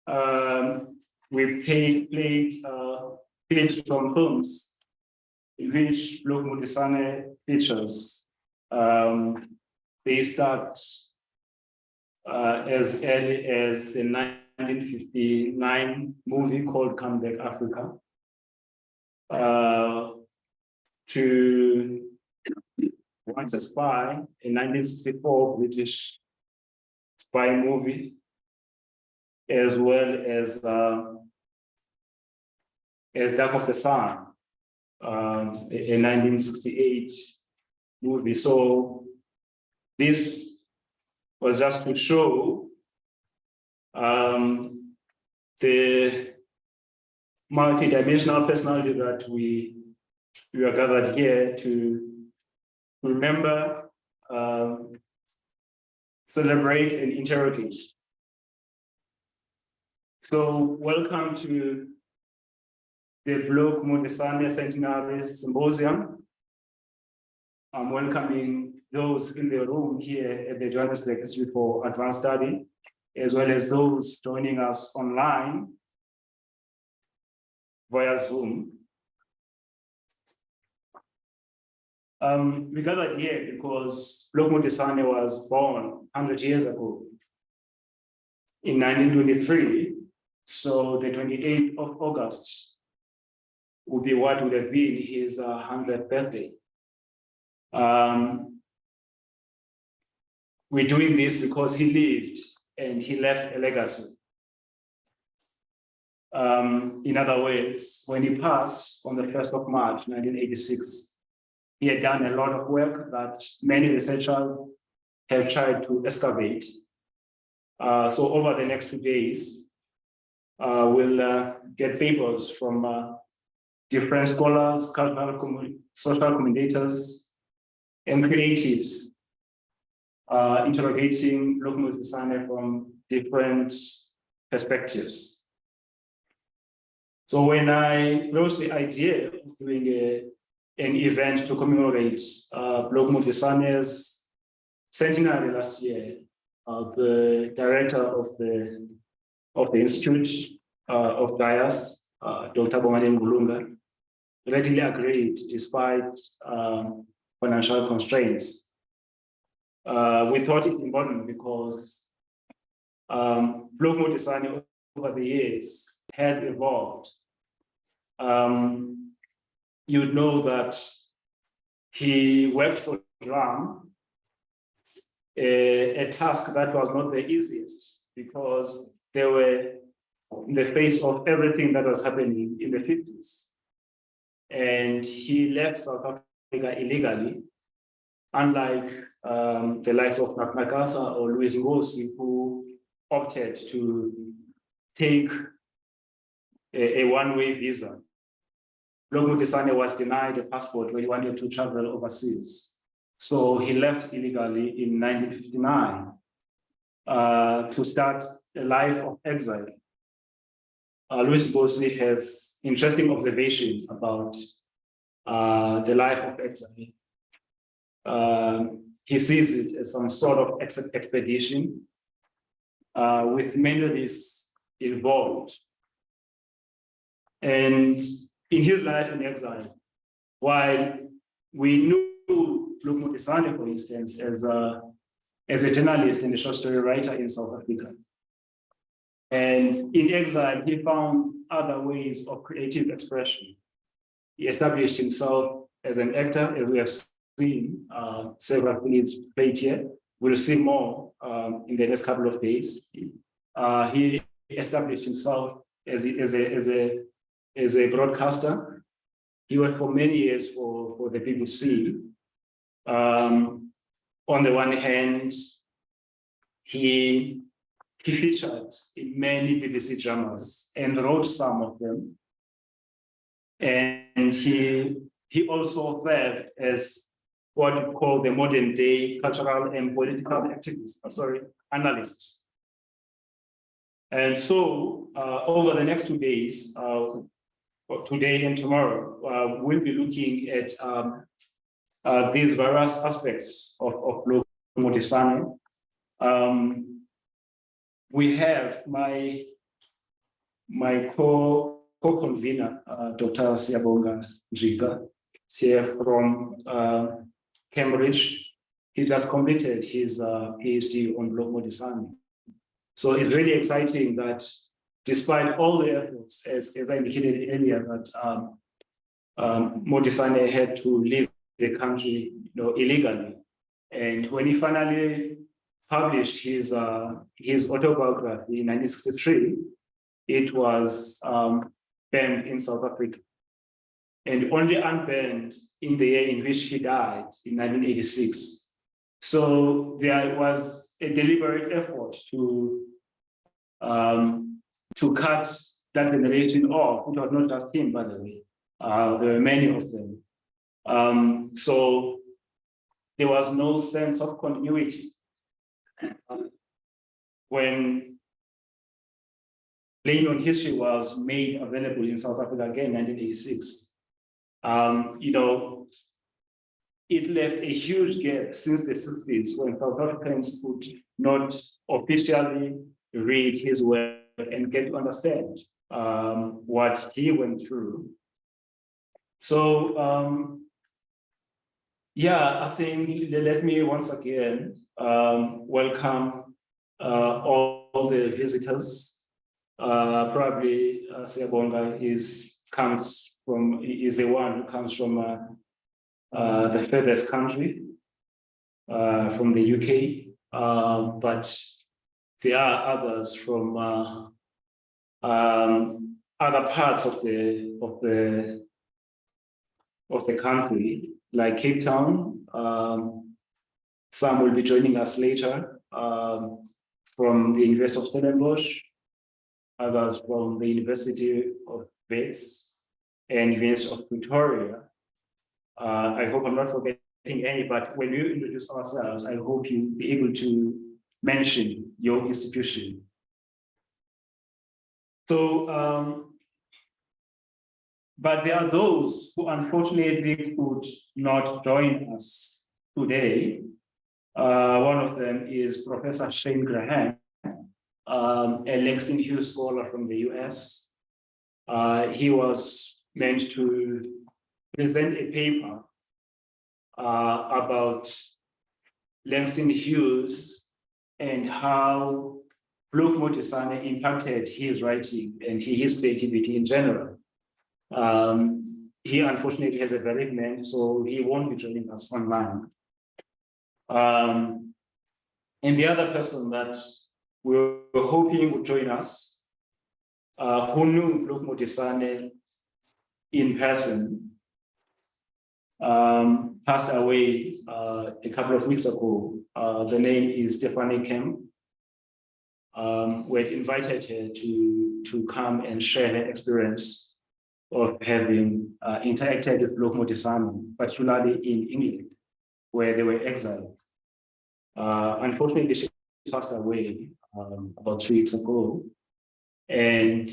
we played clips from films in which Bloke Modisane features. They start as early as the 1959 movie called Come Back Africa, to Once a Spy, a 1964 British spy movie, as well as Dark of the Sun, a 1968 movie. So this was just to show the multi-dimensional personality that we are gathered here to remember, celebrate, and interrogate. So welcome to the Bloke Modisane Centenary Symposium. I'm welcoming those in the room here at the Johannesburg Institute for Advanced Study, as well as those joining us online via Zoom. We gathered here because Bloke Modisane was born 100 years ago in 1923. So the 28th of August would be what would have been his 100th birthday. We're doing this because he lived and he left a legacy. In other words, when he passed on the 1st of March, 1986, he had done a lot of work that many researchers have tried to excavate. So over the next 2 days, we'll get papers from different scholars, social commentators, and creatives, interrogating Bloke Modisane from different perspectives. So when I rose the idea of doing an event to commemorate Bloke Modisane's centenary last year, the director of the Institute of DIAS, Dr. Bomani Ngulunga, readily agreed despite financial constraints. We thought it important because Bloke Modisane over the years has evolved. You know that he worked for Drum, a task that was not the easiest because they were in the face of everything that was happening in the 50s. And he left South Africa illegally, unlike the likes of Nakasa or Louis Ngosi, who opted to take a one-way visa. Bloke Modisane was denied a passport when he wanted to travel overseas. So he left illegally in 1959 to start a life of exile. Louis Ngosi has interesting observations about the life of exile. He sees it as some sort of expedition with many risks involved. And in his life in exile, while we knew Bloke Modisane, for instance, as a journalist and a short story writer in South Africa, and in exile, he found other ways of creative expression. He established himself as an actor, as we have seen several minutes played here. We'll see more in the next couple of days. He established himself as a broadcaster. He worked for many years for the BBC. On the one hand, he featured in many BBC dramas and wrote some of them. And he also served as what we call the modern day cultural and political analyst. And so over the next 2 days, today and tomorrow, we'll be looking at these various aspects of Bloke Modisane. We have my my co-convener, Dr. Siyabonga Njiga, is here from Cambridge. He just completed his PhD on Bloke Modisane. So it's really exciting that despite all the efforts, as I indicated earlier, that Modisane had to leave the country, illegally. And when he finally published his autobiography in 1963, it was banned in South Africa and only unbanned in the year in which he died in 1986. So there was a deliberate effort to cut that generation off. It was not just him, by the way. There were many of them. So there was no sense of continuity. When Laying on History was made available in South Africa again in 1986, it left a huge gap since the 60s when South Africans could not officially read his work and get to understand what he went through. So, I think let me once again welcome all the visitors. Probably Siyabonga is the one who comes from the furthest country, from the UK, but there are others from other parts of the country, like Cape Town. Some will be joining us later from the University of Stellenbosch, others from the University of Wits and University of Pretoria. I hope I'm not forgetting any, but when you introduce ourselves, I hope you'll be able to mention your institution. So, but there are those who unfortunately could not join us today. One of them is Professor Shane Graham, a Langston Hughes scholar from the US. He was meant to present a paper about Langston Hughes and how Bloke Modisane impacted his writing and his creativity in general. He unfortunately has a bereavement, so he won't be joining us online. And the other person that we were hoping would join us, who knew Bloke Modisane in person, passed away a couple of weeks ago. The name is Stephanie Kemp. We had invited her to come and share her experience of having interacted with Bloke Modisane, particularly in England, where they were exiled. Unfortunately, she passed away about 3 weeks ago. And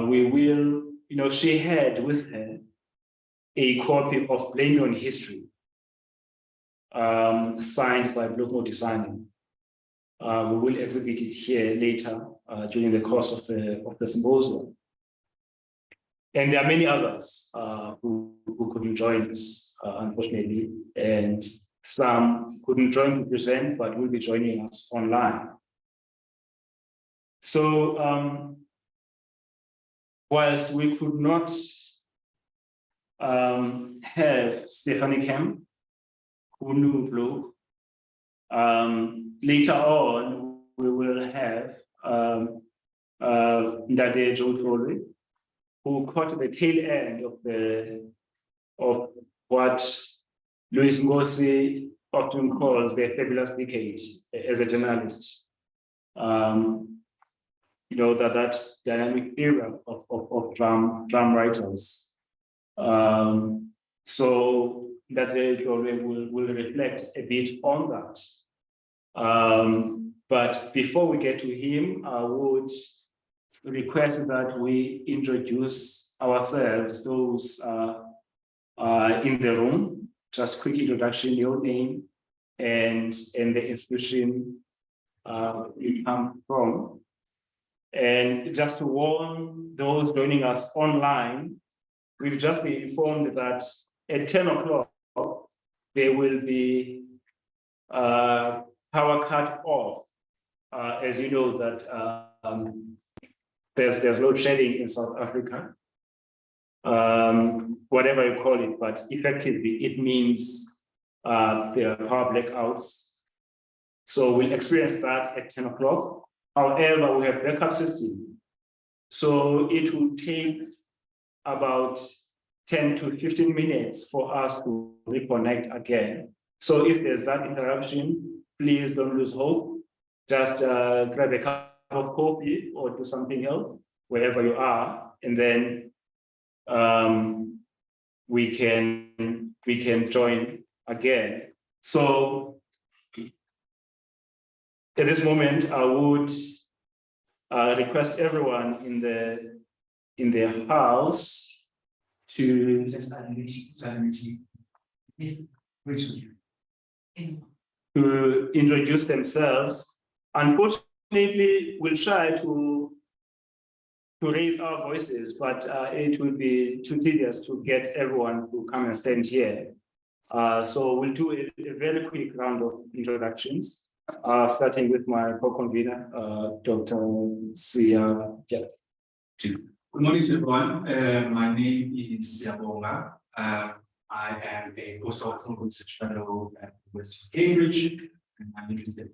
we will, she had with her a copy of Laying on History, signed by Bloke Modisane. We will exhibit it here later during the course of the symposium. And there are many others who couldn't join us, unfortunately, and some couldn't join to present, but will be joining us online. So, whilst we could not have Stephanie Kemp, who knew Bloke, later on we will have Ndade Jotrole, who caught the tail end of what Louis Ngosi often calls the fabulous decade as a journalist. That dynamic era of drum writers. So that will reflect a bit on that. But before we get to him, I would request that we introduce ourselves, those in the room. Just quick introduction, your name and the institution you come from. And just to warn those joining us online, we've just been informed that at 10 o'clock, there will be power cut off. As you know that there's load shedding in South Africa, whatever you call it, but effectively it means there are power blackouts. So we'll experience that at 10 o'clock. However, we have backup system. So it will take about 10 to 15 minutes for us to reconnect again. So if there's that interruption, please don't lose hope. Just grab a cup of coffee or do something else, wherever you are, and then we can join again. So at this moment, I would request everyone in the house to introduce themselves. Unfortunately, we'll try to raise our voices, but it will be too tedious to get everyone to come and stand here. So we'll do a very quick round of introductions, starting with my co-convener, Dr. Sia. Yeah. Good morning to everyone. My name is Siyabonga. I am a postdoctoral research fellow at the University of Cambridge, and I'm interested in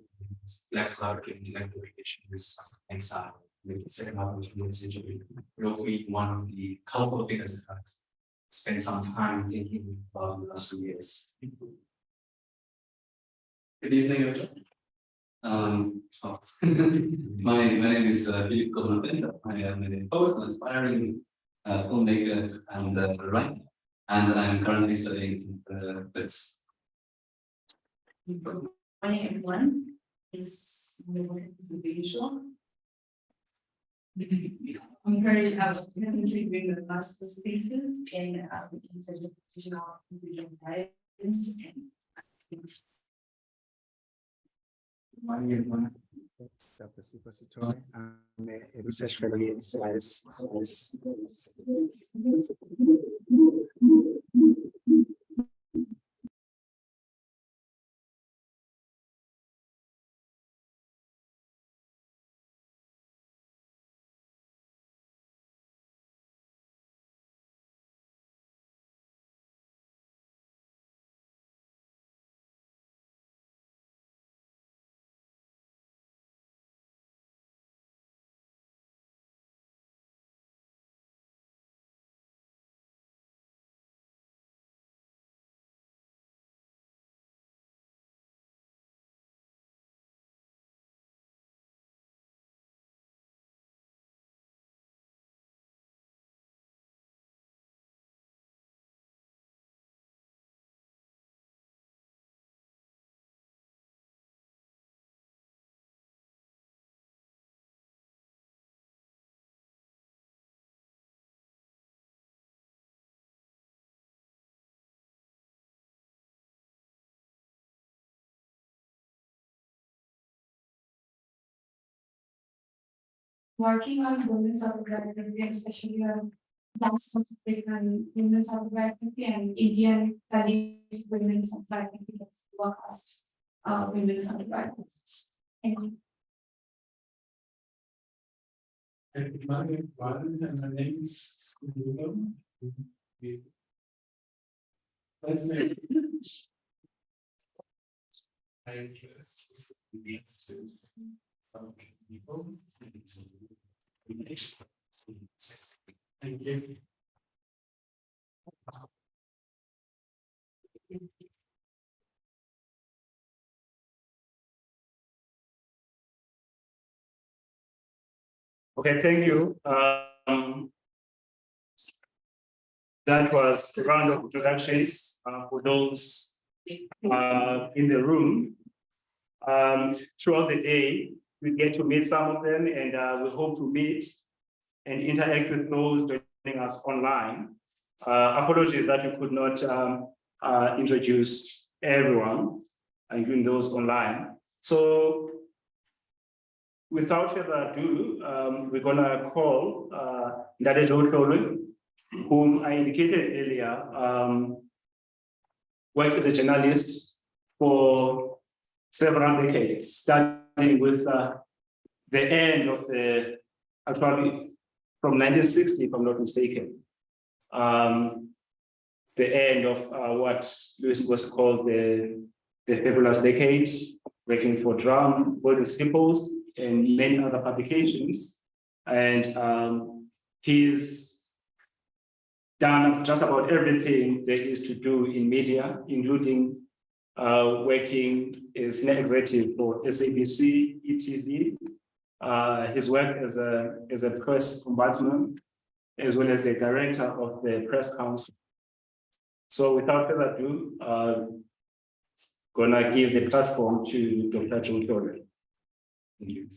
Black South African intellectual issues and science. The second half of the century, will be one of the cultural figures that I've spent some time thinking about in the last few years. Good evening, everyone. My name is Philip Komanapenda. I am a poet, an aspiring filmmaker and writer, and I'm currently studying bits. Good morning, everyone. It's a visual. I'm very presently doing the master thesis in interdigital visual guidance and I'm a research fellow in science. working on women's autobiography, especially on Black South African women's autobiography and Indian Dalit women's autobiography, that's workers, women's autobiography. Thank you. My name is Thank you. Okay, thank you. That was a round of introductions for those in the room. Throughout the day, we get to meet some of them, and we hope to meet and interact with those joining us online. Apologies that we could not introduce everyone, including those online. So without further ado, we're gonna call Ndade Jotlolwe, whom I indicated earlier, worked as a journalist for several decades, starting with the end of the, actually from 1960, if I'm not mistaken, the end of what was called the fabulous decade, working for Drum, Golden Stipples, and many other publications. And he's done just about everything there is to do in media, including working as an executive for SABC, ETV, his work as a press ombudsman, as well as the director of the Press Council. So without further ado, gonna give the platform to Dr. Jotlolwe. Thank you.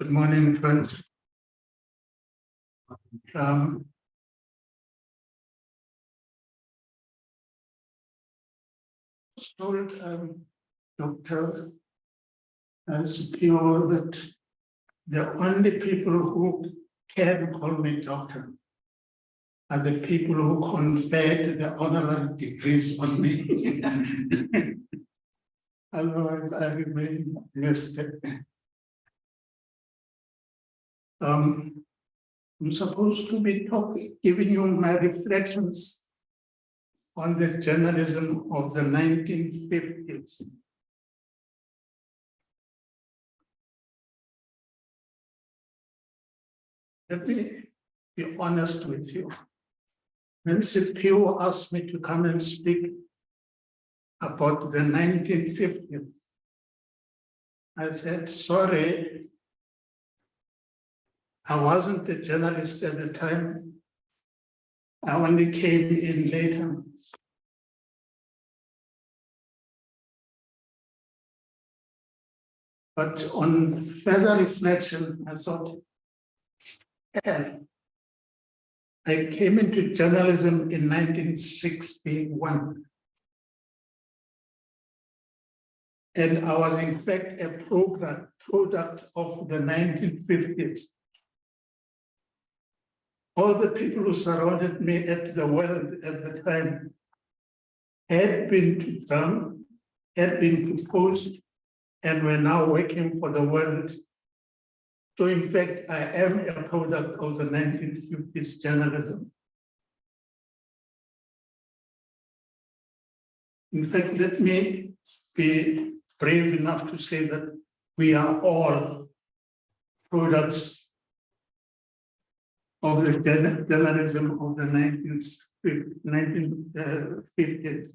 Good morning, friends. Dr. Secure that the only people who can call me doctor are the people who conferred the honorary degrees on me. Otherwise, I remain listed. I'm supposed to be giving you my reflections on the journalism of the 1950s. Let me be honest with you. When CPU asked me to come and speak about the 1950s, I said, sorry, I wasn't a journalist at the time. I only came in later. But on further reflection, I thought, I came into journalism in 1961. And I was in fact a product of the 1950s. All the people who surrounded me at the world at the time had been done, had been proposed, and were now working for the world. So in fact, I am a product of the 1950s journalism. In fact, let me be brave enough to say that we are all products of the journalism of the 1950s.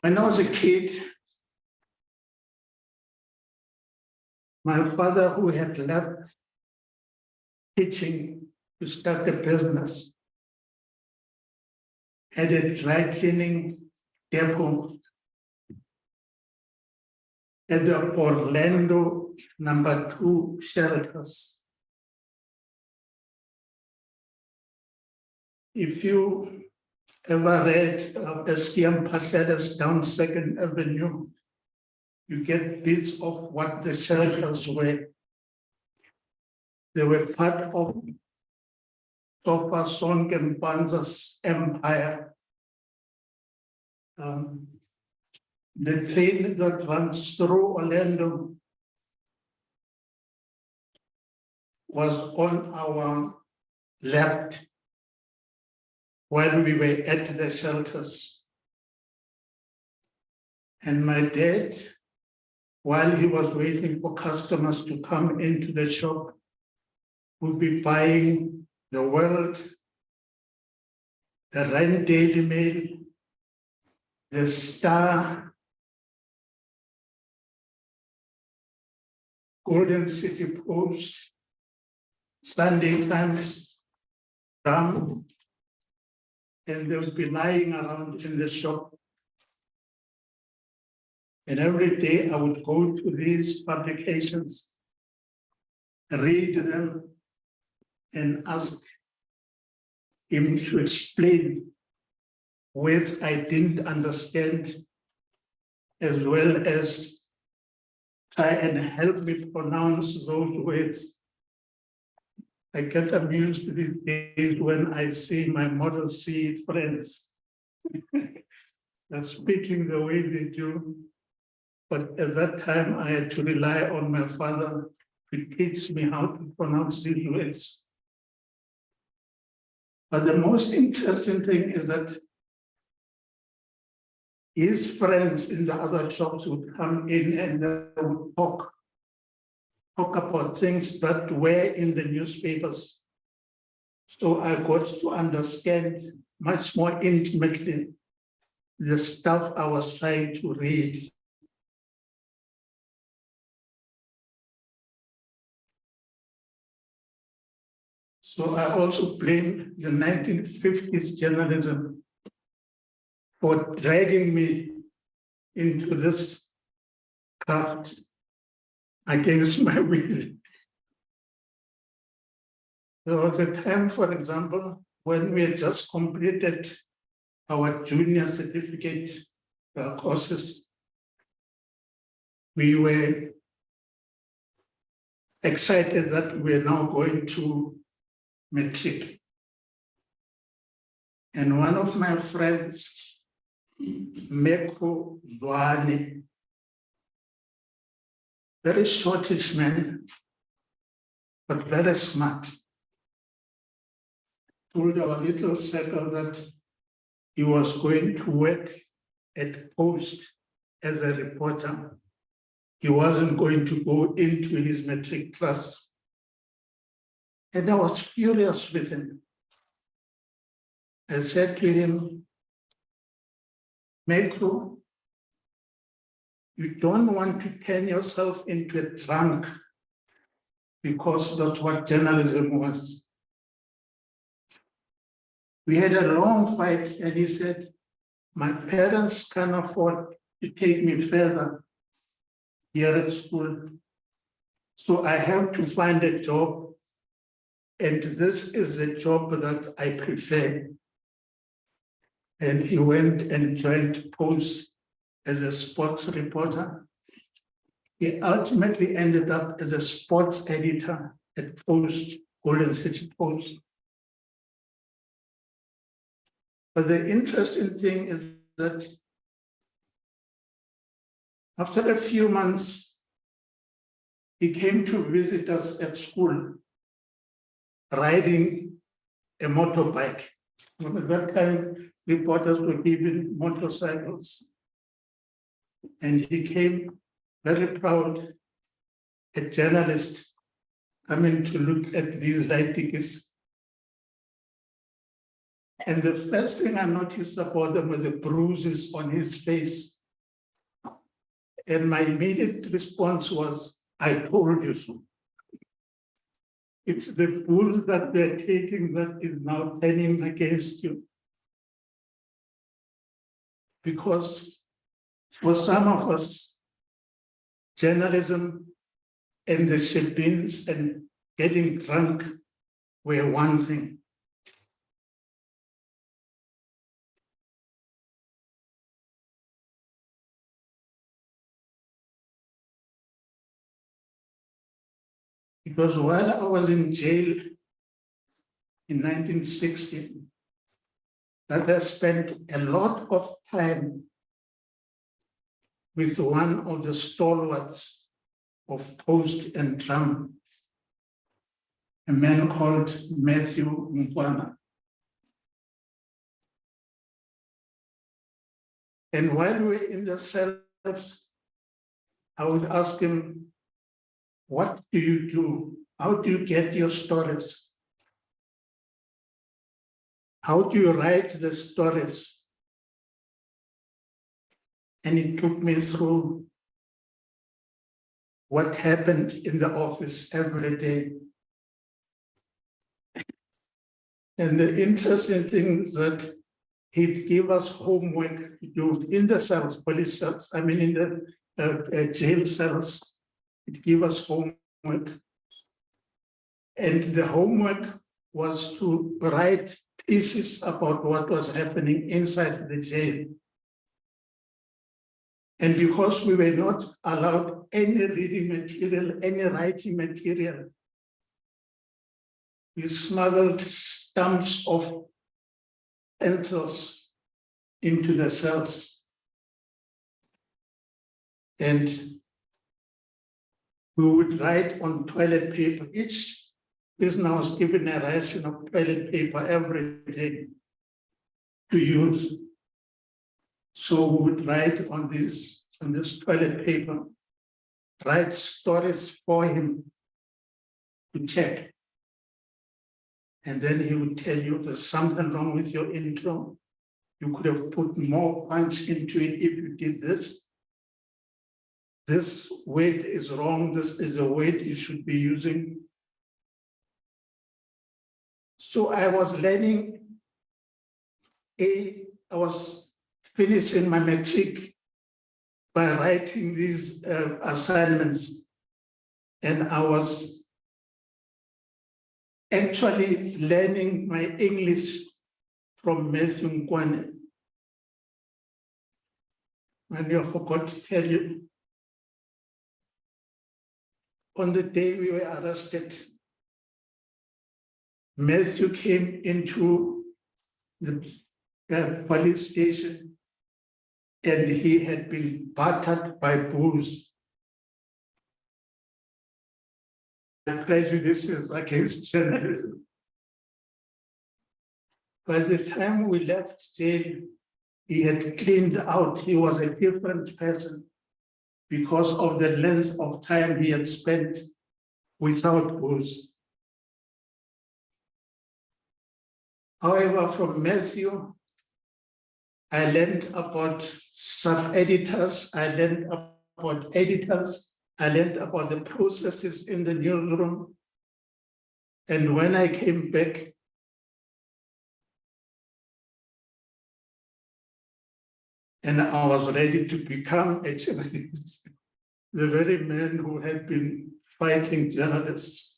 When I was a kid, my father, who had left teaching to start a business, had a dry cleaning depot at the Orlando #2 shelters. If you ever read Skiam Pastedes down 2nd Avenue, you get bits of what the shelters were. They were part of Topa Sonke Mpanza's empire. the train that runs through Orlando was on our left while we were at the shelters. And my dad, while he was waiting for customers to come into the shop, would be buying the World, the Rand Daily Mail, the Star, Golden City Post, Sunday Times, and they would be lying around in the shop. And every day I would go to these publications, read them, and ask him to explain words I didn't understand, as well as try and help me pronounce those words. I get amused these days when I see my Model C friends speaking the way they do. But at that time, I had to rely on my father to teach me how to pronounce these words. But the most interesting thing is that his friends in the other shops would come in and they would talk about things that were in the newspapers. So I got to understand much more intimately the stuff I was trying to read. So I also blame the 1950s journalism for dragging me into this craft against my will. There was a time, for example, when we had just completed our junior certificate courses. We were excited that we're now going to matric. And one of my friends, Meko Zwane, very shortish man, but very smart, told our little circle that he was going to work at Post as a reporter. He wasn't going to go into his matric class. And I was furious with him. I said to him, Metro, you don't want to turn yourself into a drunk because that's what journalism was. We had a long fight and he said, my parents can't afford to take me further here at school. So I have to find a job, and this is the job that I prefer. And he went and joined Post as a sports reporter. He ultimately ended up as a sports editor at Post, Golden City Post. But the interesting thing is that after a few months, he came to visit us at school, riding a motorbike. At that time, reporters were given motorcycles. And he came very proud, a journalist, coming to look at these writings. And the first thing I noticed about them were the bruises on his face. And my immediate response was, I told you so. It's the bull that they're taking that is now turning against you. Because for some of us, journalism and the shebins and getting drunk were one thing. Because while I was in jail in 1960, that I spent a lot of time with one of the stalwarts of Post and Drum, a man called Matthew Mkwana. And while we were in the cells, I would ask him, what do you do? How do you get your stories? How do you write the stories? And he took me through what happened in the office every day. And the interesting thing is that he'd give us homework to do in the cells, police cells, I mean in the jail cells. He'd give us homework. And the homework was to write pieces about what was happening inside the jail. And because we were not allowed any reading material, any writing material, we smuggled stumps of pencils into the cells. And we would write on toilet paper. Each prisoner was given a ration of toilet paper every day to use. So we would write on this toilet paper, write stories for him to check. And then he would tell you there's something wrong with your intro. You could have put more punch into it if you did this. This weight is wrong. This is a weight you should be using. So I was learning. I was finishing my matric by writing these assignments. And I was actually learning my English from Matthew Mkwana. And I forgot to tell you, on the day we were arrested, Matthew came into the police station and he had been battered by bulls. The prejudices against journalism. By the time we left jail, he had cleaned out. He was a different person because of the length of time he had spent without bulls. However, from Matthew, I learned about sub-editors, I learned about editors, I learned about the processes in the newsroom. And when I came back, and I was ready to become a journalist, the very man who had been fighting journalists.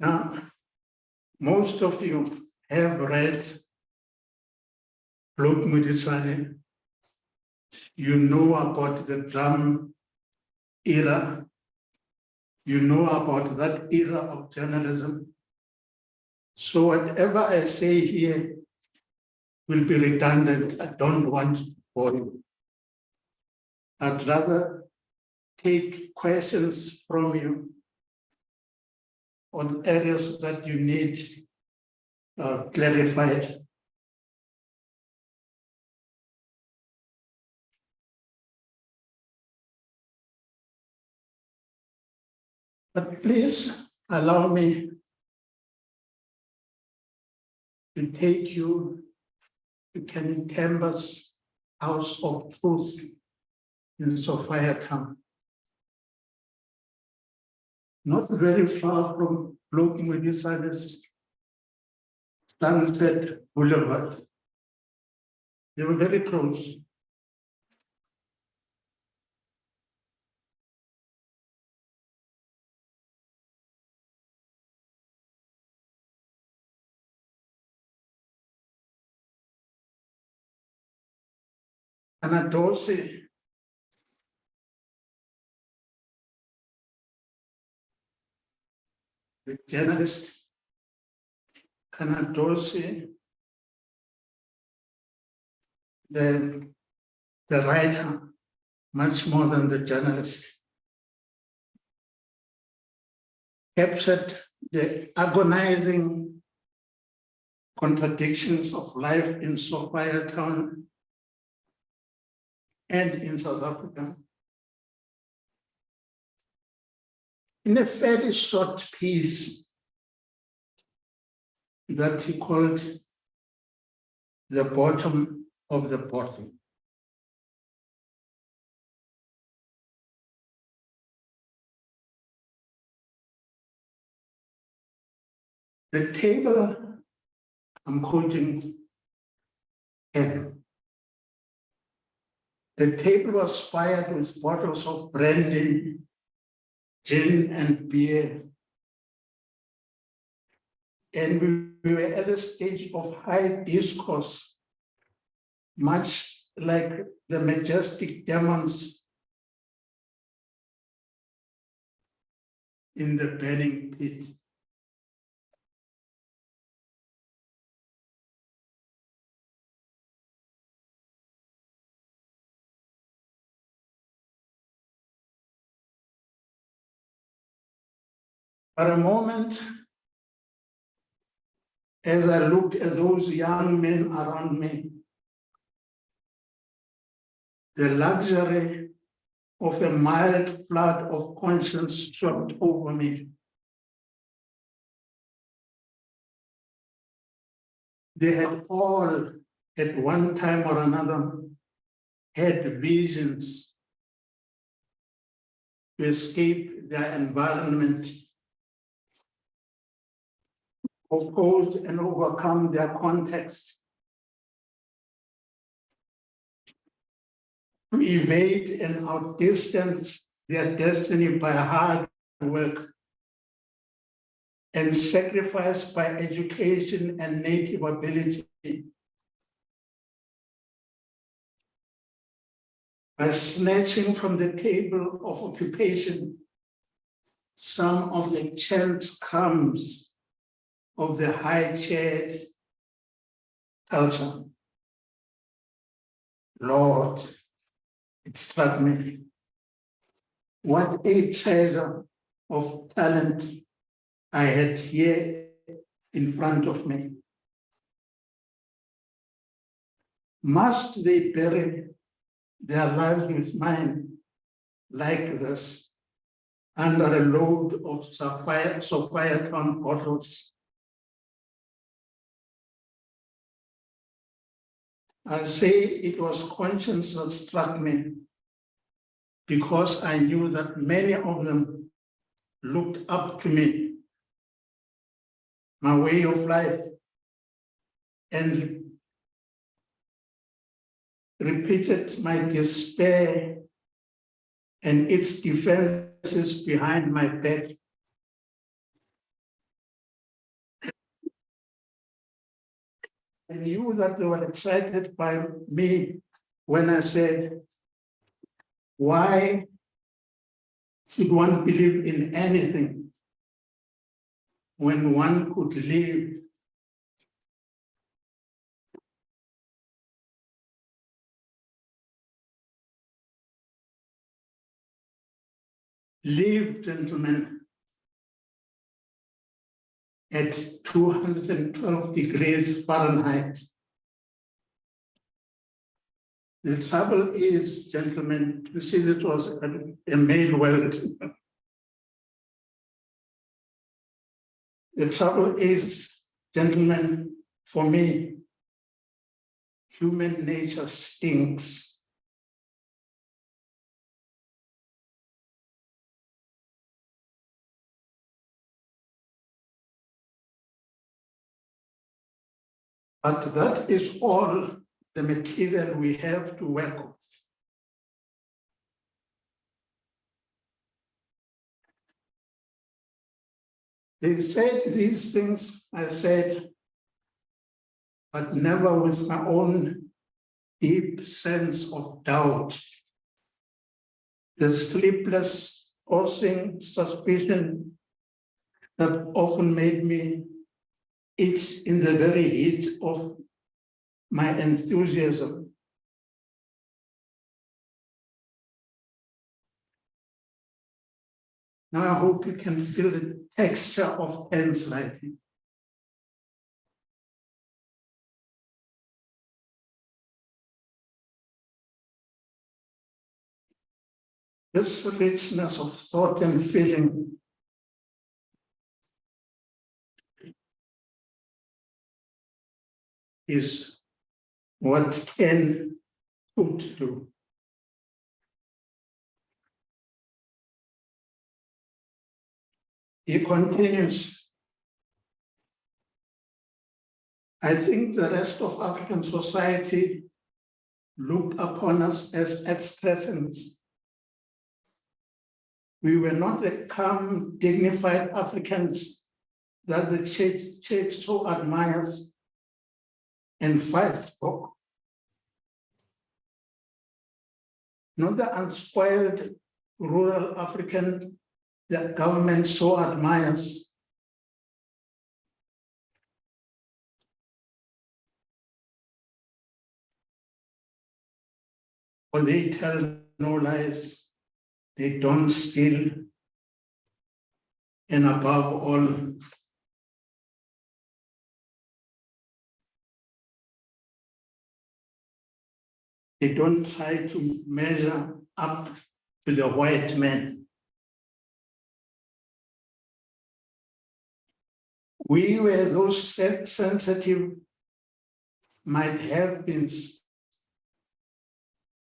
Now, most of you have read Bloke Modisane. You know about the drum era. You know about that era of journalism. So whatever I say here will be redundant. I don't want to bore you. I'd rather take questions from you on areas that you need clarified. But please allow me to take you to Ken Temba's House of Truth in Sophia Town. Not very far from Bloke Modisane's Sunset Boulevard. They were very close. Anadolce the journalist, Kanadosi, the writer, much more than the journalist, captured the agonizing contradictions of life in Sophia Town and in South Africa. In a fairly short piece that he called The Bottom of the Bottom. The table, I'm quoting him. The table was fired with bottles of brandy, gin and beer. And we were at a stage of high discourse, much like the majestic demons in the burning pit. For a moment, as I looked at those young men around me, the luxury of a mild flood of conscience swept over me. They had all, at one time or another, had visions to escape their environment, opposed and overcome their context, to evade and outdistance their destiny by hard work and sacrifice by education and native ability, by snatching from the table of occupation some of the chance crumbs of the high-chaired culture. Lord, it struck me. What a treasure of talent I had here in front of me. Must they bury their lives with mine like this under a load of Sophia Town bottles? I say it was conscience that struck me because I knew that many of them looked up to me, my way of life, and repeated my despair and its defenses behind my back. I knew that they were excited by me when I said, why should one believe in anything when one could live? Live, gentlemen, at 212 degrees Fahrenheit. The trouble is, gentlemen, you see, it was a male world. The trouble is, gentlemen, for me, human nature stinks. But that is all the material we have to work with. They said these things, I said, but never with my own deep sense of doubt. The sleepless, causing suspicion that often made me itch in the very heat of my enthusiasm. Now I hope you can feel the texture of pen's writing. This richness of thought and feeling is what Ken could do. He continues, I think the rest of African society looked upon us as extraterrestrials. We were not the calm, dignified Africans that the church so admires and fights for. Not the unspoiled rural African that government so admires. For they tell no lies, they don't steal, and above all, they don't try to measure up to the white man. We were those sensitive, might have been,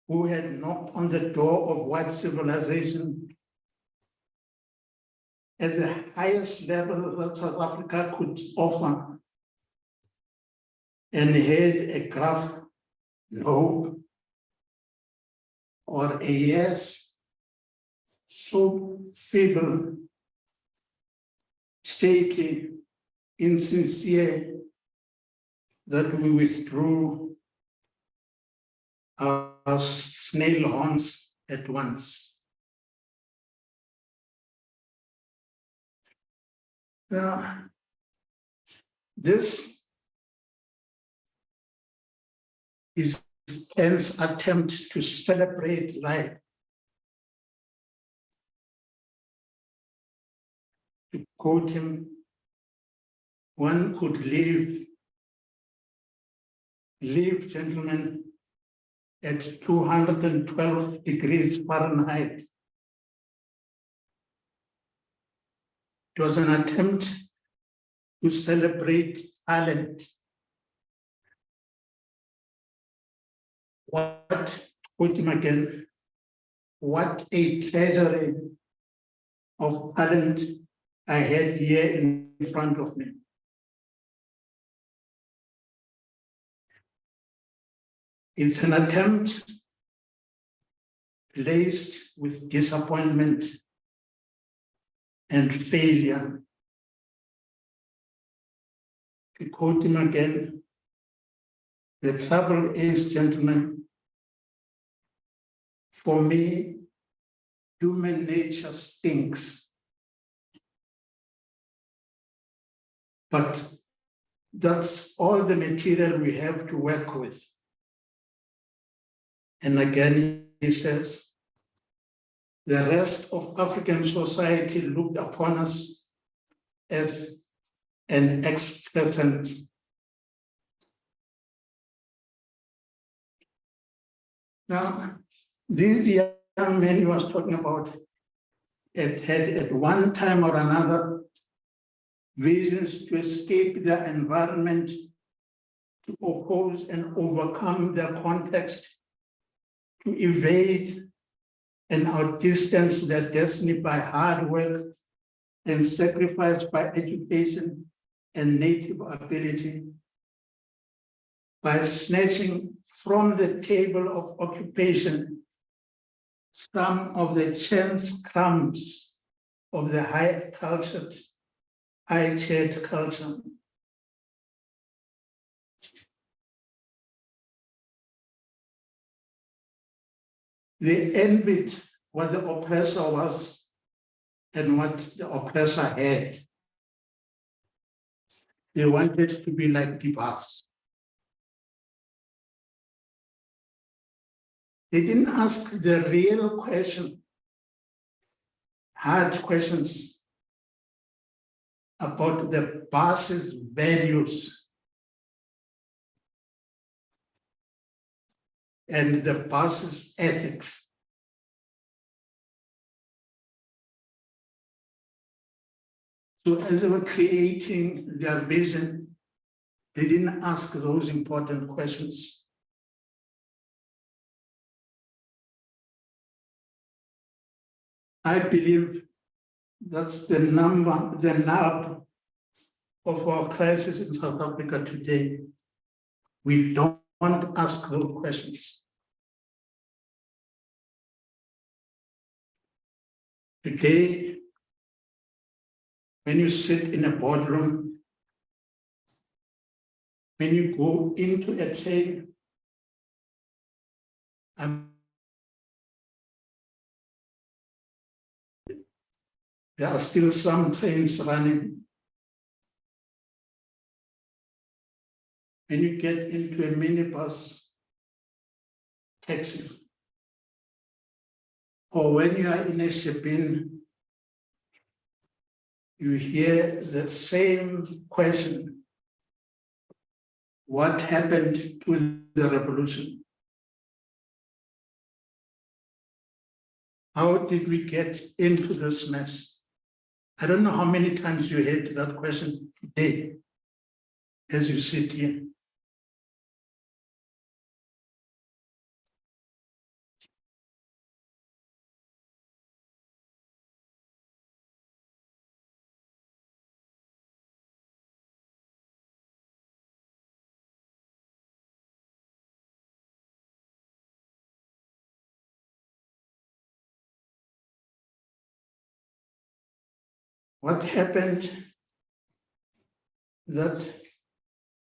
who had knocked on the door of white civilization at the highest level that South Africa could offer, and had a gruff no or a yes, so feeble, shaky, insincere, that we withdrew our snail horns at once. Now, this is Ken's attempt to celebrate life. To quote him, one could live, gentlemen, at 212 degrees Fahrenheit. It was an attempt to celebrate talent. Quote him again, what a treasury of talent I had here in front of me. It's an attempt laced with disappointment and failure. To quote him again, the trouble is, gentlemen, for me, human nature stinks. But that's all the material we have to work with. And again, he says, the rest of African society looked upon us as an excrescent. Now, these young men he was talking about had at one time or another visions to escape their environment, to oppose and overcome their context, to evade and outdistance their destiny by hard work and sacrifice by education and native ability, by snatching from the table of occupation some of the chance crumbs of the high-cultured, high-chaired culture. They envied what the oppressor was and what the oppressor had. They wanted to be like the bus. They didn't ask the real question, hard questions about the bus's values and the bus's ethics. So as they were creating their vision, they didn't ask those important questions. I believe that's the nub of our crisis in South Africa today. We don't ask those questions. Today, when you sit in a boardroom, when you go into a train, there are still some trains running. When you get into a minibus taxi, or when you are in a shipping, you hear the same question. What happened to the revolution? How did we get into this mess? I don't know how many times you heard that question today as you sit here. What happened that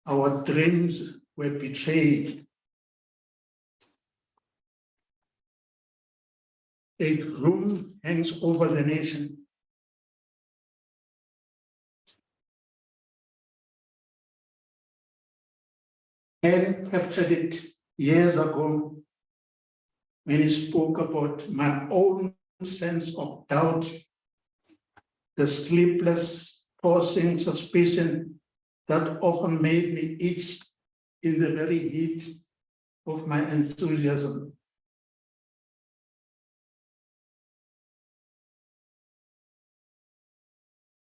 our dreams were betrayed? A gloom hangs over the nation. Ken captured it years ago when he spoke about my own sense of doubt, the sleepless, tossing suspicion that often made me itch in the very heat of my enthusiasm.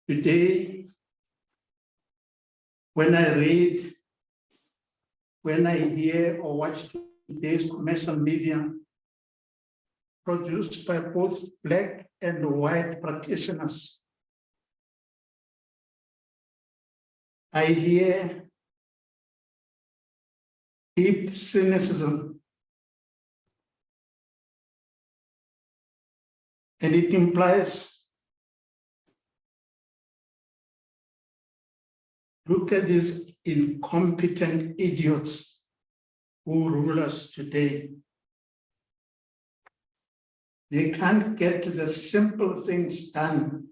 Today, when I read, when I hear or watch today's commercial media produced by both Black and white practitioners, I hear deep cynicism, and it implies, look at these incompetent idiots who rule us today. They can't get the simple things done.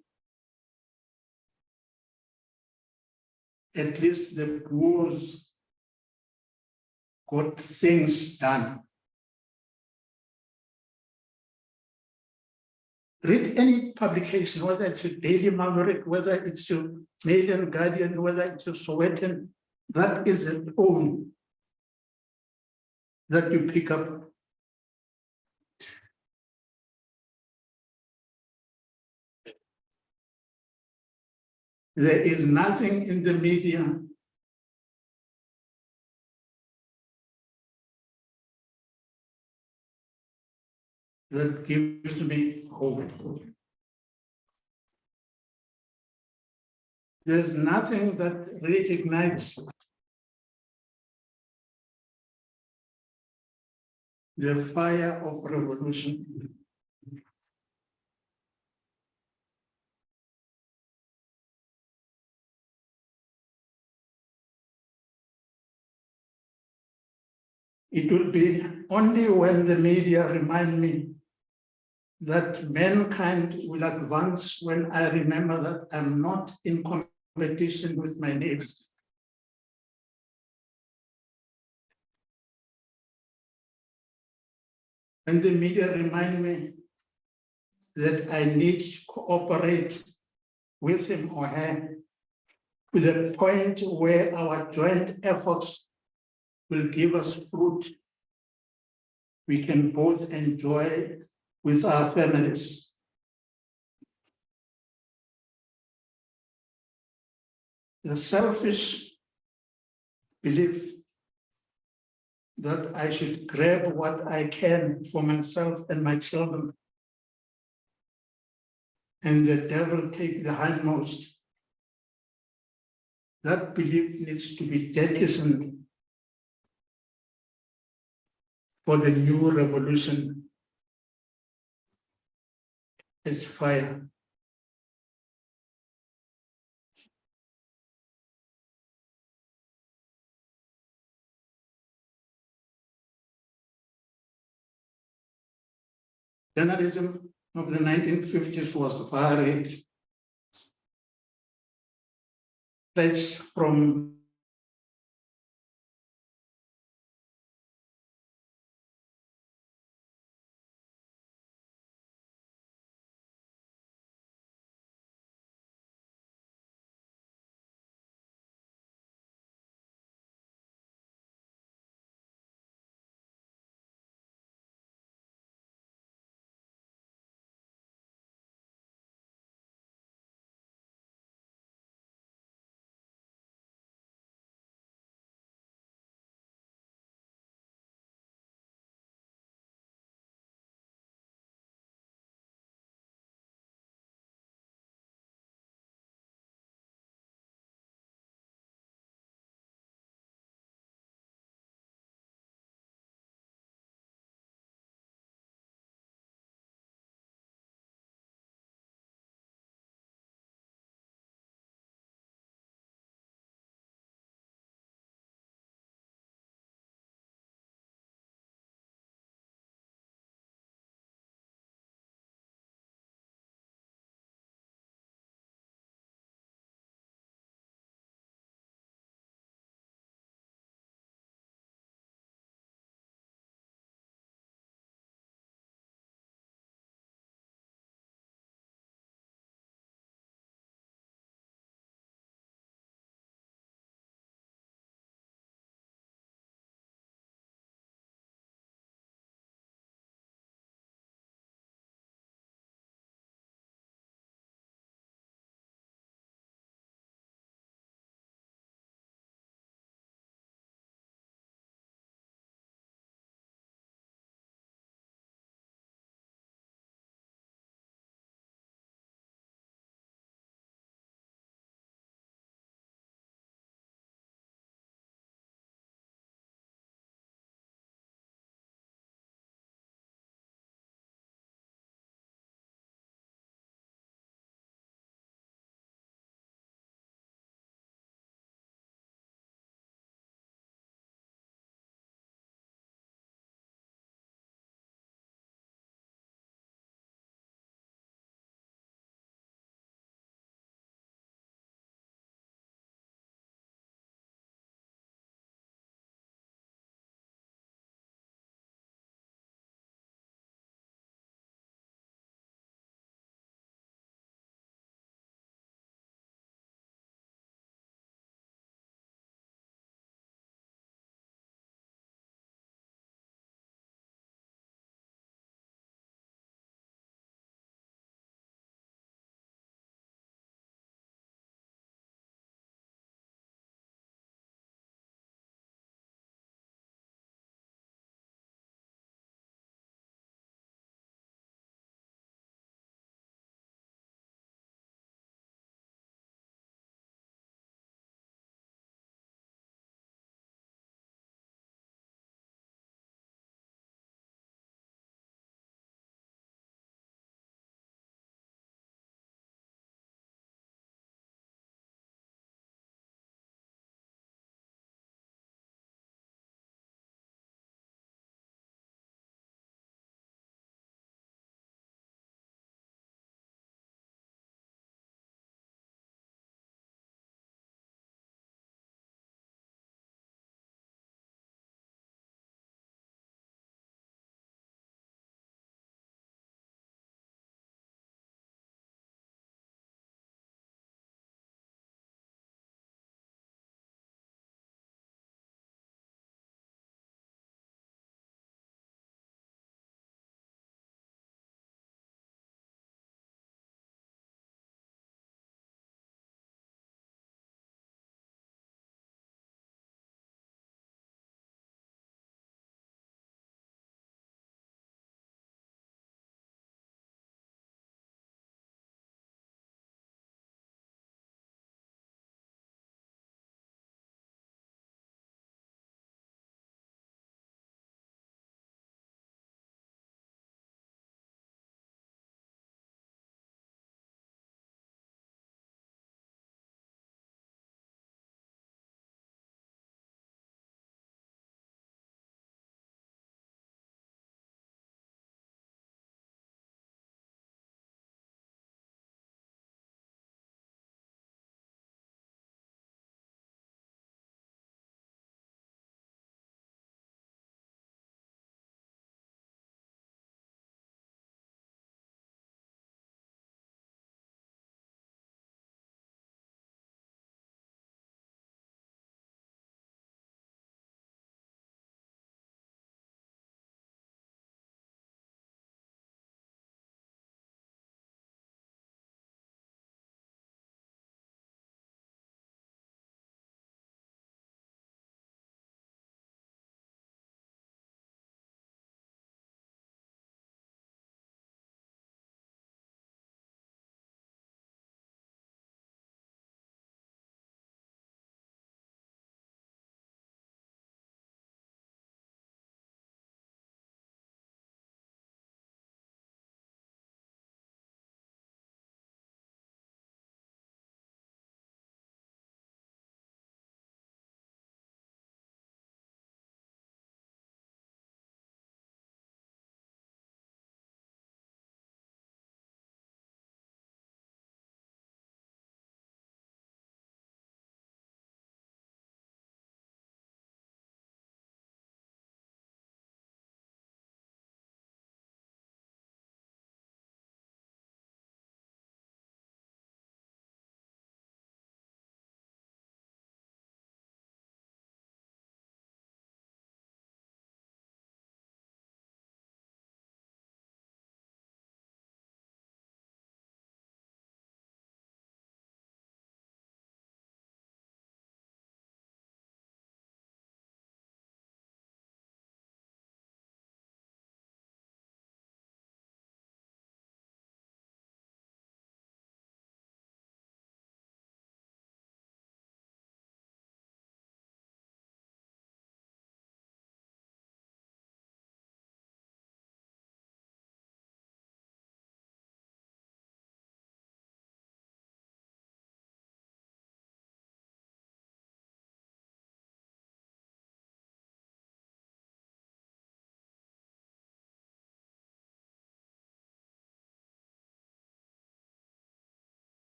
At least the Boers got things done. Read any publication, whether it's your Daily Maverick, whether it's your Mail and Guardian, whether it's your Sowetan, that is a tone that you pick up. There is nothing in the media that gives me hope. There's nothing that reignites the fire of revolution. It will be only when the media remind me that mankind will advance when I remember that I'm not in competition with my neighbor. And the media remind me that I need to cooperate with him or her to the point where our joint efforts will give us fruit we can both enjoy with our families. The selfish belief that I should grab what I can for myself and my children, and the devil take the hindmost. That belief needs to be jettisoned for the new revolution. It's fire. Journalism of the 1950s was varied. Threats from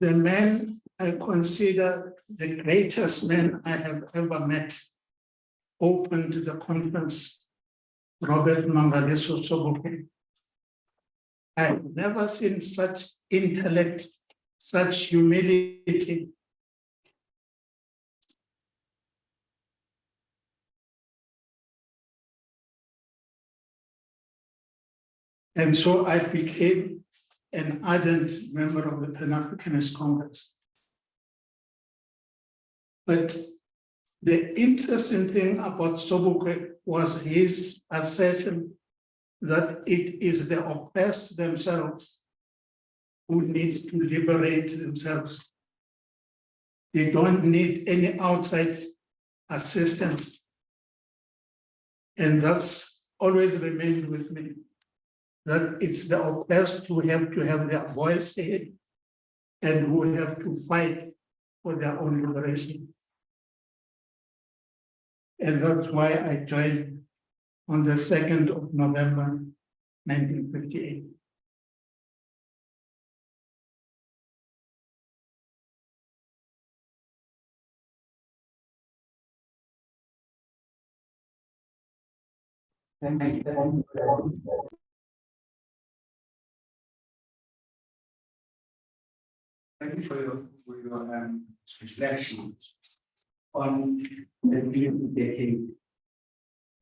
The man I consider the greatest man I have ever met opened the conference, Robert Mangaliso Sobukwe. I have never seen such intellect, such humility. And so I became an ardent member of the Pan-Africanist Congress. But the interesting thing about Sobukwe was his assertion that it is the oppressed themselves who need to liberate themselves. They don't need any outside assistance. And that's always remained with me, that it's the oppressed who have to have their voice heard and who have to fight for their own liberation. And that's why I joined on the 2nd of November, 1958. Thank you for your reflection on the beautiful decade.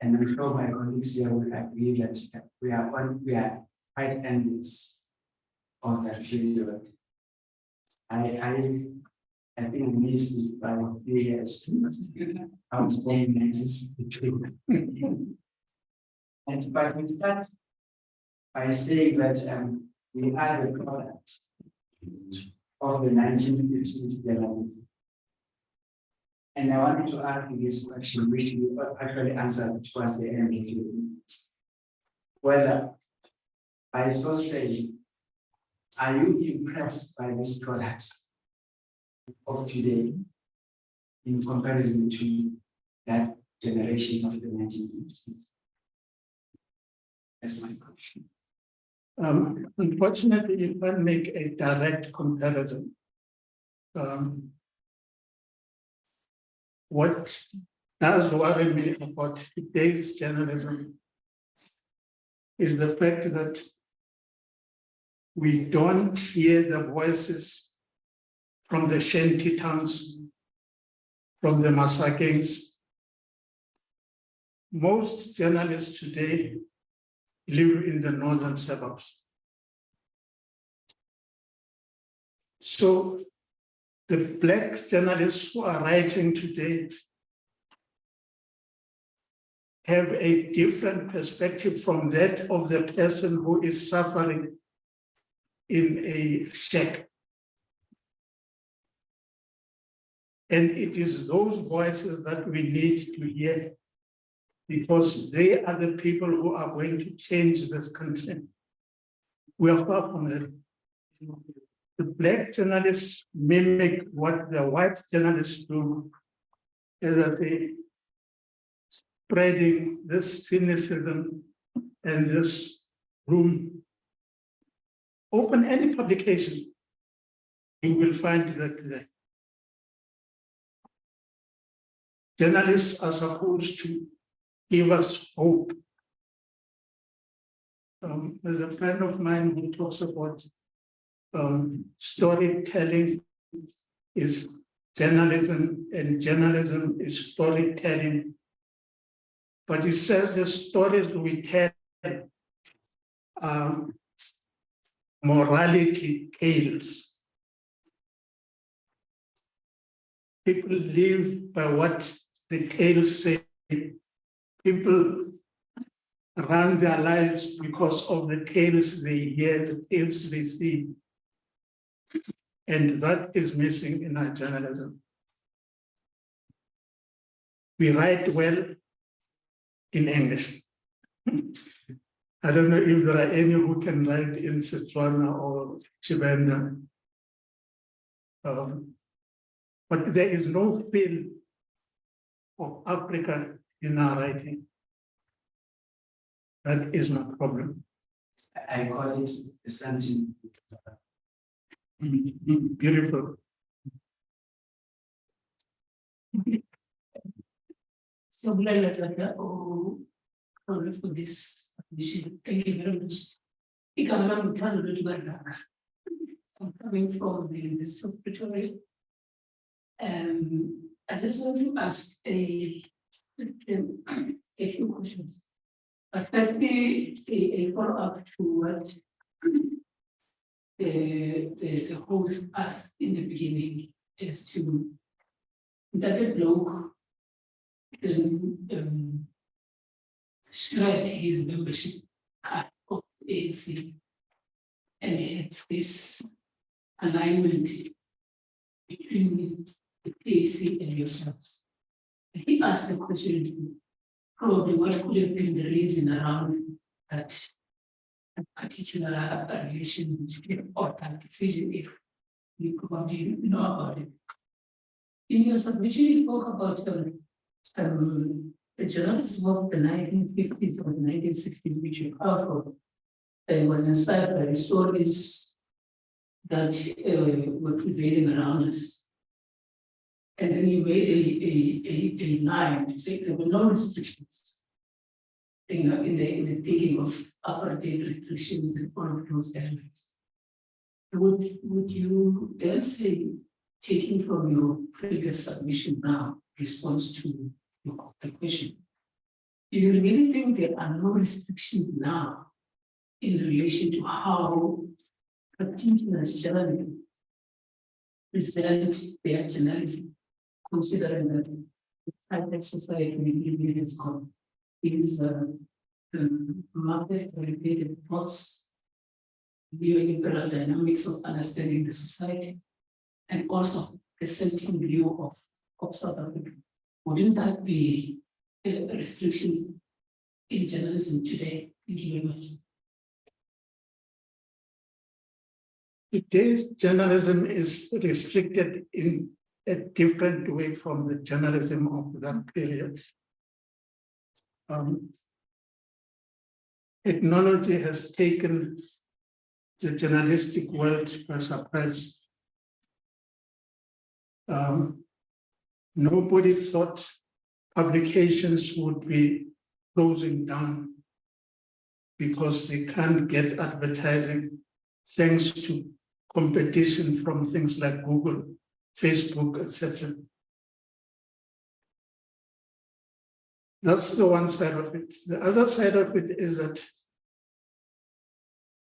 And I'm sure my colleagues here will agree that we are quite envious of that period. I think we missed it by a few years. I was born in 1963. And but we start by saying that we are the product of the 1950s development. And I wanted to ask you this question, which you actually answered towards the end of you. Whether, by so saying, are you impressed by this product of today in comparison to that generation of the 1950s? That's my question. Unfortunately, you can't make a direct comparison. What does worry me about today's journalism is the fact that we don't hear the voices from the shanty towns, from the Masakings. Most journalists today live in the northern suburbs. So the Black journalists who are writing today have a different perspective from that of the person who is suffering in a shack. And it is those voices that we need to hear, because they are the people who are going to change this country. We are far from that. The Black journalists mimic what the white journalists do, as they spreading this cynicism and this room. Open any publication, you will find that there. Journalists are supposed to give us hope. There's a friend of mine who talks about storytelling is journalism and journalism is storytelling. But he says the stories we tell are morality tales. People live by what the tales say. People run their lives because of the tales they hear, the tales they see. And that is missing in our journalism. We write well in English. I don't know if there are any who can write in Setswana or Chibenda. But there is no feel of Africa in our writing. That is my problem. I call it the sentiment. Beautiful. So glad that for this mission. Thank you very much. I'm coming from the secretary. I just want to ask a few questions. But firstly, a follow-up to what the host asked in the beginning is to that the Bloke shred his membership card of the ANC and had this alignment between the ANC and yourselves. I think asked the question probably what could have been the reason around that particular relationship or that decision, if you probably know about it. In your submission, you spoke about the journalism of the 1950s or the 1960s, which you powerful, was inspired by the stories that were prevailing around us. And then you made a line, you say there were no restrictions in the thinking of apartheid restrictions and all of those elements. Would you then say, taking from your previous submission now, response to the question, do you really think there are no restrictions now in relation to how particular journalism present their journalism, considering that the type of society we live in is called the market-oriented thoughts, neoliberal dynamics of understanding the society, and also a certain view of South Africa? Wouldn't that be restrictions in journalism today? Thank you very much. Today's journalism is restricted in a different way from the journalism of that period. Technology has taken the journalistic world by surprise. Nobody thought publications would be closing down because they can't get advertising thanks to competition from things like Google, Facebook, etc. That's the one side of it. The other side of it is that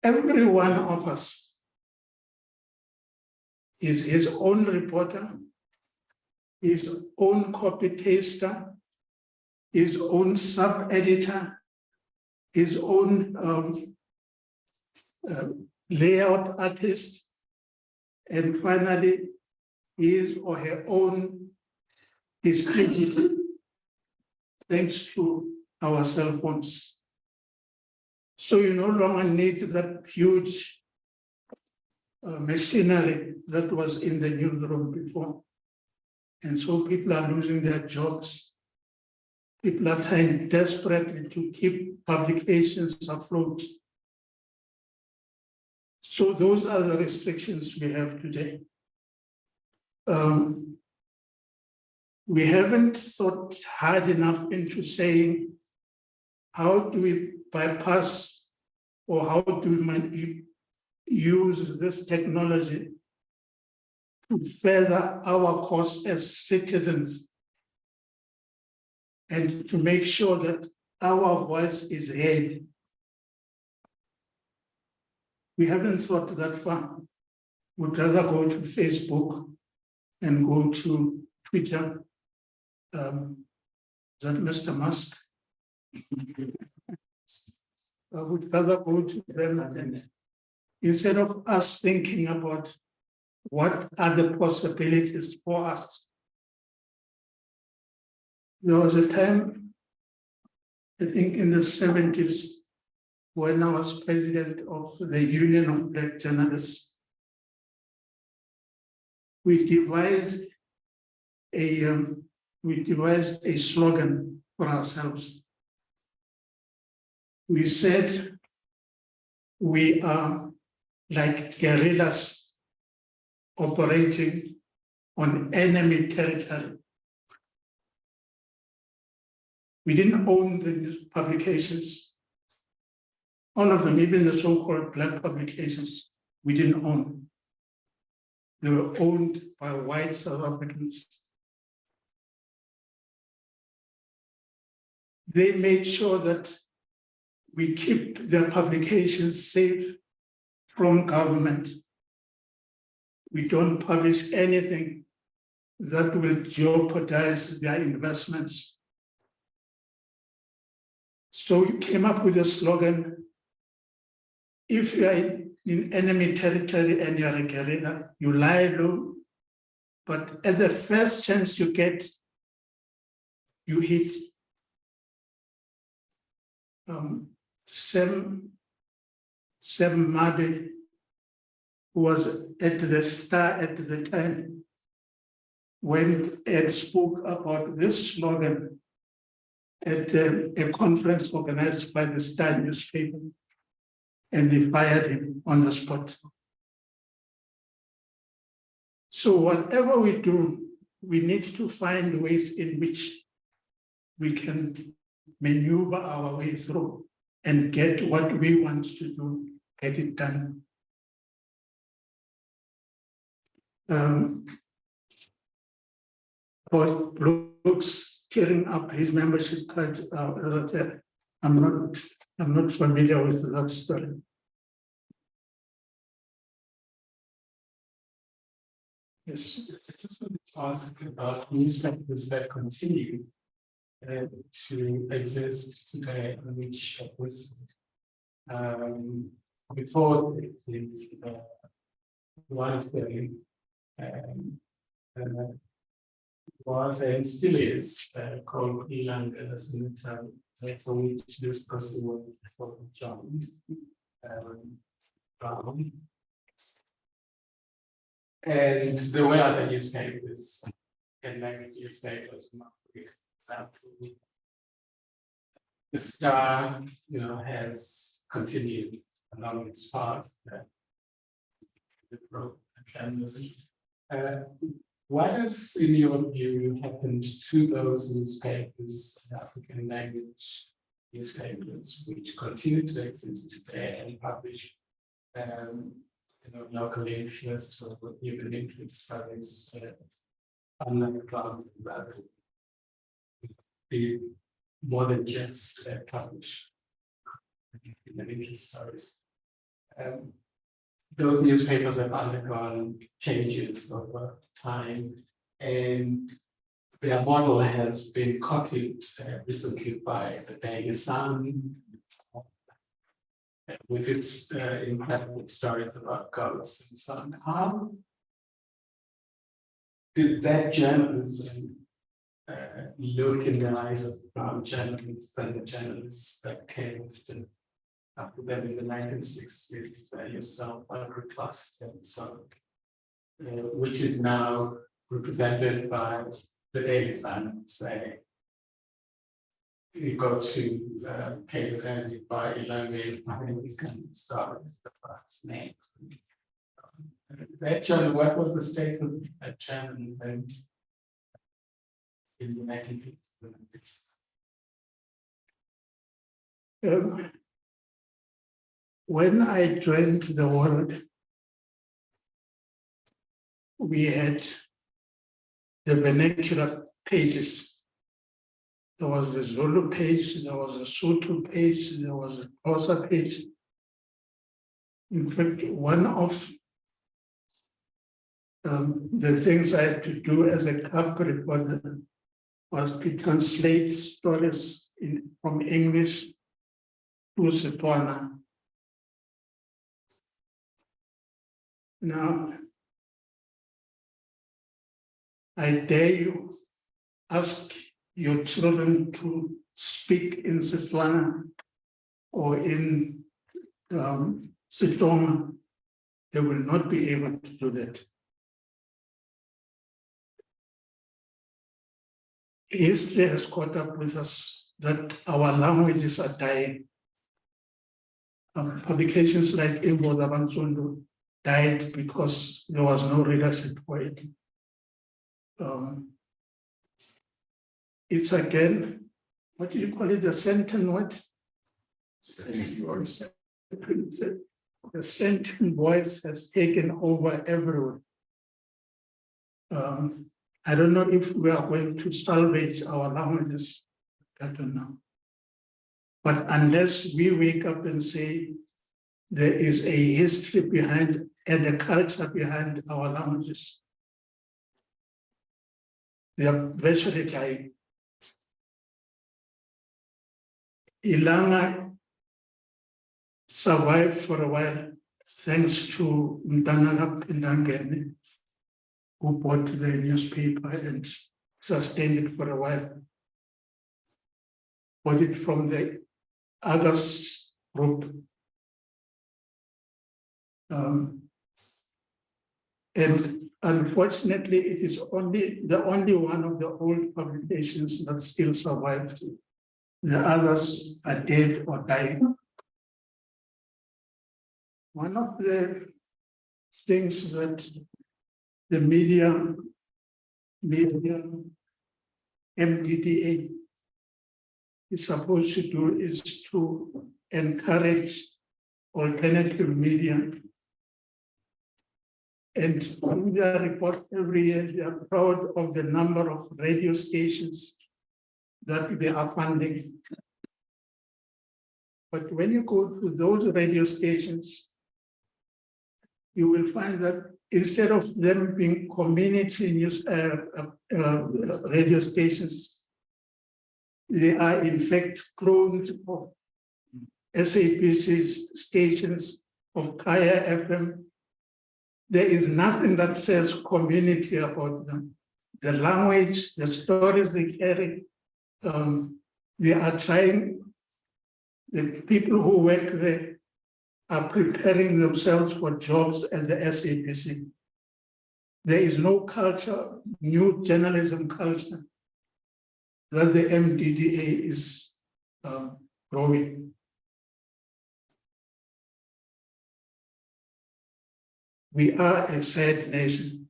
every one of us is his own reporter, his own copy taster, his own sub-editor, his own layout artist, and finally his or her own distributor, thanks to our cell phones. So you no longer need that huge machinery that was in the newsroom before. And so people are losing their jobs. People are trying desperately to keep publications afloat. So those are the restrictions we have today. We haven't thought hard enough into saying, how do we bypass or how do we use this technology to further our cause as citizens and to make sure that our voice is heard. We haven't thought that far. We'd rather go to Facebook and go to Twitter. Is that Mr. Musk? I would rather go to them instead of us thinking about what are the possibilities for us. There was a time, I think in the 70s, when I was president of the Union of Black Journalists, we devised a slogan for ourselves. We said, we are like guerrillas operating on enemy territory. We didn't own the news publications. All of them, even the so-called black publications, we didn't own. They were owned by white South Africans. They made sure that we keep their publications safe from government. We don't publish anything that will jeopardize their investments. So we came up with a slogan: if you are in enemy territory and you are a guerrilla, you lie low, but at the first chance you get, you hit. Sam Made, who was at the Star at the time, went and spoke about this slogan at a conference organized by the Star newspaper, and they fired him on the spot. So whatever we do, we need to find ways in which we can maneuver our way through and get what we want to do, get it done. For Bloke's tearing up his membership card, I'm not familiar with that story. Yes. I just wanted to ask about newspapers that continue to exist today, which was before it is one of them was and still is called Ilanga Centenary, for which this person was before joined. And there were other newspapers and language newspapers in Africa. The Star, has continued along its path. The Bloke journalism. What has, in your view, happened to those newspapers, African language newspapers, which continue to exist today and publish, local interest or even interest studies underground, rather be more than just publish interest stories. Those newspapers have undergone changes over time, and their model has been copied recently by the Modisane, with its incredible stories about goats and so on. How did that journalism look in the eyes of brown journalists and the journalists that came after them in the 1960s, yourself, Margaret Class, and so on, which is now represented by the Daily Sun, say. You go to KZN, you buy Ilanga, these kind of stories, the first names. That journal, what was the state of that journal in the 1950s? When I joined the world, we had the vernacular pages. There was the Zulu page, there was a Sotho page, there was a Xhosa page. In fact, one of the things I had to do as a cub reporter was to translate stories from English to Setswana. Now, I dare you ask your children to speak in Setswana or in Setsonga, they will not be able to do that. History has caught up with us that our languages are dying. Publications like Ebo Zabansundu died because there was no readership for it. It's again, what do you call it, the Centenary what? The Centenary voice has taken over everywhere. I don't know if we are going to salvage our languages, I don't know. But unless we wake up and say there is a history behind and a culture behind our languages, they are virtually dying. Ilanga survived for a while thanks to Mdanaga Pindangene, who bought the newspaper and sustained it for a while. Bought it from the others group. And unfortunately, it is the only one of the old publications that still survived. The others are dead or dying. One of the things that the media MDDA is supposed to do is to encourage alternative media. And in their report every year, they are proud of the number of radio stations that they are funding. But when you go to those radio stations, you will find that instead of them being community news radio stations, they are in fact clones of SAPC stations, of Kaya FM. There is nothing that says community about them. The language, the stories they carry, they are trying, the people who work there are preparing themselves for jobs at the SAPC. There is no culture, new journalism culture that the MDDA is growing. We are a sad nation.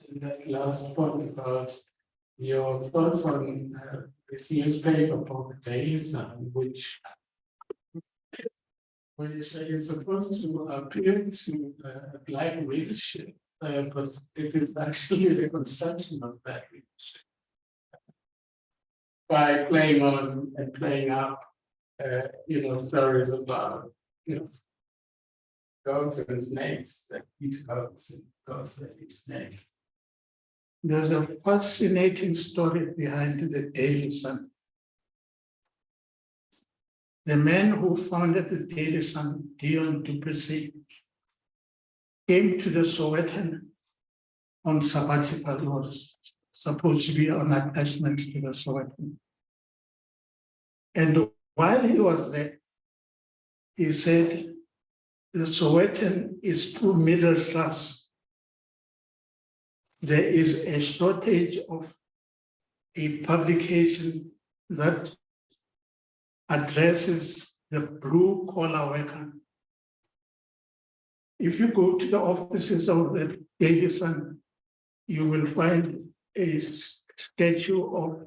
And that last point about your thoughts on this newspaper called the Daily Sun, which is supposed to appeal to black leadership, but it is actually the construction of black leadership by playing on and playing up, stories about, goats and snakes that eat goats and goats that eat snakes. There's a fascinating story behind the Daily Sun. The man who founded the Daily Sun, Dion du Plessis, came to the Sowetan on sabbatical. He was supposed to be on attachment to the Sowetan. And while he was there, he said, the Sowetan is too middle class. There is a shortage of a publication that addresses the blue collar worker. If you go to the offices of the Daily Sun, you will find a statue of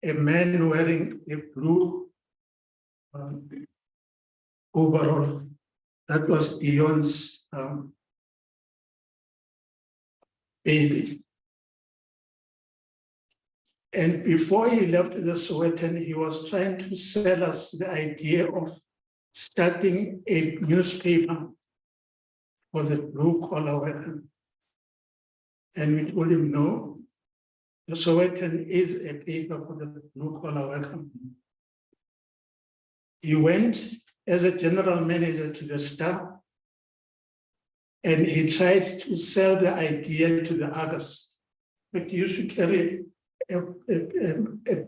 a man wearing a blue overall. That was Dion's baby. And before he left the Sowetan, he was trying to sell us the idea of starting a newspaper for the blue collar worker. And we told him, no, the Sowetan is a paper for the blue collar worker. He went as a general manager to the Star, and he tried to sell the idea to the others. But he used to carry a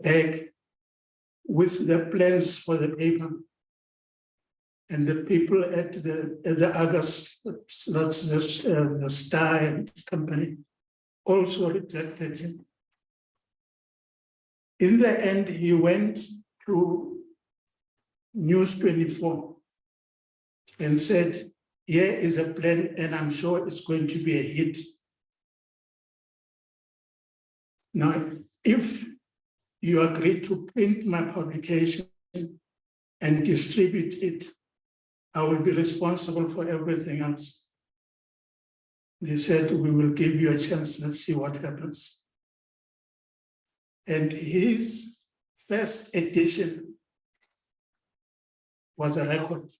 bag with the plans for the paper. And the people at the others, that's the Star and company, also rejected him. In the end, he went to News 24 and said, here is a plan and I'm sure it's going to be a hit. Now, if you agree to print my publication and distribute it, I will be responsible for everything else. They said, we will give you a chance, let's see what happens. And his first edition was a record.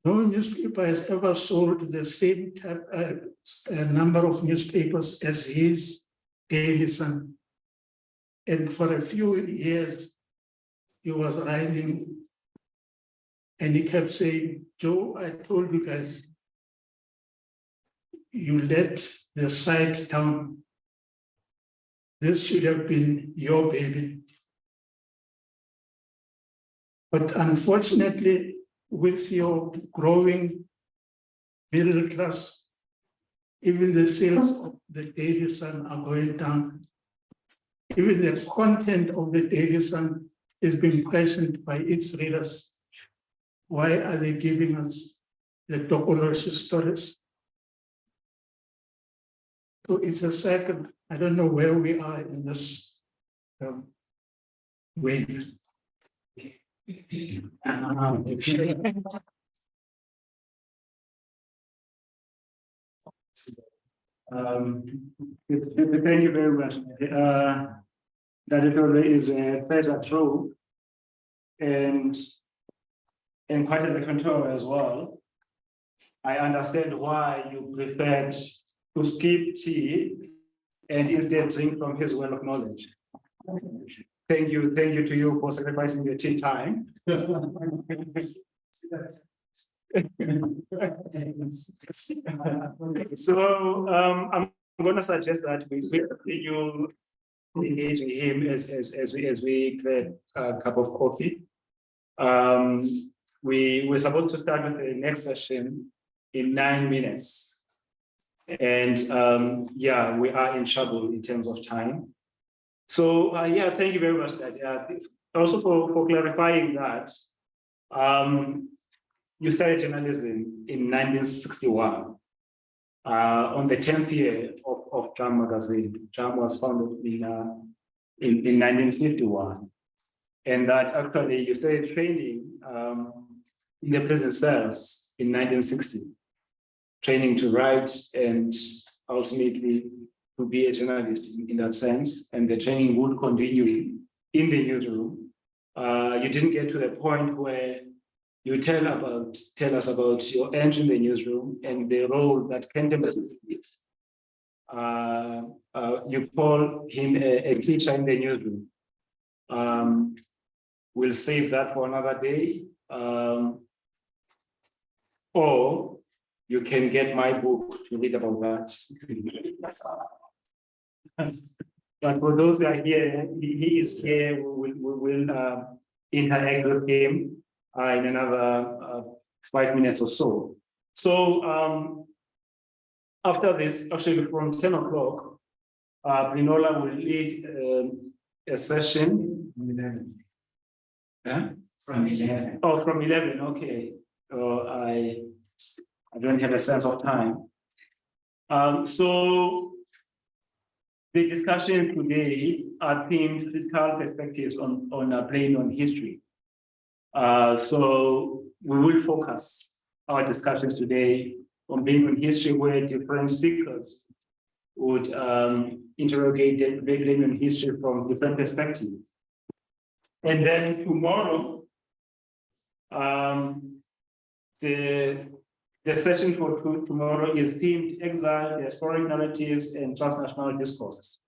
No newspaper has ever sold the same type, number of newspapers as his Daily Sun. And for a few years, he was writing and he kept saying, Joe, I told you guys, you let the site down. This should have been your baby. But unfortunately, with your growing middle class, even the sales of the Daily Sun are going down. Even the content of the Daily Sun is being questioned by its readers. Why are they giving us the Tokoloshi stories? So it's a cycle. I don't know where we are in this wave. Thank you very much. That it is a pleasure true, and quite at the control as well. I understand why you preferred to skip tea and instead drink from his well of knowledge. Thank you to you for sacrificing your tea time. So I'm going to suggest that you engage with him as we grab a cup of coffee. We're supposed to start with the next session in 9 minutes. And yeah, we are in trouble in terms of time. So yeah, thank you very much, Dad. Also for clarifying that, you started journalism in 1961, on the 10th year of Drum magazine. Drum was founded in 1951. And that actually you started training in the prison cells in 1960, training to write and ultimately to be a journalist in that sense. And the training would continue in the newsroom. You didn't get to the point where you tell us about your entry in the newsroom and the role that Centenary played. You call him a teacher in the newsroom. We'll save that for another day. Or you can get my book to read about that. But for those that are here, he is here. We will interact with him in another 5 minutes or so. So after this, actually from 10 o'clock, Brinola will lead a session. From 11. Yeah? From 11. Oh, from 11, okay. I don't have a sense of time. So the discussions today are themed critical perspectives on playing on history. So we will focus our discussions today on being on history, where different speakers would interrogate the playing on history from different perspectives. And then tomorrow, the session for tomorrow is themed Exile, Diasporic Narratives, and Transnational Discourse.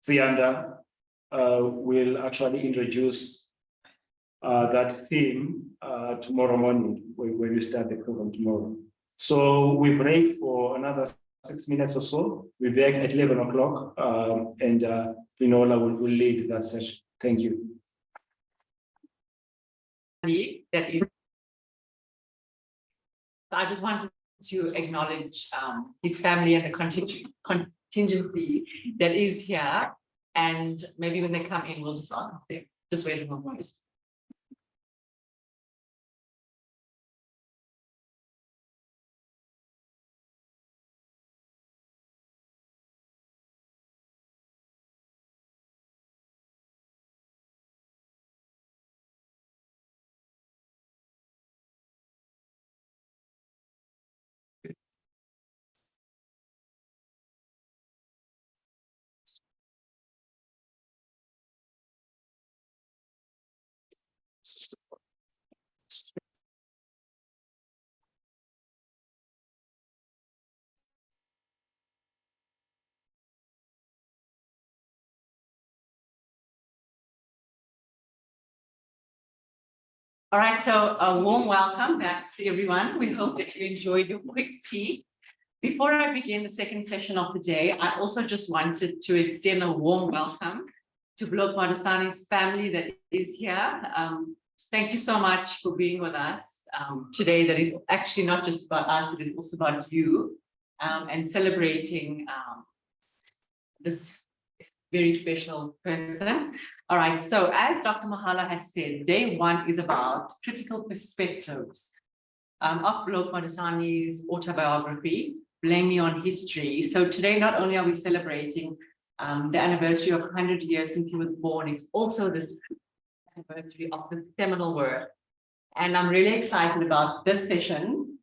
Sianda will actually introduce that theme tomorrow morning when we start the program tomorrow. So we break for another 6 minutes or so. We'll be back at 11 o'clock, and Pinola will lead that session. Thank you. I just wanted to acknowledge his family and the contingency that is here, And maybe when they come in, we'll just ask them. Just wait a moment. All right, so a warm welcome back to everyone. We hope that you enjoyed your quick tea. Before I begin the second session of the day, I also just wanted to extend a warm welcome to Bloke Modisane's family that is here. Thank you so much for being with us today. That is actually not just about us, it is also about you and celebrating this very special person. All right, so as Dr. Mahala has said, day one is about critical perspectives of Bloke Modisane's autobiography, Blame Me on History. So today, not only are we celebrating the anniversary of 100 years since he was born, it's also the anniversary of the seminal work. And I'm really excited about this session.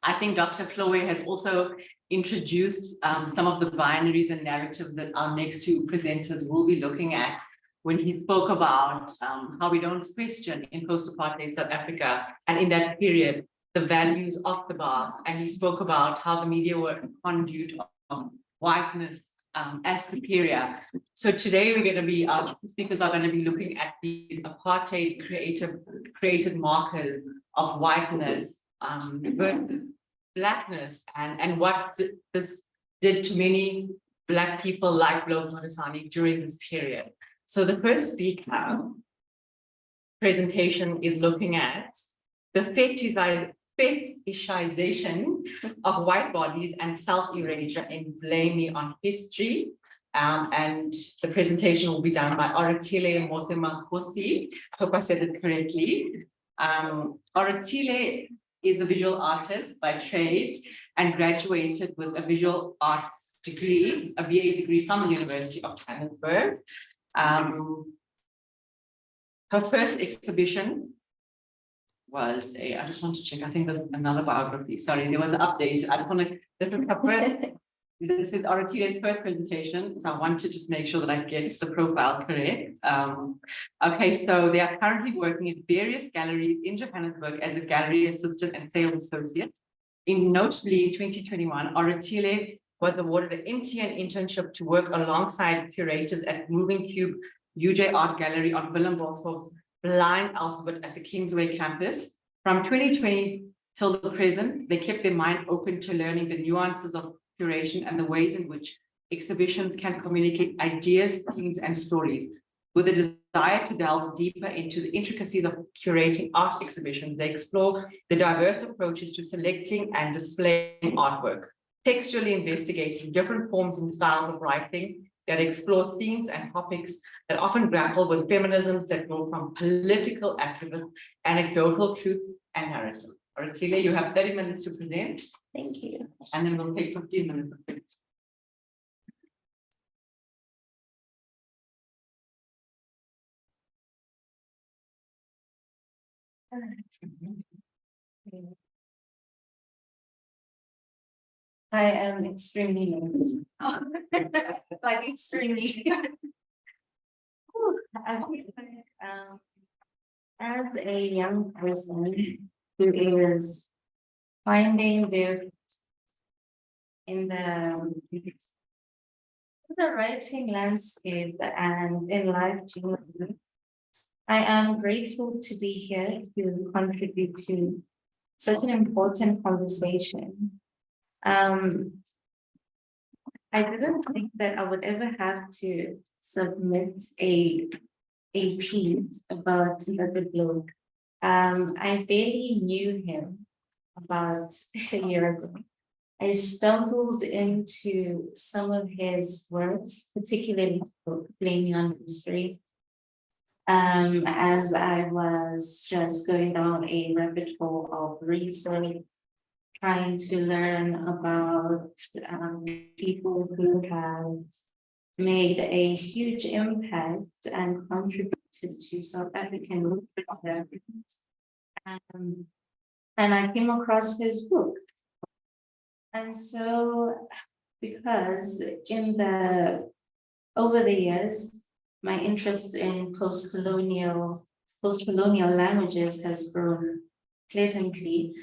I think Dr. Chloe has also introduced some of the binaries and narratives that our next two presenters will be looking at when he spoke about how we don't question in post-apartheid South Africa and in that period, the values of the boss. And he spoke about how the media were a conduit of whiteness as superior. So today we're going to be, our speakers are going to be looking at these apartheid created markers of whiteness versus Blackness and what this did to many Black people like Bloke Modisane during this period. So the first speaker presentation is looking at the fetishization of white bodies and self-erasure in Blame Me on History. And the presentation will be done by Oratile Mosemakosi. I hope I said it correctly. Oratile is a visual artist by trade and graduated with a visual arts degree, a BA degree from the University of Johannesburg. Her first exhibition was I just want to check, I think there's another biography. Sorry, there was an update. I just want to, this is her first, this is Oratile's first presentation. So I want to just make sure that I get the profile correct. Okay, so they are currently working in various galleries in Johannesburg as a gallery assistant and sales associate. In notably 2021, Oratile was awarded an MTN internship to work alongside curators at Moving Cube UJ Art Gallery on Willem Boshoff's Blind Alphabet at the Kingsway campus. From 2020 till the present, they kept their mind open to learning the nuances of curation and the ways in which exhibitions can communicate ideas, themes, and stories. With a desire to delve deeper into the intricacies of curating art exhibitions, they explore the diverse approaches to selecting and displaying artwork, textually investigating different forms and styles of writing that explore themes and topics that often grapple with feminisms that grow from political activism, anecdotal truths, and narrative. Oratile, you have 30 minutes to present. Thank you. And then we'll take 15 minutes of it. I am extremely nervous. Like extremely. I feel like, as a young person who is finding their in the writing landscape and in life generally, I am grateful to be here to contribute to such an important conversation. I didn't think that I would ever have to submit a piece about the Bloke. I barely knew him about a year ago. I stumbled into some of his works, particularly Blame on History. As I was just going down a rabbit hole of research, trying to learn about people who have made a huge impact and contributed to South African literature. And I came across his book. And so, because over the years, my interest in post-colonial languages has grown pleasantly.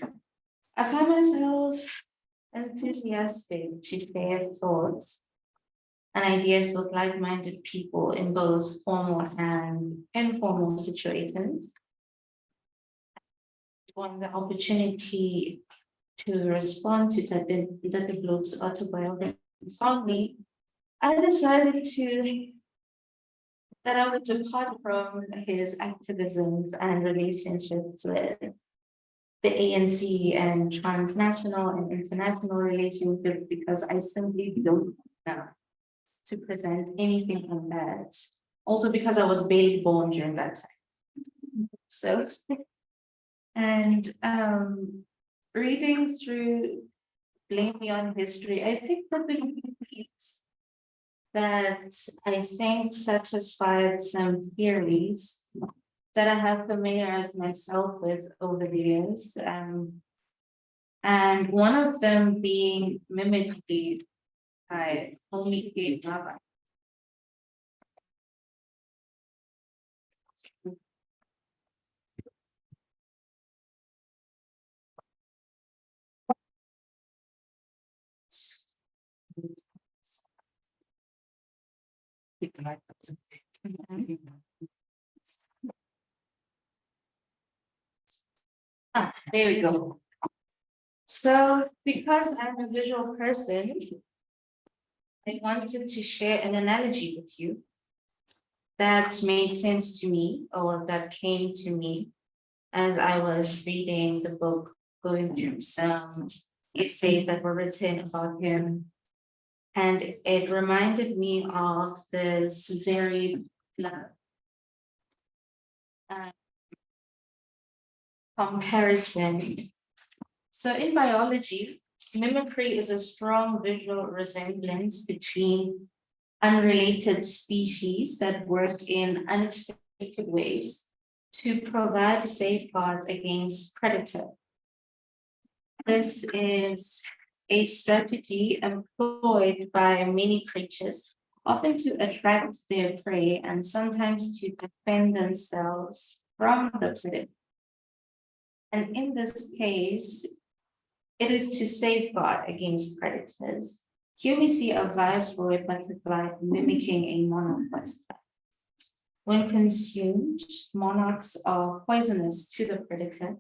I found myself enthusiastic to share thoughts and ideas with like-minded people in both formal and informal situations. On the opportunity to respond to Dr. Bloke's autobiography found me, I decided that I would depart from his activisms and relationships with the ANC and transnational and international relationships, because I simply don't know to present anything on that. Also because I was barely born during that time. So, and reading through Blame Me on History, I picked up a few things that I think satisfied some theories that I have familiarized myself with over the years. And one of them being mimicry by only Java. There we go. So because I'm a visual person, I wanted to share an analogy with you that made sense to me, or that came to me as I was reading the book, going through some essays that were written about him. And it reminded me of this very comparison. So in biology, mimicry is a strong visual resemblance between unrelated species that work in unexpected ways to provide safeguards against predator. This is a strategy employed by many creatures, often to attract their prey and sometimes to defend themselves from the predator. And in this case, it is to safeguard against predators. Here we see a viceroy butterfly mimicking a monarch butterfly. When consumed, monarchs are poisonous to the predator,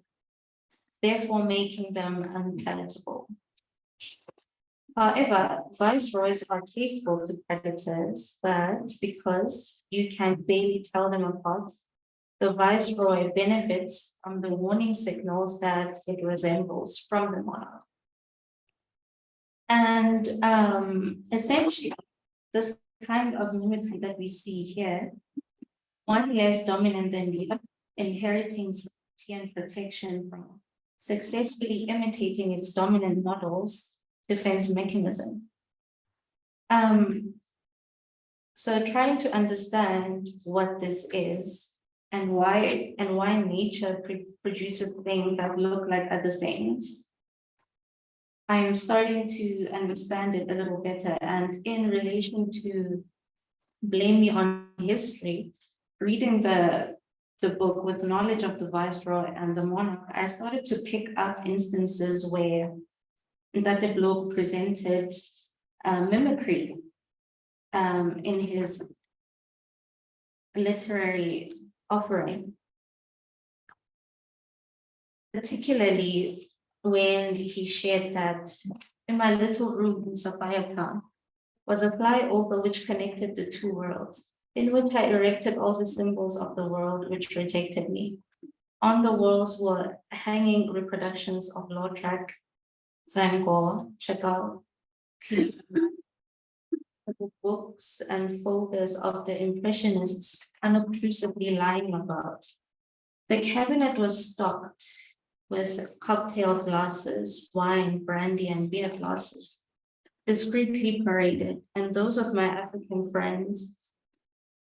therefore making them unpalatable. However, viceroys are tasteful to predators, but because you can barely tell them apart, the viceroy benefits from the warning signals that it resembles from the monarch. And essentially, this kind of mimicry that we see here, one less dominant than the other, inheriting safety and protection from successfully imitating its dominant model's defense mechanism. So trying to understand what this is and why nature produces things that look like other things, I am starting to understand it a little better. And in relation to Blame Me on History, reading the book with knowledge of the viceroy and the monarch, I started to pick up instances where Dr. Bloke presented mimicry in his literary offering, particularly when he shared that in my little room in Sophia Town was a flyover which connected the two worlds, in which I erected all the symbols of the world which rejected me. On the walls were hanging reproductions of Lord Track, Van Gogh, Chagall, the books and folders of the Impressionists unobtrusively lying about. The cabinet was stocked with cocktail glasses, wine, brandy, and beer glasses, discreetly paraded, and those of my African friends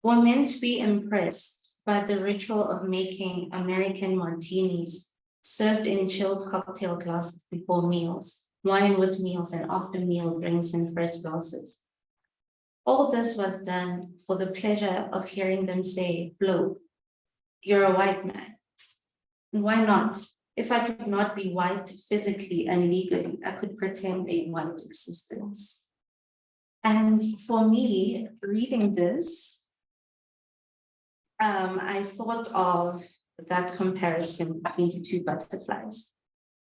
were meant to be impressed by the ritual of making American martinis served in chilled cocktail glasses before meals, wine with meals, and after meal drinks in fresh glasses. All this was done for the pleasure of hearing them say, "Bloke, you're a white man." And why not? If I could not be white physically and legally, I could pretend a white existence. And for me, reading this, I thought of that comparison between the two butterflies.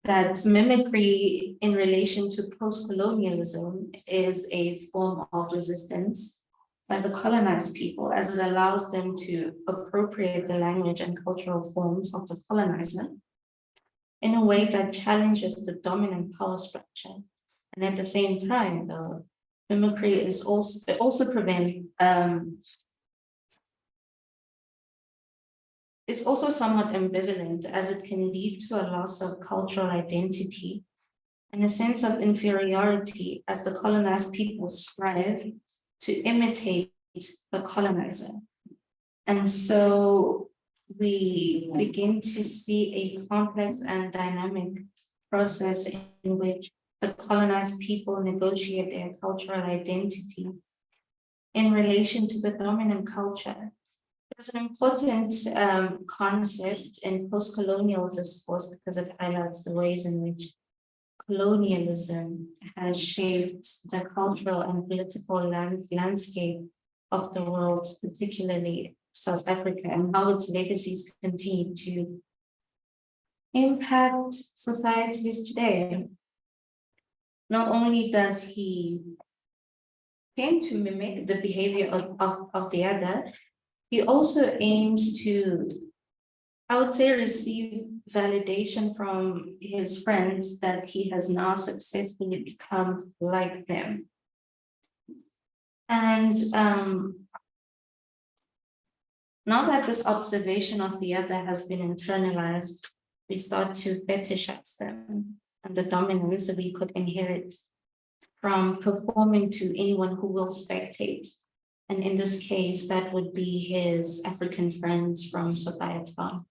That mimicry in relation to post-colonialism is a form of resistance by the colonized people, as it allows them to appropriate the language and cultural forms of the colonizer in a way that challenges the dominant power structure. And at the same time, the mimicry is also prevent it's also somewhat ambivalent, as it can lead to a loss of cultural identity and a sense of inferiority as the colonized people strive to imitate the colonizer. And so we begin to see a complex and dynamic process in which the colonized people negotiate their cultural identity in relation to the dominant culture. It's an important concept in post-colonial discourse because it highlights the ways in which colonialism has shaped the cultural and political landscape of the world, particularly South Africa, and how its legacies continue to impact societies today. Not only does he tend to mimic the behavior of the other, he also aims to, I would say, receive validation from his friends that he has now successfully become like them. And now that this observation of the other has been internalized, we start to fetishize them and the dominance that we could inherit from performing to anyone who will spectate. And in this case, that would be his African friends from Sobayatan.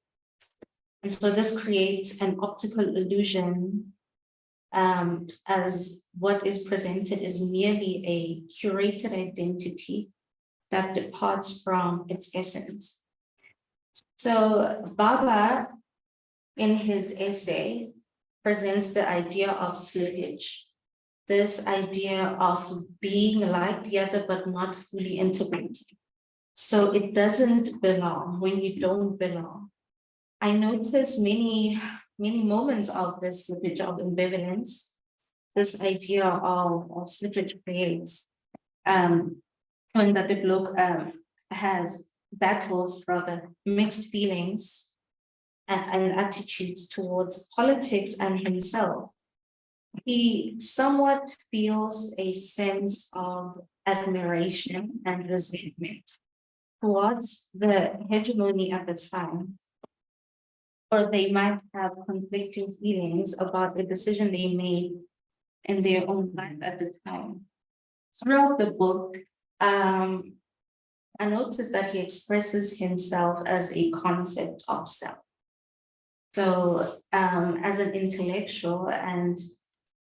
And so this creates an optical illusion as what is presented is merely a curated identity that departs from its essence. So Baba, in his essay, presents the idea of slippage. This idea of being like the other, but not fully integrated. So it doesn't belong when you don't belong. I notice many moments of this slippage of ambivalence, this idea of slippage creates, when that the Bloke has battles, rather mixed feelings and attitudes towards politics and himself. He somewhat feels a sense of admiration and resentment towards the hegemony at the time, or they might have conflicting feelings about the decision they made in their own life at the time. Throughout the book, I noticed that he expresses himself as a concept of self. So as an intellectual, and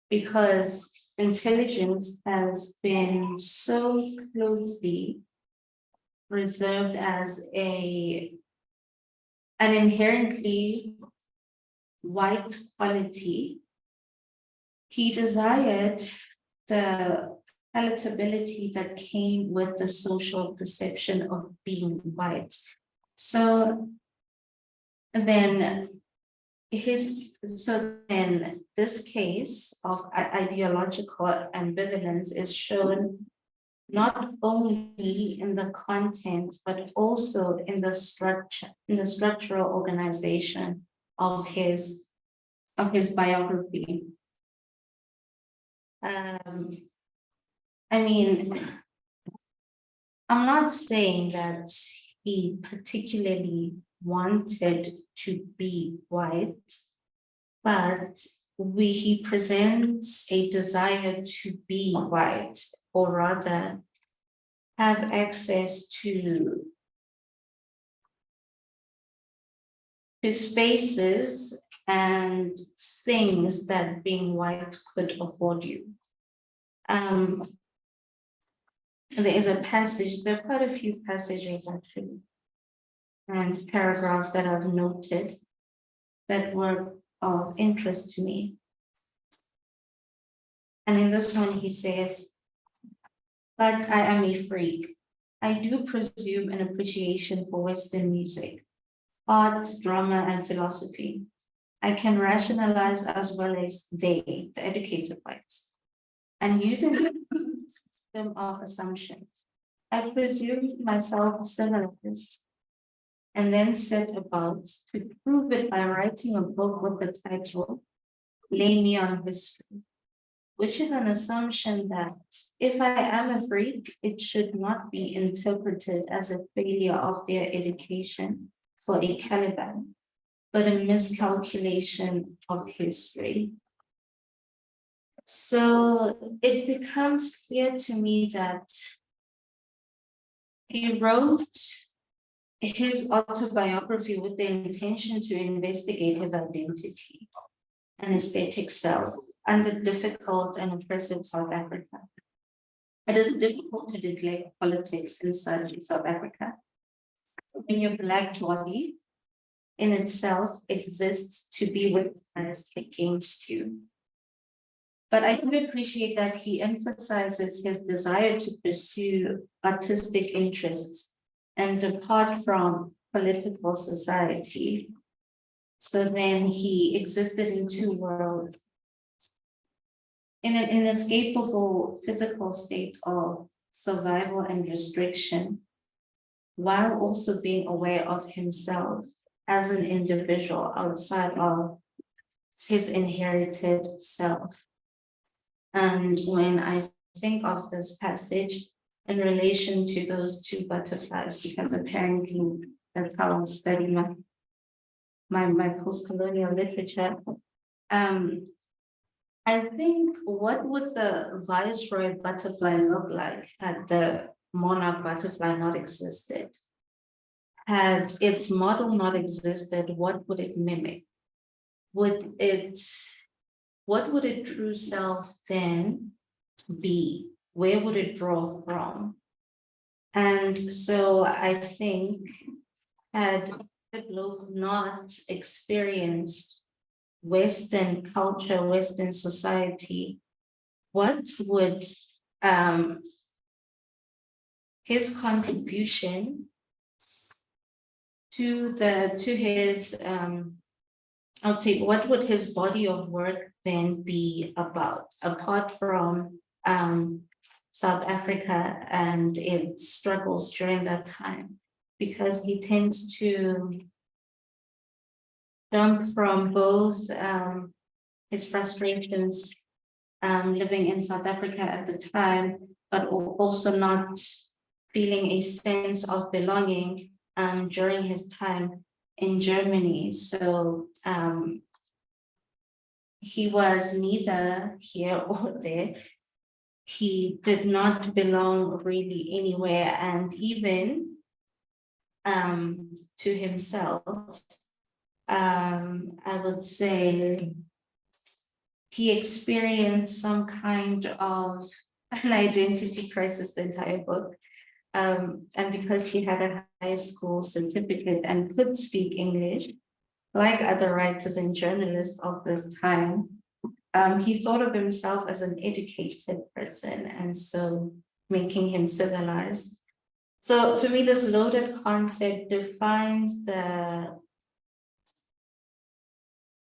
because intelligence has been so closely reserved as an inherently white quality, he desired the palatability that came with the social perception of being white. So then this case of ideological ambivalence is shown not only in the content, but also in the structural organization of his biography. I mean, I'm not saying that he particularly wanted to be white, but he presents a desire to be white, or rather have access to spaces and things that being white could afford you. There is a passage, there are quite a few passages actually, and paragraphs that I've noted that were of interest to me. And in this one, he says, "But I am a freak. I do presume an appreciation for Western music, art, drama, and philosophy. I can rationalize as well as they, the educated whites, and using a system of assumptions. I presumed myself civilized and then set about to prove it by writing a book with the title Lay Me on History, which is an assumption that if I am a freak, it should not be interpreted as a failure of their education for a Caliban, but a miscalculation of history." So it becomes clear to me that he wrote his autobiography with the intention to investigate his identity and aesthetic self under difficult and oppressive South Africa. It is difficult to neglect politics inside South Africa. When your Black body in itself exists to be weaponized against you. But I do appreciate that he emphasizes his desire to pursue artistic interests and depart from political society. So then he existed in two worlds, in an inescapable physical state of survival and restriction, while also being aware of himself as an individual outside of his inherited self. And when I think of this passage in relation to those two butterflies, because apparently that's how I study my post-colonial literature, I think, what would the viceroy butterfly look like had the monarch butterfly not existed? Had its model not existed, what would it mimic? What would its true self then be? Where would it draw from? And so I think, had Bloke not experienced Western culture, Western society, what would his contribution to his I would say, what would his body of work then be about, apart from South Africa and its struggles during that time? Because he tends to jump from both his frustrations living in South Africa at the time, but also not feeling a sense of belonging during his time in Germany. So he was neither here or there. He did not belong really anywhere, and even to himself, I would say he experienced some kind of an identity crisis the entire book. And because he had a high school certificate and could speak English, like other writers and journalists of this time, he thought of himself as an educated person, and so making him civilized. So for me, this loaded concept defines the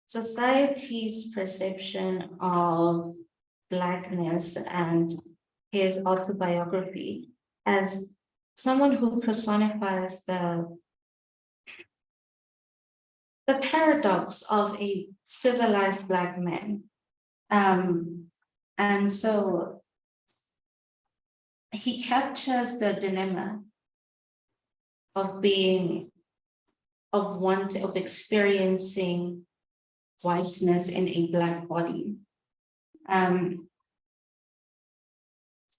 society's perception of Blackness and his autobiography as someone who personifies the paradox of a civilized Black man. And so he captures the dilemma of experiencing whiteness in a Black body.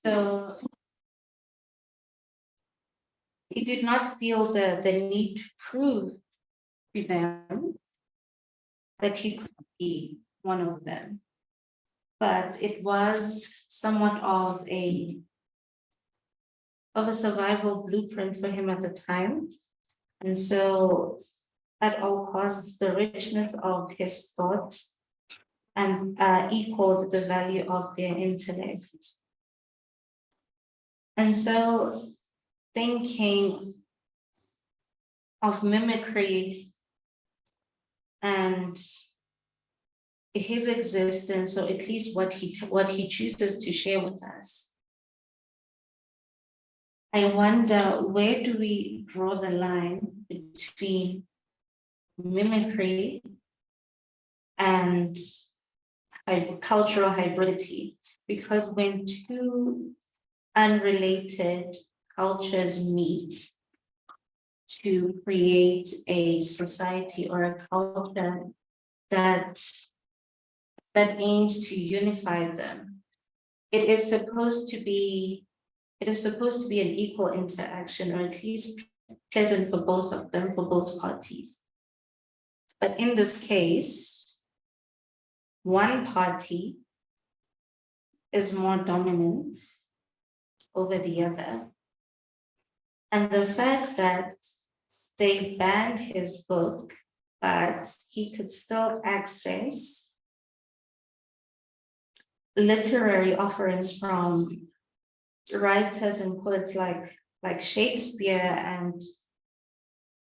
So he did not feel the need to prove to them that he could be one of them. But it was somewhat of a survival blueprint for him at the time. And so at all costs, the richness of his thought and equaled the value of their intellect. And so thinking of mimicry and his existence, or at least what he chooses to share with us, I wonder, where do we draw the line between mimicry and cultural hybridity? Because when two unrelated cultures meet to create a society or a culture that aims to unify them, it is supposed to be an equal interaction, or at least pleasant for both of them, for both parties. But in this case, one party is more dominant over the other. And the fact that they banned his book, but he could still access literary offerings from writers and poets like Shakespeare and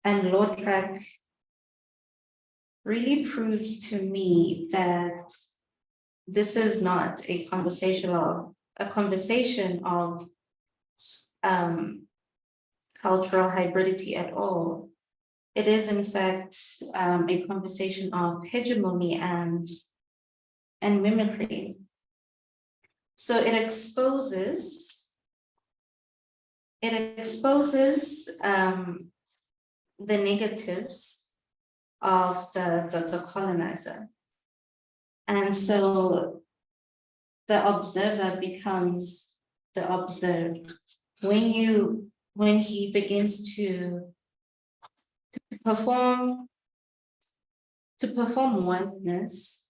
Lautrec, really proves to me that this is not a conversation of cultural hybridity at all. It is in fact a conversation of hegemony and mimicry. So it exposes the negatives of the colonizer. And so the observer becomes the observed. When he begins to perform whiteness,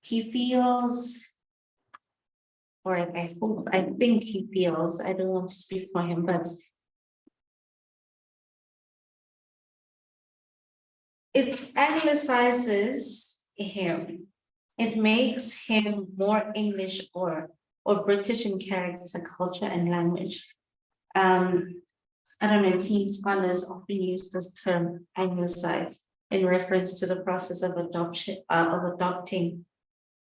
he feels, or I think he feels, I don't want to speak for him, but it anglicizes him. It makes him more English or British in character, culture, and language. I don't know, it seems scholars often use this term anglicized in reference to the process of adopting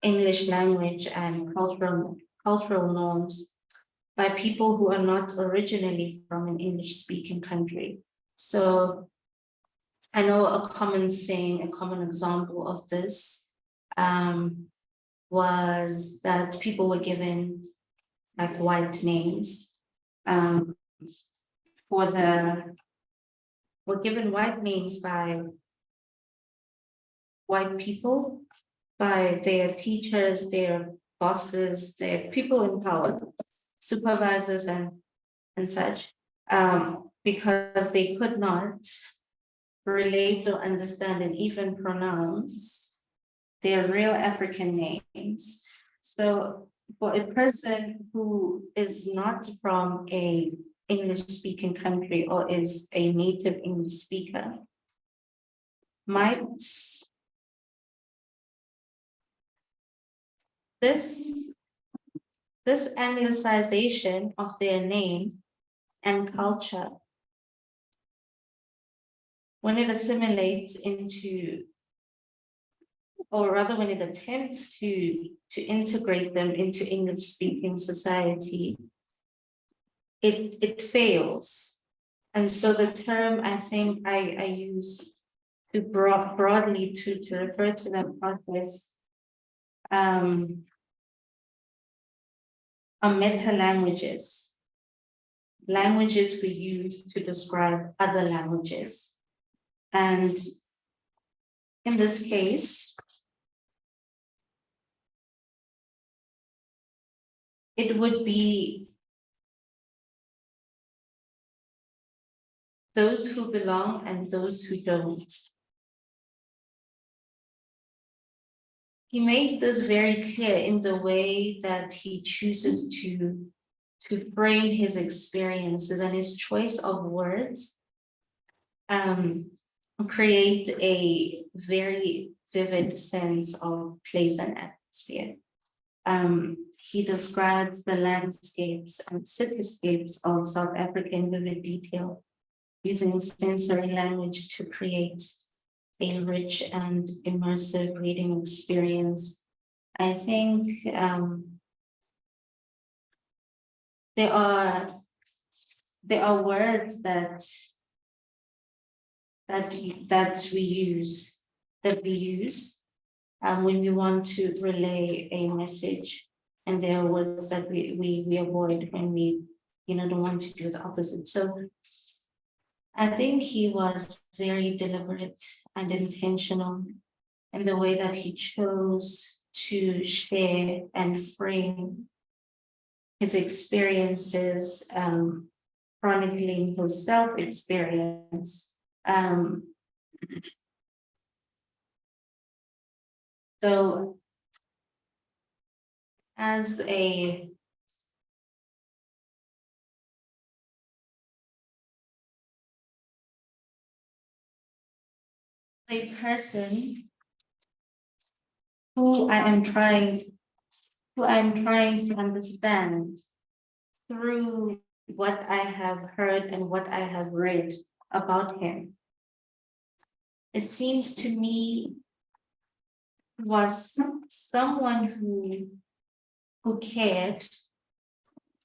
English language and cultural norms by people who are not originally from an English-speaking country. So I know a common example of this was that people were given like white names were given white names by white people, by their teachers, their bosses, their people in power, supervisors and such, because they could not relate or understand and even pronounce their real African names. So for a person who is not from a English-speaking country or is a native English speaker, this anglicization of their name and culture, when it assimilates into, or rather when it attempts to integrate them into English-speaking society, it fails. And so the term I think I use to broadly to refer to that process are meta languages. Languages we use to describe other languages. And in this case, it would be those who belong and those who don't. He makes this very clear in the way that he chooses to frame his experiences, and his choice of words create a very vivid sense of place and atmosphere. He describes the landscapes and cityscapes of South Africa in vivid detail, using sensory language to create a rich and immersive reading experience. I think there are words that we use when we want to relay a message, and there are words that we avoid when we don't want to do the opposite. So I think he was very deliberate and intentional in the way that he chose to share and frame his experiences, chronicling his self-experience. So as a person who I am trying to understand through what I have heard and what I have read about him, it seems to me was someone who cared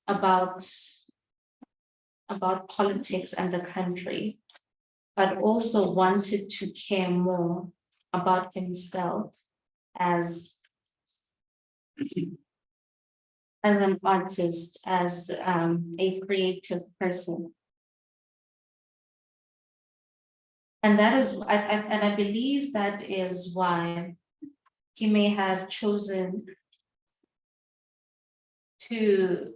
about politics and the country, but also wanted to care more about himself as an artist, as a creative person. And that is, and I believe that is why he may have chosen to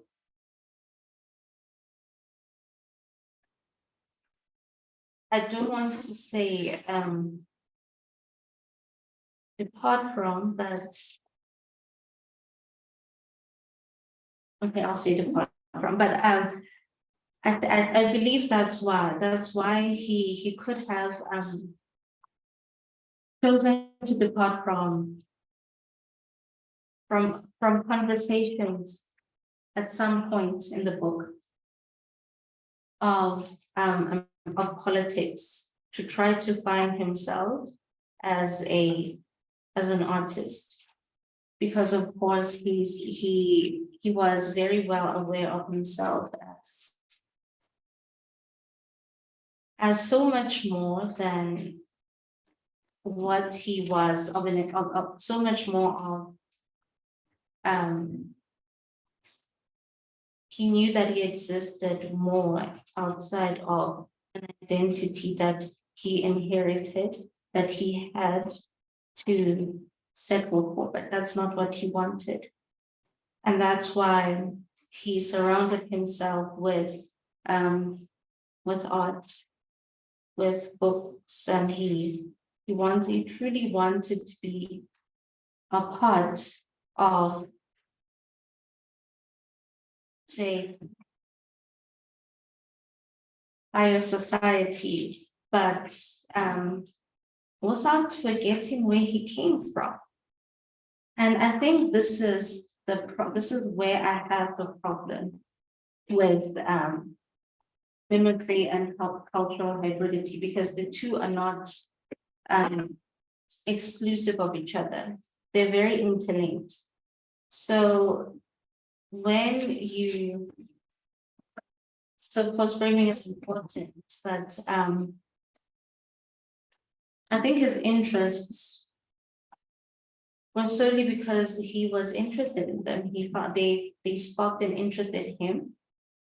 I don't want to say depart from, but okay, I'll say depart from, but I believe that's why he could have chosen to depart from conversations at some point in the book of politics, to try to find himself as an artist, because of course he was very well aware of himself as so much more than what he was of so much more of he knew that he existed more outside of an identity that he inherited, that he had to settle for, but that's not what he wanted. And that's why he surrounded himself with art, with books, and he truly wanted to be a part of, say, higher society, but without forgetting where he came from. And I think this is where I have the problem with mimicry and cultural hybridity, because the two are not exclusive of each other. They're very interlinked. So of course framing is important, but I think his interests was solely because he was interested in them. He found they sparked an interest in him.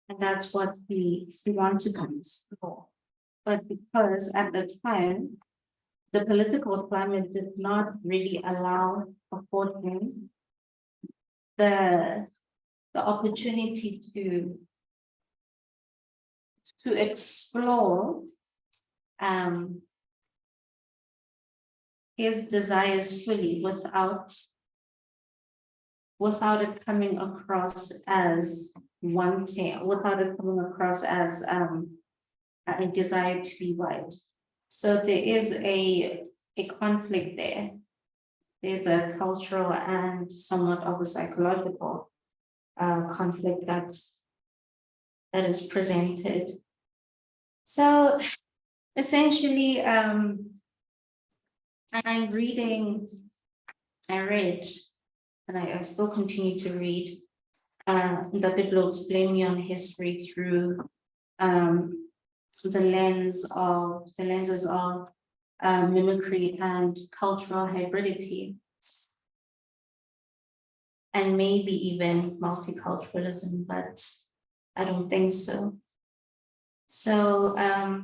And that's what he wanted to explore. But because at the time, the political climate did not really afford him the opportunity to explore his desires fully without it coming across as wanting, without it coming across as a desire to be right. So there is a conflict there. There's a cultural and somewhat of a psychological conflict that is presented. So essentially, I read, and I still continue to read, that the Bloke explain me on history through the lenses of mimicry and cultural hybridity, and maybe even multiculturalism, but I don't think so. So I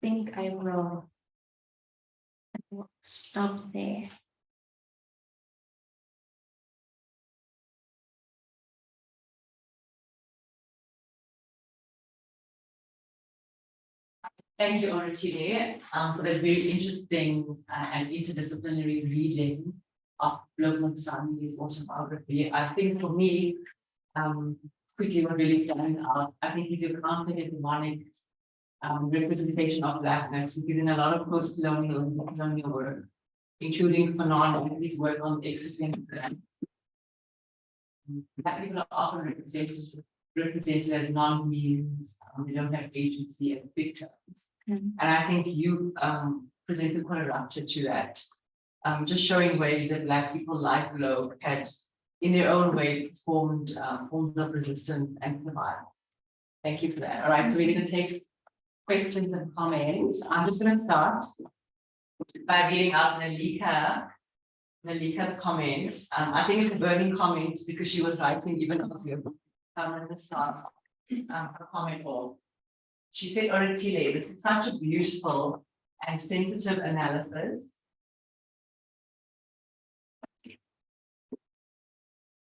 think I will stop there. Thank you, Oratile, for that very interesting and interdisciplinary reading of Bloke Modisane's autobiography. I think for me, quickly what really stands out, I think he's your counter-hegemonic representation of Blackness. He's in a lot of post-colonial and colonial work, including Fanon and his work on existential. Black people are often represented as non-beings, they don't have agency and victims. And I think you presented quite a rupture to that, just showing ways that Black people like Bloke had, in their own way, formed forms of resistance and survival. Thank you for that. All right, so we're going to take questions and comments. I'm just going to start by reading out Malika's comments. I think it's a burning comment because she was writing even as you. I'm going to start a comment all. She said, Oratile, this is such a beautiful and sensitive analysis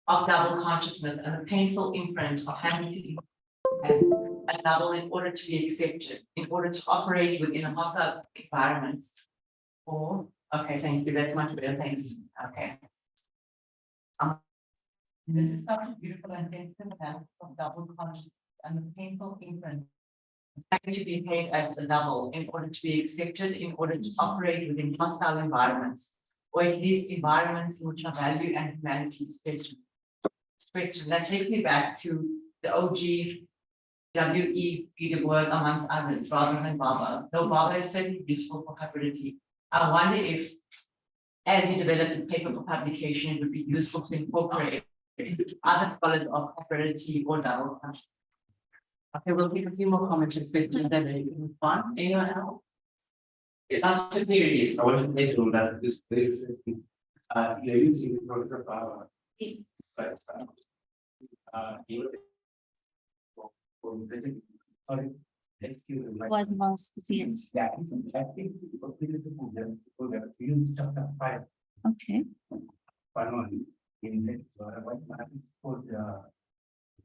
of double consciousness and the painful imprint of having a double in order to be accepted, in order to operate within a hostile environment. Or, okay, thank you, that's much better, thanks. Okay. This is such a beautiful and sensitive analysis of double consciousness and the painful imprint having to be paid as a double in order to be accepted, in order to operate within hostile environments, or at least environments in which our value and humanity is questioned. That takes me back to the OG W.E. Du Bois, amongst others, rather than Baba. Though Baba is certainly useful for hybridity, I wonder if, as you develop this paper for publication, it would be useful to incorporate other scholars of hybridity or double consciousness. Okay, we'll take a few more comments and questions then you can respond. Anyone else? Yes, I'm yes, I want to make on that this you're using the project of our What was this? Yeah, I think use chapter 5. Okay. In white matter for the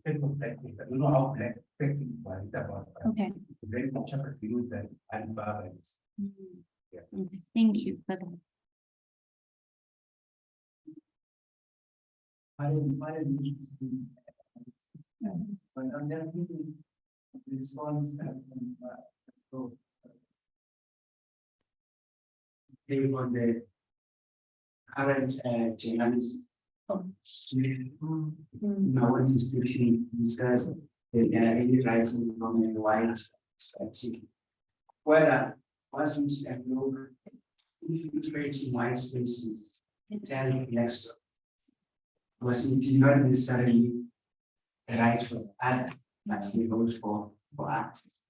technique. You know how black technique was about. Okay. Very much to use that and balance. Yes. Okay. Thank you for that. I didn't use but I'm there thinking the response based on the current journalism. Now, what is being discussed, any writing from a wide perspective. Whether wasn't a Bloke infiltrating white spaces, telling next door, was it not necessarily the right for the other, but he wrote for us.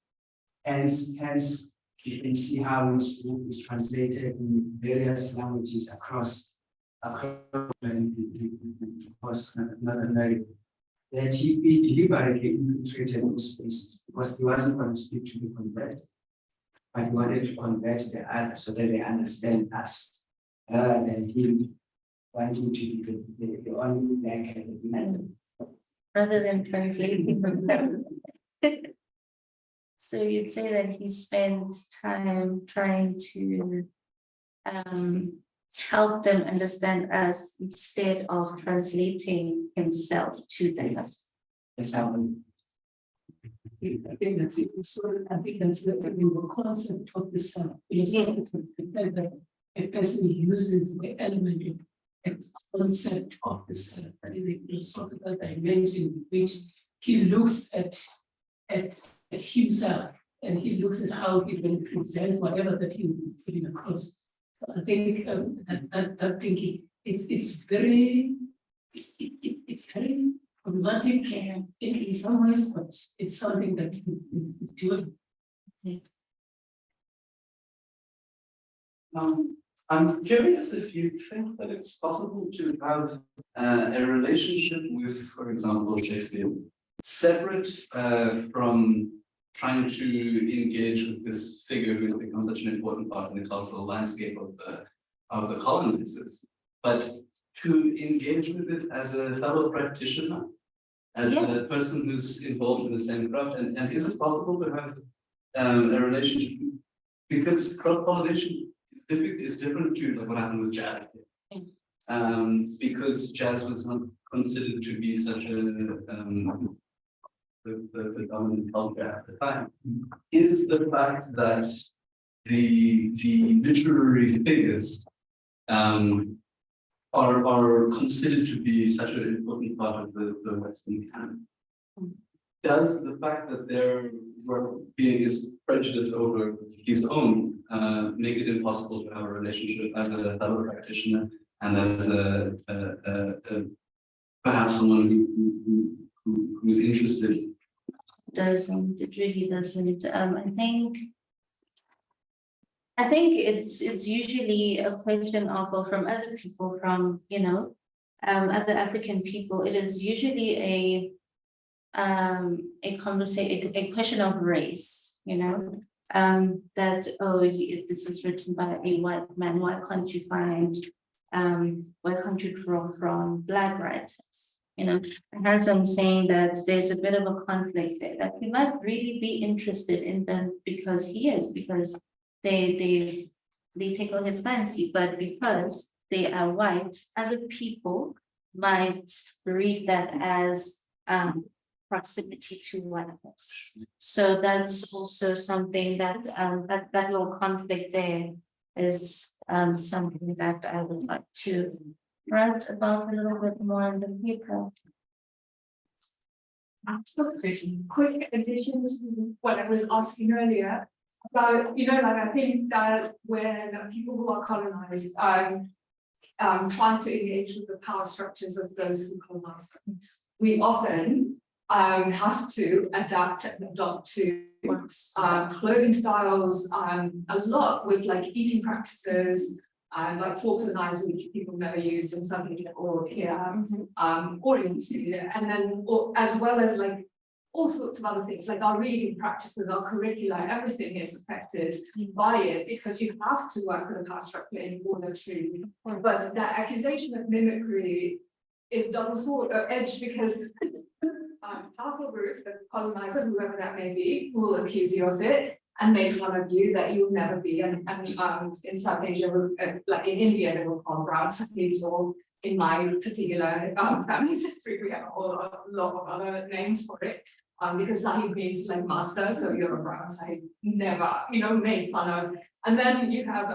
Hence, you can see how his book is translated in various languages across North America. That he deliberately infiltrated those spaces because he wasn't going to speak to the converted, but he wanted to convert the other so that they understand us. And he wanting to be the only black at the moment. Rather than translating from them. So you'd say that he spent time trying to help them understand us instead of translating himself to them. Yes, I think that's it. So I think that's the concept of the self. That a person uses the element of the concept of the self, that is the philosophical dimension which he looks at himself and he looks at how he can present whatever that he will be putting across. So I think that thinking it's very problematic in some ways, but it's something that is doing. I'm curious if you think that it's possible to have a relationship with, for example, Shakespeare, separate from trying to engage with this figure who has become such an important part in the cultural landscape of the colonizers, but to engage with it as a fellow practitioner, as a person who's involved in the same craft, and is it possible to have a relationship, because cross-pollination is different to like what happened with jazz, because jazz was not considered to be such a the dominant culture at the time. Is the fact that the literary figures are considered to be such an important part of the Western canon? Does the fact that their work is prejudiced over his own make it impossible to have a relationship as a fellow practitioner and as a perhaps someone who's interested? Doesn't, it really doesn't. I think it's usually a question of, well, from other people, from other African people, it is usually a question of race, that this is written by a white man, why can't you draw from black writers? As I'm saying that there's a bit of a conflict there, that we might really be interested in them because they tickle his fancy, but because they are white, other people might read that as proximity to whiteness. So that's also something that that little conflict there is something that I would like to write about a little bit more in the paper. Quick addition to what I was asking earlier about, I think that when people who are colonized try to engage with the power structures of those who colonize them, we often have to adapt and adopt to clothing styles, a lot with like eating practices, like forks and knives, which people never used in something or here, or in Syria, and then as well as like all sorts of other things, like our reading practices, our curricula, everything is affected by it because you have to work with a power structure in order to. But that accusation of mimicry is double edged because powerful group, the colonizer, whoever that may be, will accuse you of it and make fun of you that you'll never be. And in South Asia, like in India, they will call brown Sahibs, or in my particular family's history, we have a lot of other names for it. Because Sahib means like master, so you're a brown Sahib, never, made fun of. And then you have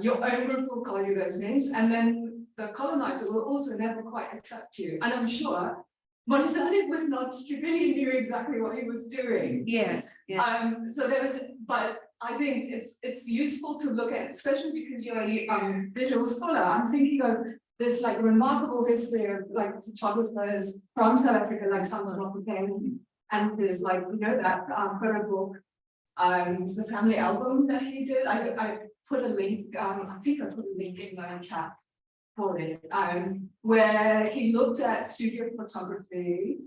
your own group will call you those names, and then the colonizer will also never quite accept you. And I'm sure Modisane was not, she really knew exactly what he was doing. Yeah. So there was, but I think it's useful to look at, especially because you're a visual scholar. I'm thinking of this like remarkable history of like photographers from South Africa, like Sandra and there's like, that photo book the family album that he did. I put a link, I think I put a link in my chat for it, where he looked at studio photography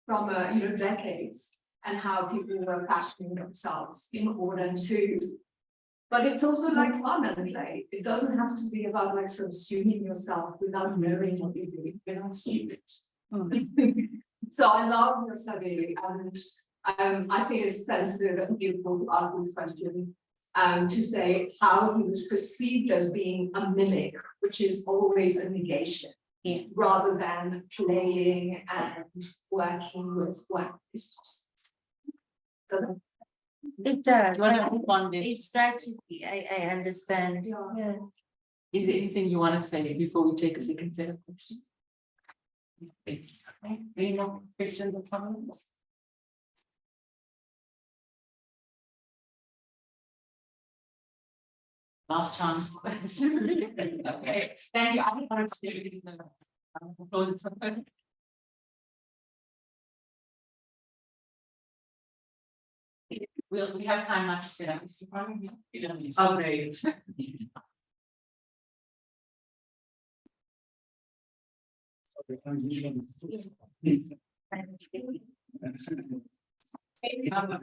from, decades and how people were fashioning themselves in order to, but it's also like fun and play. It doesn't have to be about like sort of studing yourself without knowing what you're doing. You're not stupid. So I love your study, and I think it's sensitive and beautiful to ask this question, to say how he was perceived as being a mimic, which is always a negation, rather than playing and working with what is possible. Doesn't It does. You want to Like, move on this? it's strategy, I understand. Yeah. Is there anything you want to say before we take a second set of questions? Any more questions or comments? Last chance. Okay, thank you. I think I'm close it. We have time now to set up. Oh, great.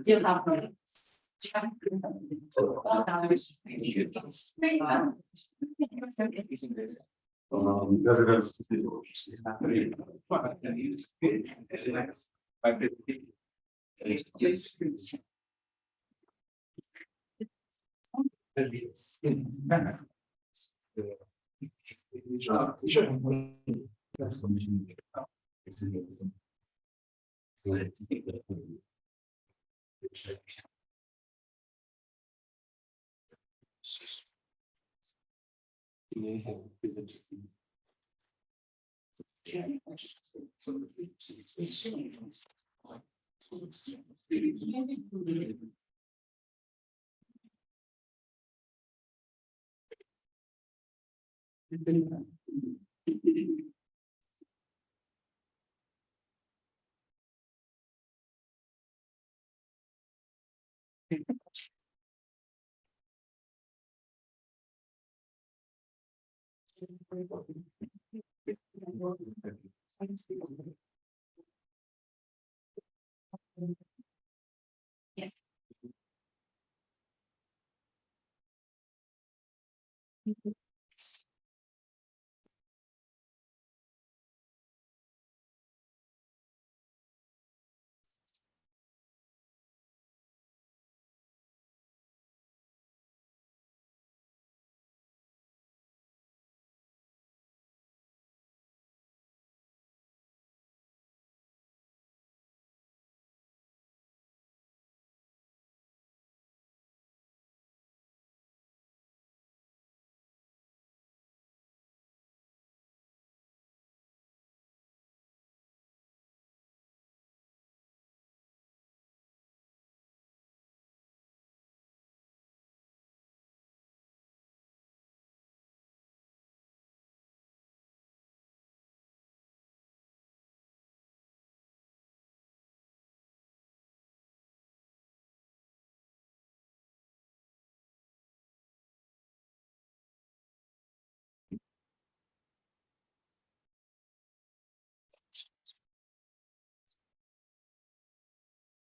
Still have minutes.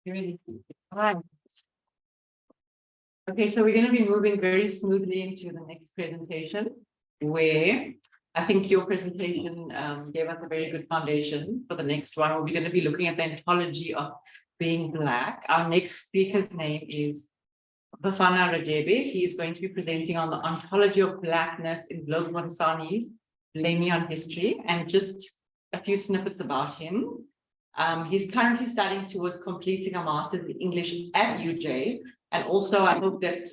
Really? Hi. Okay, so we're going to be moving very smoothly into the next presentation, where I think your presentation gave us a very good foundation for the next one. We're going to be looking at the ontology of being Black. Our next speaker's name is Bafana Radebe. He is going to be presenting on the ontology of Blackness in Bloke Modisane Lemon history, and just a few snippets about him. He's currently studying towards completing a master's in English at UJ, and also I hope that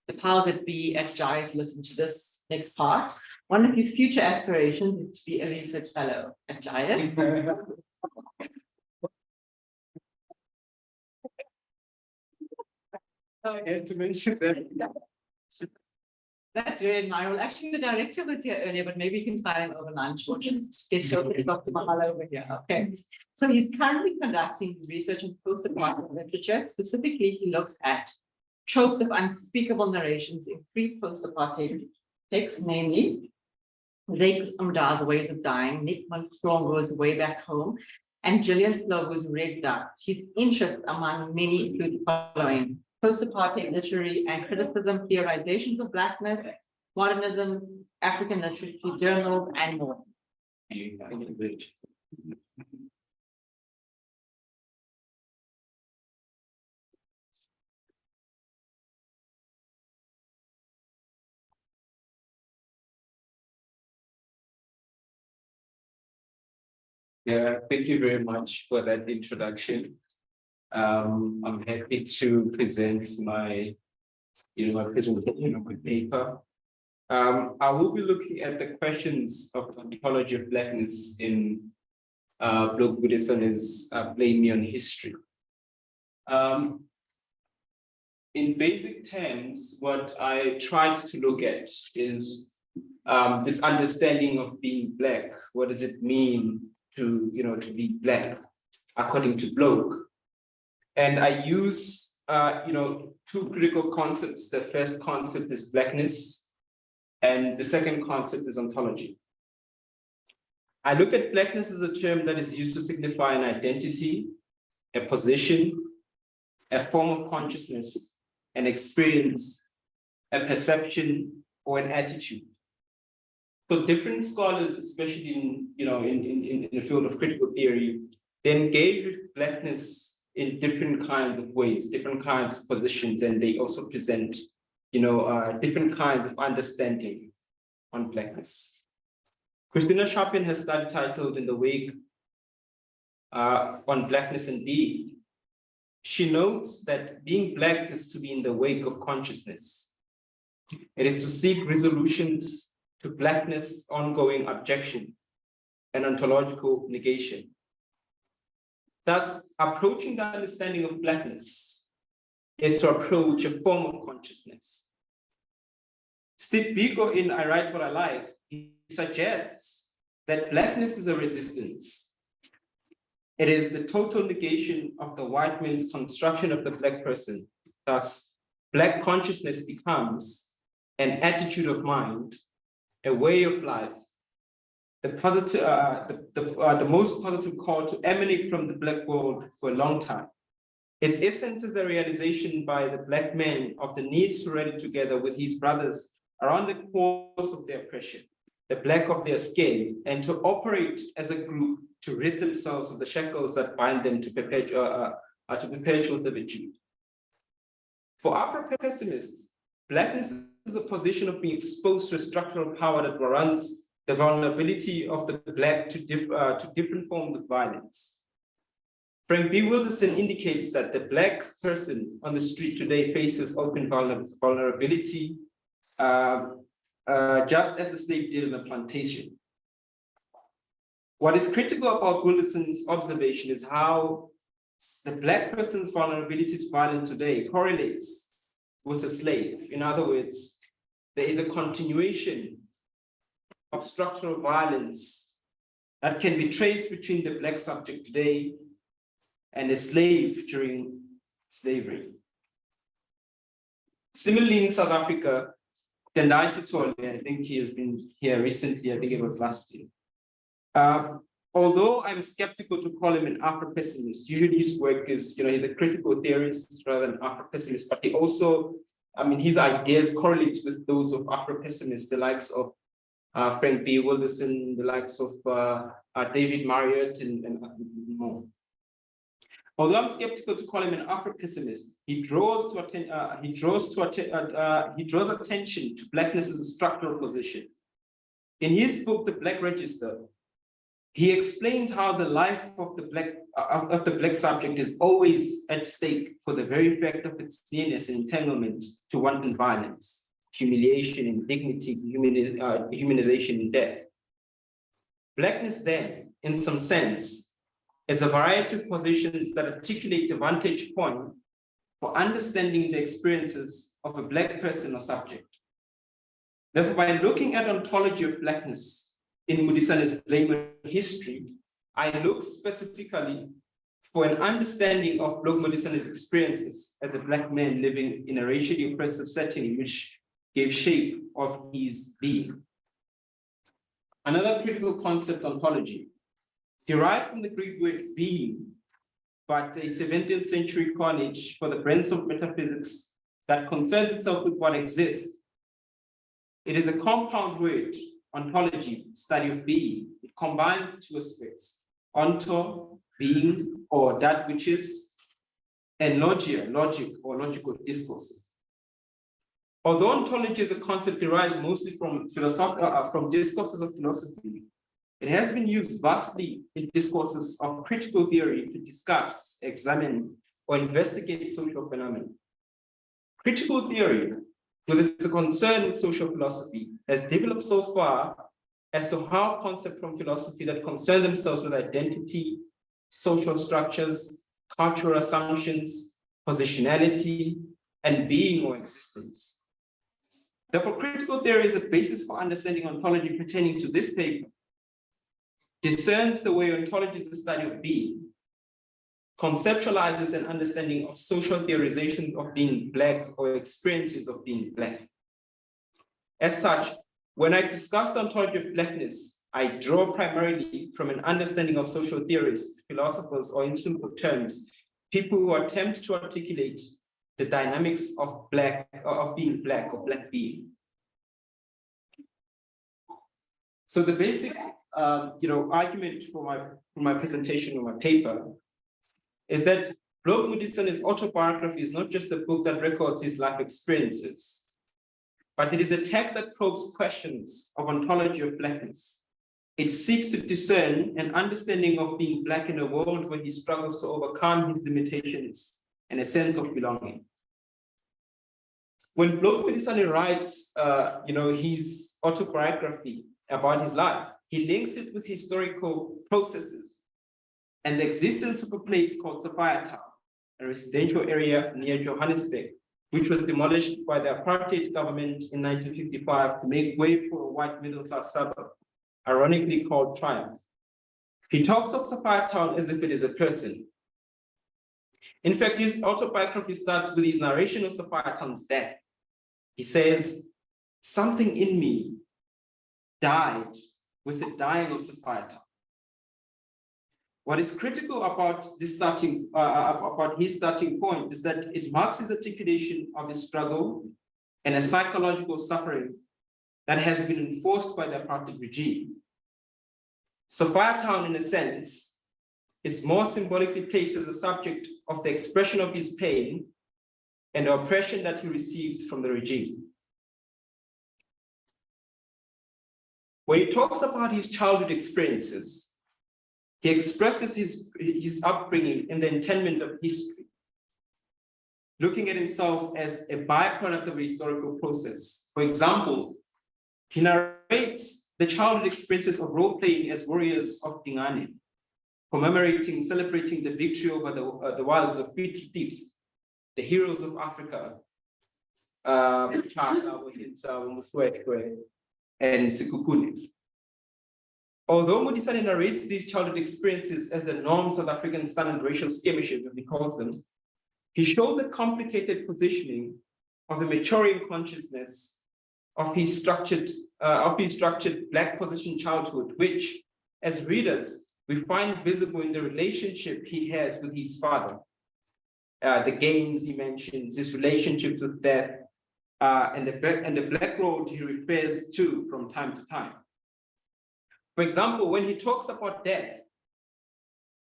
the powers that be at JIS listen to this next part. One of his future aspirations is to be a research fellow at JIS. I had to mention that. That's very admirable. Actually, the director was here earlier, but maybe you can find him over lunch or just get Dr. Mahala over here. Okay. So he's currently conducting his research in post-apartheid literature. Specifically, he looks at tropes of unspeakable narrations in pre post-apartheid texts, namely Lex Umda's Ways of Dying, Nick Monstrongo's Way Back Home, and Gillian Slogo's Red Dot. His interests among many include the following: post-apartheid literary and criticism, theorizations of Blackness, modernism, African literature, journals, and more. Yeah, thank you very much for that introduction. I'm happy to present my presentation of the paper. I will be looking at the questions of ontology of Blackness in Bloke Modisane's Blame Me on History. In basic terms, what I tried to look at is this understanding of being Black. What does it mean to be Black, according to Bloke? And I use two critical concepts. The first concept is Blackness, and the second concept is ontology. I look at Blackness as a term that is used to signify an identity, a position, a form of consciousness, an experience, a perception, or an attitude. So different scholars, especially in the field of critical theory, they engage with Blackness in different kinds of ways, different kinds of positions, and they also present different kinds of understanding on Blackness. Christina Chapin has study titled In the Wake on Blackness and Being. She notes that being Black is to be in the wake of consciousness. It is to seek resolutions to Blackness' ongoing objection and ontological negation. Thus, approaching the understanding of Blackness is to approach a form of consciousness. Steve Biko in I Write What I Like, he suggests that Blackness is a resistance. It is the total negation of the white man's construction of the Black person. Thus, Black consciousness becomes an attitude of mind, a way of life, the most positive call to emanate from the Black world for a long time. Its essence is the realization by the Black man of the need to rally together with his brothers around the cause of their oppression, the Black of their skin, and to operate as a group to rid themselves of the shackles that bind them to perpetual servitude. For Afro-pessimists, Blackness is a position of being exposed to a structural power that warrants the vulnerability of the Black to different forms of violence. Frank B. Wilderson indicates that the Black person on the street today faces open vulnerability, just as the slave did in a plantation. What is critical about Wilderson's observation is how the Black person's vulnerability to violence today correlates with a slave. In other words, there is a continuation of structural violence that can be traced between the Black subject today and a slave during slavery. Similarly, in South Africa, Tendai Sithole, I think he has been here recently, I think it was last year. Although I'm skeptical to call him an Afro-pessimist, usually his work is, he's a critical theorist rather than Afro-pessimist, but he also, his ideas correlate with those of Afro-pessimists, the likes of Frank B. Wilderson, the likes of David Marriott, and more. Although I'm skeptical to call him an Afro-pessimist, he draws attention to Blackness as a structural position. In his book, The Black Register, he explains how the life of the Black subject is always at stake for the very fact of its nearness and entanglement to wanton violence, humiliation, indignity, humanization, and death. Blackness, then, in some sense, is a variety of positions that articulate the vantage point for understanding the experiences of a Black person or subject. Therefore, by looking at ontology of Blackness in Modisane's blame history, I look specifically for an understanding of Bloke Modisane's experiences as a Black man living in a racially oppressive setting which gave shape of his being. Another critical concept, ontology, derived from the Greek word being, but a 17th century coinage for the branch of metaphysics that concerns itself with what exists. It is a compound word, ontology, study of being. It combines two aspects, onto, being, or that which is, and logia, logic, or logical discourses. Although ontology as a concept derives mostly from discourses of philosophy, it has been used vastly in discourses of critical theory to discuss, examine, or investigate social phenomena. Critical theory, with its concern with social philosophy, has developed so far as to how concepts from philosophy that concern themselves with identity, social structures, cultural assumptions, positionality, and being or existence. Therefore, critical theory is a basis for understanding ontology pertaining to this paper, discerns the way ontology is the study of being, conceptualizes an understanding of social theorizations of being Black or experiences of being Black. As such, when I discuss the ontology of Blackness, I draw primarily from an understanding of social theorists, philosophers, or in simple terms, people who attempt to articulate the dynamics of being Black or Black being. So the basic argument for my presentation or my paper is that Bloke Modisane's autobiography is not just a book that records his life experiences, but it is a text that probes questions of ontology of Blackness. It seeks to discern an understanding of being Black in a world where he struggles to overcome his limitations and a sense of belonging. When Bloke Modisane writes his autobiography about his life, he links it with historical processes and the existence of a place called Sophiatown, a residential area near Johannesburg, which was demolished by the apartheid government in 1955 to make way for a white middle-class suburb, ironically called Triumph. He talks of Sophiatown as if it is a person. In fact, his autobiography starts with his narration of Sophiatown's death. He says, "Something in me died with the dying of Sophiatown." What is critical about this about his starting point is that it marks his articulation of a struggle and a psychological suffering that has been enforced by the apartheid regime. Sophiatown, in a sense, is more symbolically placed as a subject of the expression of his pain and the oppression that he received from the regime. When he talks about his childhood experiences, he expresses his upbringing in the internment of history, looking at himself as a byproduct of a historical process. For example, he narrates the childhood experiences of role-playing as warriors of Dingane, celebrating the victory over the wilds of Piet Retief, the heroes of Africa, and Sekhukhune. Although Modisane narrates these childhood experiences as the norm South African standard racial skirmishes, as he calls them, he shows the complicated positioning of the maturing consciousness of his structured Black position childhood, which, as readers, we find visible in the relationship he has with his father, the games he mentions, his relationships with death, and the Black road he refers to from time to time. For example, when he talks about death,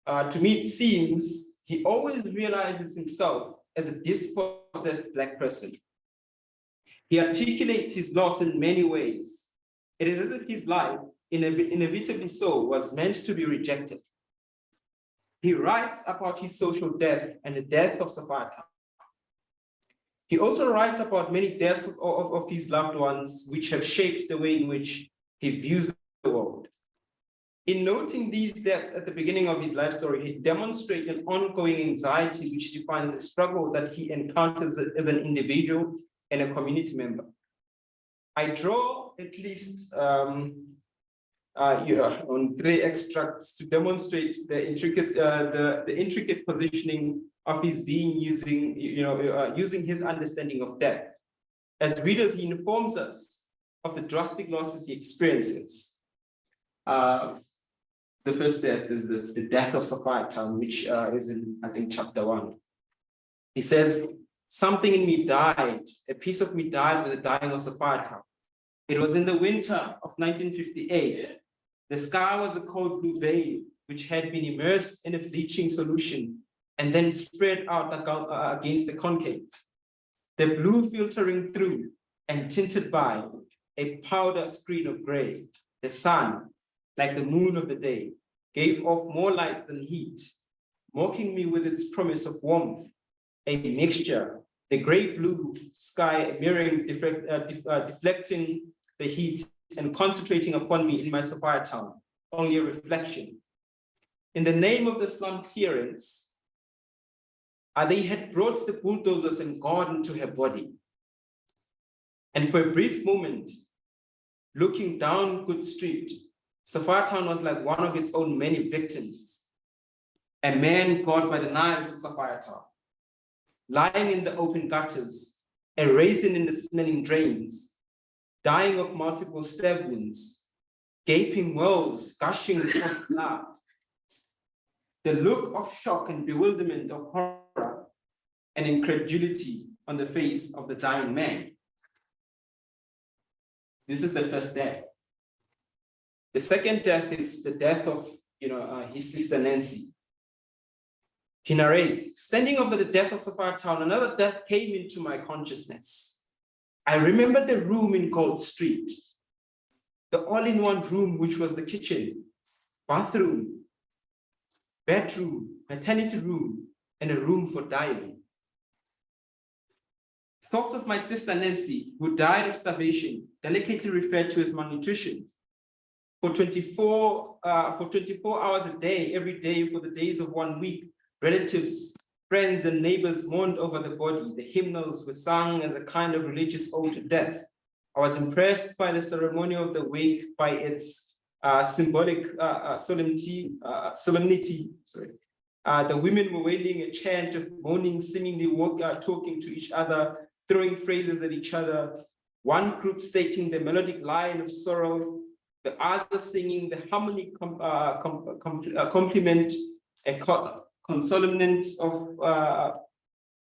to me it seems he always realizes himself as a dispossessed Black person. He articulates his loss in many ways. It is as if his life, inevitably so, was meant to be rejected. He writes about his social death and the death of Sophiatown. He also writes about many deaths of his loved ones, which have shaped the way in which he views the world. In noting these deaths at the beginning of his life story, he demonstrates an ongoing anxiety which defines the struggle that he encounters as an individual and a community member. I draw at least on 3 extracts to demonstrate the intricate positioning of his being using, using his understanding of death. As readers, he informs us of the drastic losses he experiences. The first death is the death of Sophiatown, which is in, I think, chapter 1. He says, something in me died, a piece of me died with the dying of Sophiatown. It was in the winter of 1958. The sky was a cold blue veil, which had been immersed in a bleaching solution and then spread out against the concave. The blue filtering through and tinted by a powder screen of gray. The sun, like the moon of the day, gave off more light than heat, mocking me with its promise of warmth, a mixture, the gray-blue sky mirroring, deflecting the heat and concentrating upon me in my Sophiatown, only a reflection. In the name of the slum clearance, they had brought the bulldozers and gone into her body. And for a brief moment, looking down Good Street, Sophiatown was like one of its own many victims. A man caught by the knives of Sophiatown, lying in the open gutters, a raisin in the smelling drains, dying of multiple stab wounds, gaping wells gushing with blood. The look of shock and bewilderment, of horror and incredulity on the face of the dying man. This is the first death. The second death is the death of his sister Nancy. He narrates, standing over the death of Sophiatown, another death came into my consciousness. I remember the room in Gold Street, the all-in-one room, which was the kitchen, bathroom, bedroom, maternity room, and a room for dying. Thoughts of my sister Nancy, who died of starvation, delicately referred to as malnutrition, for 24 hours a day, every day for the days of 1 week, relatives, friends, and neighbors mourned over the body. The hymnals were sung as a kind of religious ode to death. I was impressed by the ceremony of the wake, by its symbolic solemnity. The women were wailing a chant of mourning, seemingly talking to each other, throwing phrases at each other. One group stating the melodic line of sorrow, the other singing the harmony complement, a consonant of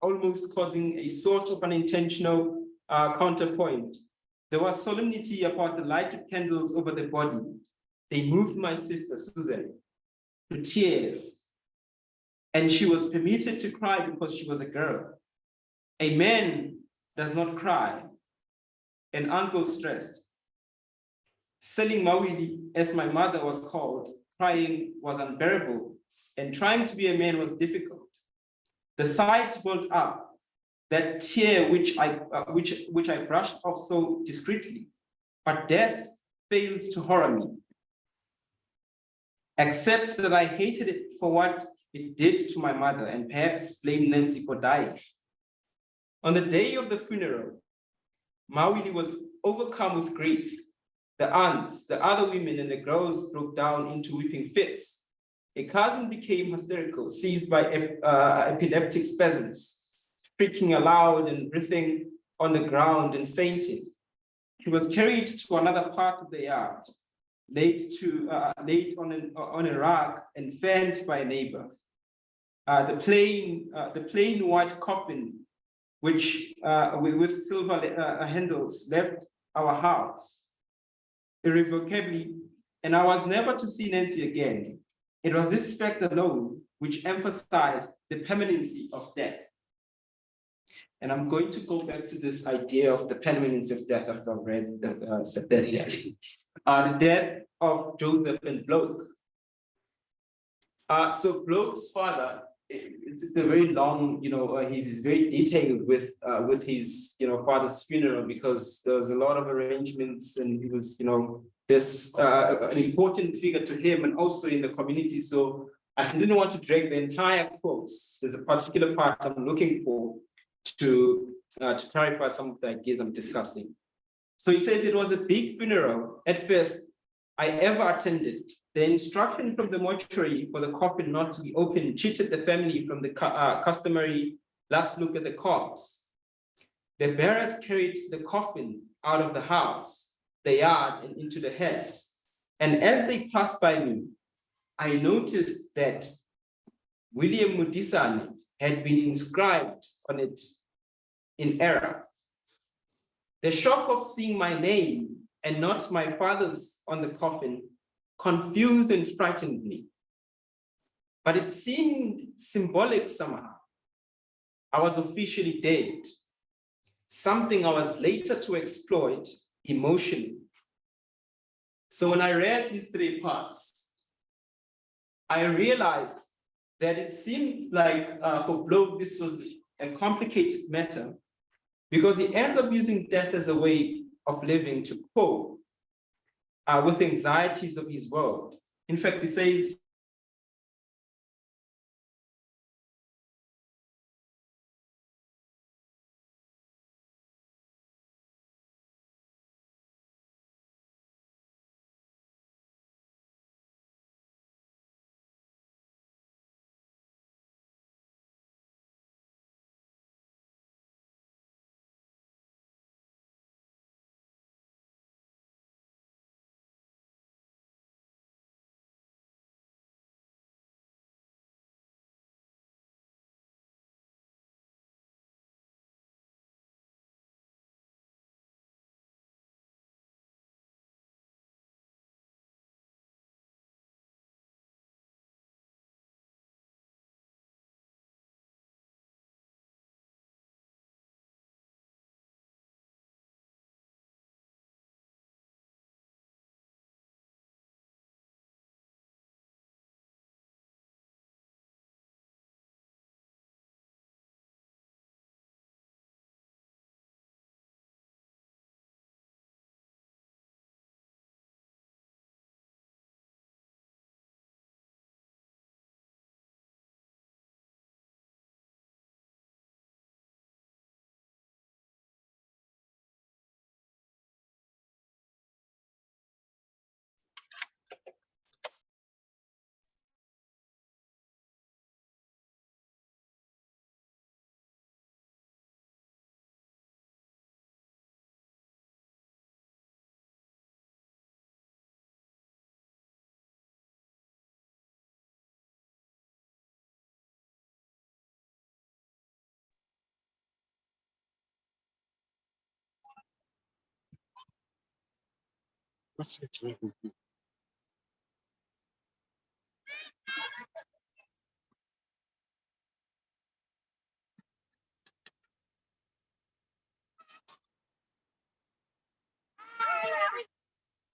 almost causing a sort of unintentional counterpoint. There was solemnity about the lighted candles over the body. They moved my sister, Susan, to tears, and she was permitted to cry because she was a girl. A man does not cry. An uncle stressed. Selling Mawili, as my mother was called, crying was unbearable, and trying to be a man was difficult. The sight built up, that tear which I brushed off so discreetly, but death failed to horror me, except that I hated it for what it did to my mother, and perhaps blamed Nancy for dying. On the day of the funeral, Mawili was overcome with grief. The aunts, the other women, and the girls broke down into weeping fits. A cousin became hysterical, seized by epileptic spasms, shrieking aloud and breathing on the ground and fainting. He was carried to another part of the yard, laid on a rug and fanned by a neighbor. The plain white coffin, which with silver handles, left our house irrevocably, and I was never to see Nancy again. It was this fact alone which emphasized the permanency of death. And I'm going to go back to this idea of the permanence of death after I've read the death of Joseph and Bloke. So Bloke's father, it's a very long, he's very detailed with his, father's funeral, because there was a lot of arrangements, and he was, this an important figure to him and also in the community. So I didn't want to drag the entire quotes. There's a particular part I'm looking for to clarify some of the ideas I'm discussing. So he says it was a big funeral at first I ever attended. The instruction from the mortuary for the coffin not to be opened cheated the family from the customary last look at the corpse. The bearers carried the coffin out of the house, the yard, and into the hearse. And as they passed by me, I noticed that William Modisane had been inscribed on it in error. The shock of seeing my name and not my father's on the coffin confused and frightened me. But it seemed symbolic somehow. I was officially dead, something I was later to exploit emotionally. So when I read these three parts, I realized that it seemed like for Bloke, this was a complicated matter because he ends up using death as a way of living to cope with the anxieties of his world. In fact, he says,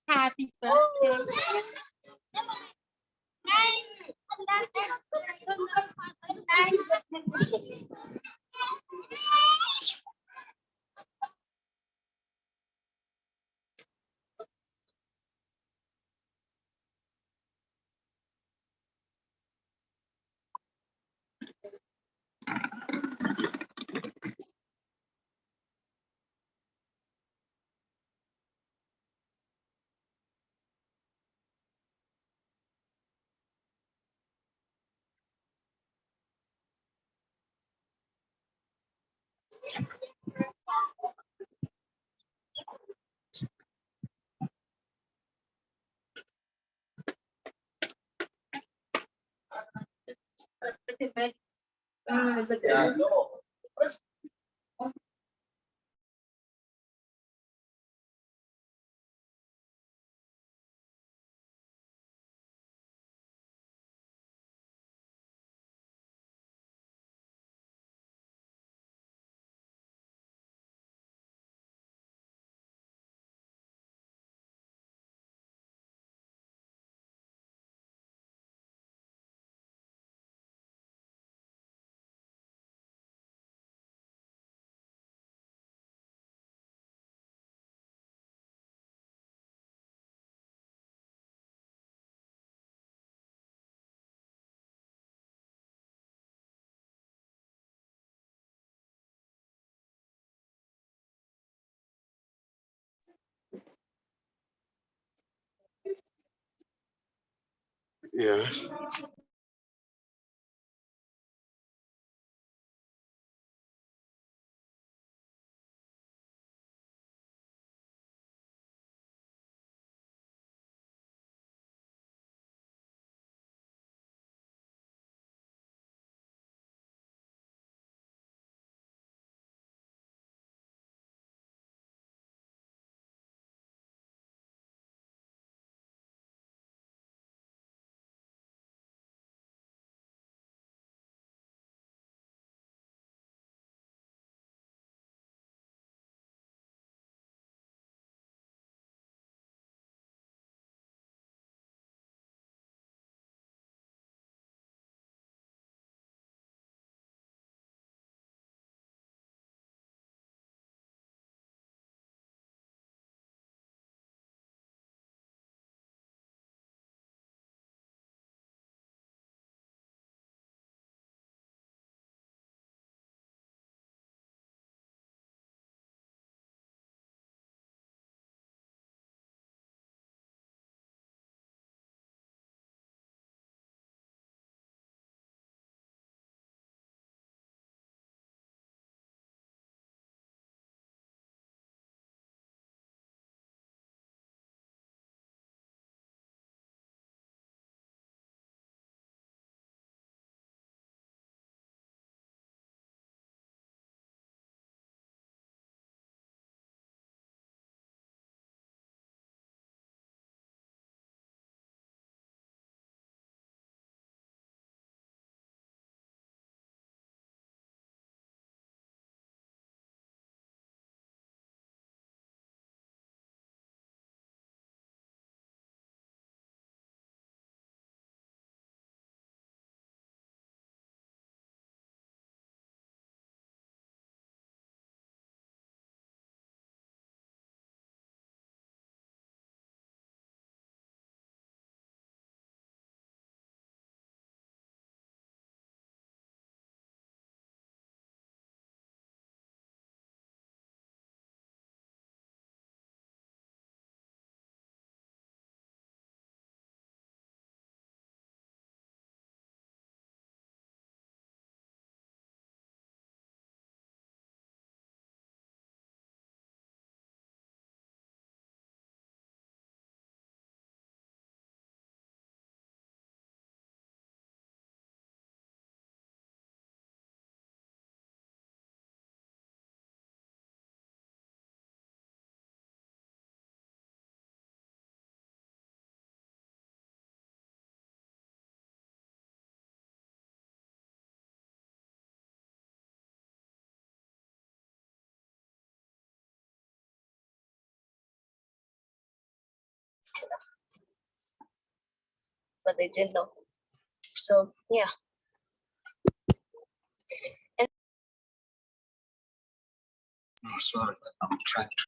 Happy birthday. Yes. But they didn't know. So yeah. No, sorry, I'm trying to.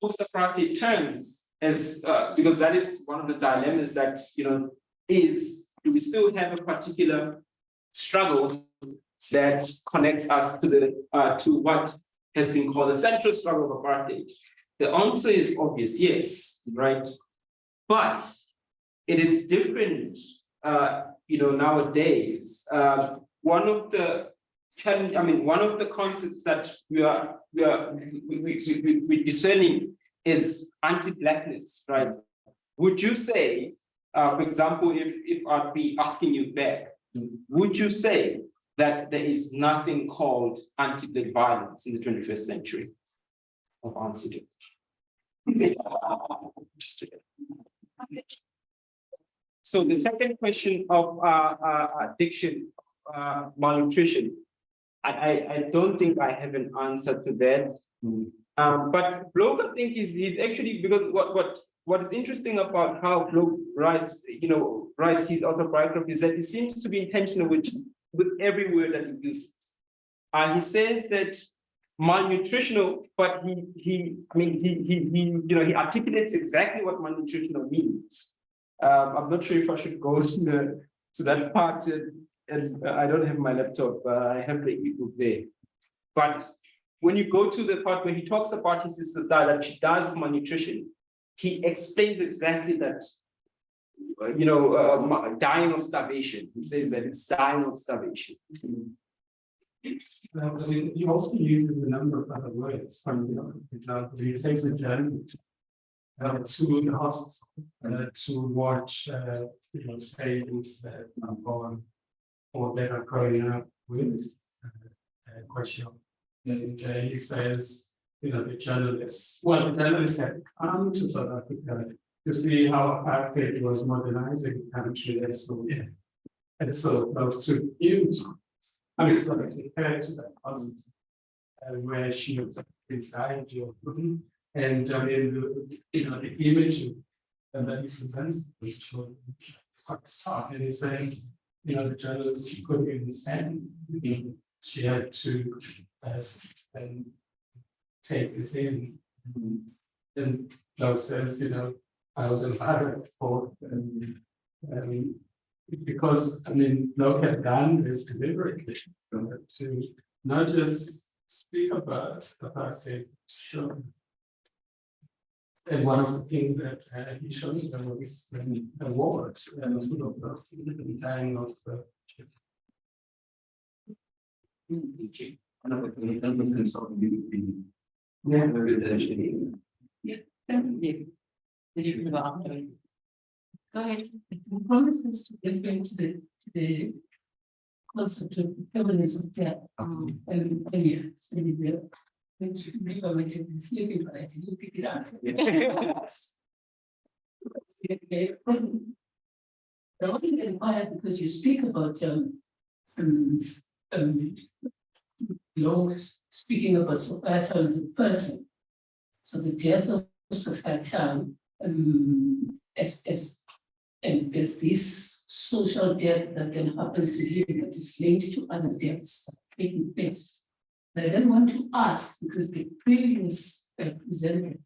post-apartheid terms as, because that is one of the dilemmas that, do we still have a particular struggle that connects us to to what has been called the central struggle of apartheid? The answer is obvious, yes, right? But it is different, nowadays. One of the concepts that we're discerning is anti-blackness, right? Would you say, for example, if I'd be asking you back, would you say that there is nothing called anti-black violence in the 21st century? Of answer to So the second question of addiction, malnutrition, I don't think I have an answer to that. But Bloke, I think he's actually, because what is interesting about how Bloke writes his autobiography is that he seems to be intentional with every word that he uses. He says that malnutritional, but he articulates exactly what malnutritional means. I'm not sure if I should go to that part, and I don't have my laptop. I have the ebook there. But when you go to the part where he talks about his sister's diet, that she dies of malnutrition, he explains exactly that. Dying of starvation. He says that it's dying of starvation. He also uses a number of other words. For example, he takes a journey to the hospital to watch things that are born or that are growing up with quite young. And he says, the journalists had come to South Africa to see how apartheid was modernizing the country, and so close to huge. Sort of compared to that process where she was inside your and the image that he presents was it's quite stark. And he says, the journalist, she couldn't even stand. She had to take this in. And Bloke says, I was embarrassed for because Bloke had done this deliberately to not just speak about apartheid, and one of the things that he showed them was an award dying of Go ahead. The promise is to get back to the concept of feminism there. Which maybe I might have been sleeping, but I didn't pick it up. I only admire because you speak about speaking about Sophiatown as a person. So the death of Sophiatown and there's this social death that then happens to him that is linked to other deaths that are taking place. But I then want to ask, because the previous presenter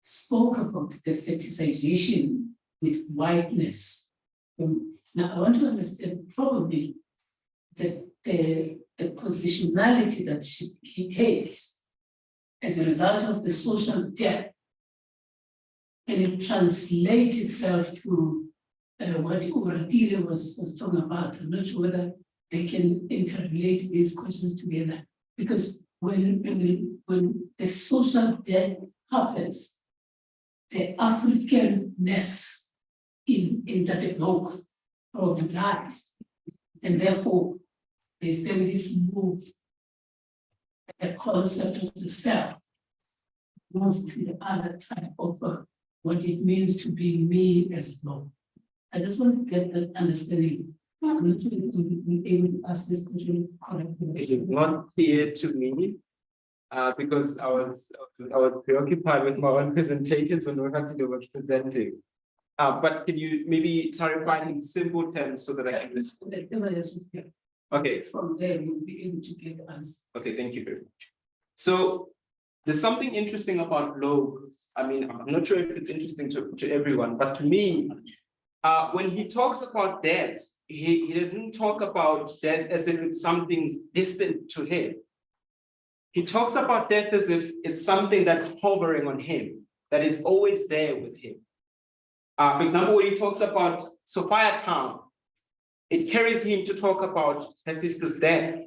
spoke about the fetishization with whiteness. Now I want to understand probably that the positionality that he takes as a result of the social death, and it translates itself to what Uradile was talking about. I'm not sure whether they can interrelate these questions together. Because when the social death happens, the Africanness in that Bloke probably dies. And therefore, there's then this move, the concept of the self, move to the other type of what it means to be me as Bloke. I just want to get that understanding. I'm not sure if we'll be able to ask this question correctly. It is not clear to me because I was preoccupied with my own presentations when Uradile was presenting. But can you maybe clarify in simple terms so that I can listen? Okay. From there, we'll be able to get the answer. Okay, thank you very much. So there's something interesting about Bloke. I mean, I'm not sure if it's interesting to everyone, but to me, when he talks about death, he doesn't talk about death as if it's something distant to him. He talks about death as if it's something that's hovering on him, that is always there with him. For example, when he talks about Sophia Town, it carries him to talk about her sister's death.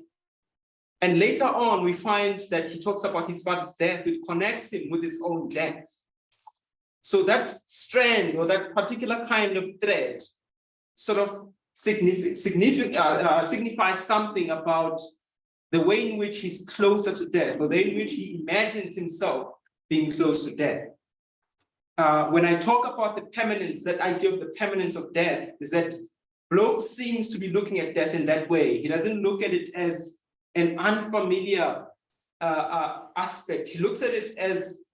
And later on, we find that he talks about his father's death, which connects him with his own death. So that strand or that particular kind of thread sort of signifies something about the way in which he's closer to death, or the way in which he imagines himself being close to death. When I talk about the permanence, that idea of the permanence of death is that Bloke seems to be looking at death in that way. He doesn't look at it as an unfamiliar aspect. He looks at it as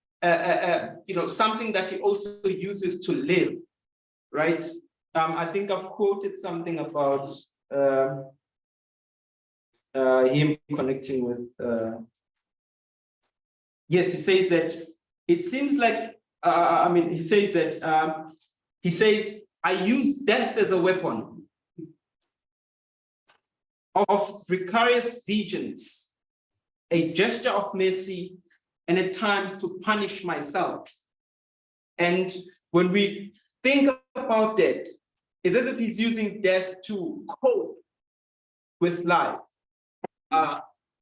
something that he also uses to live, right? I think I've quoted something about him connecting with. Yes, he says that it seems like. He says that. He says, "I use death as a weapon of precarious vigilance, a gesture of mercy, and at times to punish myself." And when we think about that, it's as if he's using death to cope with life.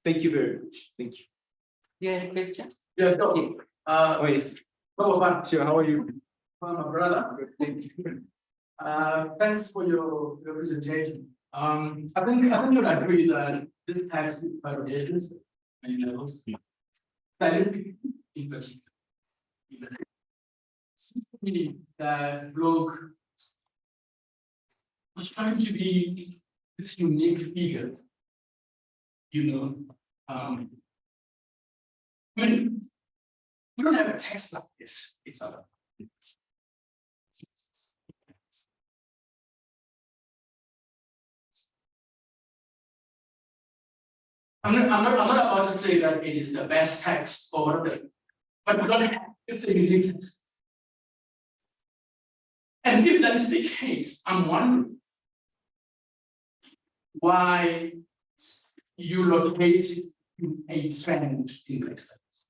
Thank you very much. Thank you. You have any questions? Yeah, so, Yes. Sure, how are you? my brother. Thank you. Thanks for your presentation. I think you'll agree that this tax variations and levels, scientific in particular. Seems to me that Bloke was trying to be this unique figure, when we don't have a text like this, it's other. I'm not about to say that it is the best text or whatever, but we don't have, it's a unique text. And if that is the case, I'm wondering why you locate a trend in Black studies.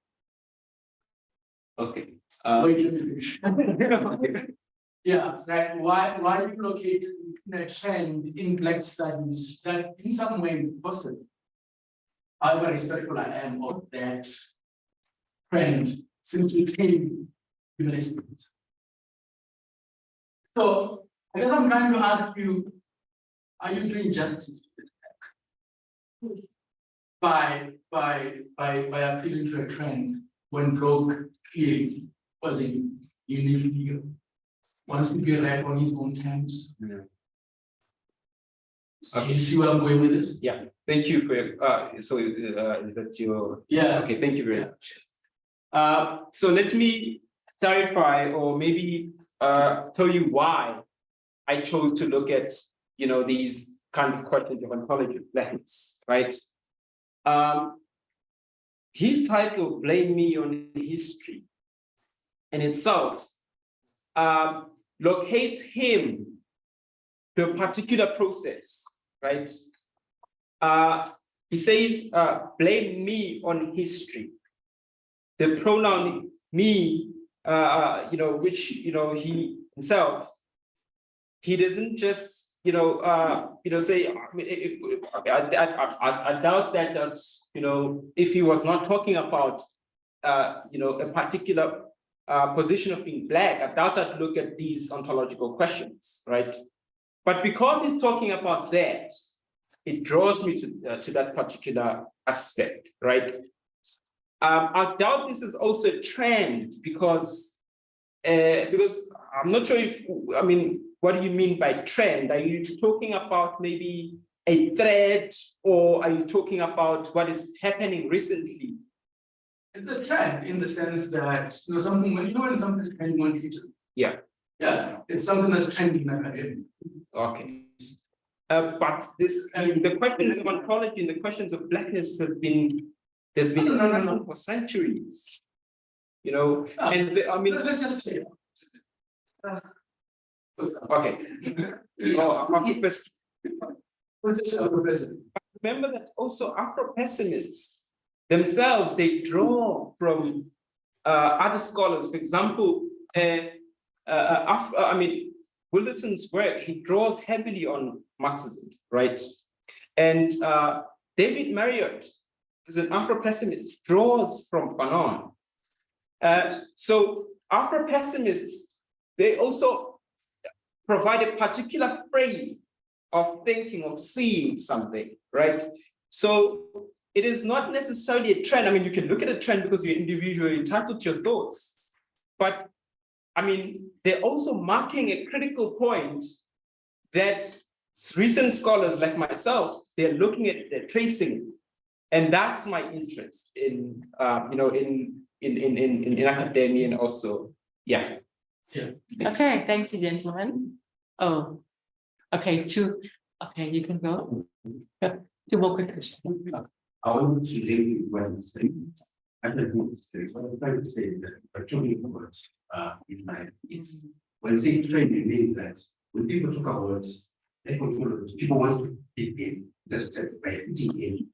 Okay. Wait, let me finish. Yeah, right. Why you locate a trend in Black studies that in some way is positive? However respectful I am of that trend seems to attain human experience. So I guess I'm trying to ask you, are you doing justice to this text by appealing to a trend when Bloke clearly was a unique figure, wants to be read on his own terms? Yeah. Okay. You see where I'm going with this? Yeah, thank you for your, so is that your? Yeah. Okay, thank you very much. So let me clarify or maybe tell you why I chose to look at, these kinds of questions of ontology of blacks, right? His title, Blame Me on History, in itself, locates him to a particular process, right? He says, blame me on history. The pronoun me, which, he himself, he doesn't just, say, I doubt that, if he was not talking about, a particular position of being Black, I doubt I'd look at these ontological questions, right? But because he's talking about that, it draws me to that particular aspect, right? I doubt this is also a trend because I'm not sure what do you mean by trend? Are you talking about maybe a thread, or are you talking about what is happening recently? It's a trend in the sense that something when something is trending on Twitter. Yeah. Yeah, it's something that's trending in academia. Okay. But the question of ontology and the questions of Blackness have been They've been No. around for centuries. You know, and I mean, Let's just say. okay. Let's just say the president. Remember that also Afro-pessimists themselves, they draw from other scholars. For example, Wilson's work, he draws heavily on Marxism, right? And David Marriott, who's an Afro-pessimist, draws from Fanon. So Afro-pessimists, they also provide a particular frame of thinking, of seeing something, right? So it is not necessarily a trend. I mean, you can look at a trend because you're individually entitled to your thoughts, but I mean, they're also marking a critical point that recent scholars like myself, they're looking at, they're tracing, and that's my interest in, in academia and also, yeah. Okay, thank you, gentlemen. Oh, okay, you can go. Yep, 2 more quick questions. I want to link what I'm saying. I don't know what I'm trying to say is that talking about is when saying training means that when people talk about people want to fit in, that's by fitting in,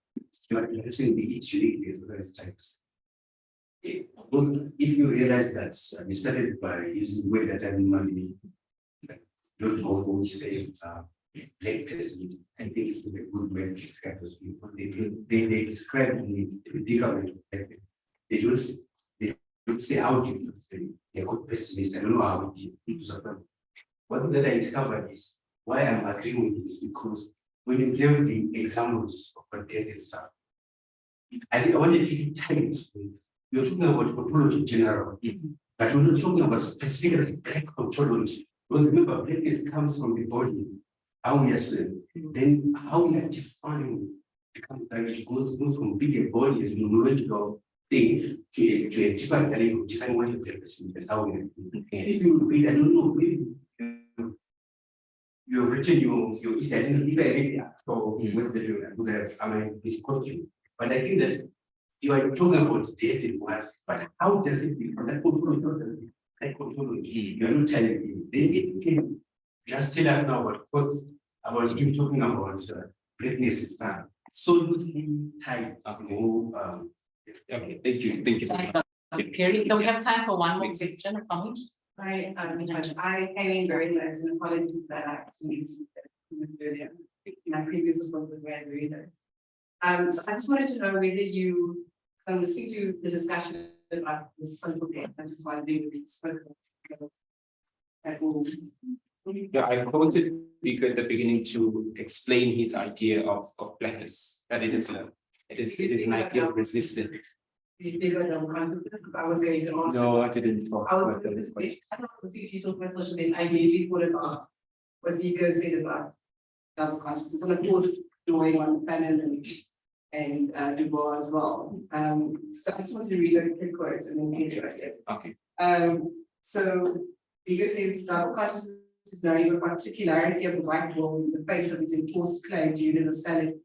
you are using the each uniqueness of those types. If you realize that you started by using word that I normally don't go for, say, black person, I think it's a good way to describe those people. They describe the different perspective. They don't say how do you feel. They're called pessimists. I don't know how it is. What that I discovered is why I'm agreeing with this, because when you give the examples of content stuff, I wanted to take time to you're talking about ontology in general, but we're not talking about specifically black ontology. Because remember, blackness comes from the body, how we are seen, then how we are defined becomes like it goes from being a body as a neurological thing to a different kind of define what the person is, how we are. If you read, I don't know, maybe you've written your East identity, so with the I mean, this country. But I think that you are talking about death in what, but how does it become that ontology? You're not telling me. They can just tell us now about him talking about greatness is time. So loosely tied up. Okay, thank you. Carrie, so we have time for 1 more question or comment? I came in very late and apologies that I used my previous book was very reader. So I just wanted to know whether you, because I'm listening to the discussion about the social game, I just wanted to be spoken at all. Yeah, I quoted Biko at the beginning to explain his idea of blackness, that it is an idea of resistance. I was going to ask. No, I didn't talk I about was that. I don't know if you talk about social days, I immediately thought about what Biko said about double consciousness, and of course, drawing on Fanon and Du Bois as well. So I just want to read a quick quote and then get your idea. Okay. So Biko says double consciousness is knowing the particularity of the white world in the face of its enforced claim to universality.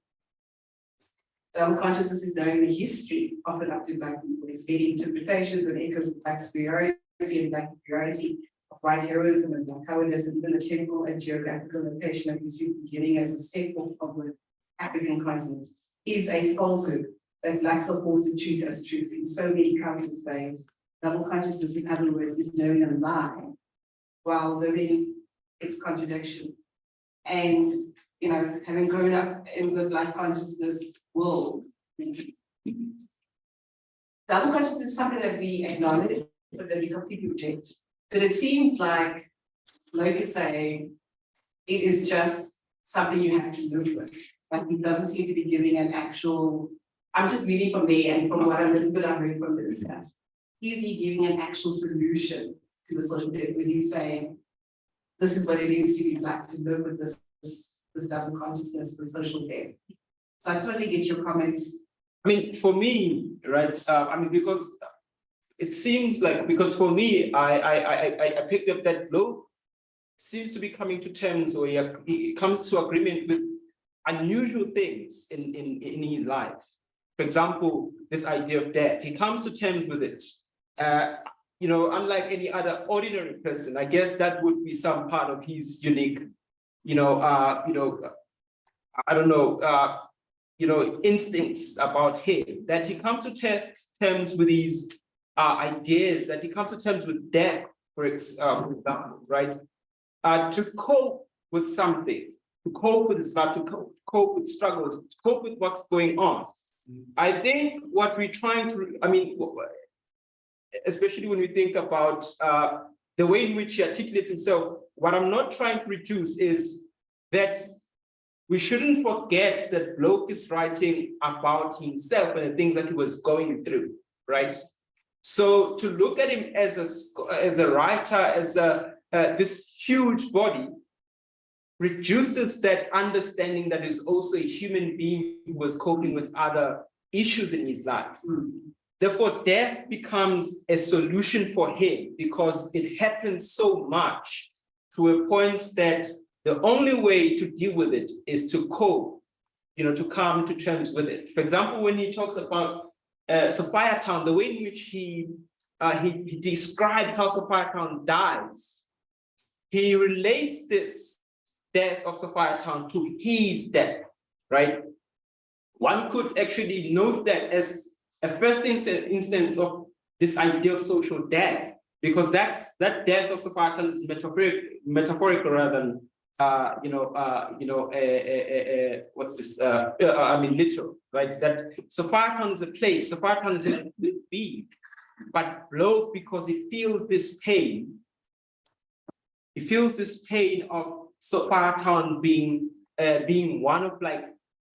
Double consciousness is knowing the history offered up to black people, its many interpretations and echoes of black superiority and black superiority, of white heroism and black cowardice, and even the temporal and geographical location of history beginning as a step of the African continent, is a falsehood that blacks are forced to treat as truth in so many countless ways. Double consciousness, in other words, is knowing a lie while living its contradiction. And having grown up in the black consciousness world, double consciousness is something that we acknowledge, but that we completely reject. But it seems like Bloke is saying it is just something you have to live with. Like he doesn't seem to be giving an actual, I'm just reading from there and from what I heard from this stuff. Is he giving an actual solution to the social death? Is he saying this is what it is to be black, to live with this double consciousness, the social death? So I just want to get your comments. I mean, for me, right? Because it seems like, because for me, I picked up that Bloke seems to be coming to terms, or he comes to agreement with unusual things in his life. for example, this idea of death. He comes to terms with it. You know, unlike any other ordinary person, I guess that would be some part of his unique, I don't know, instincts about him, that he comes to terms with these ideas, that he comes to terms with death, for example, right? To cope with something, to cope with his life, to cope with struggles, to cope with what's going on. I think what we're trying to, especially when we think about the way in which he articulates himself, what I'm not trying to reduce is that we shouldn't forget that Bloke is writing about himself and the things that he was going through, right? So to look at him as a writer, as this huge body, reduces that understanding that is also a human being who was coping with other issues in his life. Therefore, death becomes a solution for him because it happens so much to a point that the only way to deal with it is to cope, to come to terms with it. For example, when he talks about Sophia Town, the way in which he describes how Sophia Town dies, he relates this death of Sophia Town to his death, right? One could actually note that as a first instance of this idea of social death, because that death of Sophia Town is metaphorical rather than what's this? Literal, right? That Sophia Town is a place, Sophia Town is a being, but Bloke, because he feels this pain, of Sophia Town being one of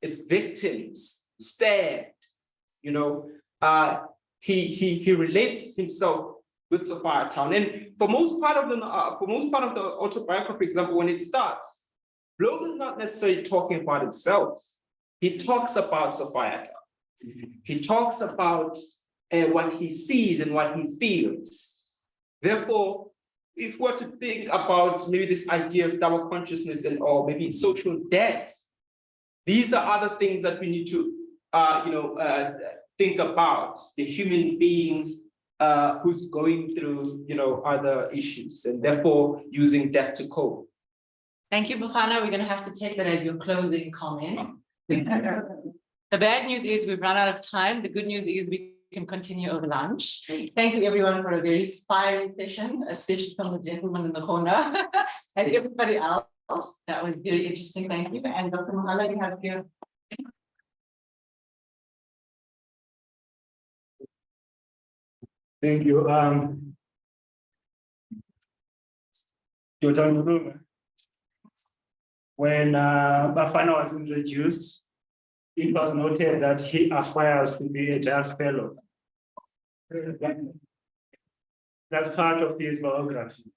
its victims, stabbed, he relates himself with Sophia Town. And for most part of the autobiography, for example, when it starts, Bloke is not necessarily talking about himself. He talks about Sophia Town. He talks about what he sees and what he feels. Therefore, if we were to think about maybe this idea of double consciousness or maybe social death, these are other things that we need to think about, the human being who's going through other issues and therefore using death to cope. Thank you, Bafana. We're going to have to take that as your closing comment. The bad news is we've run out of time. The good news is we can continue over lunch. Thank you everyone for a very fiery session, especially from the gentleman in the corner and everybody else. That was very interesting. Thank you. And Dr. Mahala, you have your. Thank you. Dr. Muruma, when Bafana was introduced, it was noted that he aspires to be a jazz fellow. That's part of his biography.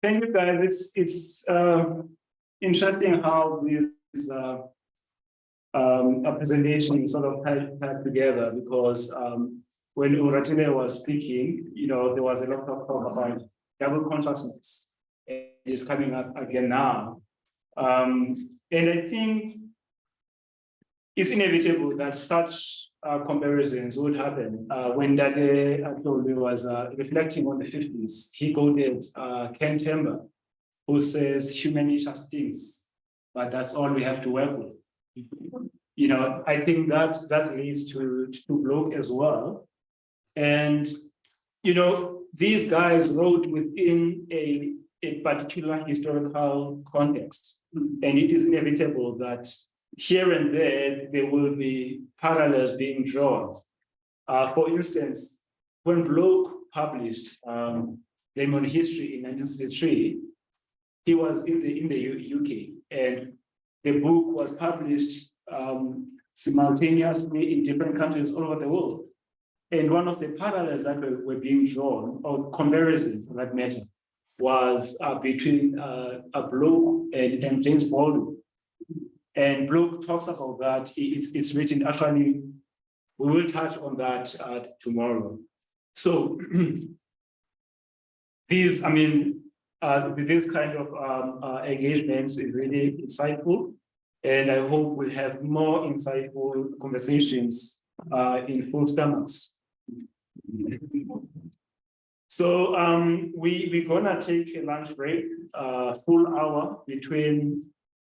Thank you, guys. It's interesting how these presentation sort of tied together, because when Uratile was speaking, there was a lot of talk about double consciousness. It's coming up again now. And I think it's inevitable that such comparisons would happen. When Dade Atoli was reflecting on the 50s, he quoted Ken Temba, who says human nature stinks, but that's all we have to work with. I think that leads to Bloke as well. And, these guys wrote within a particular historical context. And it is inevitable that here and there will be parallels being drawn. For instance, when Bloke published Lemon History in 1963, he was in the UK, and the book was published simultaneously in different countries all over the world. And one of the parallels that were being drawn, or comparison for that matter, was between a Bloke and James Baldwin. And Bloke talks about that. It's written, actually, we will touch on that tomorrow. So these kind of engagements is really insightful. And I hope we'll have more insightful conversations in full stomachs. So we're gonna take a lunch break, full hour between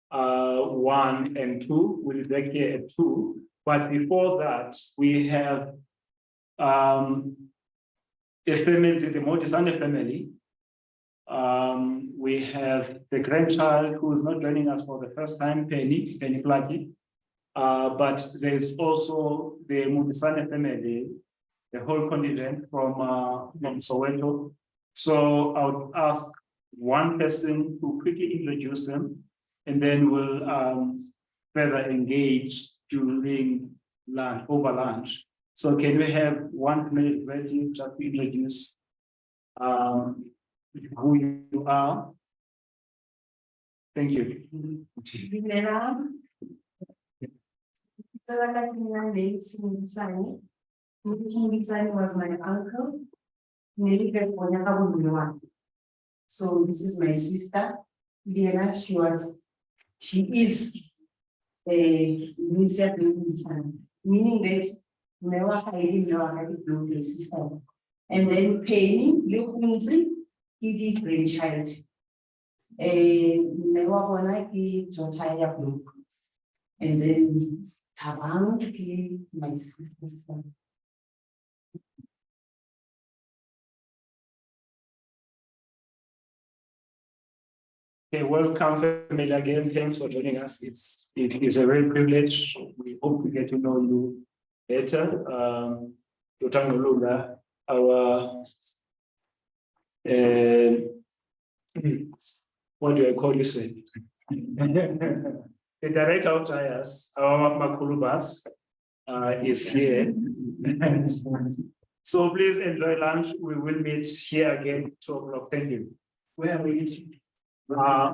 1 and 2. We'll be back here at 2. But before that, we have a family, the Modisane family. We have the grandchild who is not joining us for the first time, Penny Plaki. But there's also the Modisane family, the whole contingent from Soweto. So I would ask one person to quickly introduce them, and then we'll further engage during lunch, over lunch. So can we have 1 minute ready just to introduce who you are? Thank you. Modisane was my uncle. So this is my sister, Liana. She is a minister, meaning that never hiding no sister. And then Penny, he did grandchild. Never wanna be Bloke. And then Tabang became my sister. Okay, welcome family again. Thanks for joining us. It is a real privilege. We hope to get to know you better. Dr. Ngulunga, our what do I call you, say? The director of trials, our Makulubas, is here. So please enjoy lunch. We will meet here again at 2 o'clock. Thank you. Where are we eating? I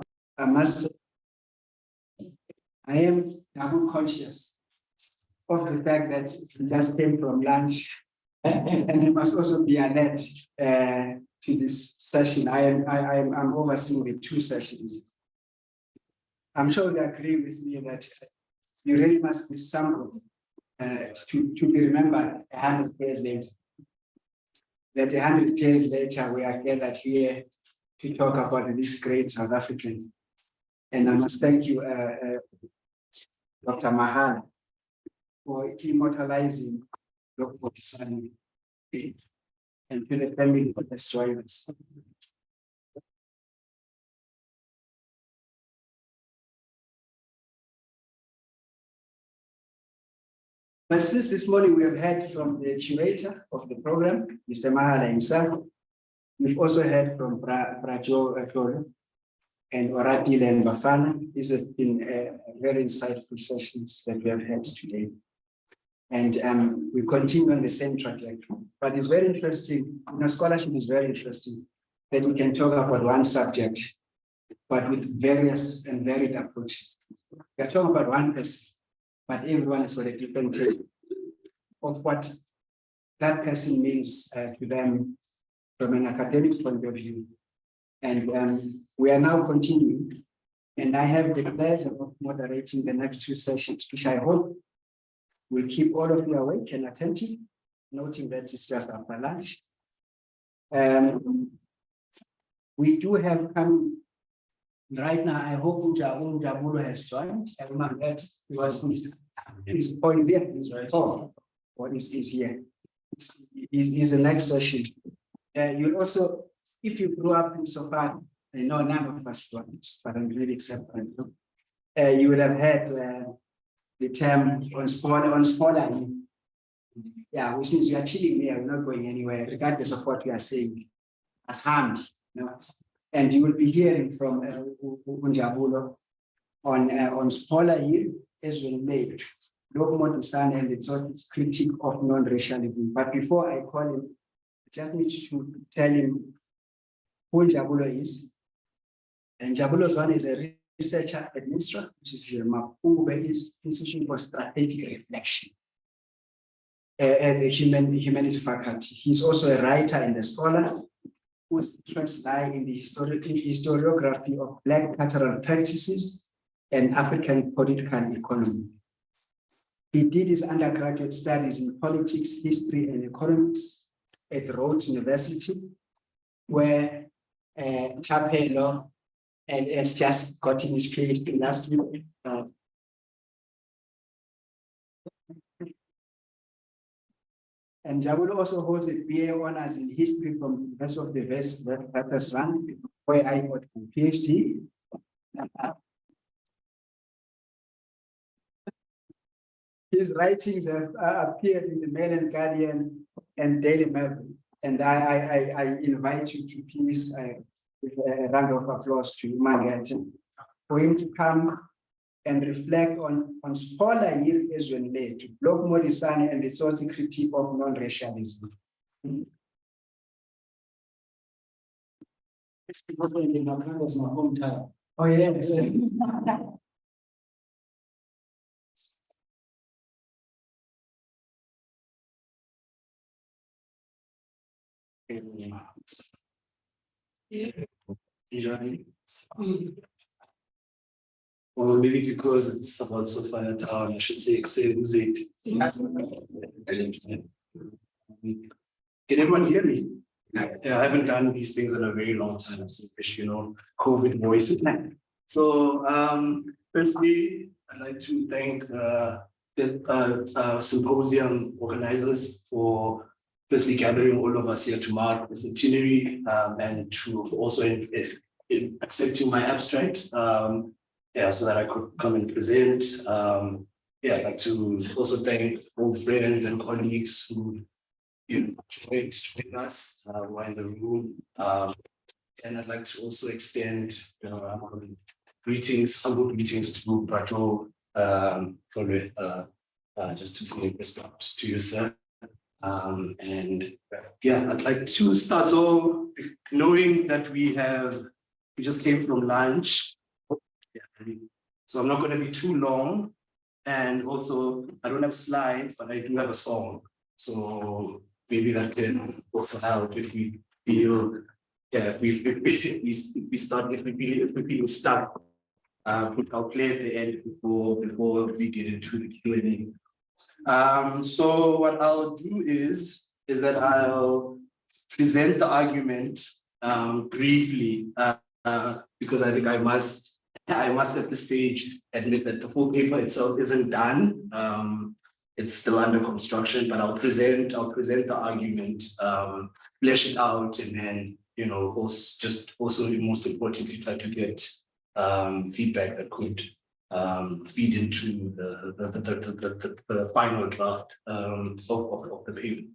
am double conscious of the fact that we just came from lunch, and you must also be alert to this session. I'm overseeing the 2 sessions. I'm sure you agree with me that you really must be somebody to be remembered 100 years later. That 100 years later we are gathered here to talk about this great South African. And I must thank you, Dr. Mahal, for immortalizing Dr. Modisane and to the family that has joined us. But since this morning we have heard from the curator of the program, Mr. Mahal himself, we've also heard from Brajo and Oratile and Bafana. These have been very insightful sessions that we have had today. And we continue on the same trajectory. But it's very interesting, scholarship is very interesting, that we can talk about one subject, but with various and varied approaches. We are talking about one person, but everyone has got a different take of what that person means to them from an academic point of view. And we are now continuing, and I have the pleasure of moderating the next 2 sessions, which I hope will keep all of you awake and attentive, noting that it's just after lunch. We do have come right now. I hope Unjabulo has joined. I remember that he was his point there. Or is here. Is the next session. You'll also, if you grew up in Sofia, I know none of us want, but I'm really accepting. You would have had the term on spoiler. Yeah, which means you are chilling there, you're not going anywhere, regardless of what we are saying, as harmed. You know? And you will be hearing from Unjabulo on spoiler here, as well made. Bloke Modisane and its critique of non-racialism. But before I call him, I just need to tell him who Jabulo is. And Jabulo's one is a researcher administrator, which is the Mapungwe Institute for Strategic Reflection at the Humanities faculty. He's also a writer and a scholar whose interests lie in the historiography of Black cultural practices and African Political Economy. He did his undergraduate studies in politics, history, and economics at Rhodes University, where Chapelo has just gotten his PhD last week. And Jabulo also holds a BA honors in history from the University of the Witwatersrand, where I got my PhD. His writings have appeared in the Mail and Guardian and Daily Mail, and I invite you to please, with a round of applause to Margaret, for him to come and reflect on scholar Ezweni Lethu, Bloke, Modisane, and the social critique of non-racialism. Oh yes. Or maybe because it's about Sophia Town, I should say Exceluzate. Can everyone hear me? Yeah, I haven't done these things in a very long time, so COVID voice. So firstly, I'd like to thank the Symposium organizers for firstly gathering all of us here to mark the centenary and to also accepting my abstract. So that I could come and present. I'd like to also thank all friends and colleagues who joined us, who are in the room. And I'd like to also extend greetings, humble greetings to Brato, just to say respect to you, sir. I'd like to start off knowing that we just came from lunch. So I'm not going to be too long, and also I don't have slides, but I do have a song. So maybe that can also help if we feel, if we feel stuck. I'll play at the end before we get into the Q&A. So what I'll do is that I'll present the argument briefly, because I think I must at this stage admit that the full paper itself isn't done. It's still under construction, but I'll present the argument, flesh it out, and then also most importantly try to get feedback that could feed into the final draft of the paper.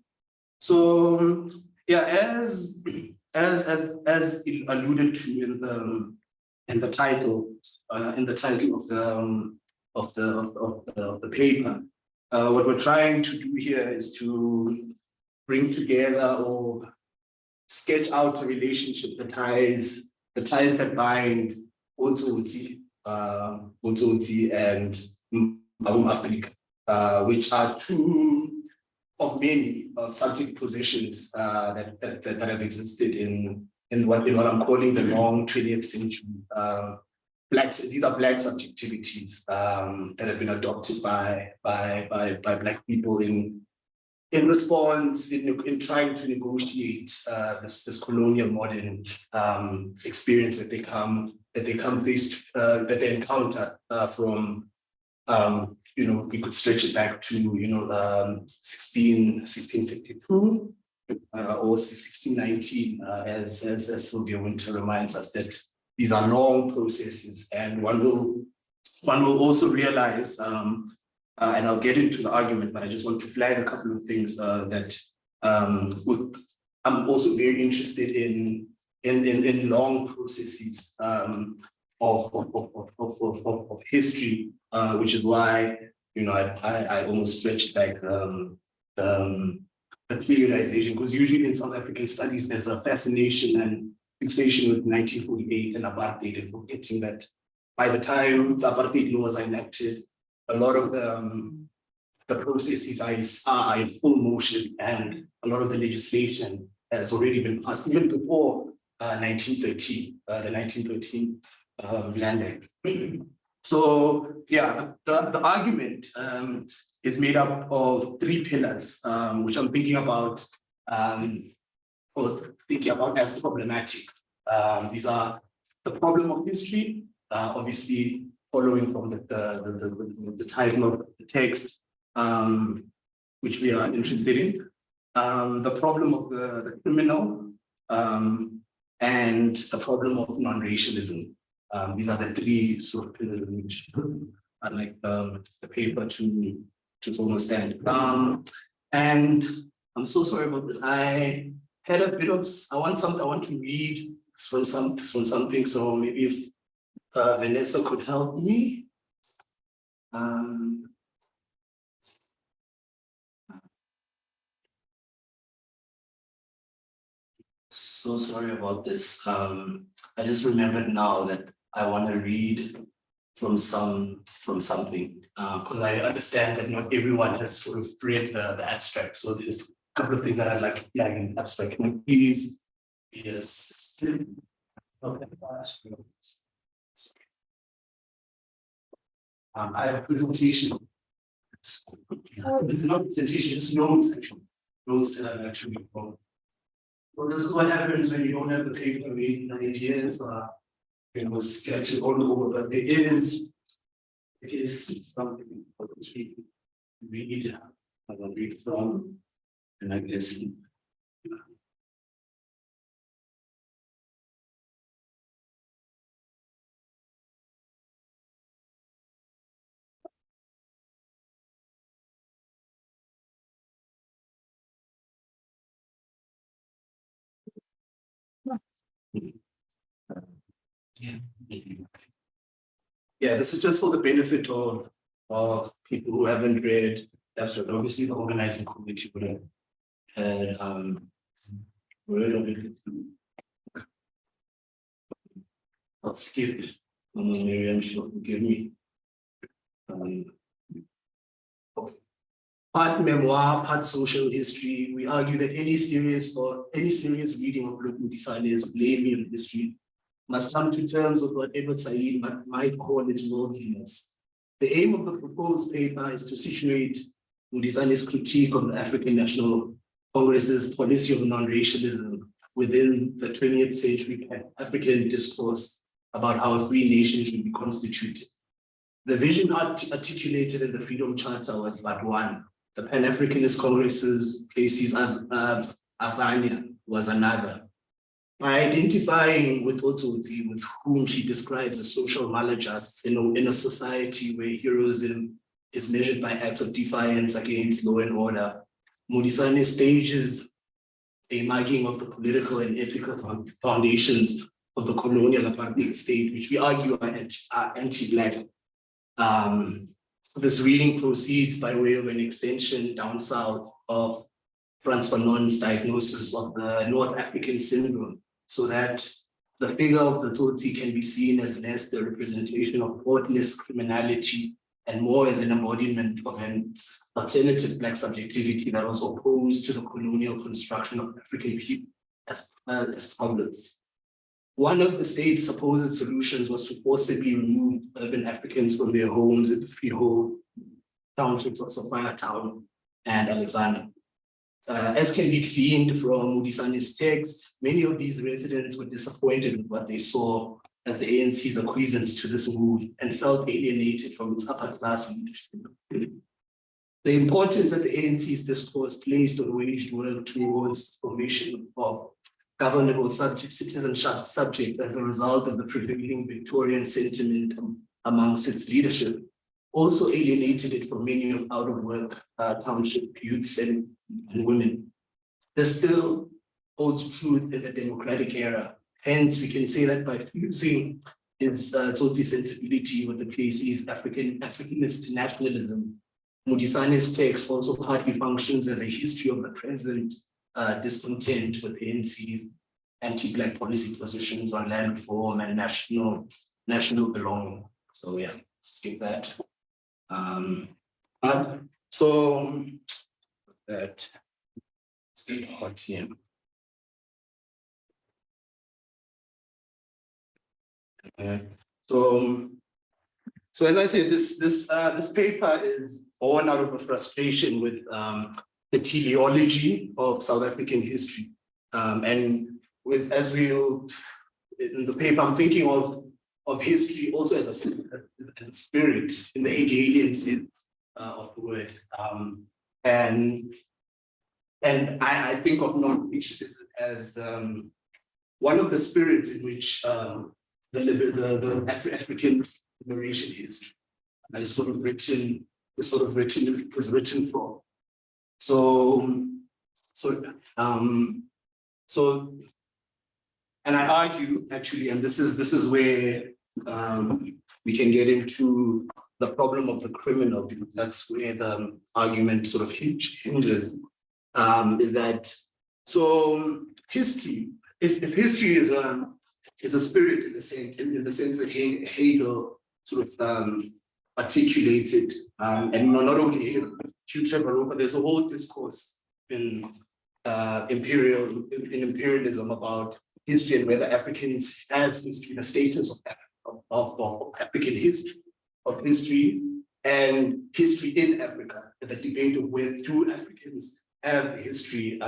So as alluded to in the title of the paper, what we're trying to do here is to bring together or sketch out a relationship, the ties that bind Utsotsi and Africa, which are two of many subject positions that have existed in what I'm calling the long 20th century. These are Black subjectivities that have been adopted by Black people in response, in trying to negotiate this colonial modern experience that they encounter from we could stretch it back to 1652 or 1619, as Sylvia Winter reminds us that these are long processes, and one will also realize, and I'll get into the argument, but I just want to flag a couple of things that I'm also very interested in long processes of history, which is why I almost stretched back the periodization, because usually in South African studies there's a fascination and fixation with 1948 and apartheid, and forgetting that by the time the apartheid law was enacted, a lot of the processes are in full motion, and a lot of the legislation has already been passed even before 1913, the 1913 Land Act. So yeah, the argument is made up of three pillars, which I'm thinking about or thinking about as problematic. These are the problem of history, obviously following from the title of the text, which we are interested in. The problem of the criminal, and the problem of non-racialism. These are the three sort of pillars which I'd like the paper to understand. And I'm so sorry about this. I had a bit of, I want to read from something, so maybe if Vanessa could help me. So sorry about this. I just remembered now that I want to read from something, because I understand that not everyone has sort of read the abstract. So there's a couple of things that I'd like to flag in the abstract. Can you please? Yes. Okay. I have a presentation. It's not a presentation, it's notes actually. Notes that I've actually wrote. Well, this is what happens when you don't have the paper reading ideas, sketch it all over, but it is something to read, I will read from, and I guess. Yeah, this is just for the benefit of people who haven't read. That's what obviously the organizing committee would have had word of it. I'll skip it. Miriam, she'll forgive me. Part memoir, part social history. We argue that any serious reading of Modisane is blaming of history must come to terms with what Edward Said might call its worldliness. The aim of the proposed paper is to situate Modisane's critique of the African National Congress's policy of non-racialism within the 20th century African discourse about how a free nation should be constituted. The vision articulated in the Freedom Charter was but one. The Pan-Africanist Congress's places as Azania was another. By identifying with Otsotsi, with whom she describes as social maladjusts in a society where heroism is measured by acts of defiance against law and order, Modisane stages a marking of the political and ethical foundations of the colonial apartheid state, which we argue are anti-Black. This reading proceeds by way of an extension down south of Frantz Fanon's diagnosis of the North African syndrome, so that the figure of the Tutsi can be seen as less the representation of thoughtless criminality and more as an embodiment of an alternative Black subjectivity that was opposed to the colonial construction of African people as problems. One of the state's supposed solutions was to forcibly remove urban Africans from their homes in the freehold townships of Sophia Town and Alexander. As can be gleaned from Modisane's text, many of these residents were disappointed with what they saw as the ANC's acquiescence to this move and felt alienated from its upper class leadership. The importance that the ANC's discourse placed on waged work towards formation of governable citizenship subject as a result of the prevailing Victorian sentiment amongst its leadership also alienated it from many of out-of-work township youths and women. This still holds truth in the democratic era. Hence, we can say that by fusing his Tsotsi sensibility with the PAC's Africanist nationalism, Modisane's text also partly functions as a history of the present discontent with ANC's anti-Black policy positions on land reform and national belonging. So yeah, skip that. So that it's hot here. So So as I said, this paper is born out of a frustration with the teleology of South African history. And with, as we'll, in the paper, I'm thinking of history also as a spirit in the Hegelian sense of the word. And I think of non-fiction as one of the spirits in which the African liberation history is sort of written from. And I argue actually, and this is where we can get into the problem of the criminal, because that's where the argument sort of hinges, is that so history, if history is a spirit in the sense that Hegel sort of articulated, and not only Hegel, but there's a whole discourse in imperialism about history and whether Africans have history, the status of African history, and history in Africa, the debate of whether do Africans have history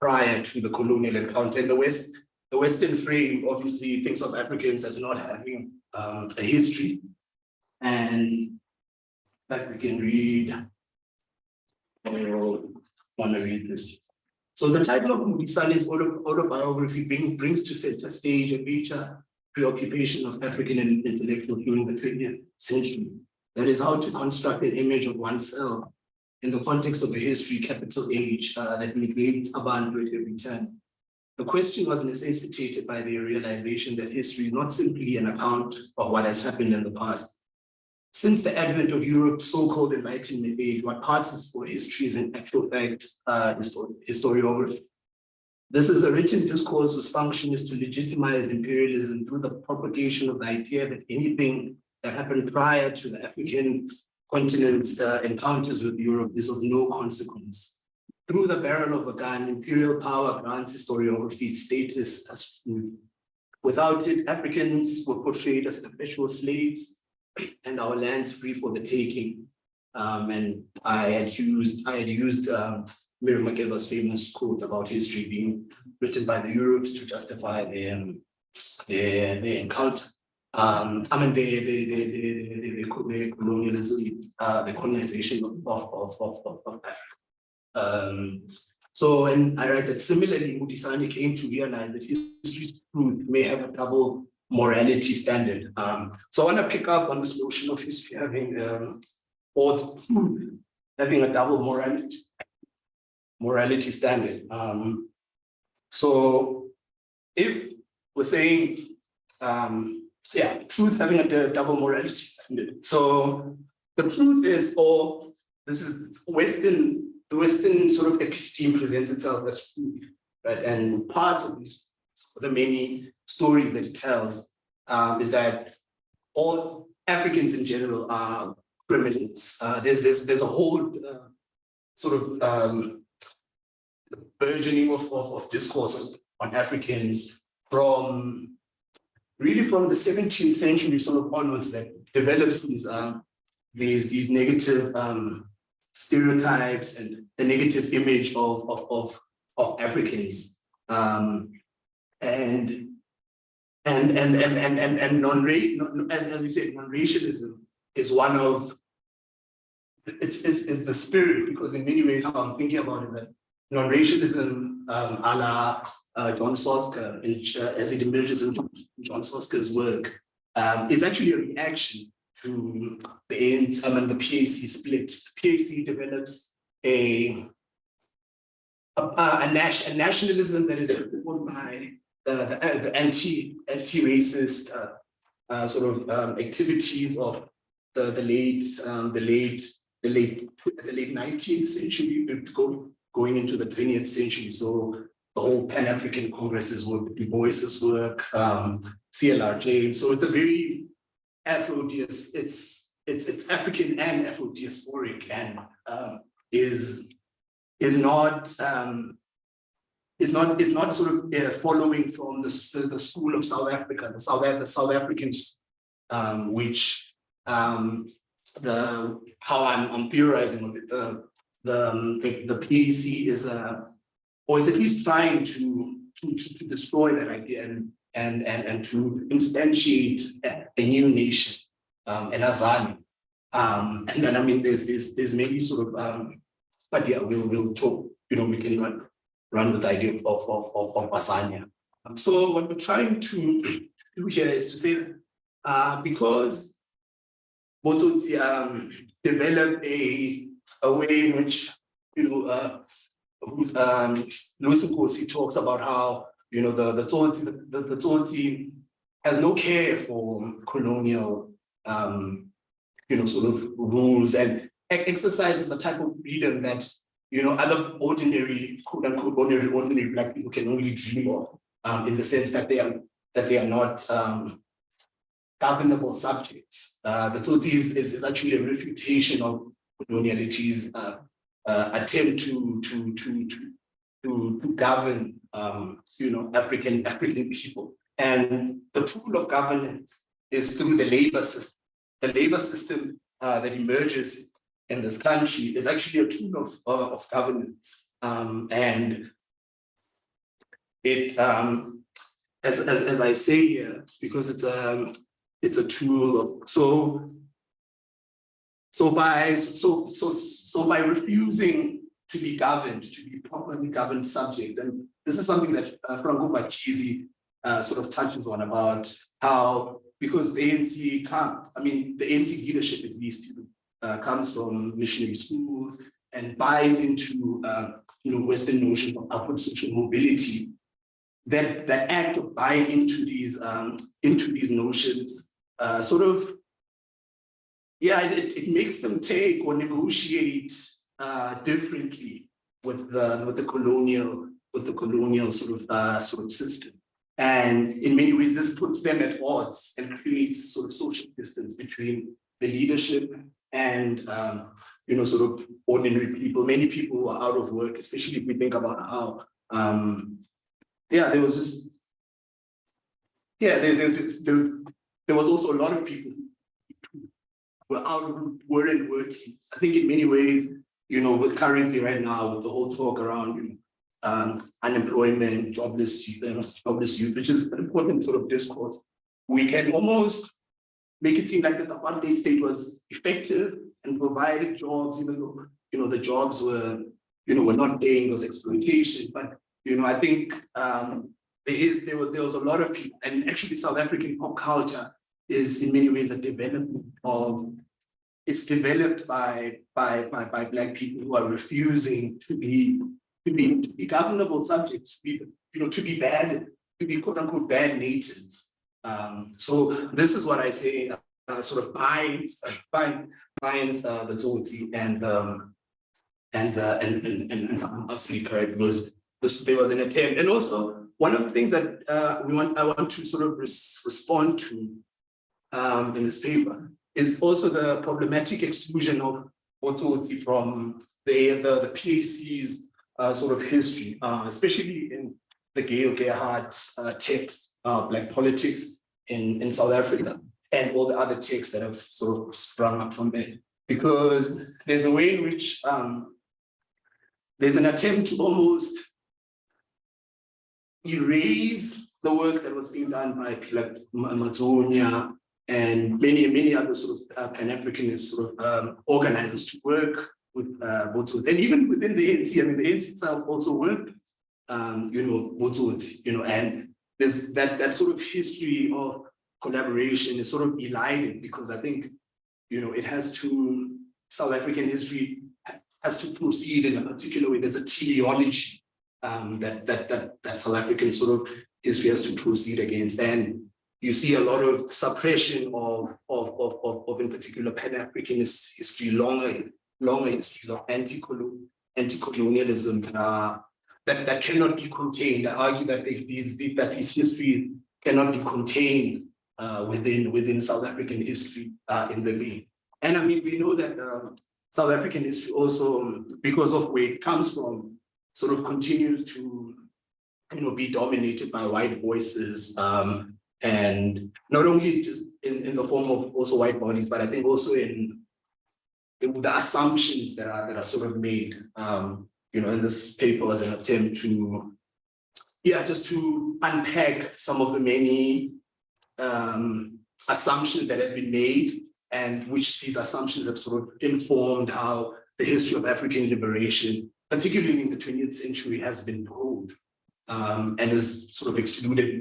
prior to the colonial encounter. And the Western frame obviously thinks of Africans as not having a history. And that we can read, want to read this. So the title of Modisane's autobiography brings to center stage a major preoccupation of African intellectuals during the 20th century. That is how to construct an image of oneself in the context of a history, capital H, that negates abantu at every turn. The question was necessitated by the realization that history is not simply an account of what has happened in the past. Since the advent of Europe's so-called Enlightenment age, what passes for history is in actual fact historiography. This is a written discourse whose function is to legitimize imperialism through the propagation of the idea that anything that happened prior to the African continent's encounters with Europe is of no consequence. Through the barrel of a gun, imperial power grants historiography its status as true. Without it, Africans were portrayed as perpetual slaves and our lands free for the taking. And I had used Miriam Makeba's famous quote about history being written by the Europes to justify their encounter. The colonialism, the colonization of Africa. So, and I write that similarly, Modisane came to realize that history's truth may have a double morality standard. So I want to pick up on this notion of history having having a double morality standard. So if we're saying, truth having a double morality standard. So the truth is, or this is the Western sort of episteme presents itself as truth, right? And part of the many stories that it tells is that all Africans in general are criminals. There's a whole sort of burgeoning of discourse on Africans from the 17th century sort of onwards that develops these negative stereotypes and the negative image of Africans. And as we said, non-racialism is one of it's the spirit, because in many ways how I'm thinking about it, that non-racialism a la John Soska, as it emerges in John Soska's work, is actually a reaction to the ANC and the PAC split. The PAC develops a nationalism that is informed by the anti-racist sort of activities of the late 19th century, going into the 20th century. So the whole Pan-African Congresses work, Du Bois's work, CLR James. So it's a very it's African and Afro-diasporic, and is not sort of following from the school of South Africa, the South Africans, which how I'm theorizing of it, the PAC is or is at least trying to destroy that idea and to instantiate a new nation, an Azani. And then I mean there's maybe sort of but yeah, we'll talk, we can run with the idea of Azania. So what we're trying to do here is to say that because Botsotsi developed a way in which, Louis Nkosi talks about how, the Tsotsi has no care for colonial, sort of rules and exercises a type of freedom that, other ordinary, quote unquote, ordinary Black people can only dream of, in the sense that they are not governable subjects. The Tsotsi is actually a refutation of coloniality's attempt to govern, African people. And the tool of governance is through the labor system. The labor system that emerges in this country is actually a tool of governance. And it, as I say here, because it's a tool of so by refusing to be governed, to be properly governed subject, and this is something that Franco Bakizi sort of touches on about how, because the ANC the ANC leadership at least comes from missionary schools and buys into Western notions of upward social mobility. That act of buying into these notions it makes them take or negotiate differently with the colonial sort of system. And in many ways, this puts them at odds and creates sort of social distance between the leadership and sort of ordinary people. Many people who are out of work, especially if we think about how there was just there was also a lot of people who were out who weren't working. I think in many ways, with currently right now with the whole talk around unemployment, jobless youth, which is an important sort of discourse, we can almost make it seem like that the apartheid state was effective and provided jobs, even though the jobs were not paying, was exploitation. But I think there was a lot of people, and actually South African pop culture is in many ways a development of. It's developed by Black people who are refusing to be governable subjects, to be bad, to be quote unquote bad natives. So this is what I say sort of binds the Tsotsi and Africa. It was there was an attempt, and also one of the things that I want to sort of respond to in this paper is also the problematic exclusion of Botsotsi from the PAC's sort of history, especially in the Gail Gerhardt's text, Black Politics in South Africa, and all the other texts that have sort of sprung up from there. Because there's a way in which there's an attempt to almost erase the work that was being done by like Amazonia and many other sort of Pan-Africanist sort of organizers to work with Botsotsi. And even within the ANC, the ANC itself also worked, Botsotsi, and there's that sort of history of collaboration is sort of elided because I think, it has to, South African history has to proceed in a particular way. There's a teleology that South African sort of history has to proceed against. And you see a lot of suppression of in particular Pan-Africanist history, longer histories of anti-colonialism that cannot be contained. I argue that these histories cannot be contained within South African history in the main. And we know that South African history also, because of where it comes from, sort of continues to be dominated by white voices And not only just in the form of also white bodies, but I think also in the assumptions that are sort of made, in this paper as an attempt to, just to unpack some of the many assumptions that have been made, and which these assumptions have sort of informed how the history of African liberation, particularly in the 20th century, has been told, and has sort of excluded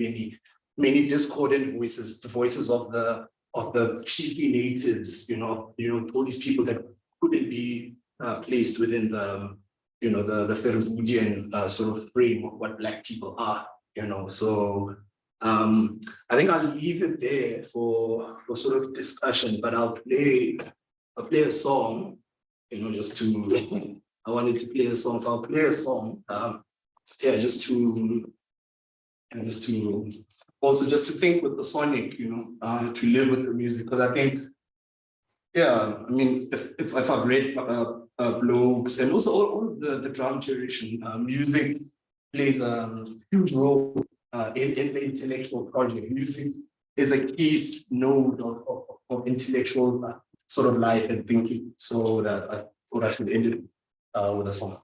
many discordant voices, the voices of the chiefly natives, all these people that couldn't be placed within the Verwoerdian sort of frame of what Black people are, So I think I'll leave it there for sort of discussion, but I'll play a song, just to I wanted to play a song, so I'll play a song, just to also just to think with the sonic, to live with the music, because I think, I mean, if I've read blogs and also all of the drum generation, music plays a huge role in the intellectual project. Music is a key node of intellectual sort of life and thinking. So that I thought I should end it with a song.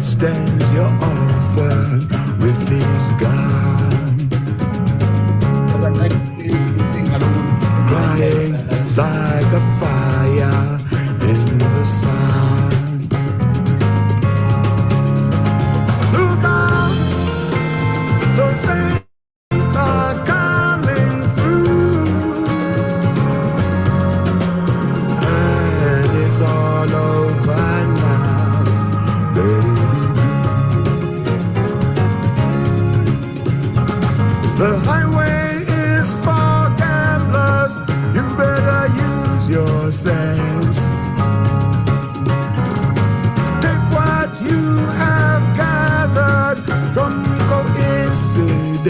Stands your offer with this gun, crying like a fire in the sun. Look out, those things are coming through, and it's all over now, baby. The highway is for gamblers, you better use your sense. Take what you have gathered from coincidence.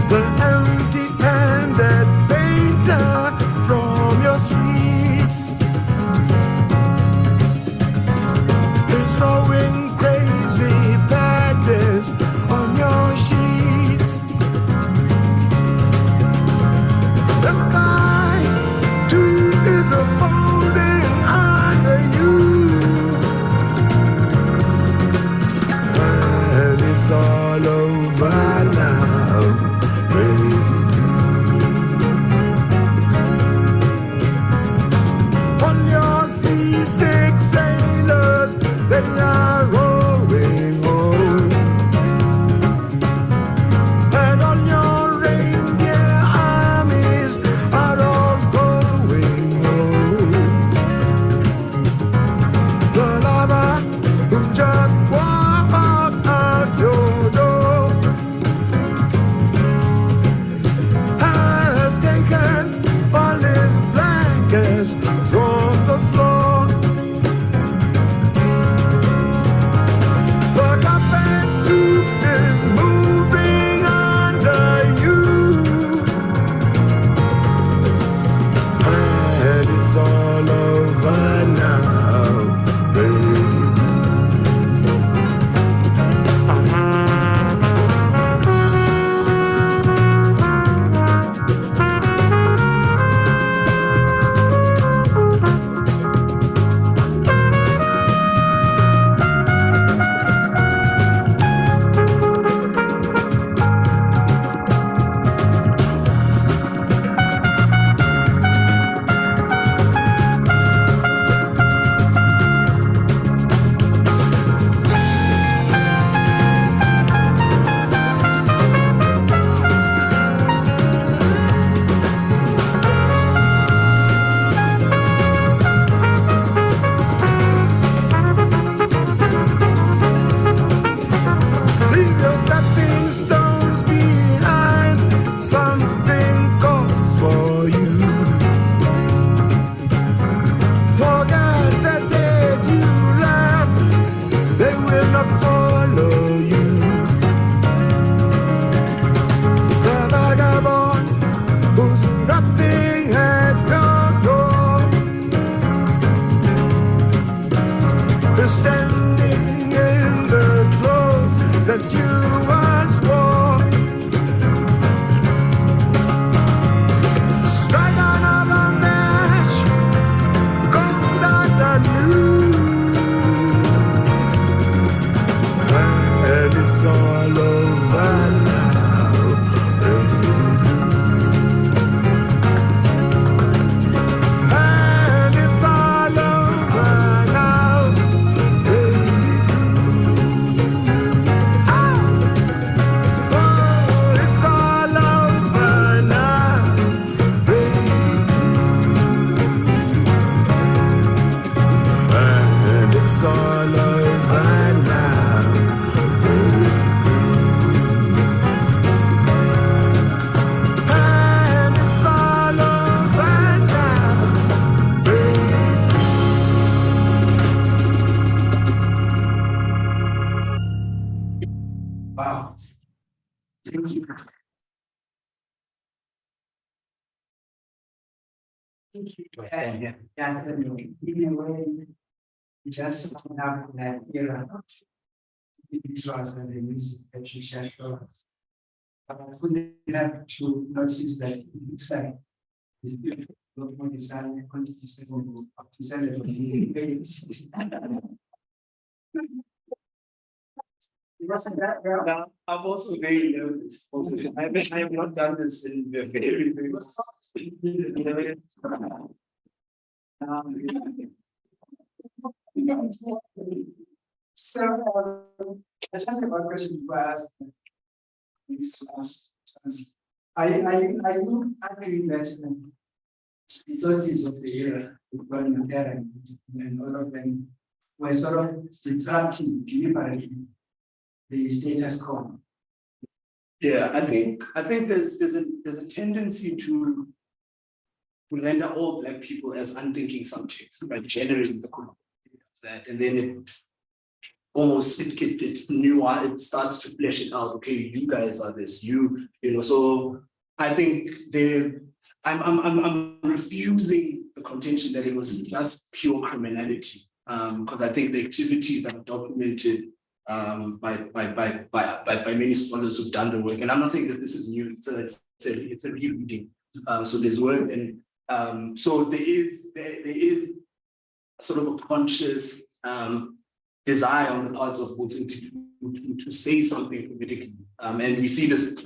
The empty-handed painter from your streets is throwing crazy patterns on your sheets. The sky too is unfolding under you, and it's all over now, baby. On your seasick sailors, they are rowing home. And on your reindeer armies are all going home. The lover who just walked out your door has taken all his blankets from the floor. The carpet is moving under you, and it's all over now, baby. Do I stand here? Yeah, in a way, just sum up that era. It was the music that you shared for us. I couldn't have to notice that it's like the beautiful Modisane continues to celebrate. I'm also very nervous. Also, I have not done this in a very, very. So, I just have one question to ask. I look agree that resources of the era and all of them were sort of disrupting deliberately the status quo. Yeah, I think there's a tendency to render all Black people as unthinking subjects, right? Generating the that, and then it almost it starts to flesh it out. Okay, you guys are this, you know. So I think I'm refusing the contention that it was just pure criminality, because I think the activities that are documented by many scholars who've done the work, and I'm not saying that this is new. It's a rereading. So there's work, and so there is sort of a conscious desire on the parts of both to say something politically, and we see this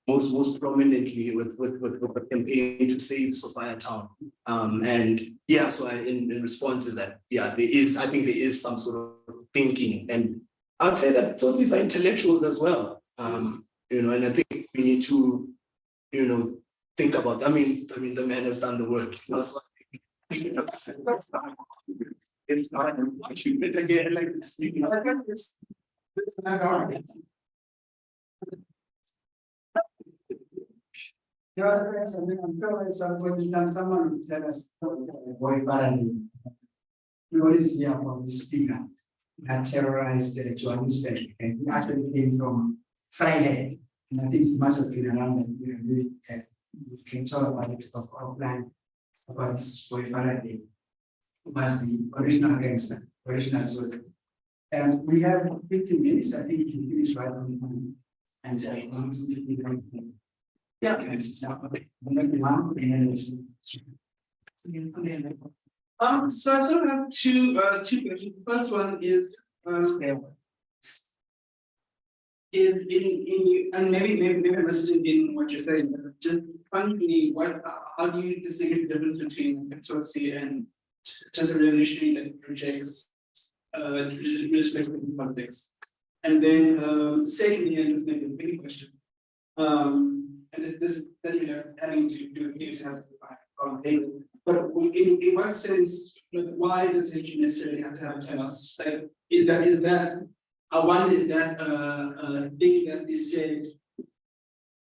most prominently with the campaign to save Sophia Town, and yeah. So in response to that, yeah, I think there is some sort of thinking, and I'd say that Tsotsis are intellectuals as well, you know, and I think we need to, you know, think about. I mean, the man has done the work. You know, so it's not an achievement again, like it's, you know, someone will tell us what is here from this speaker that terrorized Johannesburg, and he actually came from Friday, and I think he must have been around that you can talk about it of offline about this boy Faraday, who was the original gangster, original soldier. And we have 15 minutes, I think you can finish right on time. And yeah, so I sort of have two questions. The first one is and maybe I missed it in what you're saying, but just functionally, how do you distinguish the difference between consortium and just a revolutionary that projects respective context? And then secondly, and this may be a big question, and this that you know having to do with on paper, but in what sense, why does history necessarily have to tell us? Like, is that I wonder, is that a thing that is said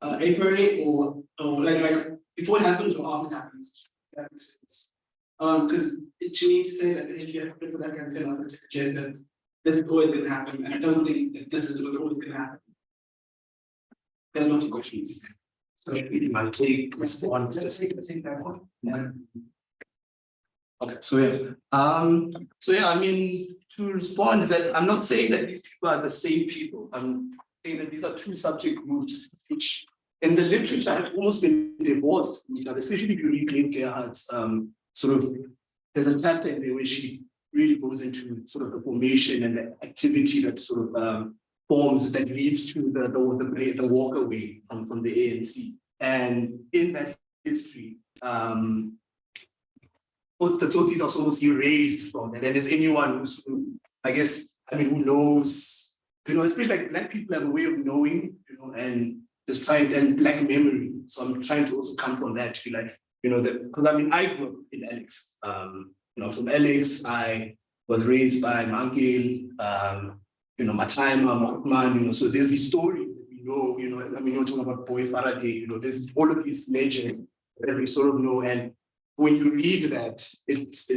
a priori or like before it happens or after it happens? That makes sense. Because to me, to say that the history happens, that can tell us that this is always going to happen, and I don't think that this is always going to happen. There are lots of questions. So it might take response. Take that one. Yeah. Okay, so yeah, I mean, to respond is that I'm not saying that these people are the same people. I'm saying that these are two subject groups which in the literature have almost been divorced from each other, especially if you read Jane Gerhardt's sort of, there's a chapter in there where she really goes into sort of the formation and the activity that sort of forms that leads to the walk away from the ANC. And in that history, the Tsotsis are almost erased from that. And there's anyone who who knows, you know, especially like Black people have a way of knowing, you know, and just trying, and Black memory. So I'm trying to also come from that to be like, you know, because I mean, I grew up in Alex. You know, from Alex, I was raised by my uncle, you know, Mataima, Mahutman, you know, so there's this story that we know, you know, I mean, you're talking about Boy Faraday, you know, there's all of these legend that we sort of know, and when you read that, it's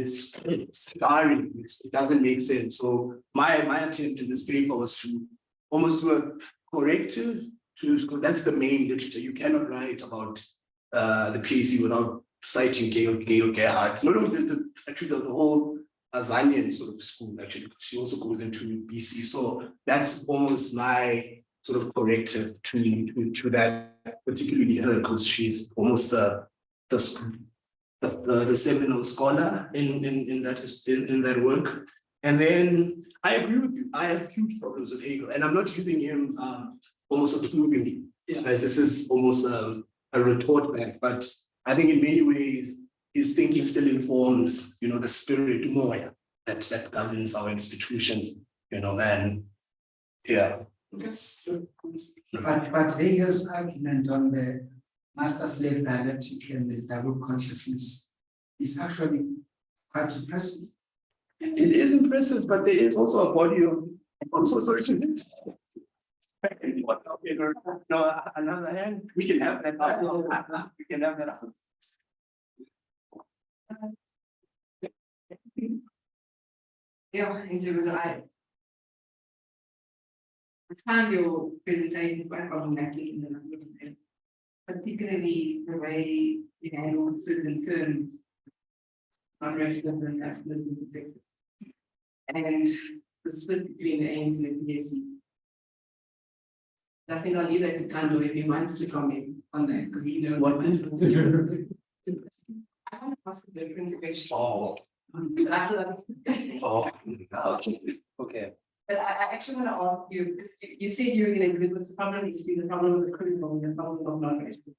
scarring, it doesn't make sense. So my attempt in this paper was to almost do a corrective, because that's the main literature. You cannot write about the PAC without citing Gail Gerhardt, not only actually the whole Azanian sort of school, actually, she also goes into BC. So that's almost my sort of corrective to that, particularly her, because she's almost the seminal scholar in that work. And then I agree with you. I have huge problems with Hegel, and I'm not using him almost approvingly. Yeah. Right? This is almost a retort back, but I think in many ways his thinking still informs, the spirit more that governs our institutions, and yeah. But Hegel's argument on the master-slave dialectic and the double consciousness is actually quite impressive. It is impressive, but there is also a body of. I'm so sorry. No, another hand. We can have that. We can have that out. Yeah, I find your presentation quite problematic in the number of them, particularly the way you handle certain terms, non-racial and absolutely protected, and the split between the aims and the PSC. I think I'll leave that to Tando if he wants to comment on that, because he knows. What? I want to ask a different question. Oh. But I feel like Oh. Okay. But I actually want to ask you, because you said you're going to agree with the problem, is the problem of the criminal and the problem of non-racial.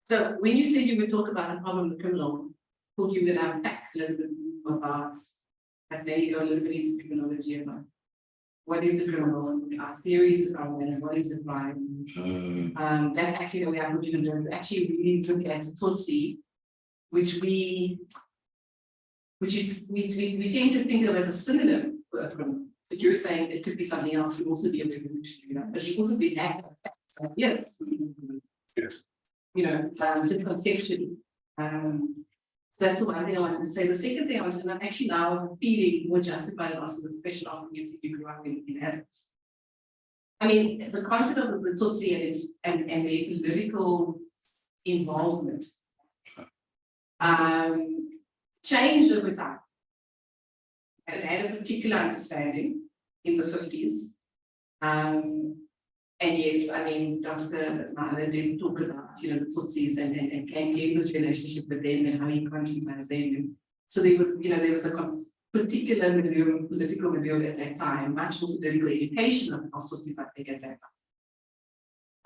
So when you said you would talk about the problem of the criminal, thought you would unpack a little bit about that, maybe go a little bit into criminology about what is the criminal, our theories around that, and what is the crime. That's actually the way I put you to actually really look at Tutsi, which we tend to think of as a synonym for a criminal. But you're saying it could be something else, it could also be a revolution, but it also be that. Yes. Just conceptually. So that's the one thing I wanted to say. The second thing I was, and I'm actually now feeling more justified in asking this question after you said you grew up in Adams. I mean, the concept of the Tutsi and the political involvement changed over time. And it had a particular understanding in the 50s. And yes, I mean, Dr. Mahana did talk about, the Tutsis and Kenya's relationship with them and how he contributed them. So there was a particular political milieu at that time, much more political education of Tutsis, I think, at that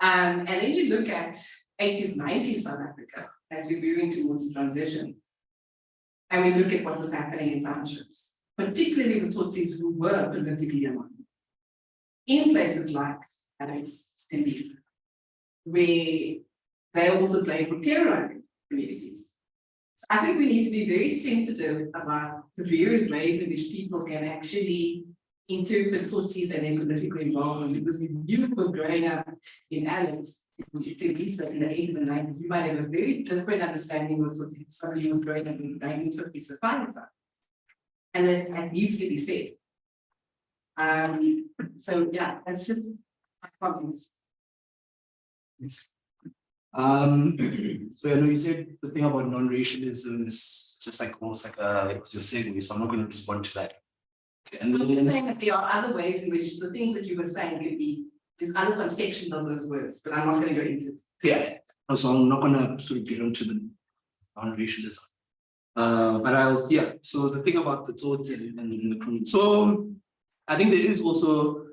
time. And then you look at 80s, 90s South Africa, as we're moving towards the transition, and we look at what was happening in townships, particularly with Tutsis who were politically aligned, in places like Alex and Beef, where they also play for terrorizing communities. So I think we need to be very sensitive about the various ways in which people can actually interpret Tutsis and their political involvement, because if you were growing up in Alex, in the 80s and 90s, you might have a very different understanding of Tutsis. Somebody was growing up in the 1950s or 50s. And that needs to be said. So yeah, that's just my comments. Yes. So I know you said the thing about non-racialism is just like almost like it was your segue, so I'm not going to respond to that. Okay. And I'm just saying that there are other ways in which the things that you were saying could be, there's other conceptions of those words, but I'm not going to go into it. Yeah. So I'm not going to sort of get onto the non-racialism. But so the thing about the thoughts and the criminal. So I think there is also,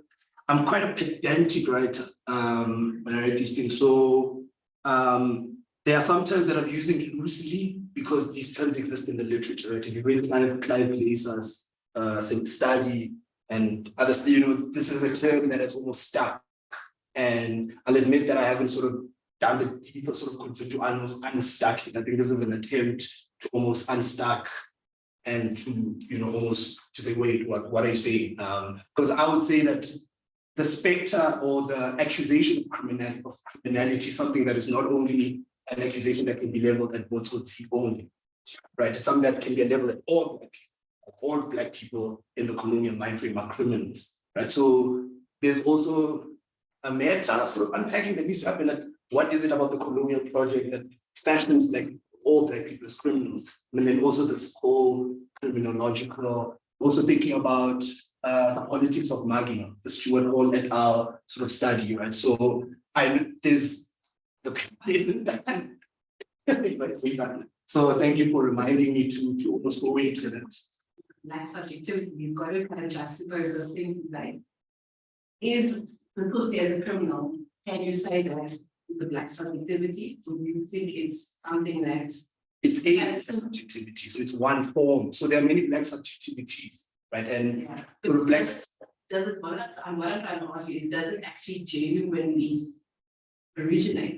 I'm quite a pedantic writer when I write these things. So there are some terms that I'm using loosely because these terms exist in the literature, right? If you read Clive Glaser's study and others, this is a term that is almost stuck. And I'll admit that I haven't sort of done the deeper sort of concept to almost unstuck it. I think this is an attempt to almost unstuck and to, almost to say, wait, what are you saying? Because I would say that the specter or the accusation of criminality is something that is not only an accusation that can be leveled at Botsotsi only, right? It's something that can be leveled at all black people in the colonial mind frame are criminals, right? So there's also a meta sort of unpacking that needs to happen. That what is it about the colonial project that fashions like all Black people as criminals. And then also this whole criminological, also thinking about the politics of Magina, the Stuart Hall et al. Sort of study, right? So there's the isn't that. So thank you for reminding me to almost go into that. Black subjectivity, you've got to kind of juxtapose those things like, is the Tutsi as a criminal, can you say that the Black subjectivity, or do you think it's something that? It's a subjectivity, so it's one form. So there are many Black subjectivities, right? And sort of Black. Does it, what I'm trying to ask you is, does it actually genuinely originate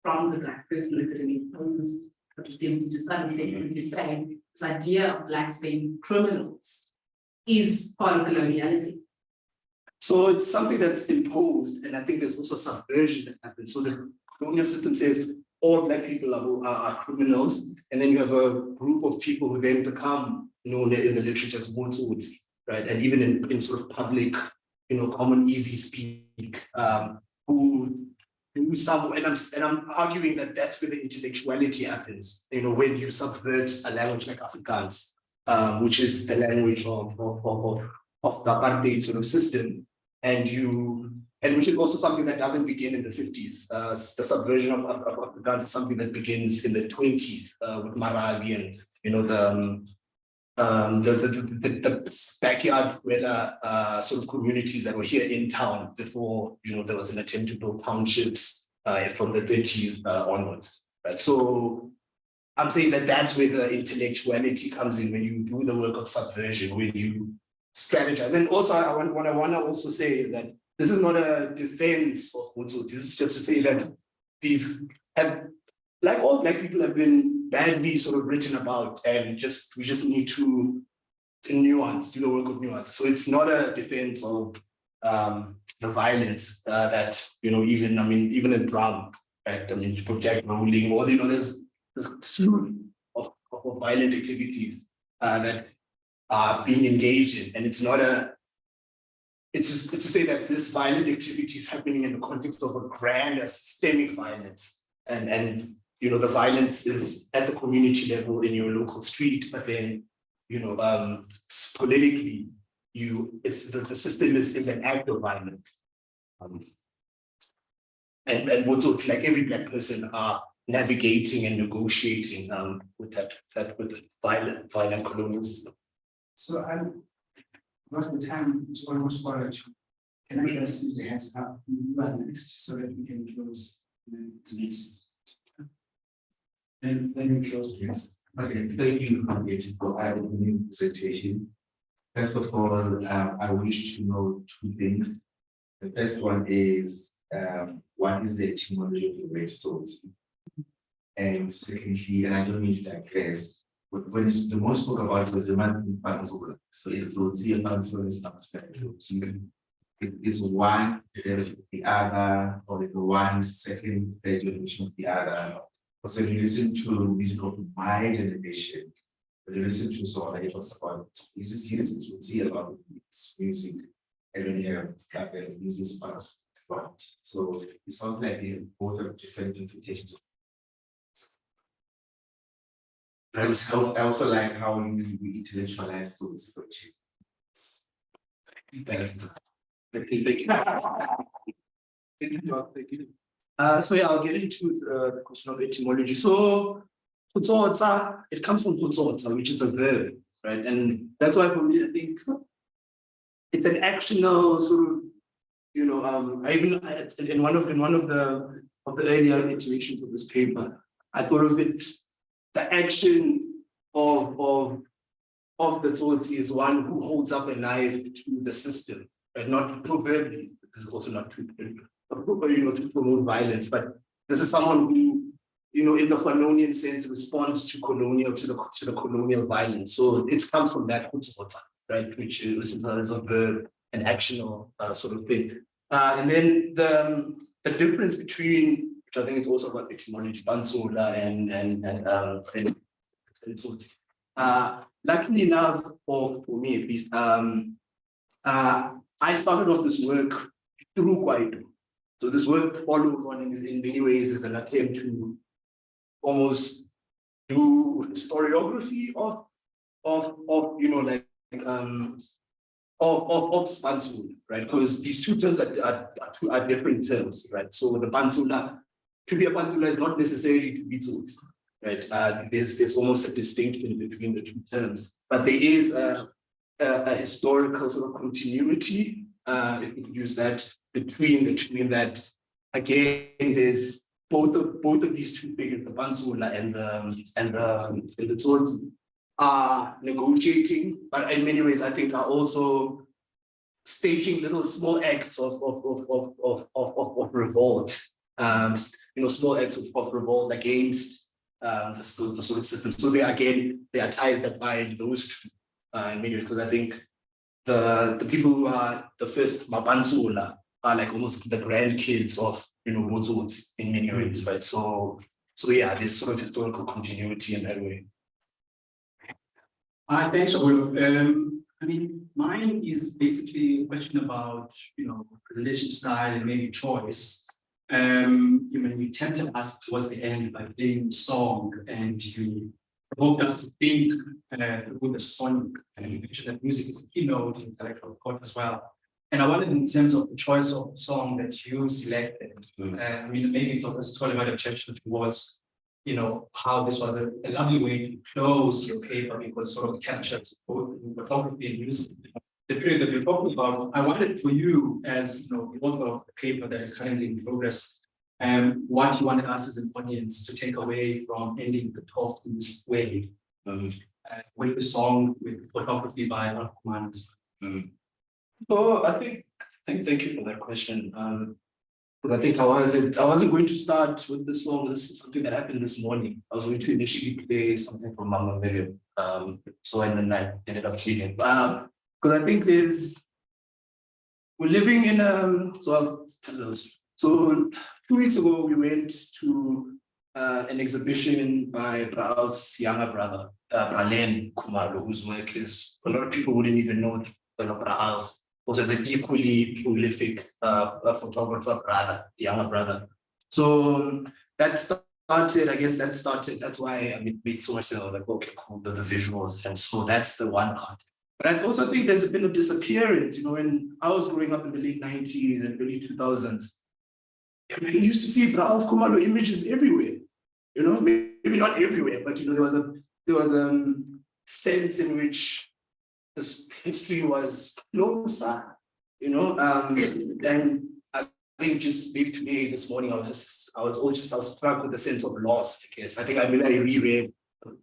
from the Black person who could have imposed subjectivity to some extent? When you say this idea of Blacks being criminals is part of coloniality. So it's something that's imposed, and I think there's also subversion that happens. So the colonial system says all Black people are criminals, and then you have a group of people who then become known in the literature as Modisane, right? And even in sort of public, common easy speak, who do some, and I'm arguing that that's where the intellectuality happens. When you subvert a language like Afrikaans, which is the language of the apartheid sort of system. And which is also something that doesn't begin in the 50s. The subversion of Afrikaans is something that begins in the 20s with Marabi and the backyard guerrilla sort of communities that were here in town before there was an attempt to build townships from the 30s onwards. Right. So I'm saying that that's where the intellectuality comes in when you do the work of subversion, when you strategize. And also, what I want to also say is that this is not a defense of Hutu. This is just to say that these have, like all Black people, have been badly sort of written about, and we just need to nuance, do the work of nuance. So it's not a defense of the violence that even in drum, right? Project rolling, or there's a slew of violent activities that are being engaged in, and it's just to say that this violent activity is happening in the context of a grander systemic violence, and the violence is at the community level in your local street, but then politically the system is an act of violence, and also it's like every Black person are navigating and negotiating with the violent colonial system. So most of the time it's almost quarter. Can I just see the hands up next so that we can close the list? And then we close this. Okay, thank you for having a new presentation. First of all, I wish to know two things. The first one is what is the etymology of the word Tsotsi? And secondly, and I don't need to digress, but when the most spoke about was the man in Panzola. So is Tsotsi and Panzola is not special. Is one derivation of the other, or is the one second derivation of the other? Because when you listen to music of my generation, when you listen to song like it was about, it's just serious to see about this music, and when you have music parts about. So it sounds like they both have different interpretations. I also like how we intellectualize those projects. So yeah, I'll get into the question of etymology. So Hutsotsa, it comes from Hutsotsa, which is a verb, right? And that's why for me, I think it's an actional sort of, I even in one of the earlier iterations of this paper, I thought of it, the action of the Tsotsi is one who holds up a knife to the system, right? Not proverbially, this is also not true, to promote violence, but this is someone who, in the Fanonian sense, responds to the colonial violence. So it comes from that Hutsotsa, right? Which is a verb, an actional sort of thing. And then the difference between, which I think is also about etymology, Bansola and Tsotsi. Luckily enough, or for me at least, I started off this work through Kwaito. So this work follows on in many ways as an attempt to almost do historiography of you know, like of Bantu, right? Because these two terms are different terms, right? So the Bantula, to be a Bantula is not necessarily to be Tutsi, right? There's almost a distinction between the two terms, but there is a historical sort of continuity, if we could use that, between that. Again, there's both of these two figures, the Bantula and the Tutsi, are negotiating, but in many ways, I think are also staging little small acts of revolt, you know, small acts of revolt against the sort of system. So they are ties that bind those two in many ways, because I think the people who are the first Mabansula are like almost the grandkids of, you know, Botsotsi in many ways, right? So yeah, there's sort of historical continuity in that way. Thanks, Olu. I mean, mine is basically a question about, you know, presentation style and maybe choice. You tempted us towards the end by playing the song, and you provoked us to think with the sonic, and you mentioned that music is a keynote in intellectual thought as well. And I wanted, in terms of the choice of the song that you selected, I mean, maybe it was a about attention towards, you know, how this was a lovely way to close your paper, because it sort of captures both photography and music. The period that you're talking about, I wanted for you, as you know, the author of the paper that is currently in progress, what you wanted us as an audience to take away from ending the talk in this way, with the song, with photography by Alcoman. So I think thank you for that question. But I think I wasn't going to start with the song. This is something that happened this morning. I was going to initially play something from Mama Miriam. And then I ended up reading. Because I think we're living in so I'll tell those. So 2 weeks ago we went to an exhibition by Braul's younger brother, Bralen Kumalo, whose work is, a lot of people wouldn't even know Braul's. Also as an equally prolific photographer brother, younger brother. So that started, that's why it made so much sense. I was like, okay, cool, the visuals. And so that's the one part. But I also think there's been a disappearance, you know, when I was growing up in the late 90s and early 2000s, you used to see Braul's Kumalo images everywhere, you know, maybe not everywhere, but you know, there was a sense in which this history was closer, you know, and I think just maybe today, this morning, I was struck with a sense of loss, I guess. I think I reread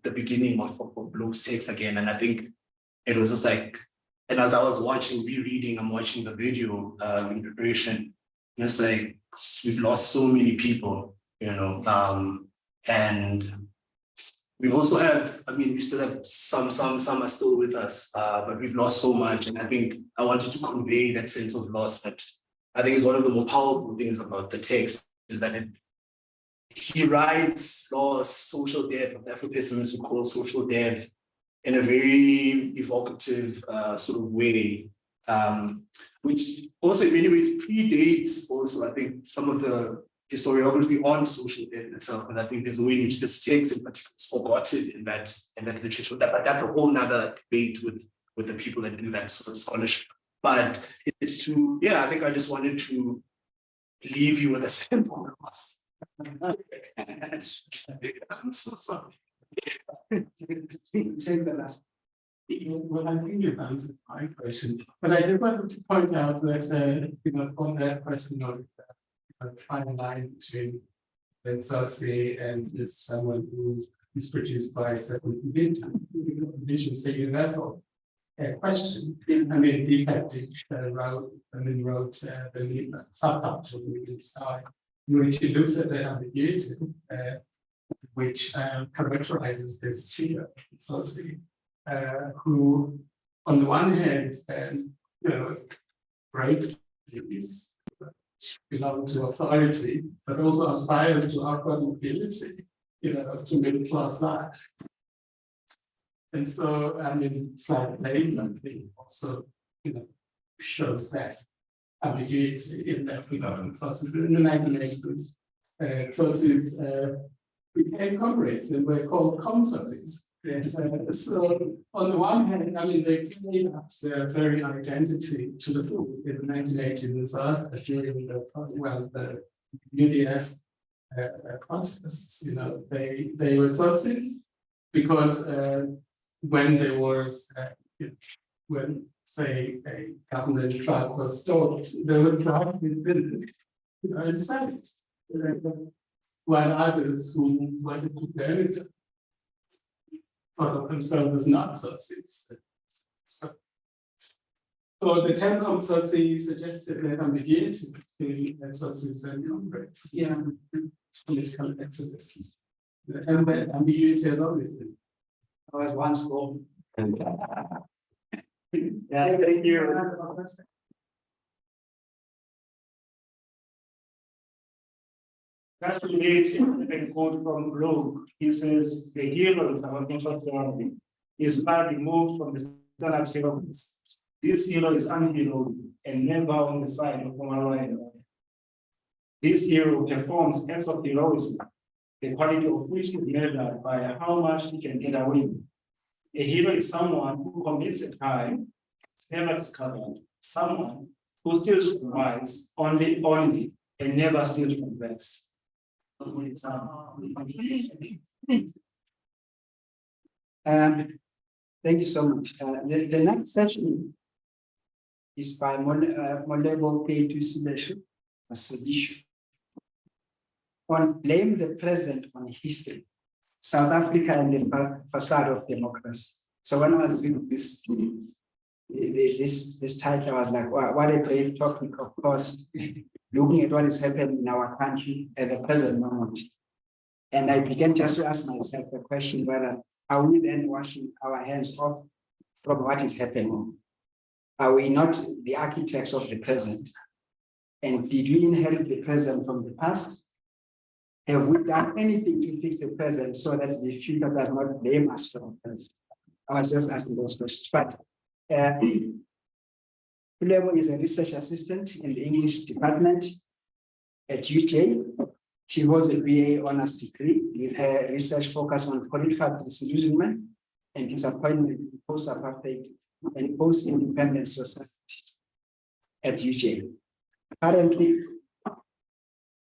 the beginning of Bloke's text again, and I think it was just like, and as I was rereading, I'm watching the video in preparation, and it's like, we've lost so many people, you know, and we also have, we still have some are still with us, but we've lost so much. And I think I wanted to convey that sense of loss that I think is one of the more powerful things about the text, is that he writes loss, social death, what Afro-pessimists would call social death, in a very evocative sort of way, which also in many ways predates also, I think, some of the historiography on social death itself. And I think there's a way in which this text in particular is forgotten in that literature. But that's a whole nother debate with the people that do that sort of scholarship. But it's to, I think I just wanted to leave you with a simple loss. I'm so sorry. Take the last. Well, I think you've answered my question, but I just wanted to point out that, you know, on that question of fine line between Benzasi and is someone who is produced by certain conditions, a universal question. I mean, Deepak wrote the subculture inside, in which he looks at the ambiguity, which characterizes this figure, who, on the one hand, you know, breaks these belong to authority, but also aspires to upward mobility, you know, to middle class life. And so, I mean, flat pavement also, you know, shows that ambiguity in that, you know, sources in the 1980s. Sources became comrades and were called comsocies. Yes, so on the one hand, I mean, they carried out their very identity to the full in the 1980s and so during the UDF contests, you know, they were Tutsis because when there was when say a government truck was stopped, they would drive it, you know, and sell it. While others who wanted to burn it thought of themselves as not Tutsis. So the term Tutsi suggested that ambiguity between Tutsis and comrades. Yeah, political activists. And that ambiguity has always been. I was once called. Yeah, thank you. Just to read a quote from Bloke, he says, the hero in South African theory is far removed from the standard heroes. This hero is unheroic and never on the side of moral right. This hero performs acts of heroism, the quality of which is measured by how much he can get away with. A hero is someone who commits a crime, it's never discovered, someone who steals from rights only, and never steals from blacks. Thank you so much. The next session is by Molebo P2 Sileshu, a sedition. On blame the present on history, South Africa and the facade of democracy. So when I was reading this title, I was like, wow, what a brave topic, of course, looking at what is happening in our country at the present moment. And I began just to ask myself the question whether are we then washing our hands off from what is happening? Are we not the architects of the present? And did we inherit the present from the past? Have we done anything to fix the present so that the future does not blame us for the present? I was just asking those questions. But Bloke is a research assistant in the English department at UJ. She holds a BA honors degree with her research focus on political disillusionment and disappointment in post-apartheid and post-independent society at UJ. Currently,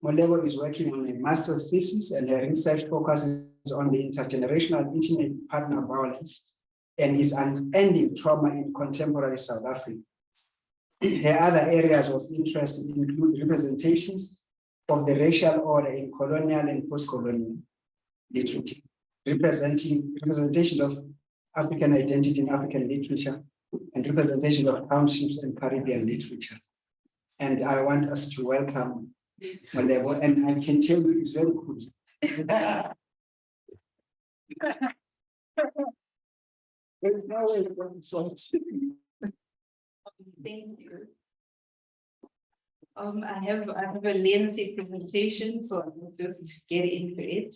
Molebo is working on a master's thesis and her research focuses on the intergenerational intimate partner violence and is unending trauma in contemporary South Africa. Her other areas of interest include representations of the racial order in colonial and post-colonial literature, representation of African identity in African literature, and representation of townships and Caribbean literature. And I want us to welcome Molebo, and I can tell you it's very cool. There's no way to go insult. Thank you. I have a lengthy presentation, so I will just get into it.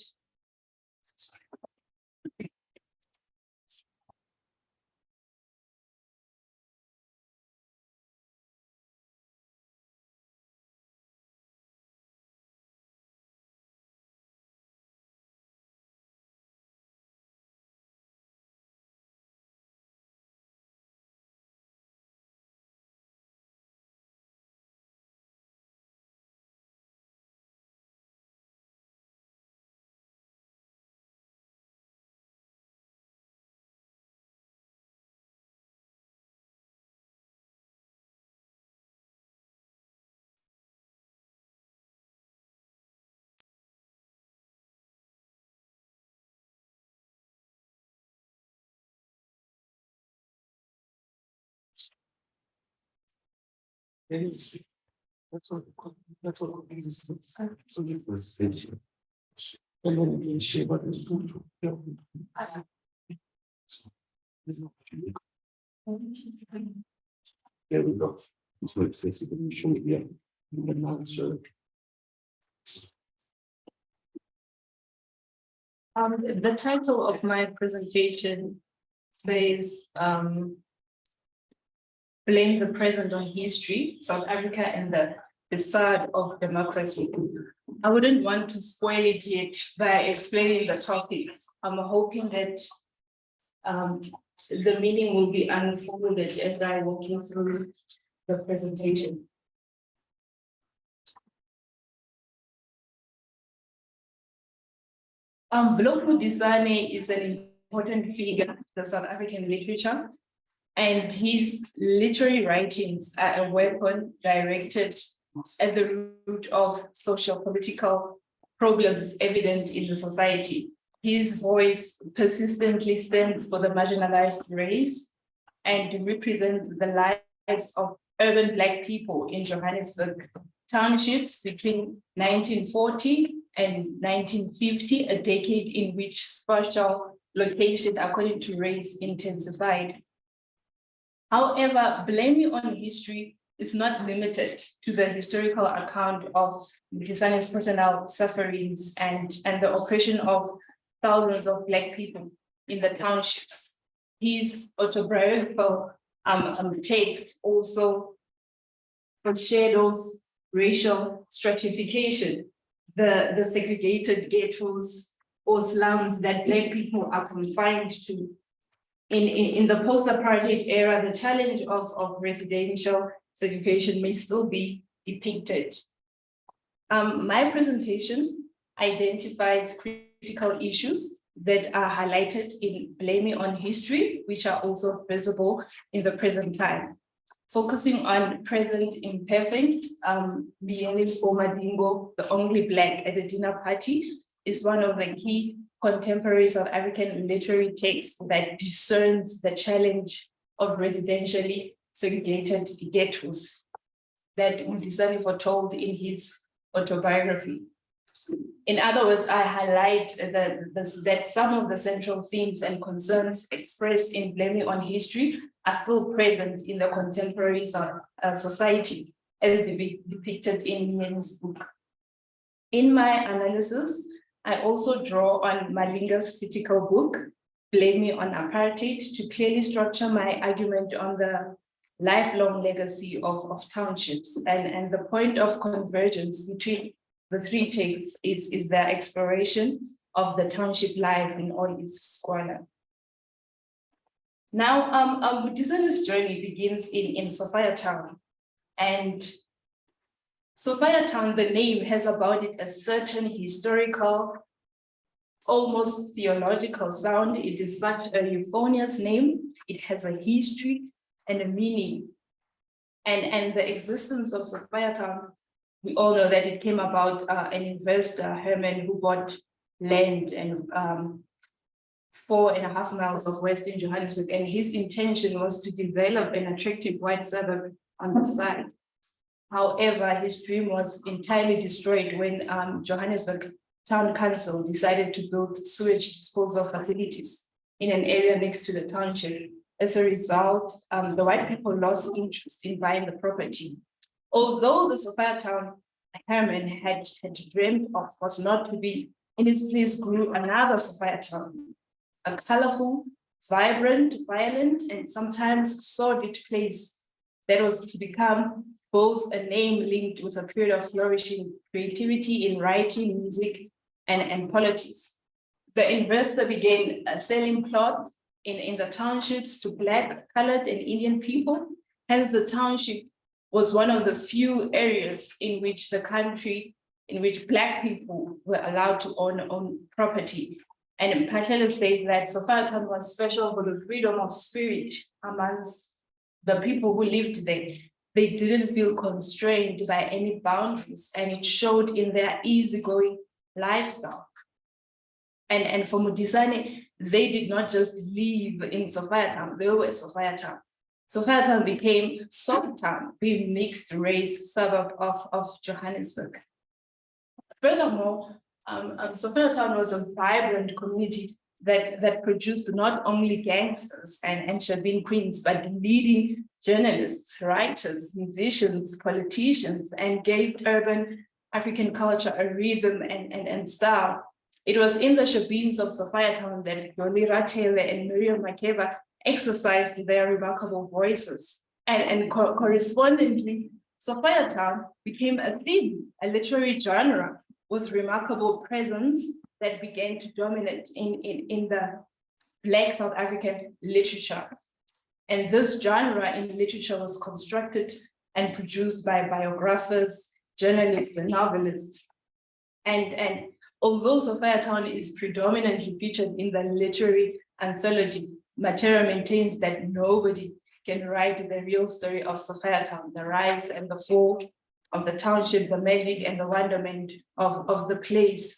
That's what so the first stage. And then we share what is good. There we go. So it's basically yeah. The title of my presentation says blame the present on history, South Africa and the facade of democracy. I wouldn't want to spoil it yet by explaining the topic. I'm hoping that the meaning will be unfolded as I walk you through the presentation. Bloke Modisane is an important figure in the South African literature, and his literary writings are a weapon directed at the root of social-political problems evident in the society. His voice persistently stands for the marginalized race and represents the lives of urban Black people in Johannesburg townships between 1940 and 1950, a decade in which spatial location according to race intensified. However, blaming on history is not limited to the historical account of Modisane's personal sufferings and the oppression of thousands of Black people in the townships. His autobiographical text also foreshadows racial stratification, the segregated ghettos or slums that Black people are confined to. In the post-apartheid era, the challenge of residential segregation may still be depicted. My presentation identifies critical issues that are highlighted in Blaming on History, which are also visible in the present time. Focusing on present imperfect, Biene's Omadingo, the only Black at the dinner party, is one of the key contemporary South African literary texts that discerns the challenge of residentially segregated ghettos that Modisane foretold in his autobiography. In other words, I highlight that some of the central themes and concerns expressed in Blaming on History are still present in the contemporary society, as depicted in Mien's book. In my analysis, I also draw on Malinga's critical book, Blaming on Apartheid, to clearly structure my argument on the lifelong legacy of townships. And the point of convergence between the three texts is the exploration of the township life in all its squalor. Now, Modisane's journey begins in Sophia Town. And Sophia Town, the name has about it a certain historical, almost theological sound. It is such a euphonious name. It has a history and a meaning. And the existence of Sophia Town, we all know that it came about an investor, Herman, who bought land and 4.5 miles of Western Johannesburg. And his intention was to develop an attractive white suburb on the side. However, his dream was entirely destroyed when Johannesburg Town Council decided to build sewage disposal facilities in an area next to the township. As a result, the white people lost interest in buying the property. Although the Sophia Town Herman had dreamed of was not to be, in its place grew another Sophia Town, a colorful, vibrant, violent, and sometimes sordid place that was to become both a name linked with a period of flourishing creativity in writing, music, and politics. The investor began selling plots in the townships to Black, colored, and Indian people. Hence, the township was one of the few areas in which the country, in which Black people were allowed to own property. And Pachele says that Sophia Town was special for the freedom of spirit amongst the people who lived there. They didn't feel constrained by any boundaries, and it showed in their easygoing lifestyle. And for Modisane, they did not just live in Sophia Town, they were Sophia Town. Sophia Town became Soft Town, being mixed race suburb of Johannesburg. Furthermore, Sophia Town was a vibrant community that produced not only gangsters and Shabin queens, but leading journalists, writers, musicians, politicians, and gave urban African culture a rhythm and style. It was in the Shabins of Sophia Town that Yoli Ratele and Miriam Makeba exercised their remarkable voices. And correspondingly, Sophia Town became a theme, a literary genre with remarkable presence that began to dominate in the Black South African literature. And this genre in literature was constructed and produced by biographers, journalists, and novelists. And although Sophiatown is predominantly featured in the literary anthology, Matera maintains that nobody can write the real story of Sophiatown, the rise and the fall of the township, the magic and the wonderment of the place.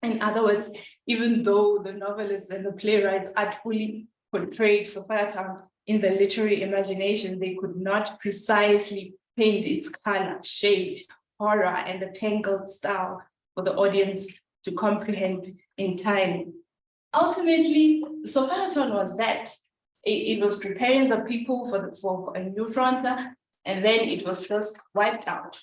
In other words, even though the novelists and the playwrights artfully portrayed Sophiatown in the literary imagination, they could not precisely paint its color, shade, horror, and the tangled style for the audience to comprehend entirely. Ultimately, Sophiatown was that. It was preparing the people for a new frontier, and then it was just wiped out.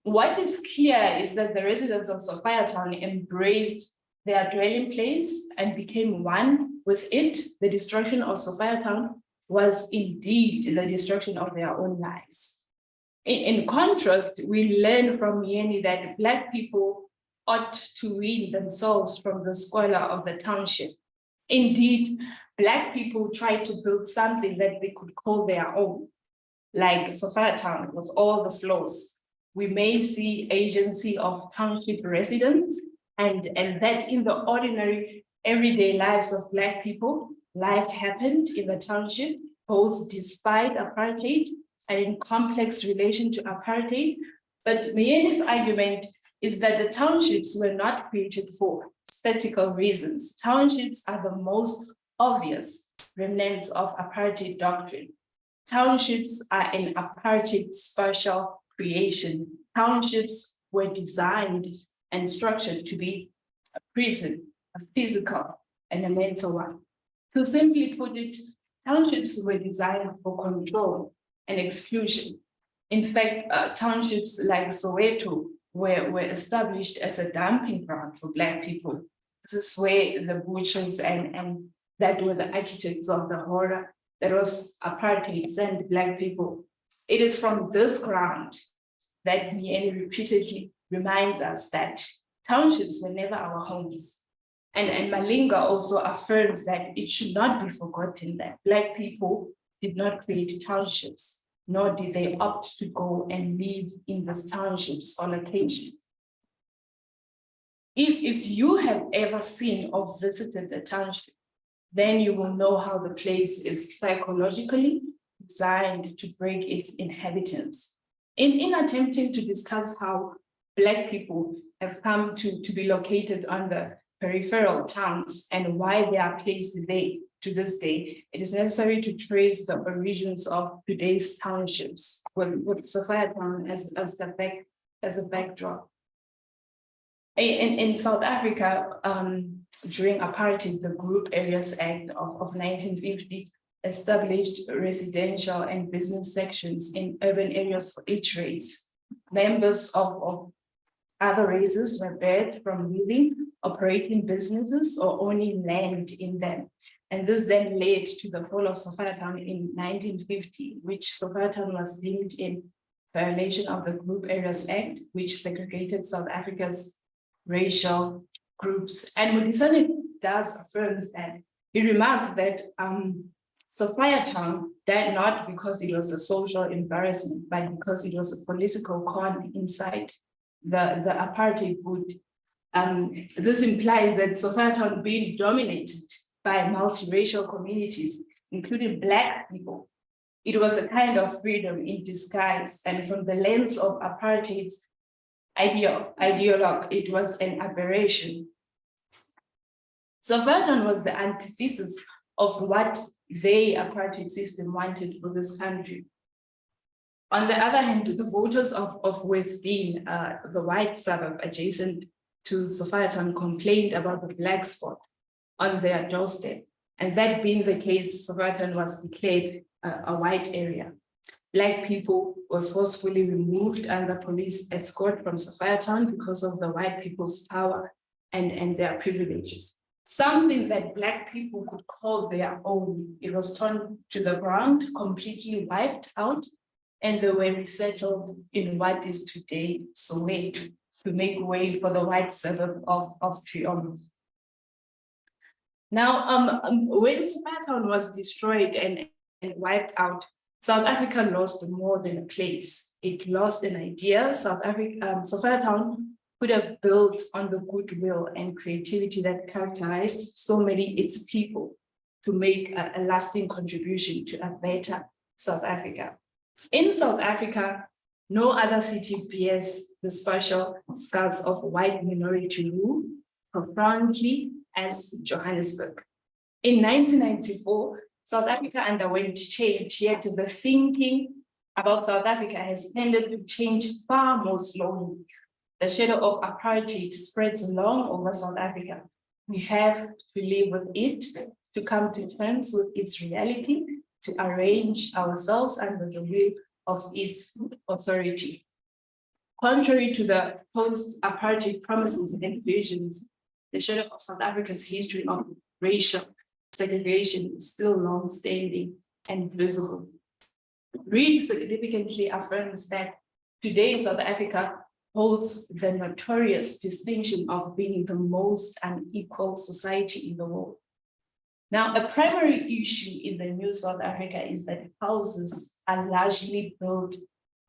What is clear is that the residents of Sophiatown embraced their dwelling place and became one with it. The destruction of Sophiatown was indeed the destruction of their own lives. In contrast, we learn from Yeni that Black people ought to wean themselves from the squalor of the township. Indeed, Black people tried to build something that they could call their own, like Sophiatown with all the flaws. We may see agency of township residents and that in the ordinary everyday lives of Black people, life happened in the township, both despite apartheid and in complex relation to apartheid. But Myeni's argument is that the townships were not created for statical reasons. Townships are the most obvious remnants of apartheid doctrine. Townships are an apartheid spatial creation. Townships were designed and structured to be a prison, a physical and a mental one. To simply put it, townships were designed for control and exclusion. In fact, townships like Soweto were established as a dumping ground for Black people. This is where the butchers and that were the architects of the horror that was apartheid and Black people. It is from this ground that Myeni repeatedly reminds us that townships were never our homes. And Malinga also affirms that it should not be forgotten that Black people did not create townships, nor did they opt to go and live in these townships on occasion. If you have ever seen or visited a township, then you will know how the place is psychologically designed to break its inhabitants. In attempting to discuss how Black people have come to be located on the peripheral towns and why they are placed there to this day, it is necessary to trace the origins of today's townships with Sophiatown as a backdrop. In South Africa, during apartheid, the Group Areas Act of 1950 established residential and business sections in urban areas for each race. Members of other races were barred from living, operating businesses, or owning land in them. And this then led to the fall of Sophiatown in 1950, which Sophiatown was deemed in violation of the Group Areas Act, which segregated South Africa's racial groups. And Modisane does affirms that, he remarks that Sophiatown died not because it was a social embarrassment, but because it was a political con inside the apartheid boot. This implies that Sophiatown being dominated by multiracial communities, including Black people, it was a kind of freedom in disguise, and from the lens of apartheid's ideologue, it was an aberration. Sophiatown was the antithesis of what the apartheid system wanted for this country. On the other hand, the voters of Westdean, the white suburb adjacent to Sophiatown, complained about the Black spot on their doorstep. And that being the case, Sophiatown was declared a white area. Black people were forcefully removed under police escort from Sophiatown because of the white people's power and their privileges. Something that Black people could call their own. It was turned to the ground, completely wiped out, and they were resettled in what is today Soweto. to make way for the white suburb of Triom. Now, when Symposium was destroyed and wiped out, South Africa lost more than a place. It lost an idea. Symposium could have built on the goodwill and creativity that characterized so many its people to make a lasting contribution to a better South Africa. In South Africa, no other city bears the special scars of white minority rule profoundly as Johannesburg. In 1994, South Africa underwent change, yet the thinking about South Africa has tended to change far more slowly. The shadow of apartheid spreads long over South Africa. We have to live with it, to come to terms with its reality, to arrange ourselves under the will of its authority. Contrary to the post-apartheid promises and visions, the shadow of South Africa's history of racial segregation is still long-standing and visible. Reid significantly affirms that today South Africa holds the notorious distinction of being the most unequal society in the world. Now, a primary issue in the new South Africa is that houses are largely built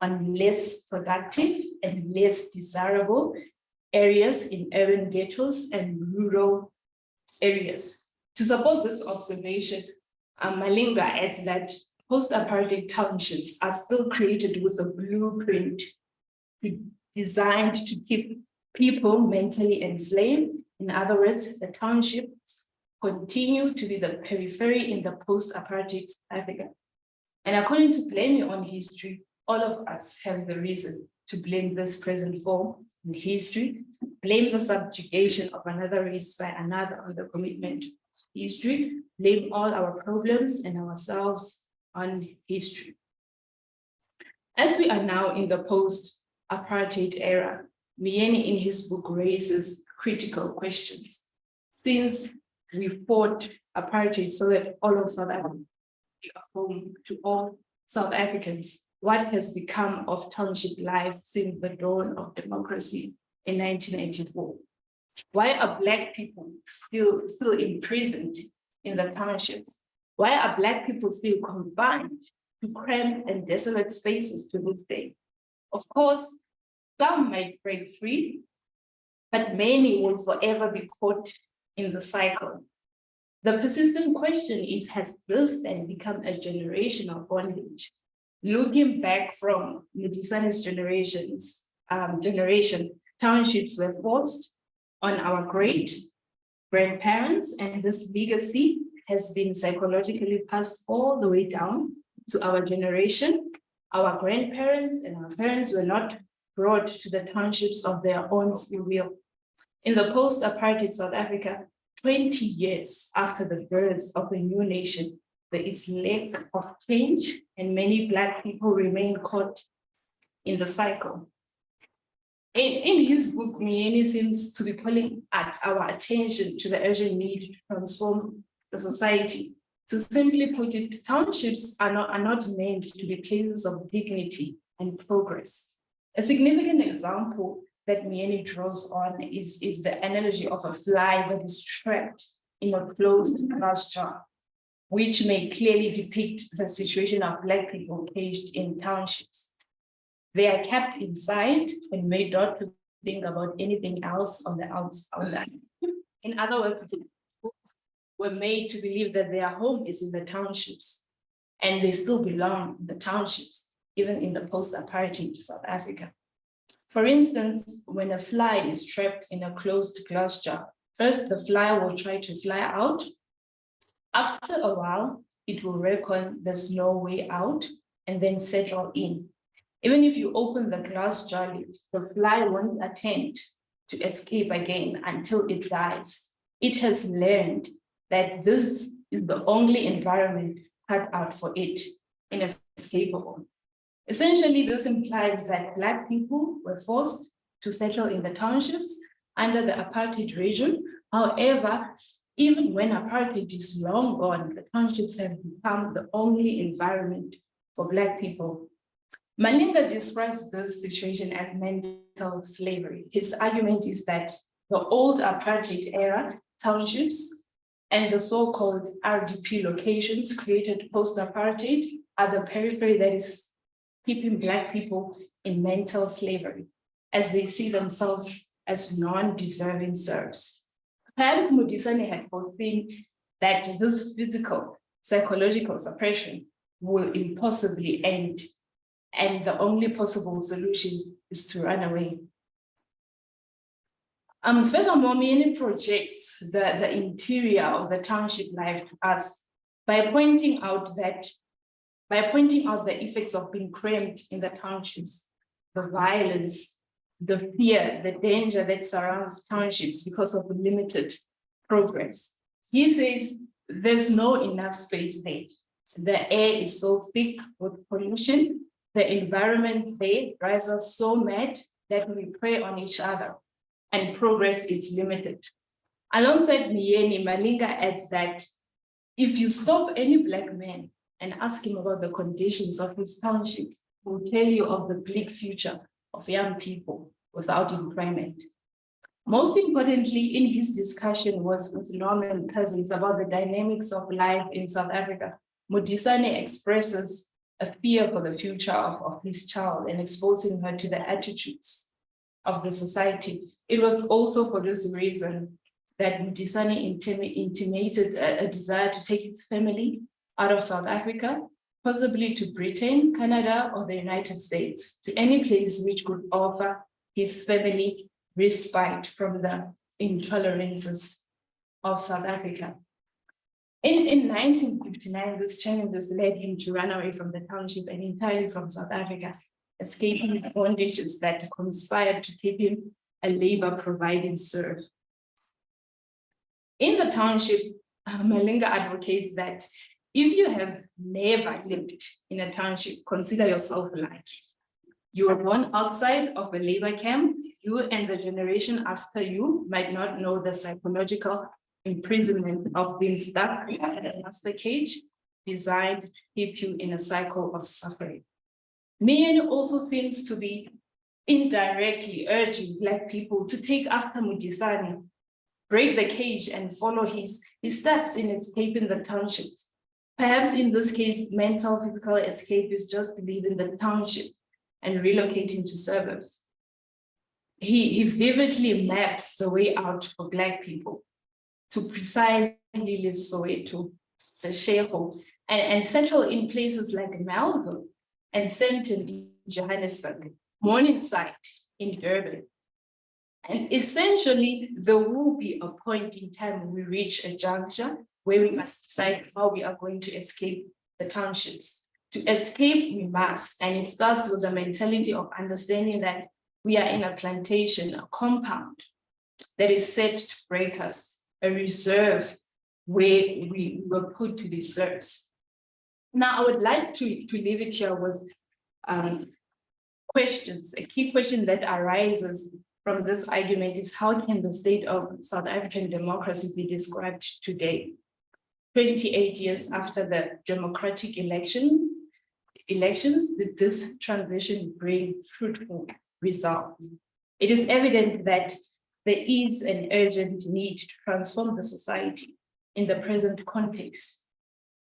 on less productive and less desirable areas in urban ghettos and rural areas. To support this observation, Malinga adds that post-apartheid townships are still created with a blueprint designed to keep people mentally enslaved. In other words, the townships continue to be the periphery in the post-apartheid South Africa. And according to blaming on history, all of us have the reason to blame this present form in history, blame the subjugation of another race by another on the commitment of history, blame all our problems and ourselves on history. As we are now in the post-apartheid era, Mieni in his book raises critical questions. Since we fought apartheid so that all of South Africa is home to all South Africans, what has become of township life since the dawn of democracy in 1984? Why are Black people still imprisoned in the townships? Why are Black people still confined to cramped and desolate spaces to this day? Of course, some might break free, but many will forever be caught in the cycle. The persistent question is, has this then become a generational bondage? Looking back from Modisane's generation, townships were forced on our great-grandparents, and this legacy has been psychologically passed all the way down to our generation. Our grandparents and our parents were not brought to the townships of their own free will. In the post-apartheid South Africa, 20 years after the birth of a new nation, there is lack of change and many Black people remain caught in the cycle. In his book, Mieni seems to be calling our attention to the urgent need to transform the society. To simply put it, townships are not meant to be places of dignity and progress. A significant example that Mieni draws on is the analogy of a fly that is trapped in a closed glass jar, which may clearly depict the situation of Black people caged in townships. They are kept inside and made not to think about anything else on the outside. In other words, they were made to believe that their home is in the townships, and they still belong in the townships, even in the post-apartheid South Africa. For instance, when a fly is trapped in a closed glass jar, first the fly will try to fly out. After a while, it will reckon there's no way out and then settle in. Even if you open the glass jar lid, the fly won't attempt to escape again until it dies. It has learned that this is the only environment cut out for it, inescapable. Essentially, this implies that Black people were forced to settle in the townships under the apartheid regime. However, even when apartheid is long gone, the townships have become the only environment for Black people. Malinga describes this situation as mental slavery. His argument is that the old apartheid era townships and the so-called RDP locations created post-apartheid are the periphery that is keeping Black people in mental slavery, as they see themselves as non-deserving serfs. Perhaps Modisane had foreseen that this physical, psychological suppression will impossibly end, and the only possible solution is to run away. Furthermore, Mieni projects the interior of the township life to us by pointing out the effects of being cramped in the townships, the violence, the fear, the danger that surrounds townships because of limited progress. He says there's no enough space there. The air is so thick with pollution. The environment there drives us so mad that we prey on each other, and progress is limited. Alongside Mieni, Malinga adds that if you stop any Black man and ask him about the conditions of his township, he will tell you of the bleak future of young people without employment. Most importantly, in his discussion with Norman Cousins about the dynamics of life in South Africa, Modisane expresses a fear for the future of his child and exposing her to the attitudes of the society. It was also for this reason that Modisane intimated a desire to take his family out of South Africa, possibly to Britain, Canada, or the United States, to any place which could offer his family respite from the intolerances of South Africa. In 1959, these challenges led him to run away from the township and entirely from South Africa, escaping the bondages that conspired to keep him a labor-providing serf. In the township, Malinga advocates that if you have never lived in a township, consider yourself lucky. You were born outside of a labor camp. You and the generation after you might not know the psychological imprisonment of being stuck in a master cage designed to keep you in a cycle of suffering. Mieni also seems to be indirectly urging Black people to take after Modisane, break the cage and follow his steps in escaping the townships. Perhaps in this case, mental physical escape is just leaving the township and relocating to suburbs. He vividly maps the way out for Black people to precisely leave Soweto, Seshego, and settle in places like Melville and Centenary in Johannesburg, Morningside in Durban. And essentially, there will be a point in time when we reach a juncture where we must decide how we are going to escape the townships. To escape, we must, and it starts with the mentality of understanding that we are in a plantation, a compound that is set to break us, a reserve where we were put to be serfs. Now, I would like to leave it here with questions. A key question that arises from this argument is how can the state of South African democracy be described today? 28 years after the democratic elections, did this transition bring fruitful results? It is evident that there is an urgent need to transform the society in the present context.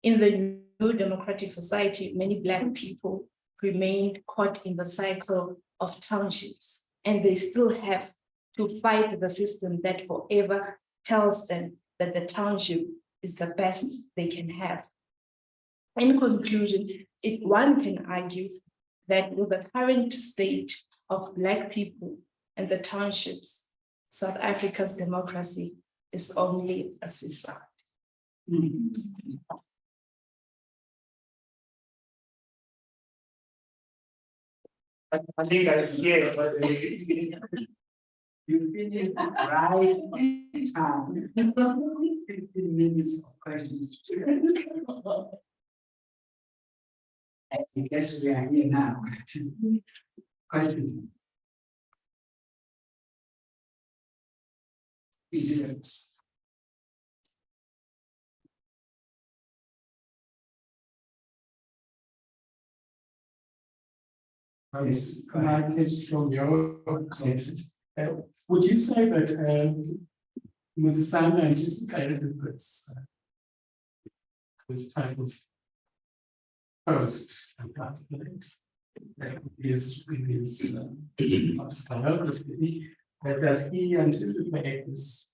In the new democratic society, many Black people remained caught in the cycle of townships, and they still have to fight the system that forever tells them that the township is the best they can have. In conclusion, one can argue that with the current state of Black people and the townships, South Africa's democracy is only a facade. I think I scared, but You finished right on time. 15 minutes of questions. I guess we are here now. Question. Visitors. Yes, from your comments, would you say that Modisane anticipated this type of post is biography, does he anticipate this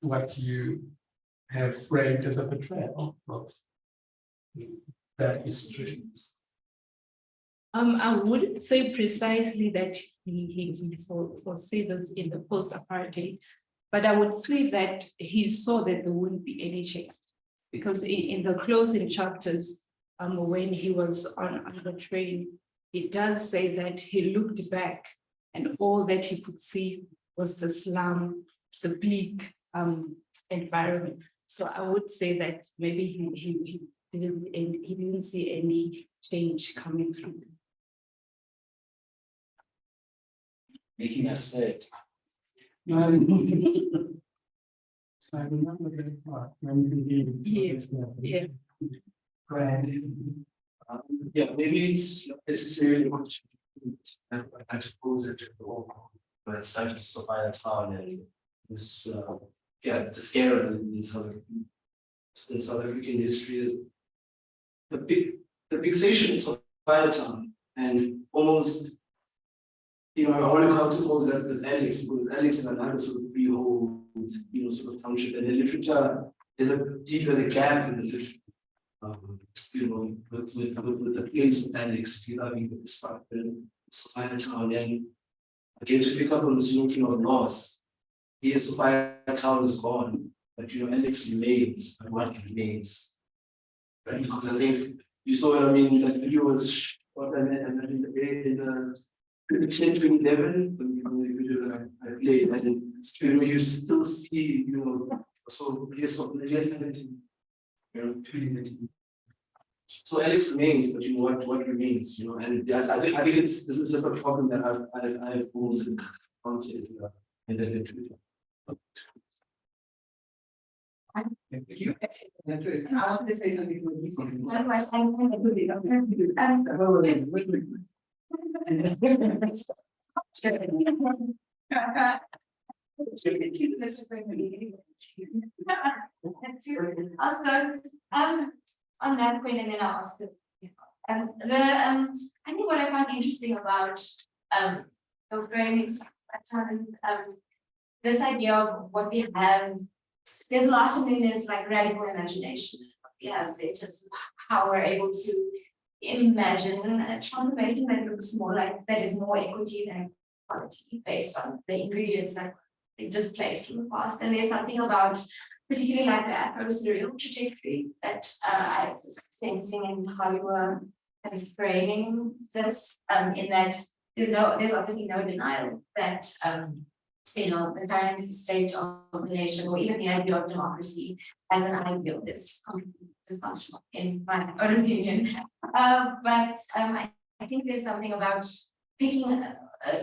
what you have framed as a betrayal of that history? I wouldn't say precisely that he foresee this in the post-apartheid, but I would say that he saw that there wouldn't be any change. Because in the closing chapters, when he was on the train, it does say that he looked back and all that he could see was the slum, the bleak environment. So I would say that maybe he didn't see any change coming through. Making us sad. So I remember that part when he Yeah. Yeah, maybe it's not necessarily what I suppose it but it's time to survive the town and this this era in South African history. The fixation of town and almost I want to come to close that with Alex, because Alex is another sort of freehold, sort of township, and the literature is a deeper gap in the literature. With the place of Alex, having the destruction, Sophia Town, and again to pick up on this notion of loss. Yes, Sophia Town is gone, but Alex remains, and what remains. Right? Because I think you saw what I mean, that video was what I meant, and in the 2011, the video that I played, and you still see, so yes, of the year 17, 2019. So Alex remains, but what remains, and yes, I think this is just a problem that I've almost encountered in the literature. You I want to say something more easy. Otherwise, I'm going to do it. Also, on that point, and then I'll ask it. I think what I find interesting about the framing this idea of what we have, there's lots of things, there's like radical imagination. We have in terms of how we're able to imagine a transformation that looks more like that is more equity than equality based on the ingredients that they displaced from the past. And there's something about particularly like the Afro-Syrian trajectory that I was sensing in how you were kind of framing this, in that there's obviously no denial that the current state of the nation, or even the idea of democracy as an ideal, is completely dysfunctional in my own opinion. But I think there's something about picking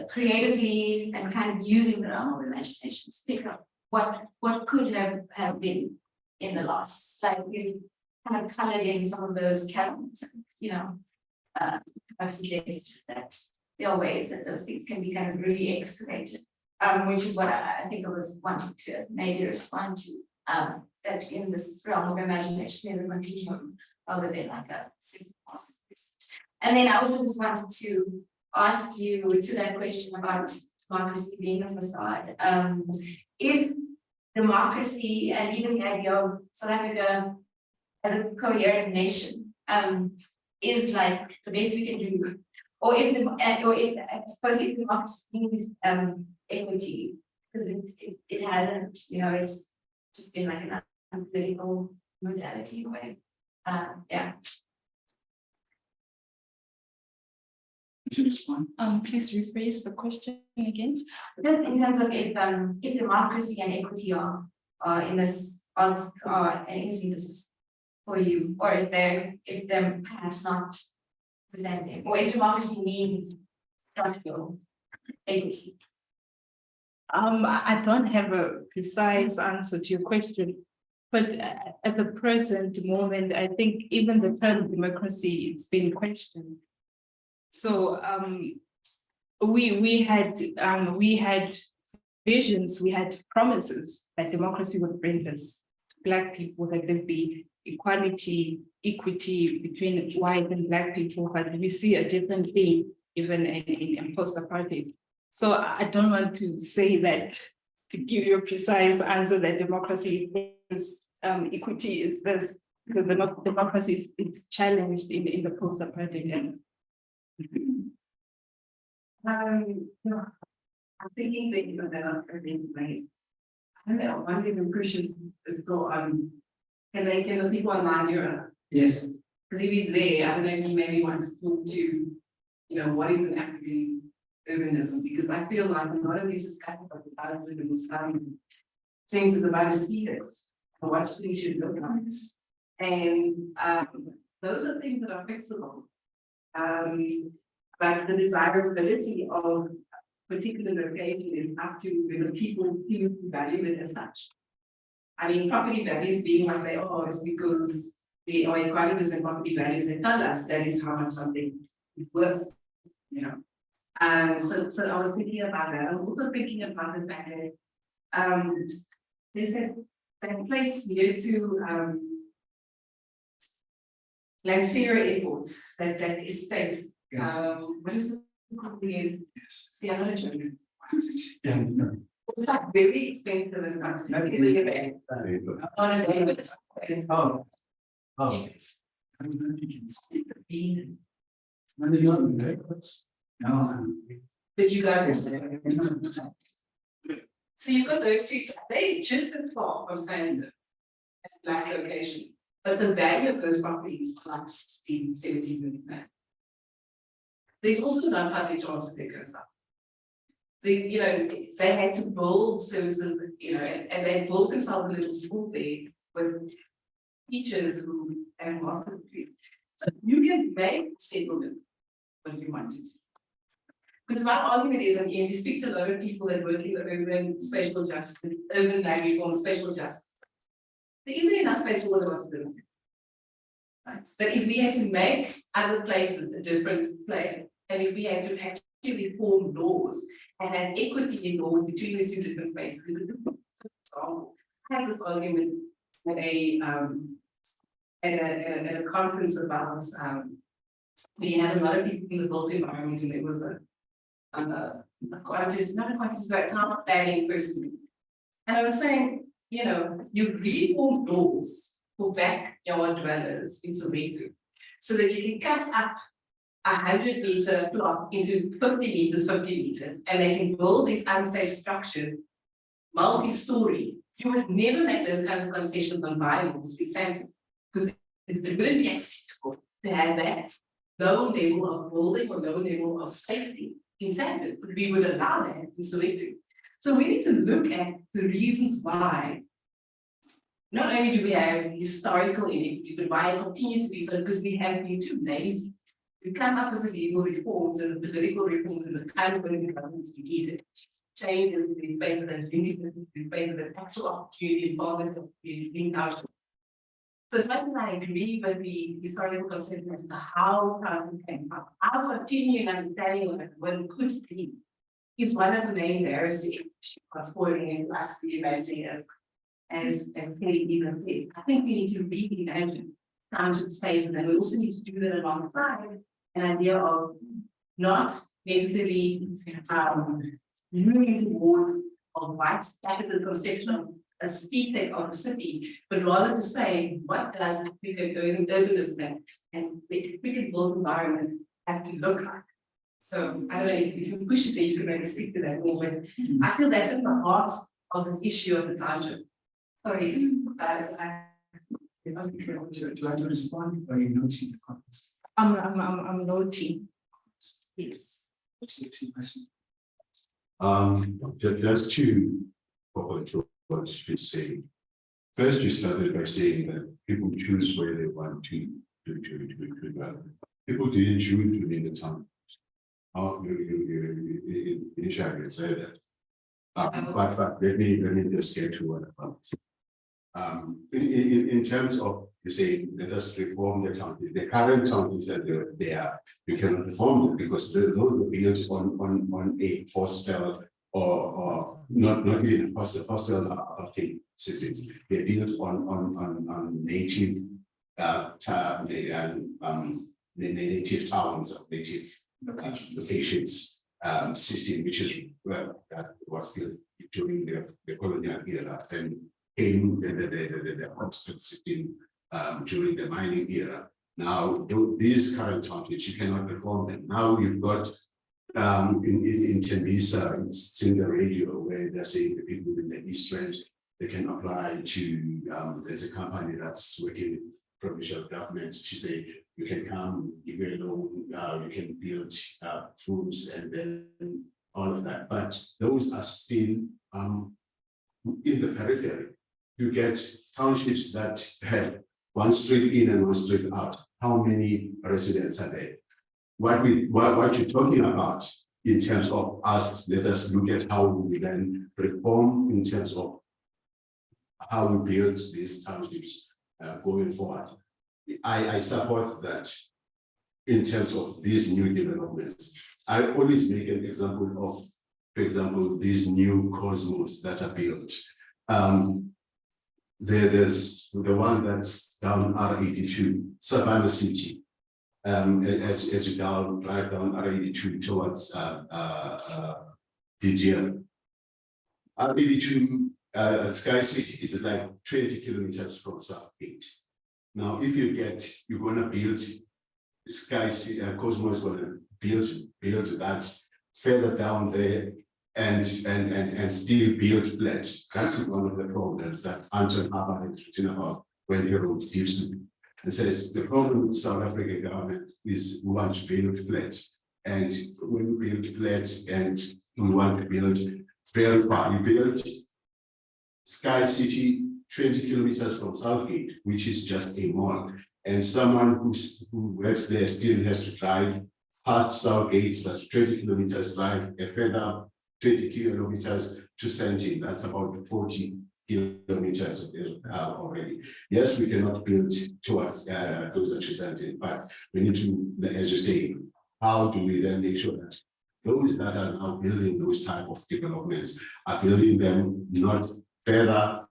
creatively and kind of using the realm of imagination to pick up what could have been in the loss. Like you kind of colored in some of those chasms, I suggest that there are ways that those things can be kind of re-excavated, which is what I think I was wanting to maybe respond to, that in this realm of imagination, there's a continuum rather than like a simple positive. And then I also just wanted to ask you to that question about democracy being a facade. If democracy and even the idea of South Africa as a coherent nation is like the best we can do, or if I suppose if democracy means equity, because it hasn't, it's just been like an unpolitical modality in a way. Yeah. Please rephrase the question again. Just in terms of if democracy and equity are in this are in synthesis for you, or if they're perhaps not the same thing, or if democracy needs structural equity. I don't have a precise answer to your question, but at the present moment, I think even the term democracy is being questioned. So we had visions, we had promises that democracy would bring us to Black people, that there'd be equality, equity between white and Black people, but we see a different thing even in post-apartheid. So I don't want to say that, to give you a precise answer that democracy is equity is this, because the democracy is challenged in the post-apartheid era. No, I'm thinking that, you know, that are being made. I don't know, one thing question is still on, can the people online hear? Yes. Because if he's there, I don't know if he maybe wants to talk to, you know, what is an African urbanism? Because I feel like a lot of this is kind of about urban things is about aesthetics, and what things should look like. And those are things that are fixable. But the desirability of particular location is up to the people who value it as such. I mean, property values being what they are is because the economists and property values, they tell us that is how much something is worth, you know. So I was thinking about that. I was also thinking about the fact that there's that place near to Lansera Airport, that estate. Yes. What is it called again? Yes. The other gentleman. Yeah, no. It's like very expensive and on a day, but it's okay. Oh. Oh. No. But you guys are so you've got those two, they just as far from Sandton as Black location, but the value of those properties is like 16, 17 million. There's also no public transport that goes up. You know, they had to build services, you know, and they built themselves a little school there with teachers who and market. So you can make settlement when you want to. Because my argument is, and you speak to a lot of people that work in the urban spatial justice, urban land reform, spatial justice. There isn't enough space for all of us to do. Right? But if we had to make other places a different place, and if we had to actually form laws and have equity in laws between these two different spaces, we would do. For example, I had this argument at a conference about we had a lot of people in the built environment, and it was not a quantity, but town planning person. And I was saying, you know, you reform laws for backyard dwellers in Soweto so that you can cut up 100-meter plot into 50 meters, and they can build these unsafe structures, multi-story. You would never make those kinds of concessions on violence, because it wouldn't be acceptable to have that low level of building or low level of safety in Sandton, but we would allow that in Soweto. So we need to look at the reasons why not only do we have historical inequity, but why it continues to be so, because we have been too lazy. We come up with the legal reforms and the political reforms and the kinds of governments we needed. Changes in favor of in favor of actual opportunity and politics in our. So as much as I agree with the historical concept as to how it came up, our continuing understanding of what it could be is one of the main barriers to transporting and us reimagining as Katie even said. I think we need to reimagine township space, and then we also need to do that alongside an idea of not necessarily moving towards a white capital conception of a aesthetic of the city, but rather to say, what does African urbanism and the African built environment have to look like? So I don't know if you push it there, you can maybe speak to that more, but I feel that's at the heart of this issue of the township. Sorry, Do you like to respond or you noting the comments? I'm noting. Yes. Just to what you say. First, you started by saying that people choose where they want to develop. People didn't choose within the town. Initially said that. But let me just get to what about. In terms of, you say, let us reform the county, the current counties that they are, you cannot reform them because those were built on a hostel or not even hostels are okay systems. They're built on native the native towns of native locations system, which is that was built during the colonial era and came the hostel system during the mining era. Now, these current townships, you cannot reform them. Now you've got in Tembisa, it's in the radio where they're saying the people in the East Range, they can apply to, there's a company that's working with provincial government to say, you can come, give you a loan, you can build rooms and then all of that. But those are still in the periphery. You get townships that have one street in and one street out. How many residents are there? What you're talking about in terms of us, let us look at how we then reform in terms of how we build these townships going forward. I support that in terms of these new developments. I always make an example of, for example, these new cosmos that are built. There's the one that's down R82, Savannah City. As you drive down R82 towards DGL. R82 Sky City is like 20 kilometers from Southgate. Now, if you're going to build Sky City, Cosmo is going to build that further down there and still build flat. That is one of the problems that Anton Haber has written about when he wrote Gibson. It says the problem with South African government is we want to build flat. And when we build flat and we want to build very far, you build Sky City 20 kilometers from Southgate, which is just a mall. And someone who works there still has to drive past Southgate, that's 20 kilometers drive, a further 20 kilometers to Centenary. That's about 40 kilometers already. Yes, we cannot build towards closer to Centenary, but we need to, as you say, how do we then make sure that those that are now building those type of developments are building them not further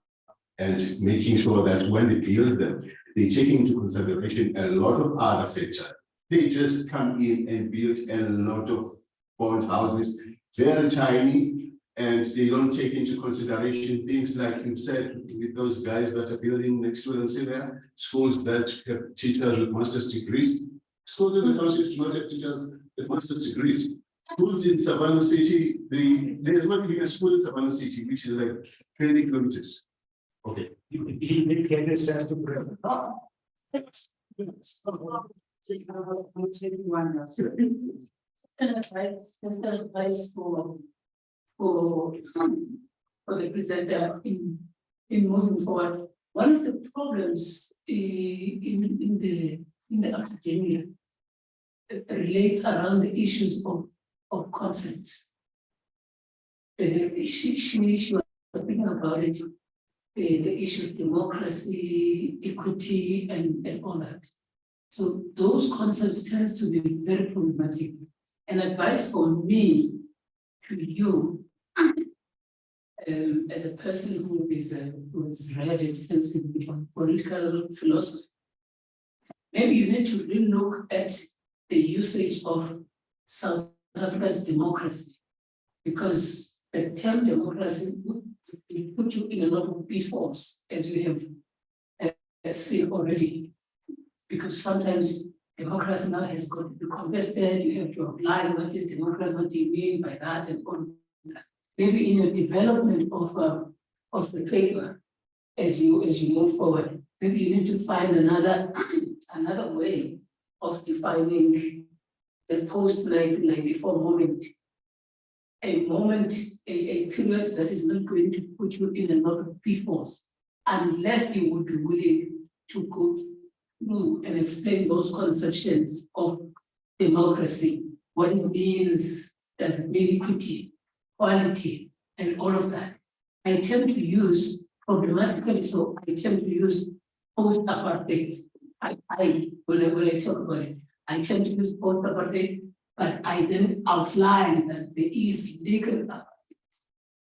and making sure that when they build them, they take into consideration a lot of other factors. They just come in and build a lot of bond houses, very tiny, and they don't take into consideration things like you said with those guys that are building next to Centenary, schools that have teachers with master's degrees. Schools in the townships do not have teachers with master's degrees. Schools in Savannah City, there's not even a school in Savannah City, which is like 20 kilometers. Okay. He did get his sense to pray. Advice for the presenter in moving forward. One of the problems in the academia relates around the issues of concepts. She was speaking about it, the issue of democracy, equity, and all that. So those concepts tends to be very problematic. And advice for me to you, as a person who has read extensively on political philosophy, maybe you need to relook at the usage of South Africa's democracy, because the term democracy will put you in a lot of pitfalls, as we have seen already, because sometimes democracy now has got to be contested. You have to apply what is democracy, what do you mean by that, and all of that. Maybe in your development of the paper, as you move forward, maybe you need to find another way of defining the post-1994 moment, a period that is not going to put you in a lot of pitfalls, unless you would be willing to go through and explain those conceptions of democracy, what it means, that equity, quality, and all of that. I tend to use problematically, so I tend to use post-apartheid. When I talk about it, I tend to use post-apartheid, but I then outline that there is legal apartheid.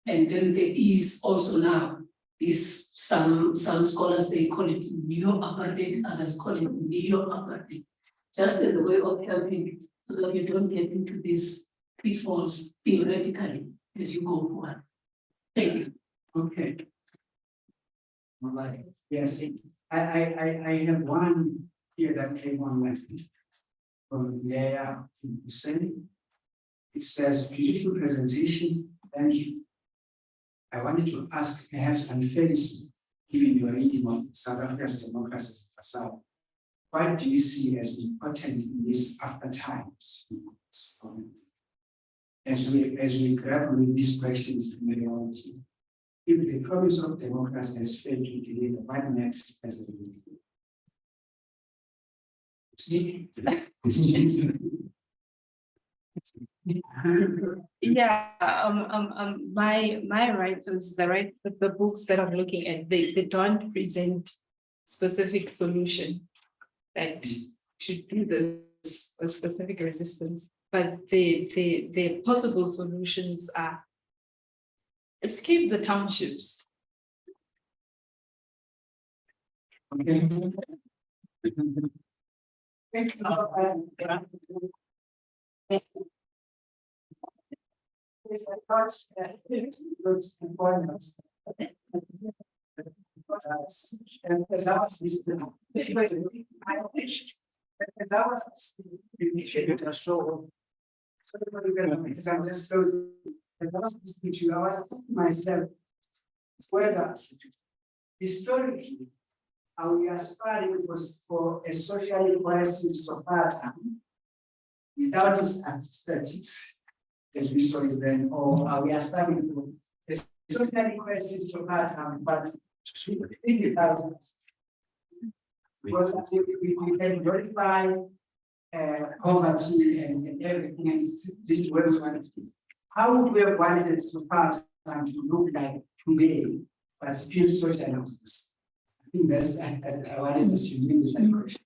And then there is also now this, some scholars, they call it neo-apartheid, others call it neo-apartheid. Just as a way of helping so that you don't get into these pitfalls theoretically as you go forward. Thank you. Okay. All right, yes, I have one here that came on my feet from Leah Hussein. It says, beautiful presentation, thank you. I wanted to ask, perhaps unfairly, given your reading of South Africa's democracy for South, what do you see as important in these after times? As we grapple with these questions in reality, if the promise of democracy has failed to deliver, what next has to be? Yeah, my writers, the books that I'm looking at, they don't present specific solution that should do this, a specific resistance, but the possible solutions are escape the townships. And as I was listening, myself, whether historically, are we aspiring for a socially cohesive society without its statistics, as we saw it then, or are we aspiring for a socially cohesive society, but without it? Because we can verify poverty and everything, and this works wonderfully. How would we have wanted society to look like today, but still social justice? I think that's I wanted to use that question.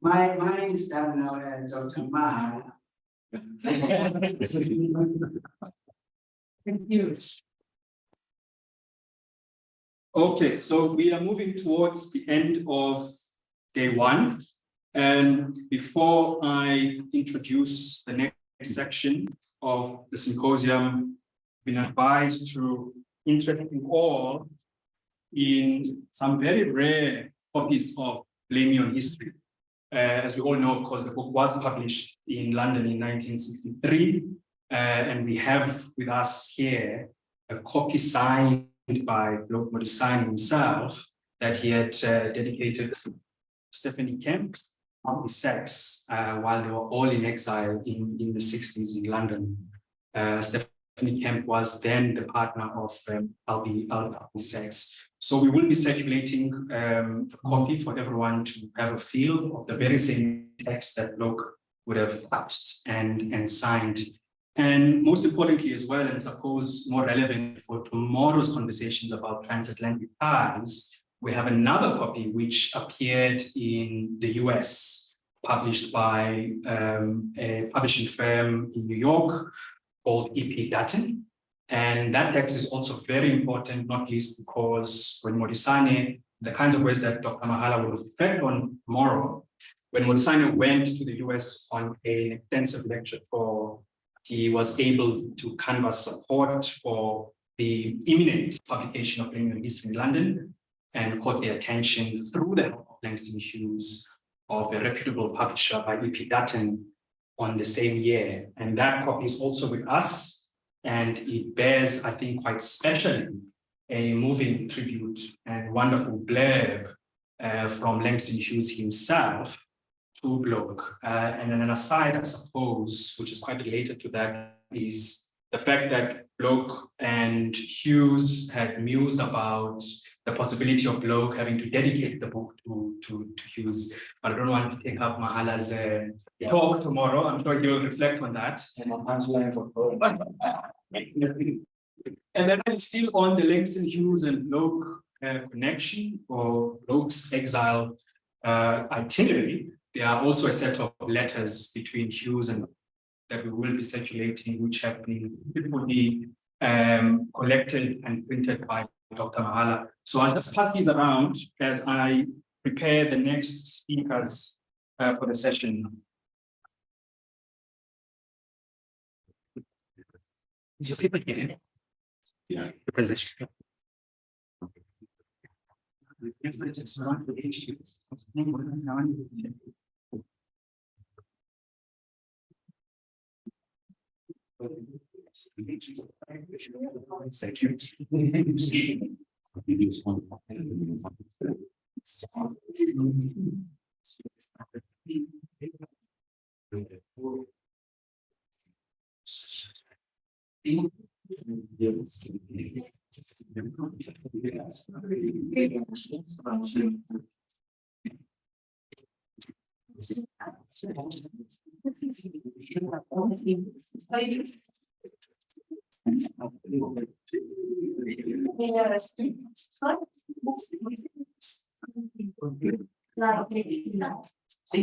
Mine is done now, Dr. Mahal. Thank you. Okay, so we are moving towards the end of day one. And before I introduce the next section of the symposium, I've been advised to interest you all in some very rare copies of Blame Me on History. As we all know, of course, the book was published in London in 1963. And we have with us here a copy signed by Bloke Modisane himself that he had dedicated to Stephanie Kemp on his sex while they were all in exile in the 60s in London. Stephanie Kemp was then the partner of Albie Sachs. So we will be circulating a copy for everyone to have a feel of the very same text that Bloke would have touched and signed. And most importantly as well, and suppose more relevant for tomorrow's conversations about transatlantic ties, we have another copy which appeared in the US, published by a publishing firm in New York called E.P. Dutton. And that text is also very important, not least because when Modisane, the kinds of ways that Dr. Mahala will reflect on tomorrow, when Modisane went to the US on an extensive lecture tour, he was able to canvass support for the imminent publication of Blame Me on History in London and caught the attention through the help of Langston Hughes of a reputable publisher by E.P. Dutton on the same year. And that copy is also with us, and it bears, I think, quite specially a moving tribute and wonderful blurb from Langston Hughes himself to Bloke. And then an aside, I suppose, which is quite related to that, is the fact that Bloke and Hughes had mused about the possibility of Bloke having to dedicate the book to Hughes. But I don't want to take up Mahala's talk tomorrow. I'm sure he will reflect on that. And then I'm still on the Langston Hughes and Bloke connection, or Bloke's exile itinerary. There are also a set of letters between Hughes and that we will be circulating, which have been beautifully collected and printed by Dr. Mahala. So I'll just pass these around as I prepare the next speakers for the session. Is your paper here? Yeah, the presentation. Yes, I just want the issue. Thank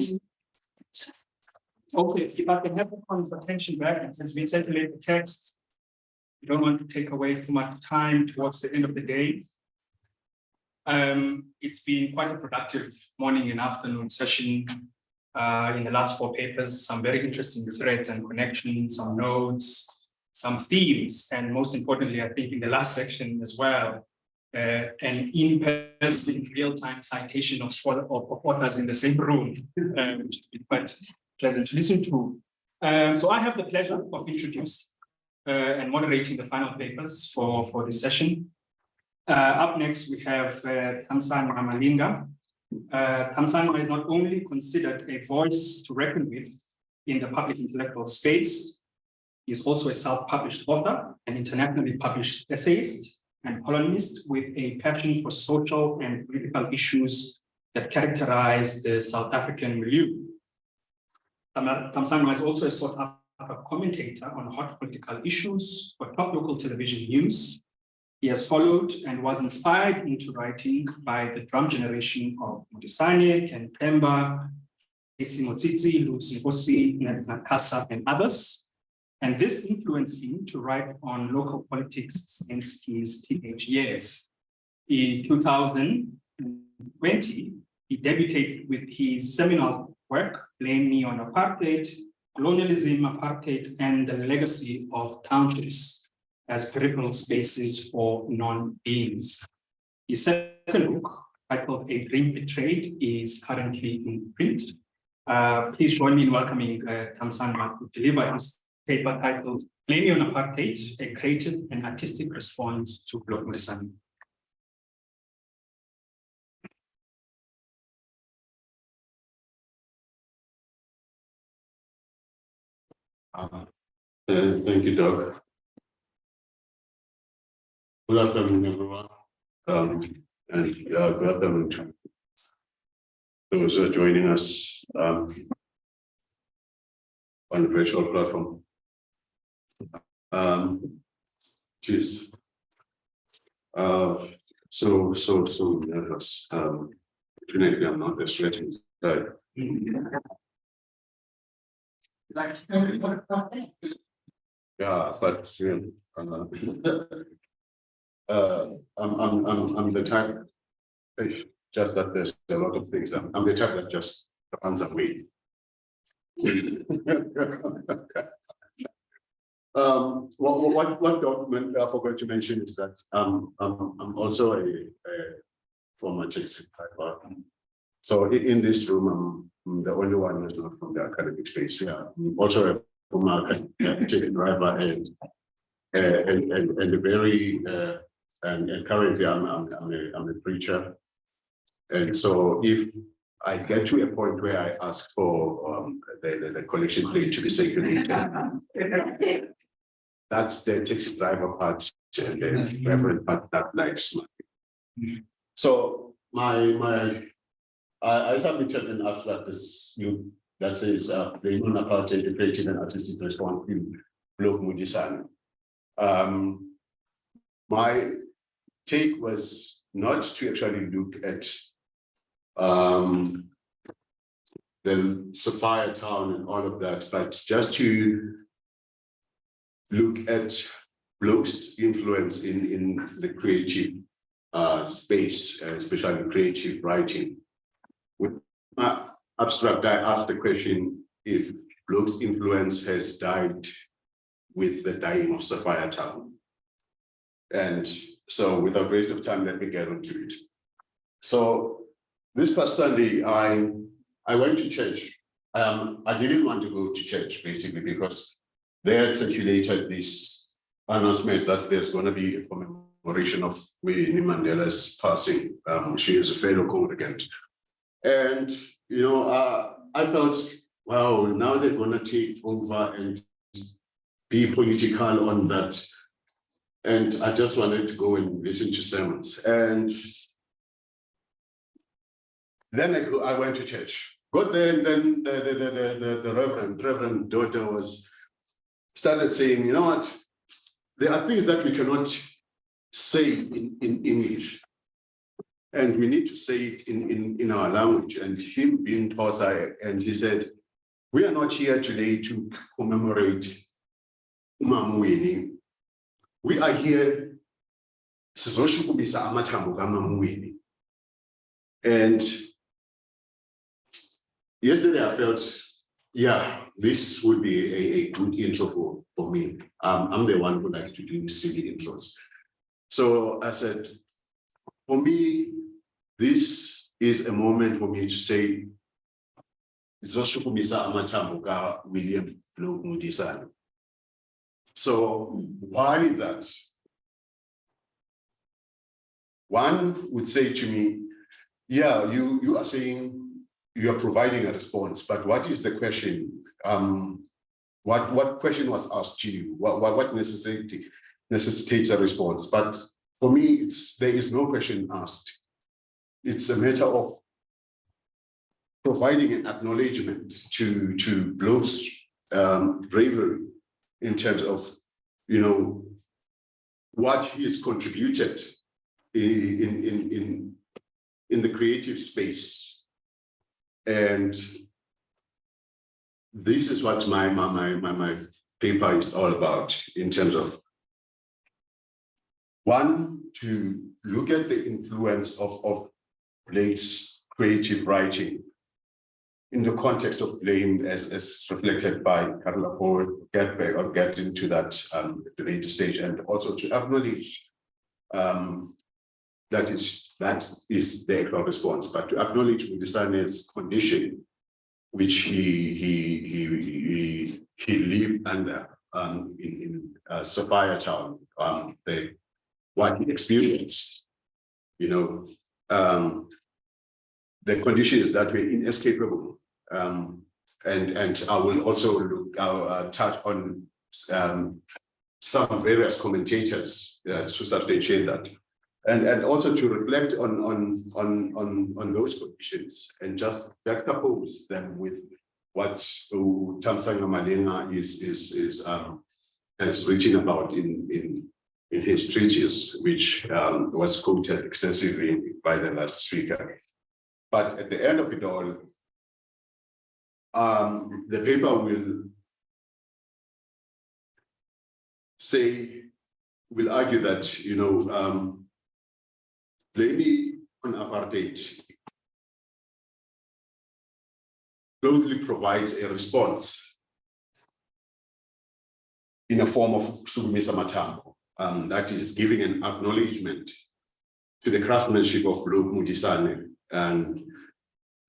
you. Okay, if I can have everyone's attention back, since we circulate the text, we don't want to take away too much time towards the end of the day. It's been quite a productive morning and afternoon session in the last 4 papers, some very interesting threads and connections, some notes, some themes, and most importantly, I think in the last section as well, an in-person, real-time citation of authors in the same room, which has been quite pleasant to listen to. So I have the pleasure of introducing and moderating the final papers for this session. Up next, we have Thamsanqa Malinga. Thamsanqa is not only considered a voice to reckon with in the public intellectual space, he is also a self-published author, an internationally published essayist and columnist with a passion for social and political issues that characterize the South African milieu. Thamsanqa is also a sought-after commentator on hot political issues for top local television news. He has followed and was inspired into writing by the drum generation of Modisane, Ken Pemba, Esi Motsitsi, Lucy Nkosi, Nakasa, and others. And this influenced him to write on local politics since his teenage years. In 2020, he debuted with his seminal work, Blame Me on Apartheid, Colonialism, Apartheid, and the Legacy of Townships as Peripheral Spaces for Non-Beings. His second book, titled A Dream Betrayed, is currently in print. Please join me in welcoming Thamsanqa to deliver his paper titled Blame Me on Apartheid, a creative and artistic response to Bloke Modisane. Thank you, Doug. Good afternoon, everyone. And good afternoon to those who are joining us on the virtual platform. Geez. So nervous. Fortunately, I'm not a sweating guy. Yeah, but I'm the type, just that there's a lot of things. I'm the type that just runs away. What document I forgot to mention is that I'm also a former taxi driver. So in this room, I'm the only one who's not from the academic space. Yeah, I'm also a former taxi driver and a very and currently I'm a preacher. And so if I get to a point where I ask for the collection plate to be circulated, that's the taxi driver part and the reverend part that likes. So I submitted an abstract that says the non-apartheid, the creative and artistic response to Bloke Modisane. my take was not to actually look at the Sapphire Town and all of that, but just to look at Bloke's influence in the creative space, especially creative writing. With my abstract, I asked the question if Bloke's influence has died with the dying of Sapphire Town. And so without waste of time, let me get onto it. So this past Sunday, I went to church. I didn't want to go to church basically because they had circulated this announcement that there's going to be a commemoration of Winnie Mandela's passing. She is a fellow congregant. And, you know, I felt, wow, now they're going to take over and be political on that. And I just wanted to go and listen to sermons. And then I went to church. Got there, and then the Reverend daughter started saying, you know what, there are things that we cannot say in English. And we need to say it in our language. And him being Xhosa, and he said, we are not here today to commemorate Umamweni. We are here sizoshukumisa amathambo kaMamweni. And yesterday I felt, yeah, this would be a good intro for me. I'm the one who likes to do silly intros. So I said, for me, this is a moment for me to say, Zoshukumisa amathambo ka William Bloke Modisane. So why that? One would say to me, yeah, you are saying you are providing a response, but what is the question? What question was asked to you? What necessitates a response? But for me, there is no question asked. It's a matter of providing an acknowledgement to Bloke's bravery in terms of, you know, what he has contributed in the creative space. And this is what my paper is all about, in terms of, one, to look at the influence of Blake's creative writing in the context of blame, as reflected by Carla Ford, get into that at the later stage, and also to acknowledge that is the actual response, but to acknowledge Modisane's condition, which he lived under in Sapphire Town, what he experienced, you know, the conditions that were inescapable. And I will also touch on some various commentators to substantiate that, and also to reflect on those conditions and just juxtapose them with what Thamsanqa Malinga has written about in his treatise, which was quoted extensively by the last speaker. But at the end of it all, the paper will argue that, you know, blaming on apartheid closely provides a response in a form of Shukumisa Matambo, that is giving an acknowledgement to the craftsmanship of Bloke Modisane, and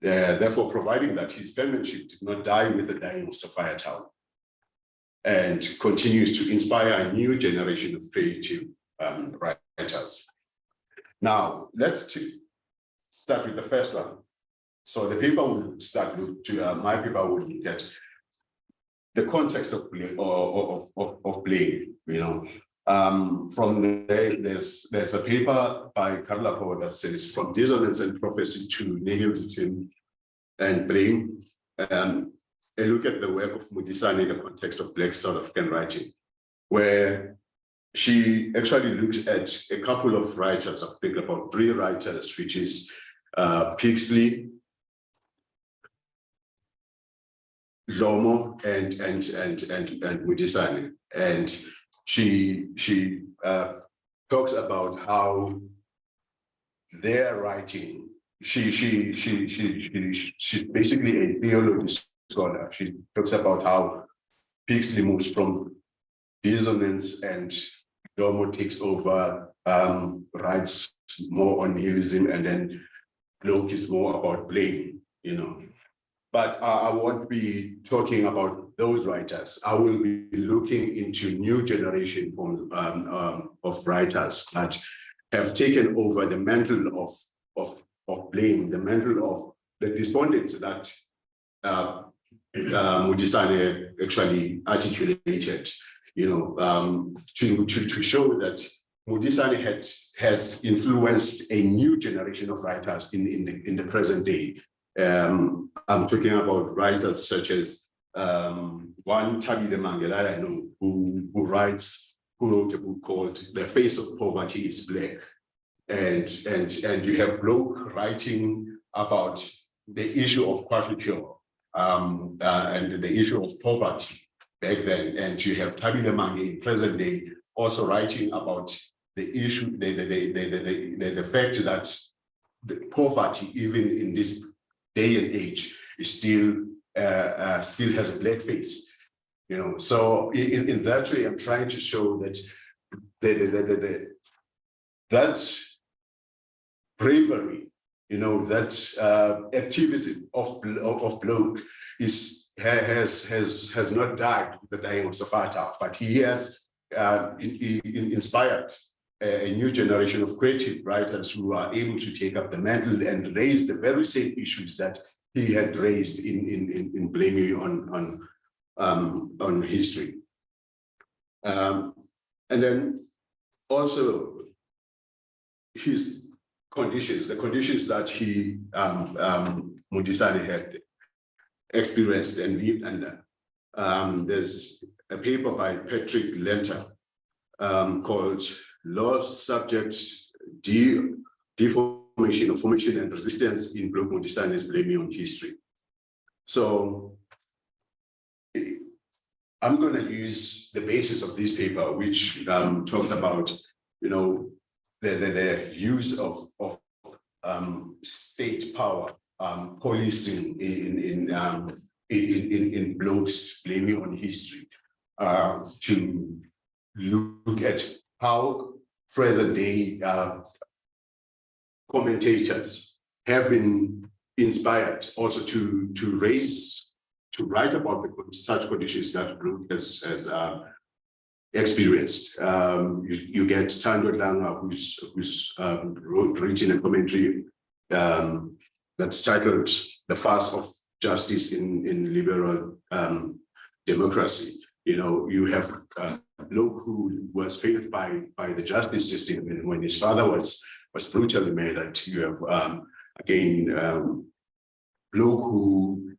therefore providing that his penmanship did not die with the dying of Sapphire Town, and continues to inspire a new generation of creative writers. Now, let's start with the first one. So the paper will start my paper will look at the context of blame, you know. From there's a paper by Carla Ford that says, from dissonance and prophecy to nihilism and blame, a look at the work of Modisane in the context of Black South African writing, where she actually looks at a couple of writers, I think about 3 writers, which is Pixley, Lomo, and Modisane. And she talks about how their writing, she's basically a theology scholar. She talks about how Pixley moves from dissonance and Lomo takes over, writes more on nihilism, and then Bloke is more about blame, you know. But I won't be talking about those writers. I will be looking into new generation of writers that have taken over the mantle of blame, the mantle of the despondence that Modisane actually articulated, you know, to show that Modisane has influenced a new generation of writers in the present day. I'm talking about writers such as one Tabile Mangela I know who wrote a book called The Face of Poverty is Black. And you have Bloke writing about the issue of quadricure and the issue of poverty back then. And you have Tabile Mange in present day also writing about the issue, the fact that the poverty, even in this day and age, is still has a black face, you know. So in that way, I'm trying to show that that bravery, you know, that activism of Bloke has not died with the dying of Safata, but he has inspired a new generation of creative writers who are able to take up the mantle and raise the very same issues that he had raised in blaming on history. And then also his conditions, the conditions that he Modisane had experienced and lived under. There's a paper by Patrick Lenter called Law Subject Deformation of Formation and Resistance in Bloke Modisane's Blaming on History. So I'm going to use the basis of this paper, which talks about, you know, the use of state power policing in Bloke's Blaming on History, to look at how present day commentators have been inspired also to write about such conditions that Bloke has experienced. You get Tando Langa, who's written a commentary that's titled "The Fast of Justice in Liberal Democracy." You know, you have Bloke who was failed by the justice system, and when his father was brutally murdered. You have again Bloke who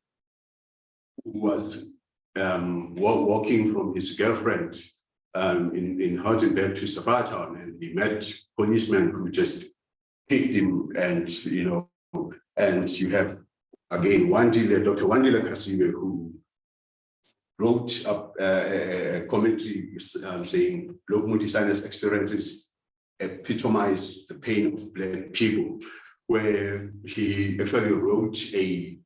was walking from his girlfriend in Hartenberg to Safatown, and he met policemen who just kicked him, and you know, and you have again Dr. Wandile Kasiwe, who wrote up a commentary saying Bloke Modisane's experiences epitomize the pain of Black people, where he actually wrote a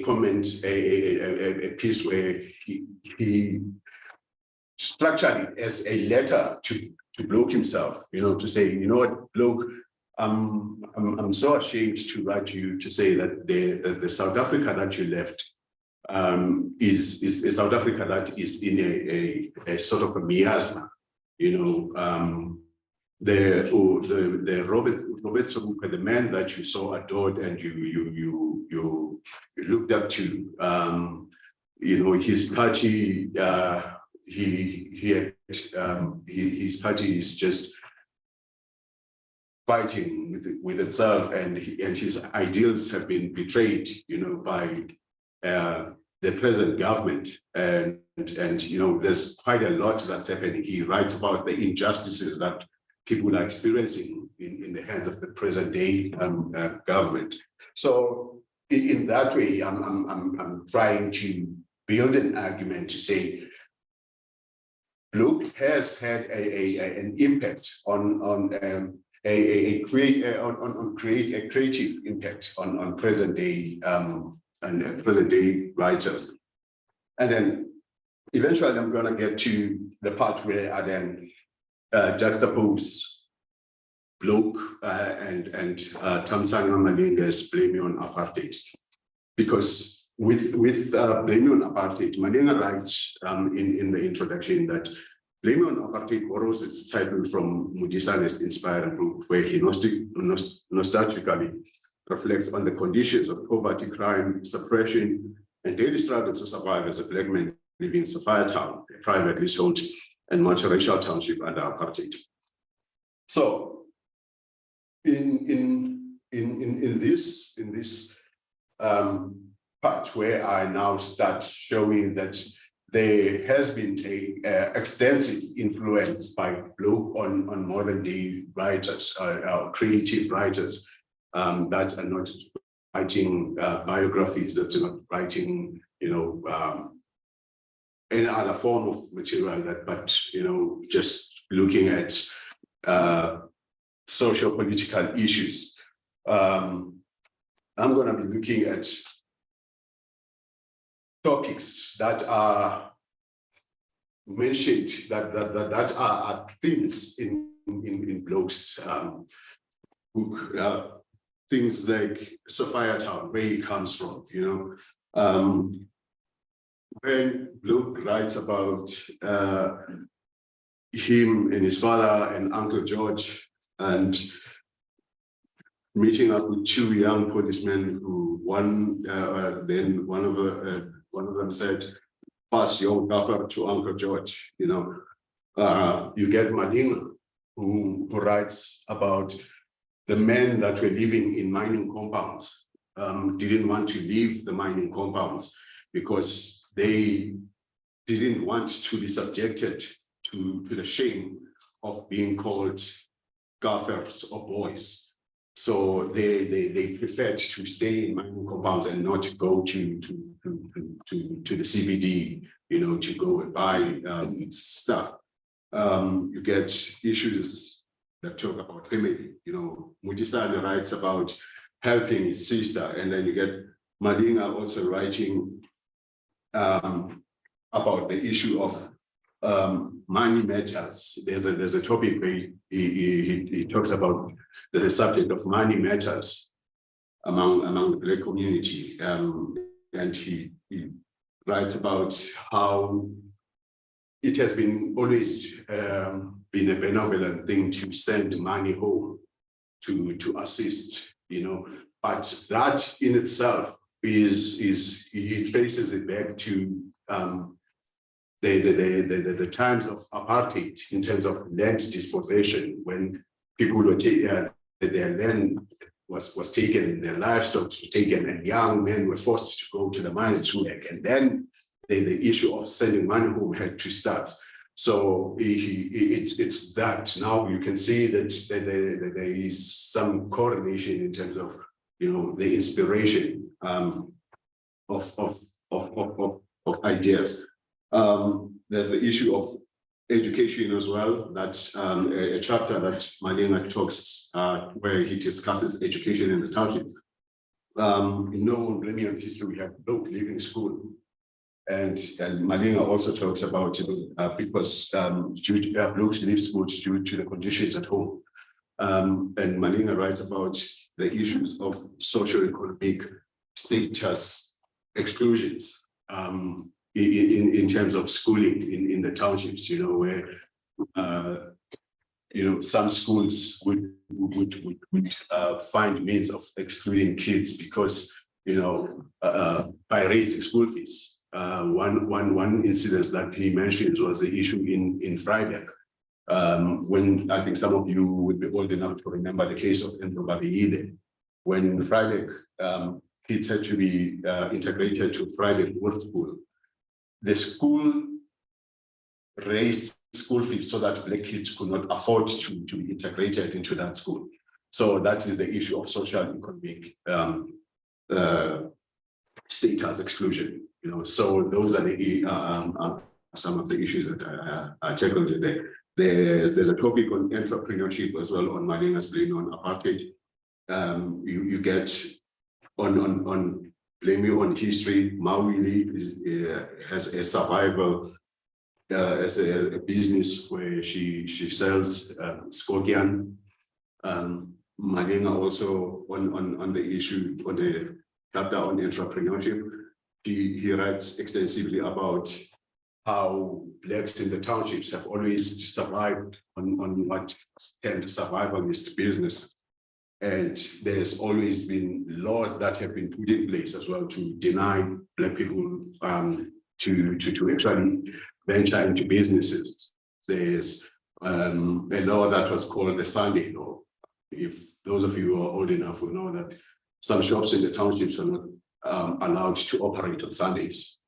comment, a piece where he structured it as a letter to Bloke himself, you know, to say, you know what, Bloke, I'm so ashamed to write to you to say that the South Africa that you left is a South Africa that is in a sort of a miasma, you know. The Robert Sobukwe, the man that you so adored and you looked up to, you know, his party, his party is just fighting with itself, and his ideals have been betrayed, you know, by the present government, and you know, there's quite a lot that's happening. He writes about the injustices that people are experiencing in the hands of the present day government. So in that way, I'm trying to build an argument to say Bloke has had an impact on a creative impact on present day and present day writers. And then eventually I'm going to get to the part where I then juxtapose Bloke and Thamsanqa Malinga's Blame on Apartheid. Because with Blame on Apartheid, Malinga writes in the introduction that Blame on Apartheid borrows its title from Modisane's inspired book, where he nostalgically reflects on the conditions of poverty, crime, suppression, and daily struggle to survive as a black man living in Sophiatown, a privately sold and multiracial township under apartheid. So, in this part where I now start showing that there has been a extensive influence by Bloke on modern day writers, creative writers that are not writing biographies, that are not writing, you know, any other form of material but you know, just looking at social political issues. I'm going to be looking at topics that are mentioned, that are themes in Bloke's book. Things like Sophiatown, where he comes from, you know. When Bloke writes about him and his father and Uncle George, and meeting up with two young policemen who then one of them said, "Pass your gaffer to Uncle George." You know, you get Malinga, who writes about the men that were living in mining compounds, didn't want to leave the mining compounds because they didn't want to be subjected to the shame of being called gaffers or boys. So they preferred to stay in mining compounds and not go to the CBD, you know, to go and buy stuff. You get issues that talk about family, you know. Modisane writes about helping his sister, and then you get Malinga also writing about the issue of money matters. There's a topic where he talks about the subject of money matters among the Black community, and he writes about how it has been always been a benevolent thing to send money home to assist, you know, but that in itself is he traces it back to the times of apartheid in terms of land dispossession, when people were taken, their land was taken, their livestock was taken, and young men were forced to go to the mines to work, and then the issue of sending money home had to start. So it's that. Now you can see that there is some correlation in terms of, you know, the inspiration of ideas. There's the issue of education as well. That's a chapter that Malinga talks where he discusses education in the township. In no linear history, we have Bloke leaving school. And Malinga also talks about because Bloke leaves school due to the conditions at home. And Malinga writes about the issues of socio-economic status exclusions in terms of schooling in the townships, you know, where you know, some schools would find means of excluding kids because, you know, by raising school fees. One incident that he mentioned was the issue in Freiberg, when I think some of you would be old enough to remember the case of Ndlobabeile, when Freiberg kids had to be integrated to Friday Wood School. The school raised school fees so that Black kids could not afford to be integrated into that school. So that is the issue of social economic status exclusion. You know, so those are the some of the issues that I tackled today. There's a topic on entrepreneurship as well on Madinga's blame on apartheid. You get on blame you on history. Mawili has a survival as a business where she sells Skokian. Madinga also on the issue on the chapter on entrepreneurship. He writes extensively about how Blacks in the townships have always survived on what termed survivalist business. And there's always been laws that have been put in place as well to deny Black people to actually venture into businesses. There's a law that was called the Sunday law. If those of you who are old enough will know that some shops in the townships are not allowed to operate on Sundays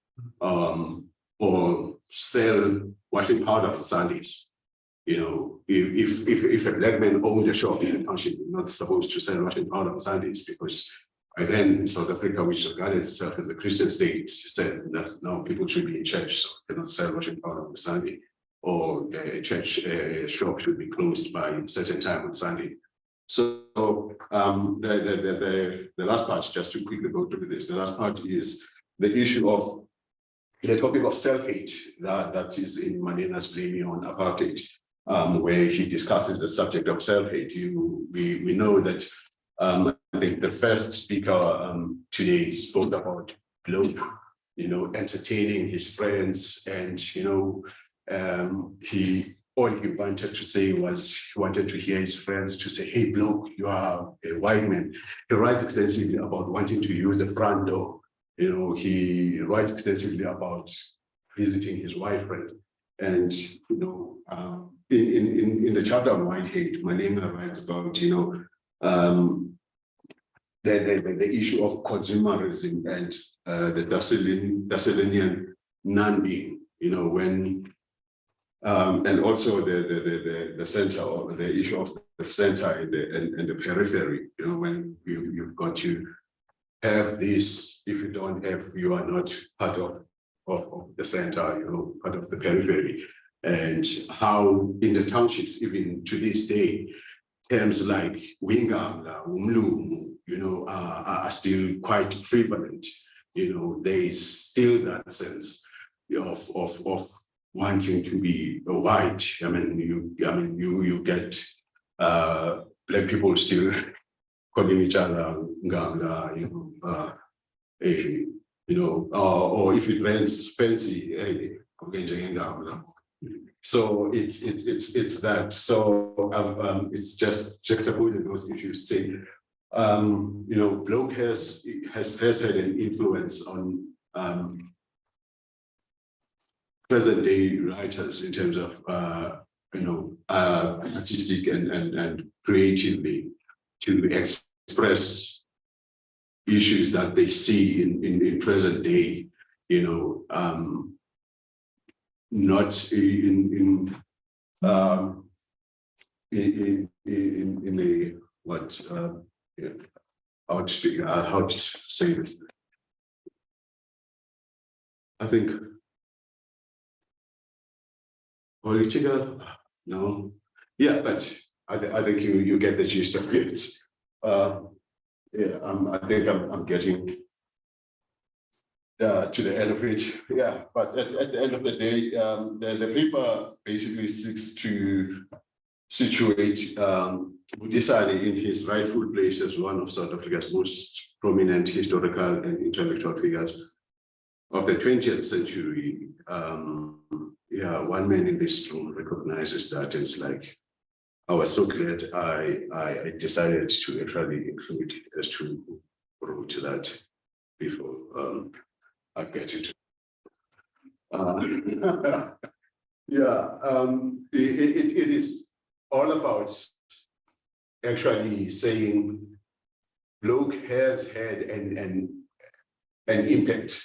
or sell washing powder on Sundays. You know, if a Black man owned a shop in the township, you're not supposed to sell washing powder on Sundays, because by then South Africa, which regarded itself as a Christian state, said that no, people should be in church, so they cannot sell washing powder on Sunday, or a church shop should be closed by a certain time on Sunday. So the last part, just to quickly go through this, the last part is the issue of the topic of self-hate that is in Manina's blaming on apartheid, where he discusses the subject of self-hate. We know that I think the first speaker today spoke about Bloke, you know, entertaining his friends, and all he wanted to say was he wanted to hear his friends to say, "Hey, Bloke, you are a white man." He writes extensively about wanting to use the front door. You know, he writes extensively about visiting his white friends. And, you know, in the chapter on white hate, Malinga writes about, the issue of consumerism and the Darcellinian non-being, you know, when and also the center, or the issue of the center and the periphery, you know, when you've got to have this, if you don't have, you are not part of the center, you know, part of the periphery. And how in the townships, even to this day, terms like Wingamla, Umlumu, you know, are still quite prevalent. You know, there is still that sense of wanting to be white. I mean, you get Black people still calling each other Ngamla, or if it rains fancy, so it's that. So it's just juxtaposing those issues, saying, Bloke has had an influence on present day writers in terms of artistic and creatively to express issues that they see in present day, not in a what how to say this. I think political, no, yeah, but I think you get the gist of it. I think I'm getting to the end of it. Yeah, but at the end of the day, the paper basically seeks to situate Modisane in his rightful place as one of South Africa's most prominent historical and intellectual figures of the 20th century. One man in this room recognizes that. It's like, I was so glad I decided to actually include as to wrote that before I get into it is all about actually saying Bloke has had an impact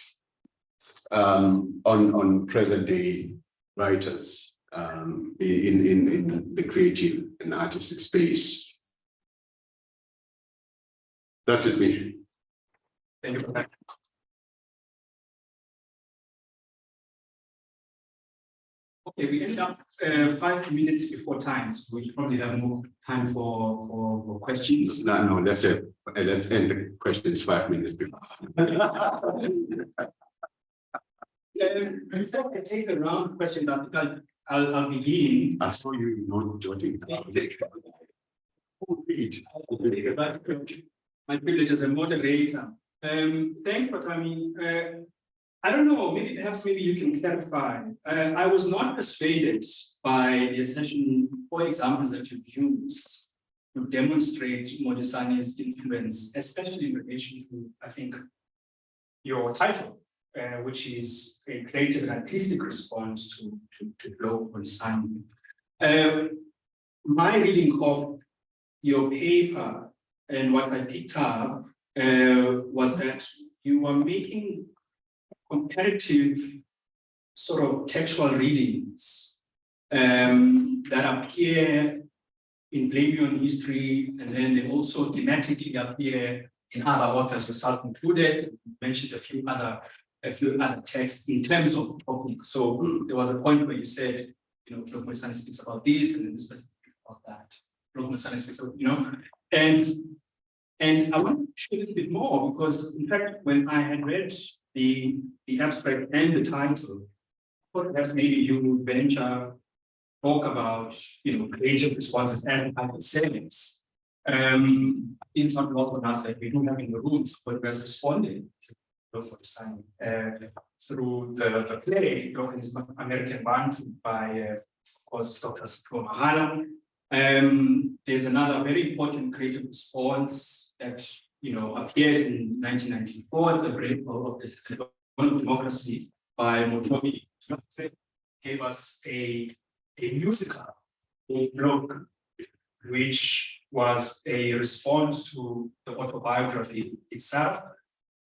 on present day writers in the creative and artistic space. That's it, me. Thank you for that. Okay, we ended up 5 minutes before time, so we probably have more time for questions. No, let's end the questions 5 minutes before. Before I take a round of questions, I'll begin. I saw you not jotting down. My privilege as a moderator. Thanks for coming. I don't know, maybe you can clarify. I was not persuaded by the session or examples that you've used to demonstrate Modisane's influence, especially in relation to, I think, your title, which is a creative and artistic response to Bloke Modisane. My reading of your paper and what I picked up was that you were making comparative sort of textual readings that appear in Blame on History, and then they also thematically appear in other authors, yourself included. You mentioned a few other texts in terms of topic. So there was a point where you said, Bloke Modisane speaks about this, and then this person speaks about that. Bloke Modisane speaks about, and I want to share a little bit more because, in fact, when I had read the abstract and the title, I thought perhaps maybe you would venture talk about, creative responses and hypersalience. It's not lost on us that we don't have in the rooms, but we're responding to those of design through the play, Bloke and American Bantu by, of course, Dr. Sipho Mahala. There's another very important creative response that appeared in 1994, the breakthrough of the democracy by Motobi. Gave us a musical Bloke, which was a response to the autobiography itself.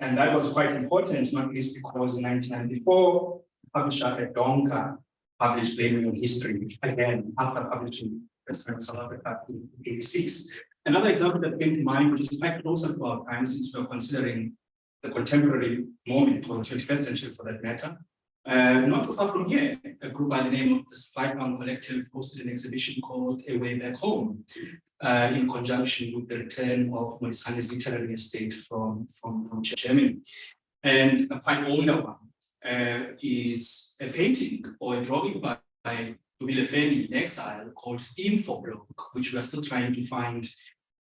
And that was quite important, not least because in 1994, publisher at Donka published Blame on History, again, after publishing President South Africa in 86. Another example that came to mind, which is quite closer to our time, since we're considering the contemporary moment, or the 21st century for that matter. Not too far from here, a group by the name of the Flightbound Collective hosted an exhibition called A Way Back Home, in conjunction with the return of Modisane's literary estate from Germany. And a quite older one is a painting or a drawing by Dumile Feni in exile called Theme for Bloke, which we are still trying to find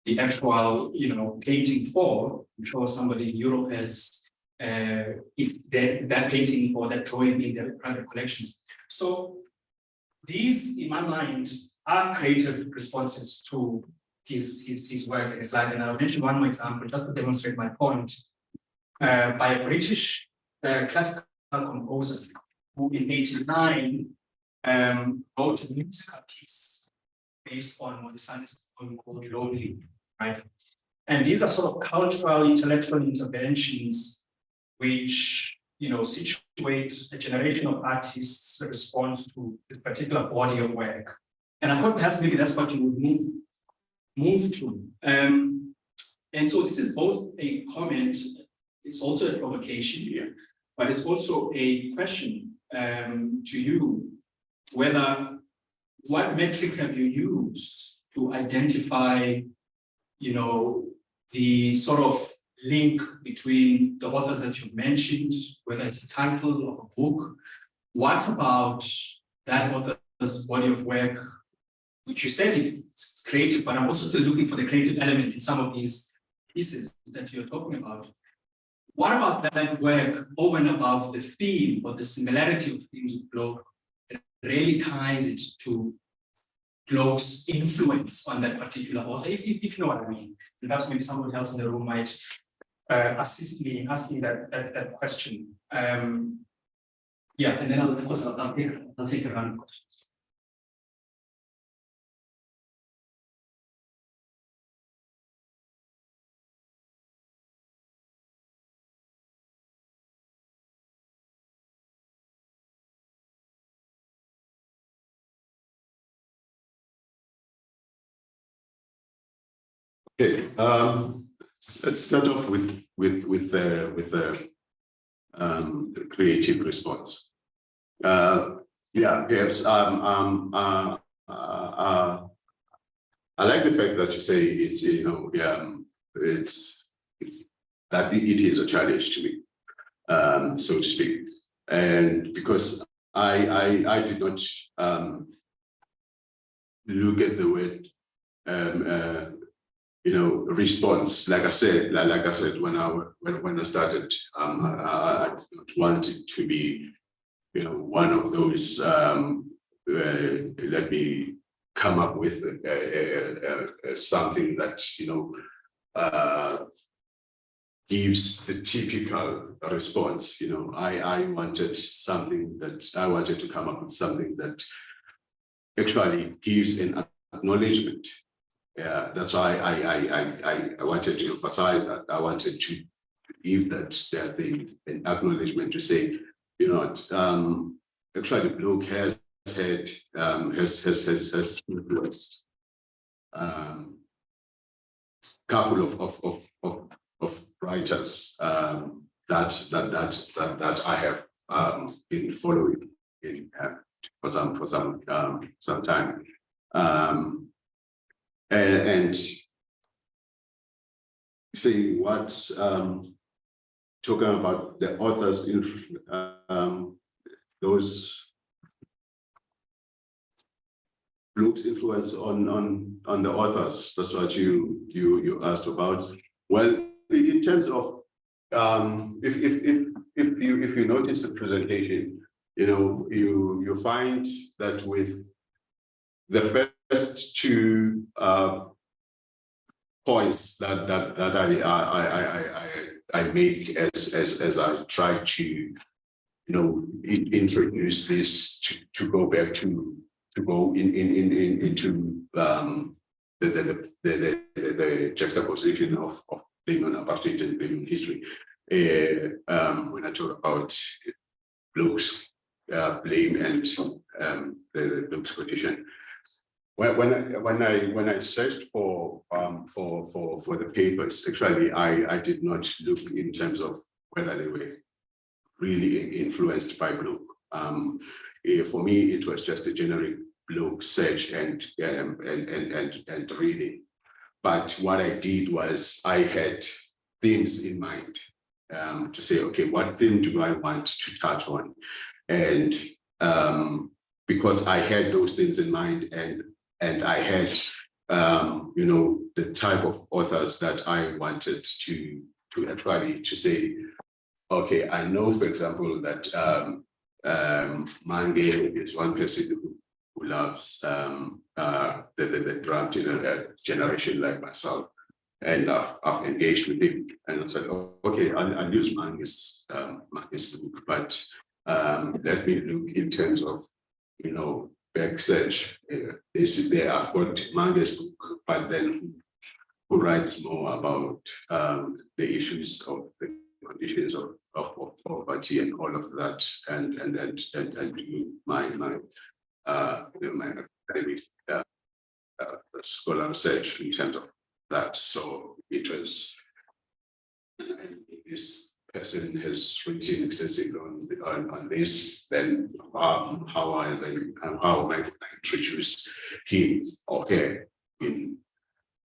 the actual, painting for. I'm sure somebody in Europe has if that painting or that drawing in their private collections. So these, in my mind, are creative responses to his work and his life. And I'll mention one more example just to demonstrate my point, by a British classical composer who in 1989 wrote a musical piece based on Modisane's poem called Lonely, right? And these are sort of cultural, intellectual interventions which, situate a generation of artists' response to this particular body of work. And I thought perhaps maybe that's what you would move to. And so this is both a comment, it's also a provocation here, but it's also a question to you, whether what metric have you used to identify, the sort of link between the authors that you've mentioned, whether it's the title of a book. What about that author's body of work, which you said it's creative, but I'm also still looking for the creative element in some of these pieces that you're talking about. What about that work over and above the theme or the similarity of themes with Bloke really ties it to Bloke's influence on that particular author, if you know what I mean? And perhaps maybe somebody else in the room might assist me in asking that question. Yeah, and then of course I'll take a round of questions. Okay, let's start off with the creative response. Yeah, yes. I like the fact that you say it's, you know, it's that it is a challenge to me, so to speak, and because I did not look at the word you know, response. Like I said when I started, I did not want it to be, you know, one of those let me come up with something that, you know, gives the typical response. You know, I wanted to come up with something that actually gives an acknowledgement. Yeah, that's why I wanted to emphasize that. I wanted to give that the an acknowledgement to say, you know, actually Bloke has had has influenced couple of writers that I have been following in for some time. And see what's talking about the authors in those Bloke's influence on the authors. That's what you asked about. Well, in terms of if you notice the presentation, you know, you find that with the first two points that I make as I try to, you know, introduce this to go back to go into the juxtaposition of being on apartheid and being in history. When I talk about Bloke's blame and the Bloke's condition. When I searched for the papers, actually I did not look in terms of whether they were really influenced by Bloke. For me, it was just a generic Bloke search and reading. But what I did was I had themes in mind to say, okay, what theme do I want to touch on? And because I had those things in mind and I had, you know, the type of authors that I wanted to actually to say, okay, I know, for example, that Mange is one person who loves the drum generation like myself, and I've engaged with him, and I said, oh, okay, I'll use Mange's book, but let me look in terms of, you know, back search. This is there. I've got Mange's book, but then who writes more about the issues of the conditions of poverty and all of that, and do my academic scholar research in terms of that. So it was this person has written extensively on this, then how am I introduce him or her in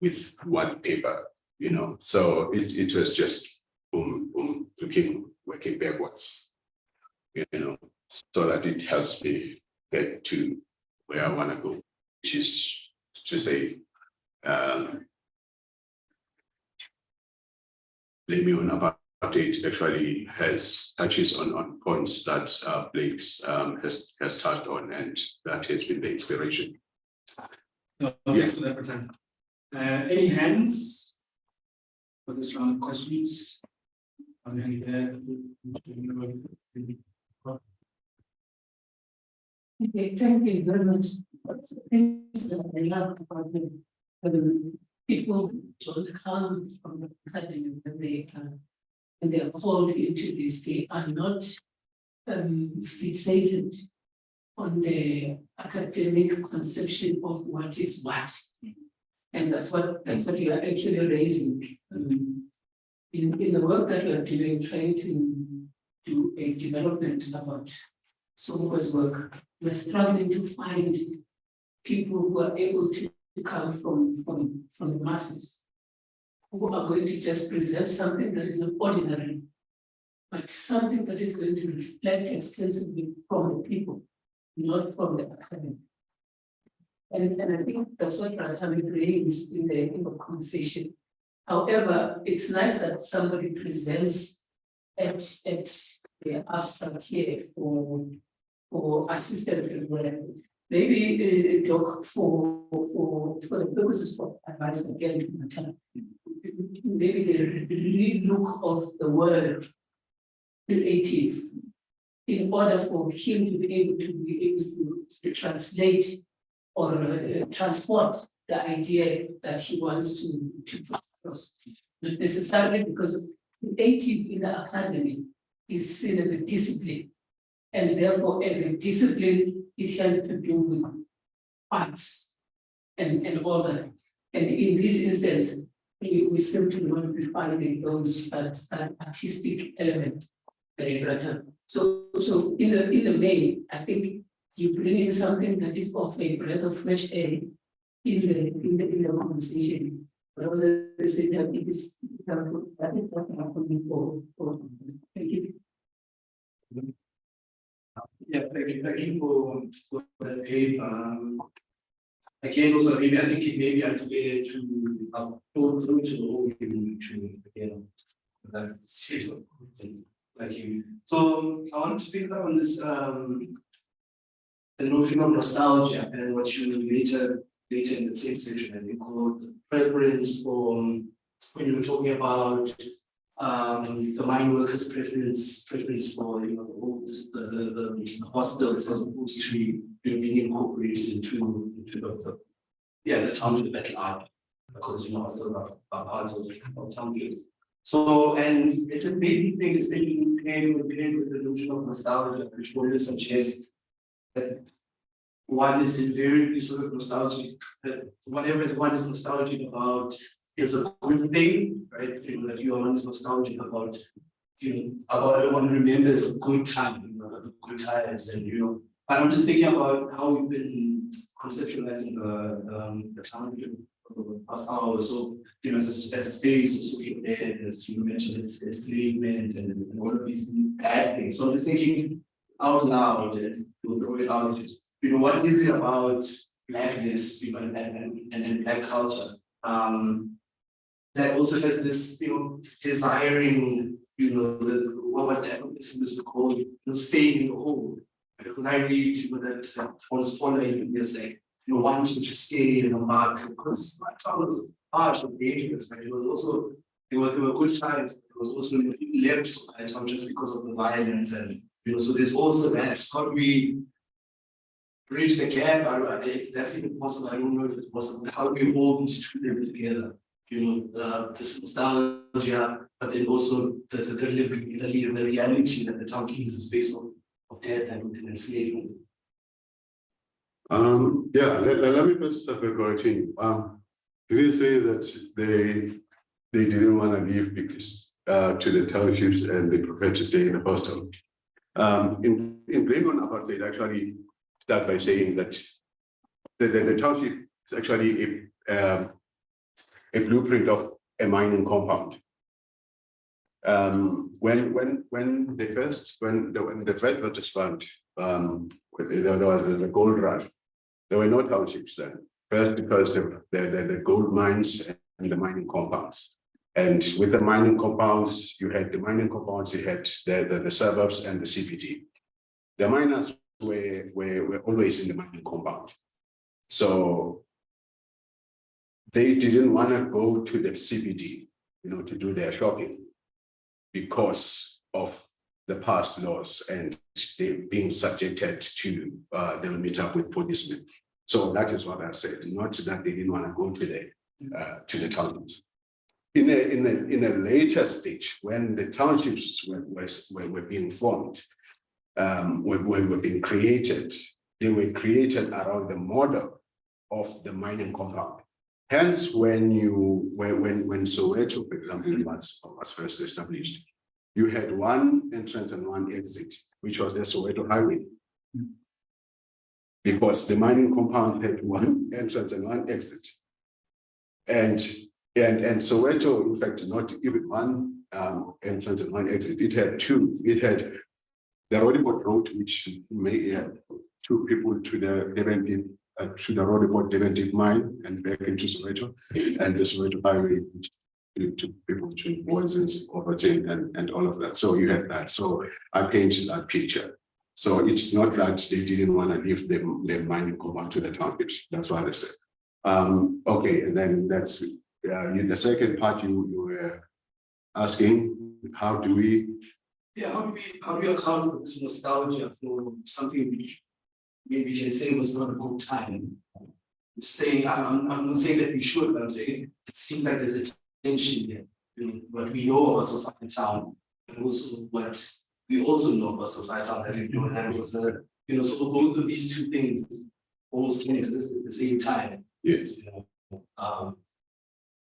with one paper, you know? So it was just boom, working backwards, you know, so that it helps me get to where I want to go, which is to say, blaming on apartheid actually touches on points that Blake's has touched on, and that has been the inspiration. Thanks for that, Britan. Any hands for this round of questions? Are there any there? Okay, thank you very much. Things that I love about the people who come from the academy when they are called into this, they are not fixated on the academic conception of what is what. And that's what you are actually raising. In the work that we are doing, trying to do a development about Somoko's work, we're struggling to find people who are able to come from the masses, who are going to just present something that is not ordinary, but something that is going to reflect extensively from the people, not from the academy. And I think that's what Pratami brings in the conversation. However, it's nice that somebody presents at the abstract here for assistance as well. Maybe Doc, for the purposes of advice again to my time, maybe the relook of the word creative in order for him to be able to translate or transport the idea that he wants to put across. Not necessarily because creative in the academy is seen as a discipline, and therefore as a discipline it has to do with arts and all that. And in this instance, we seem to not be finding those artistic element. So in the main, I think you bring in something that is of a breath of fresh air in the conversation. But also the same time, it is that is what happening for thank you. Yeah, thank you for that paper. Again, also maybe I think it may be unfair to go through to the whole to again that series of questions. Thank you. So I want to pick up on this the notion of nostalgia and what you later in the same section and you called the preference for when you were talking about the mine workers' preference for the hostels as opposed to being incorporated into the township at large, because hostels are parts of townships. So and it just made me think, especially playing with the notion of nostalgia, which would suggest that one is invariably sort of nostalgic, that whatever one is nostalgic about is a good thing, right? That you are nostalgic about, about one remembers a good time, the good times, and But I'm just thinking about how we've been conceptualizing the township for the past hour. So, as a space of social debt, as you mentioned, it's enslavement and all of these bad things. So I'm just thinking out loud and we'll throw it out. What is it about blackness, and black culture that also has this, desiring, what the Africans call, staying in the home. When I read that was following years like, wanting to stay in the mark, because my town was harsh and dangerous, but it was also, there were good times, it was also left my town just because of the violence, and so there's also that. How do we bridge the gap? If that's even possible, I don't know if it's possible. How do we hold these two things together? This nostalgia, but then also the reality that the township is based on of death and enslavement. Let me first start by correcting. Did they say that they didn't want to leave because to the townships and they prefer to stay in the hostel? In blame on apartheid, actually start by saying that the township is actually a blueprint of a mining compound. When the first fund, there was the gold rush, there were no townships then. First, because the gold mines and the mining compounds. And with the mining compounds, you had the suburbs and the CBD. The miners were always in the mining compound. So they didn't want to go to the CBD, to do their shopping, because of the past laws and they being subjected to, they will meet up with policemen. So that is what I said, not that they didn't want to go to the townships. In a later stage, when the townships were being formed, were being created, they were created around the model of the mining compound. Hence, when Soweto, for example, was first established, you had one entrance and one exit, which was the Soweto Highway. Because the mining compound had one entrance and one exit. And Soweto, in fact, not even one entrance and one exit, it had two. It had the Rodiport Road, which may have two people to the Rodiport Devon mine and back into Soweto, and the Soweto Highway, which took people to Boisens, Overton, and all of that. So you had that. So I painted that picture. So it's not that they didn't want to leave their mining compound to the townships. That's what I said. Okay, and then that's the second part you were asking, how do we? Yeah, how do we account for this nostalgia for something which maybe we can say was not a good time? I'm not saying that we should, but I'm saying it seems like there's a tension there. You know, what we know about Sofia Town, and also what we also know about Sofia Town, that you know that it was a, you know, so both of these two things almost came at the same time. Yes. You know,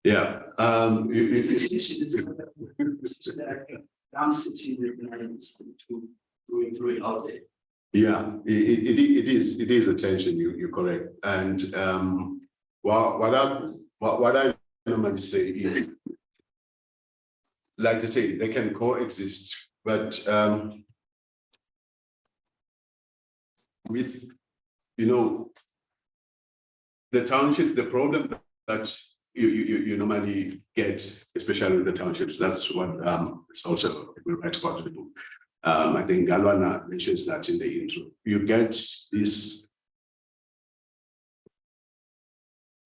yeah. it's a tension. It's that I'm sitting there to throw it out there. Yeah, it is a tension. You're correct. And what I normally say is, like I say, they can coexist, but with, you know, the township, the problem that you normally get, especially with the townships, that's what it's also, we write about the book. I think Galwana mentions that in the intro. You get this,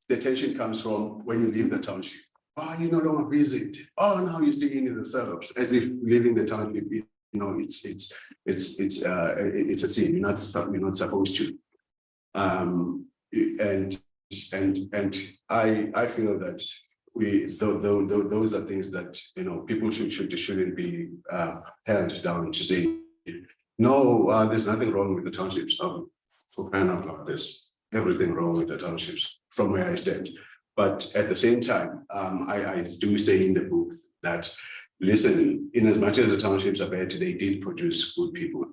the tension comes from when you leave the township. Oh, you no longer visit. Oh, now you're staying in the suburbs, as if leaving the township, you know, it's a sin. You're not supposed to. And I feel that those are things that, you know, people shouldn't be held down to say, no, there's nothing wrong with the townships. For crying out loud, there's everything wrong with the townships from where I stand. But at the same time, I do say in the book that, listen, in as much as the townships are bad, they did produce good people.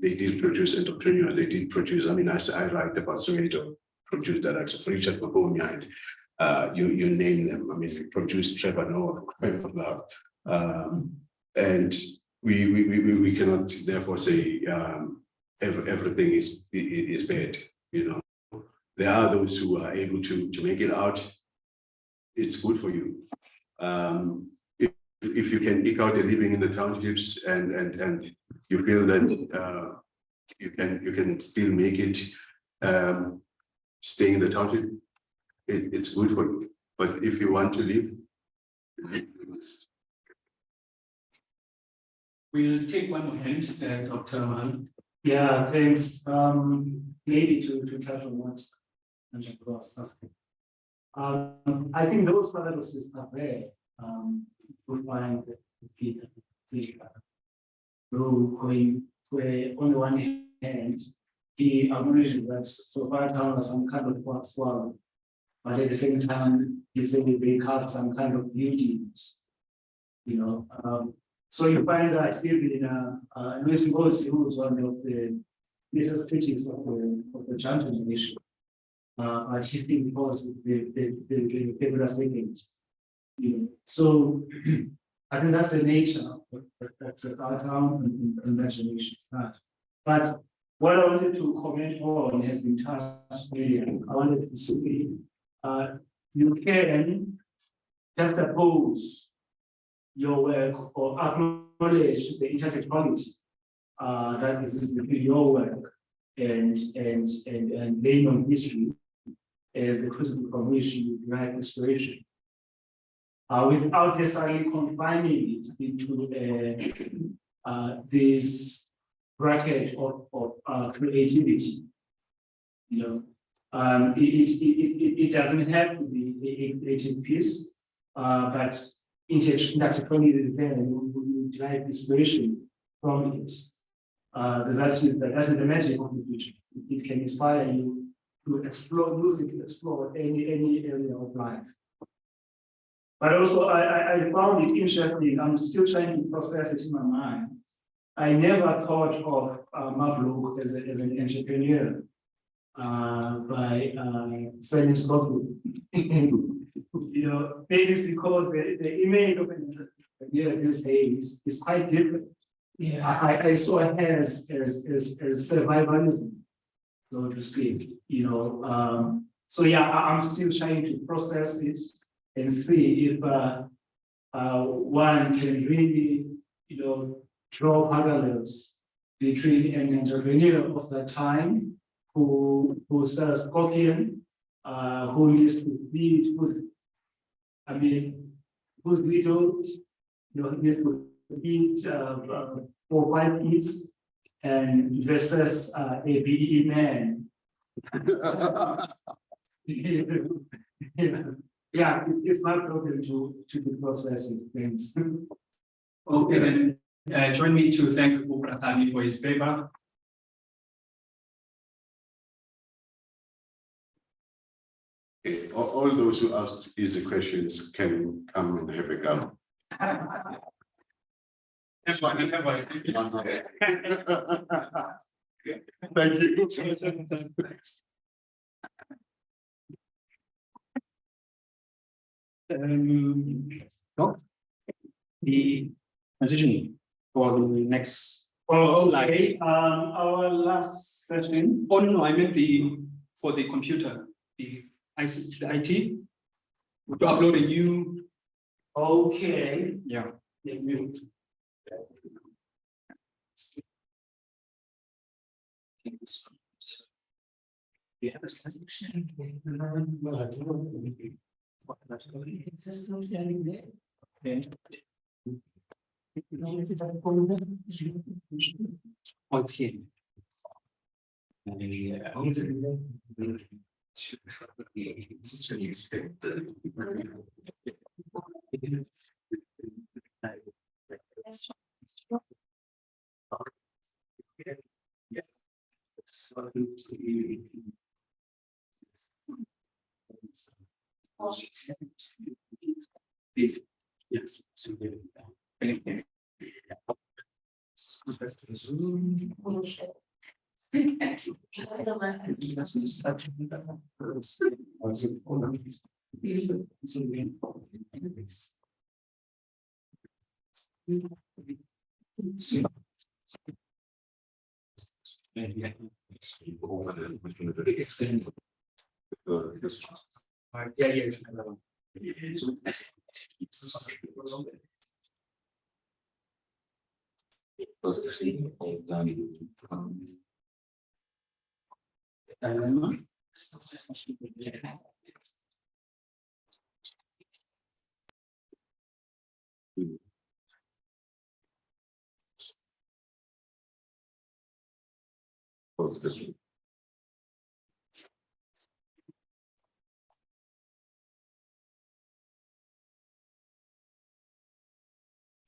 They did produce entrepreneurs. They did produce, I mean, I write about Soweto, produced the likes of Richard Mabonia, and you name them. I mean, we produced Trevor Noah, and we cannot therefore say everything is bad. You know, there are those who are able to make it out. It's good for you. If you can eke out a living in the townships and you feel that you can still make it, staying in the township, it's good for you. But if you want to leave, you must. We'll take one more hand, Dr. Mann. Yeah, thanks. Maybe to touch on what Angela was asking. I think those paradoxes are there. We find that the where on the one hand, he acknowledges that so far town is some kind of swallow, but at the same time, he said they have some kind of beauty, you know. So you find that even Luis Ngozi, who was one of the biggest critics of the Chan generation, but he still because the fabulous weekend. You know, so I think that's the nature of our town and that generation. But what I wanted to comment on has been touched earlier. I wanted to say you can just oppose your work or acknowledge the intersectionality that exists between your work and laying on history as the principle from which you derive inspiration. Without necessarily confining it into this bracket of creativity, you know, it doesn't have to be a creative piece, but intersectionality there you derive inspiration from it. That's the magic of the future. It can inspire you explore, use it to explore any area of life. But also I found it interesting, I'm still trying to process it in my mind. I never thought of Bloke as an entrepreneur by selling stock. You know, maybe it's because the image of an entrepreneur these days is quite different. Yeah. I saw it as survivalism, so to speak, you know. So yeah, I'm still trying to process it and see if one can really, you know, draw parallels between an entrepreneur of that time who sells cocaine, who needs to feed, who's widowed, you know, needs to feed 4 or 5 kids, and versus a BE man. Yeah, it's not problem to be processing things. Okay, then join me to thank Modisane for his paper. Okay, all those who asked easy questions can come and have a go. Thank you. The transition for the next slide. Okay, our last session. Oh, no, I meant for the computer, the IT, to upload a new. Okay. Yeah. You have a solution. Yes.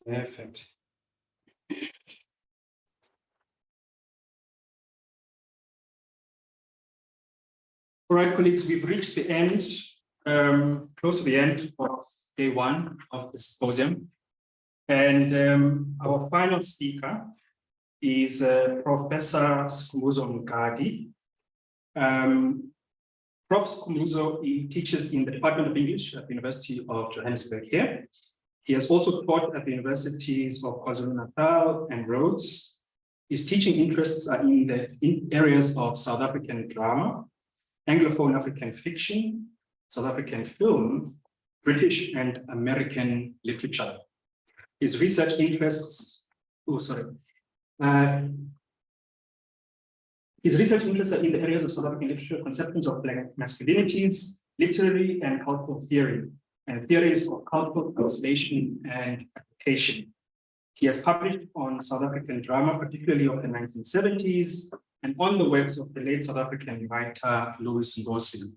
Perfect. All right, colleagues, we've reached the end, close to the end of day 1 of the symposium. And our final speaker is Professor Skumuzo Mugadi. Prof. Skumuzo, he teaches in the Department of English at the University of Johannesburg here. He has also taught at the universities of KwaZulu-Natal and Rhodes. His teaching interests are in areas of South African drama, Anglophone African fiction, South African film, British and American literature. His research interests, his research interests are in the areas of South African literature, conceptions of Black masculinities, literary and cultural theory, and theories of cultural translation and application. He has published on South African drama, particularly of the 1970s, and on the works of the late South African writer Louis Ngosi.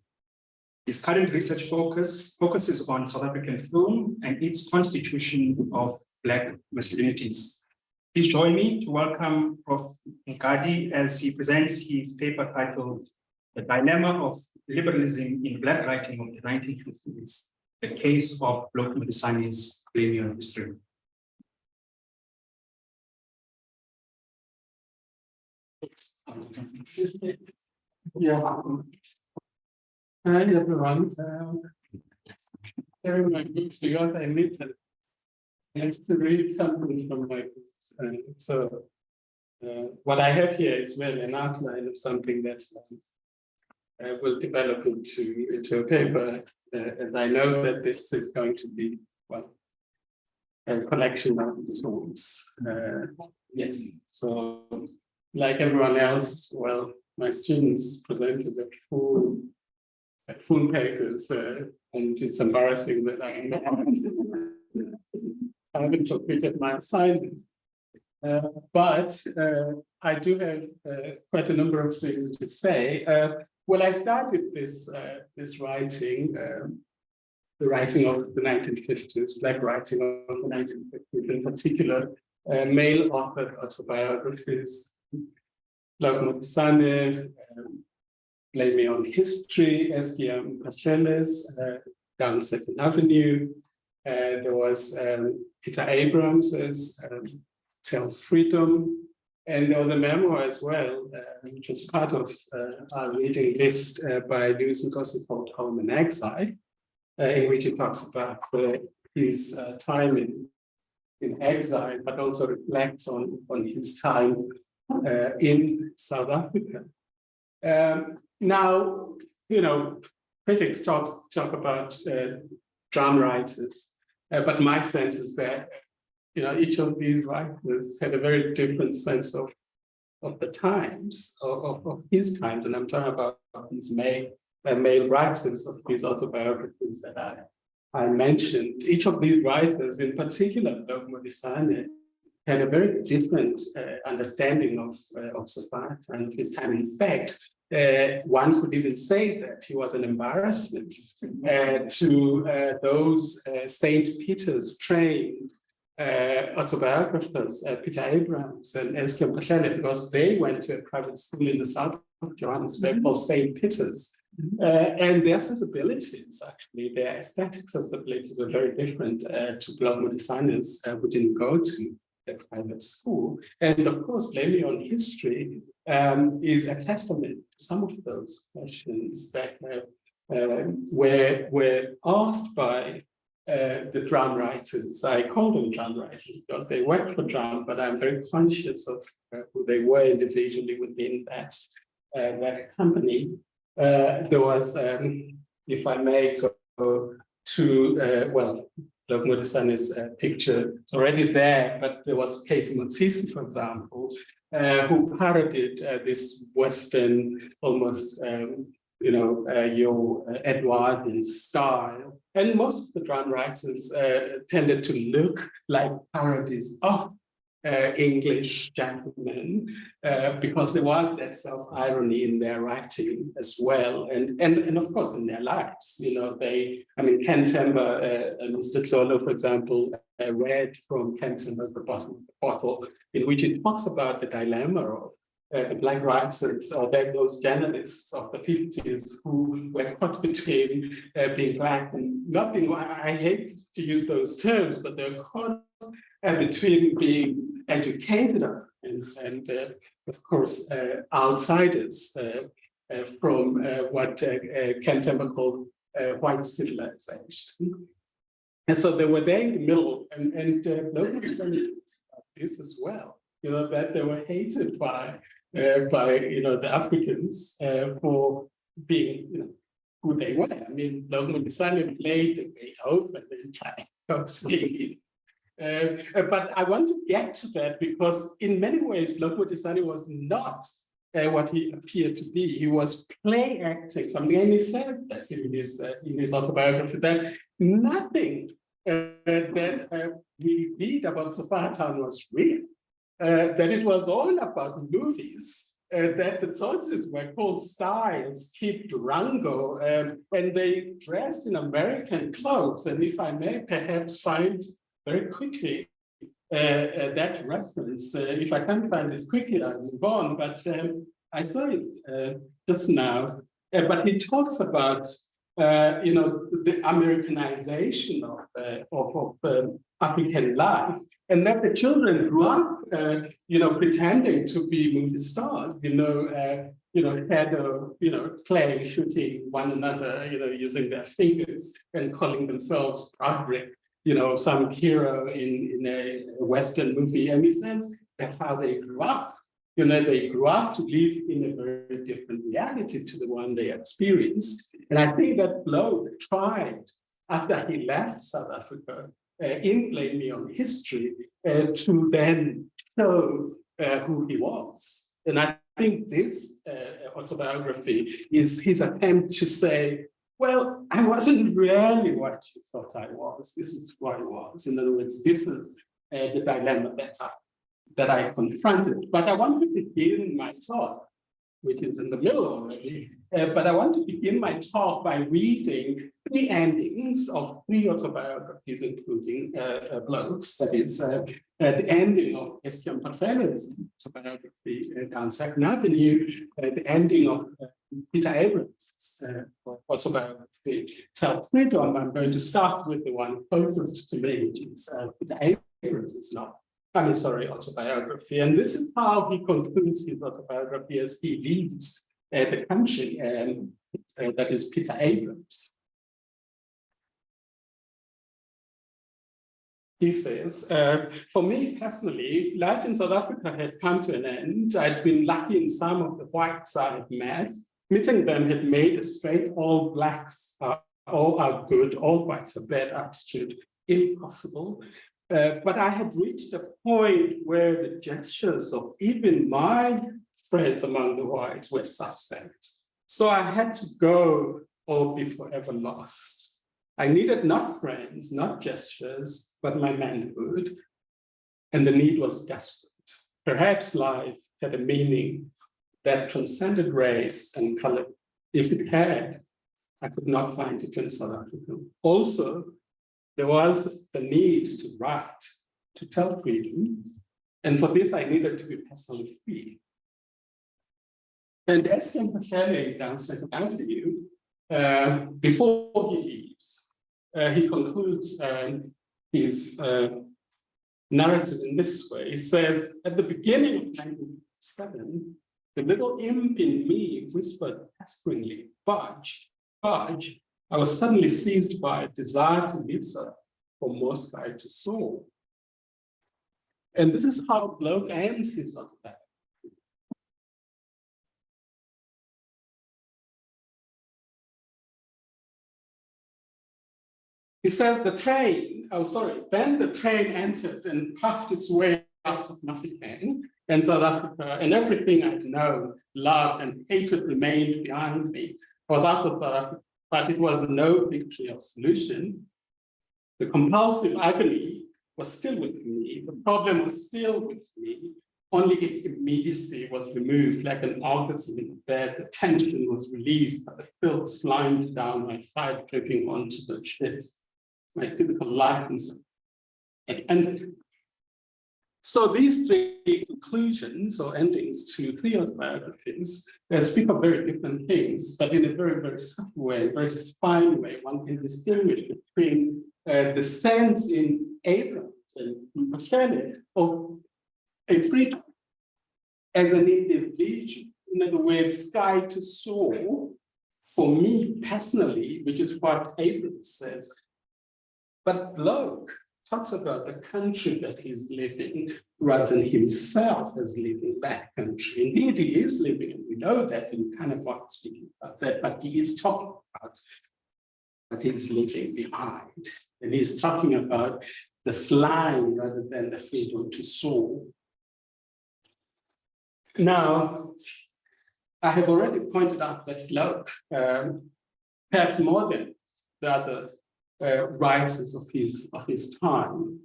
His current research focuses on South African film and its constitution of Black masculinities. Please join me to welcome Prof. Mugadi as he presents his paper titled The dilemma of liberalism in Black writing of the 1950s, the case of Bloke Modisane's Blame on History. Yeah. Hi everyone. Here are my books because I need them. I have to read something from my books. So what I have here is really an outline of something that will develop into a paper, as I know that this is going to be, well, a collection of sorts. Yes, so like everyone else, well, my students presented a full papers, and it's embarrassing that I haven't completed my assignment. But I do have quite a number of things to say. Well, I started this writing, the writing of the 1950s, Black writing of the 1950s, in particular, male authored autobiographies, Bloke Modisane, Blame Me on History, S.G.M. Pacheles, down Second Avenue. There was Peter Abrams's Tell Freedom, and there was a memoir as well, which was part of our reading list by Lewis Nkosi called Home in Exile, in which he talks about his time in exile, but also reflects on his time in South Africa. Now, you know, critics talk about drum writers, but my sense is that, you know, each of these writers had a very different sense of the times, of his times, and I'm talking about these male writers of these autobiographies that I mentioned. Each of these writers, in particular, Bloke Modisane, had a very different understanding of society and of his time. In fact, one could even say that he was an embarrassment to those St. Peter's trained autobiographers, Peter Abrams and S.G.M. Pacheles, because they went to a private school in the south of Johannesburg called St. Peter's. And their sensibilities, actually, their aesthetic sensibilities were very different to Bloke Modisane's, who didn't go to a private school. And of course, Blame Me on History is a testament to some of those questions that were asked by the drum writers. I call them drum writers because they work for drum, but I'm very conscious of who they were individually within that company. There was, if I may go to, well, Bloke Modisane's picture, it's already there, but there was Casey Motsisi, for example, who parodied this Western, almost, your Edwardian style. And most of the drum writers tended to look like parodies of English gentlemen, because there was that self-irony in their writing as well, and of course in their lives. You know, Ken Temba, Mr. Tlolo, for example, read from Ken Temba's The Bottom of the Bottle, in which it talks about the dilemma of the Black writers, or then those journalists of the 50s who were caught between being Black and not being White. I hate to use those terms, but they're caught between being educated and of course, outsiders from what Ken Temba called white civilization. And so they were there in the middle, and Bloke Modisane talks about this as well, you know, that they were hated by the Africans for being, you know, who they were. I mean, Bloke Modisane played the Beethoven in Tchaikovsky. But I want to get to that because in many ways, Bloke Modisane was not what he appeared to be. He was play acting something, and he says that in his autobiography, that nothing that we read about Sophiatown was real, that it was all about movies, that the Tsotsis were called styles, Kid Durango, and they dressed in American clothes. And if I may perhaps find very quickly that reference, if I can't find it quickly, I'll move on, but I saw it just now, but he talks about the Americanization of African life, and that the children grew up, pretending to be movie stars, shadow, clay shooting one another, using their fingers and calling themselves Broderick, some hero in a Western movie. And he says that's how they grew up. They grew up to live in a very different reality to the one they experienced. And I think that Bloke tried, after he left South Africa, in Blame Me on History, to then show who he was. And I think this autobiography is his attempt to say, well, I wasn't really what you thought I was. This is who I was. In other words, this is the dilemma that I confronted. But I want to begin my talk, which is in the middle already, but I want to begin my talk by reading three endings of three autobiographies, including Bloke's. That is the ending of Estienne Pathel's autobiography down Second Avenue, the ending of Peter Abrams' autobiography, Self-Freedom. I'm going to start with the one closest to me, which is Peter Abrams' novel. Autobiography. And this is how he concludes his autobiography as he leaves the country, that is Peter Abrams. He says, for me personally, life in South Africa had come to an end. I'd been lucky in some of the whites I had met. Meeting them had made a straight all blacks all are good, all whites are bad attitude impossible. But I had reached a point where the gestures of even my friends among the whites were suspect. So I had to go or be forever lost. I needed not friends, not gestures, but my manhood. And the need was desperate. Perhaps life had a meaning that transcended race and color. If it had, I could not find it in South Africa. Also, there was the need to write, to tell freedom, and for this I needed to be personally free. And Estienne Patel down Second Avenue, before he leaves, he concludes his narrative in this way. He says, at the beginning of 1957, the little imp in me whispered whisperingly, budge, budge. I was suddenly seized by a desire to live from most sky to soul. And this is how Bloke ends his autobiography. He says then the train entered and puffed its way out of Mafeking and South Africa, and everything I'd known, loved, and hated remained behind me. I was out of South Africa, but it was no victory or solution. The compulsive agony was still with me. The problem was still with me. Only its immediacy was removed, like an orgasm where the tension was released, but the filth slimed down my thigh, dripping onto the shit. My physical life had ended. So these three conclusions or endings to three autobiographies speak of very different things, but in a very, very subtle way, very fine way. One can distinguish between the sense in Abrams and Modisane of a freedom as an individual, in other words, sky to soar, for me personally, which is what Abrams says. But Bloke talks about the country that he's living rather than himself as living that country. Indeed, he is living, and we know that, and kind of not speaking about that, but he is talking about what he's living behind. And he's talking about the slime rather than the freedom to soar. Now, I have already pointed out that Bloke, perhaps more than the other writers of his time,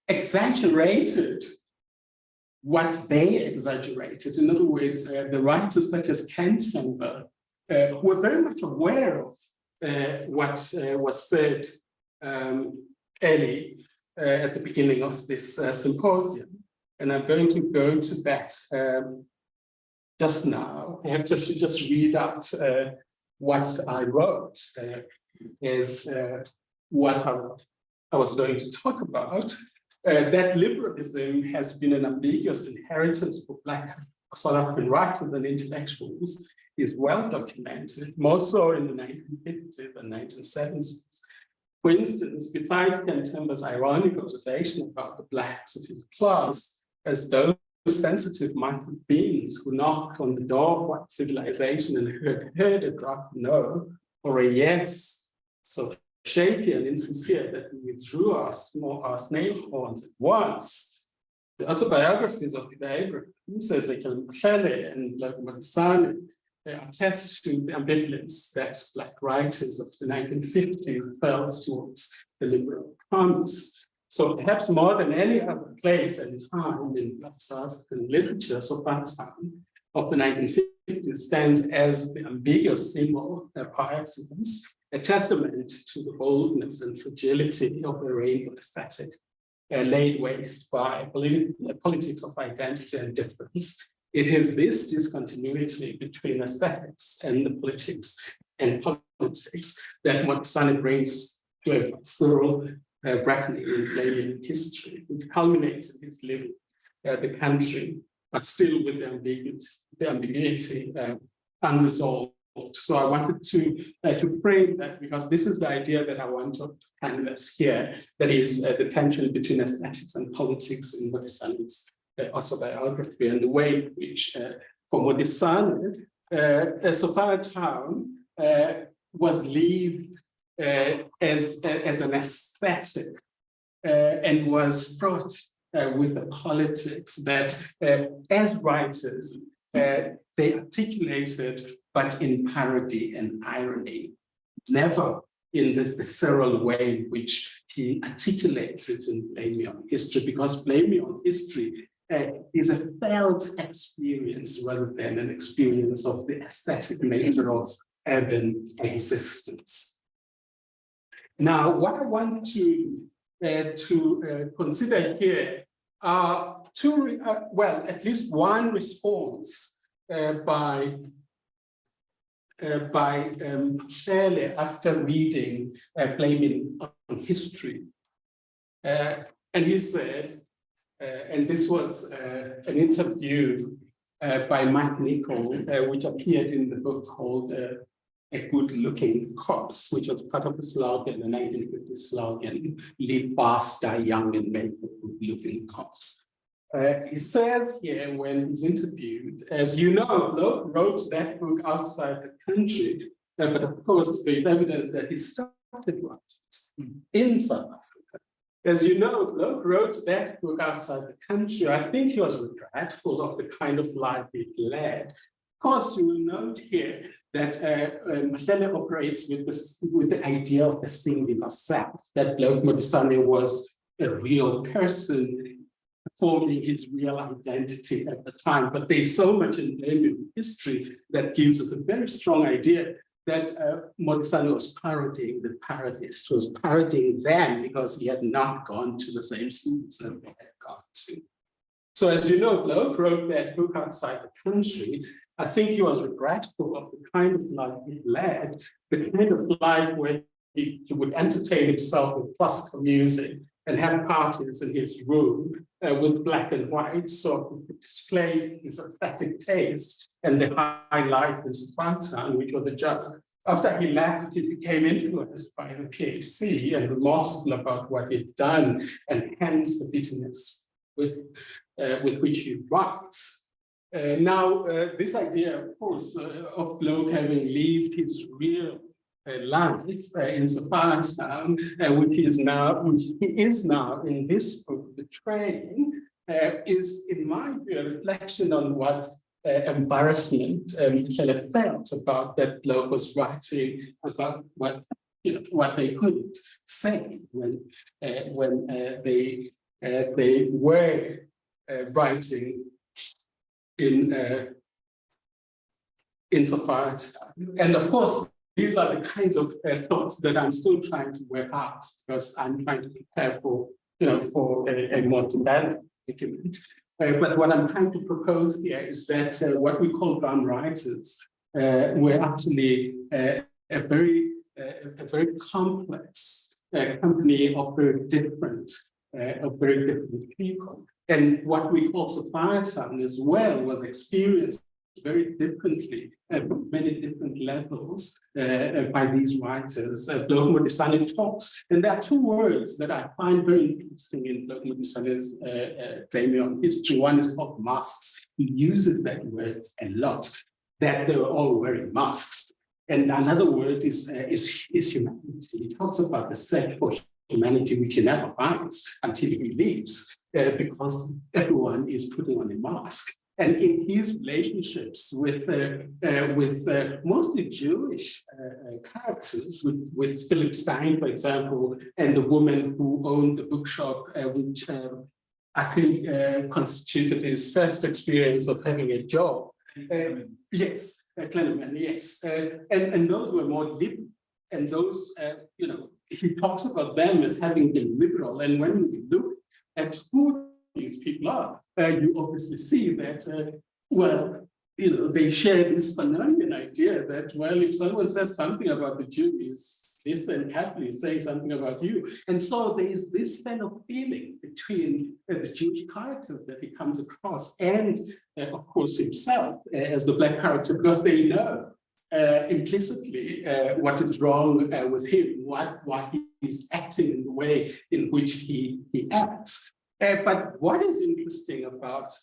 exaggerated what they exaggerated. In other words, the writers such as Centenary were very much aware of what was said early at the beginning of this symposium. And I'm going to go to that just now. Perhaps I should just read out what I wrote is what I was going to talk about. That liberalism has been an ambiguous inheritance for Black South African writers and intellectuals is well documented, more so in the 1950s and 1970s. For instance, besides Ken Temba's ironic observation about the Blacks of his class as those sensitive minded beings who knock on the door of white civilization and heard a gruff no or a yes, so shaky and insincere that we withdrew our snail horns at once. The autobiographies of Abraham, Ezekiel Mshele and Modisane attest to the ambivalence that Black writers of the 1950s felt towards the liberal promise. So perhaps more than any other place and time in Black South African literature, so far time of the 1950s stands as the ambiguous symbol par excellence, a testament to the boldness and fragility of the rainbow aesthetic laid waste by politics of identity and difference. It is this discontinuity between aesthetics and the politics and politics that Modisane brings to a thorough reckoning in Canadian history, which culminates in his living the country, but still with the ambiguity unresolved. So I wanted to frame that because this is the idea that I want to canvas here, that is the tension between aesthetics and politics in Modisane's autobiography and the way in which, for Modisane, Sofia Town was lived as an aesthetic and was fraught with a politics that, as writers, they articulated, but in parody and irony, never in the visceral way in which he articulates it in Blame Me on History, because Blame Me on History is a felt experience rather than an experience of the aesthetic nature of urban existence. Now, what I want to consider here are at least one response by Shirley after reading Blaming on History. And he said, and this was an interview by Mike Nichol, which appeared in the book called A Good-Looking Corpse, which was part of the slogan, the 1950 slogan, Live Fast, Die Young, and Make a Good-Looking Corpse. He says here when he's interviewed, as you know, Bloke wrote that book outside the country, but of course there's evidence that he started writing in South Africa. As you know, Bloke wrote that book outside the country. I think he was regretful of the kind of life he led. Of course, you will note here that Mshele operates with the idea of the singular self, that Bloke Modisane was a real person forming his real identity at the time. But there's so much in Blame history that gives us a very strong idea that Modisane was parodying the parodists. He was parodying them because he had not gone to the same schools that they had gone to. So as you know, Bloke wrote that book outside the country. I think he was regretful of the kind of life he led, the kind of life where he would entertain himself with classical music and have parties in his room with black and white, so he could display his aesthetic taste and the high life in Spartan, which was a joke. After he left, he became influenced by the PHC and remorseful about what he'd done, and hence the bitterness with which he writes. Now, this idea, of course, of Bloke having lived his real life in Spartan, which he is now in this book, betraying, is, in my view, a reflection on what embarrassment Mshele felt about that Bloke was writing about what they couldn't say when they were writing in Safari. And of course, these are the kinds of thoughts that I'm still trying to work out because I'm trying to prepare for a more developed document. But what I'm trying to propose here is that what we call brown writers were actually a very complex company of very different people. And what we call Symposium as well was experienced very differently at many different levels by these writers. Bloke Modisane talks, and there are two words that I find very interesting in Bloke Modisane's claim on history. One is called masks. He uses that word a lot, that they were all wearing masks. And another word is humanity. He talks about the search for humanity, which he never finds until he leaves, because everyone is putting on a mask. And in his relationships with mostly Jewish characters, with Philip Stein, for example, and the woman who owned the bookshop, which I think constituted his first experience of having a job. Yes, Clenman, yes. And those were more liberal. And those, he talks about them as having been liberal. And when we look at who these people are, you obviously see that, they share this Fanonian idea that, well, if someone says something about the Jews, listen carefully, saying something about you. And so there is this kind of feeling between the Jewish characters that he comes across and, of course, himself as the Black character, because they know implicitly what is wrong with him, why he's acting in the way in which he acts. But what is interesting about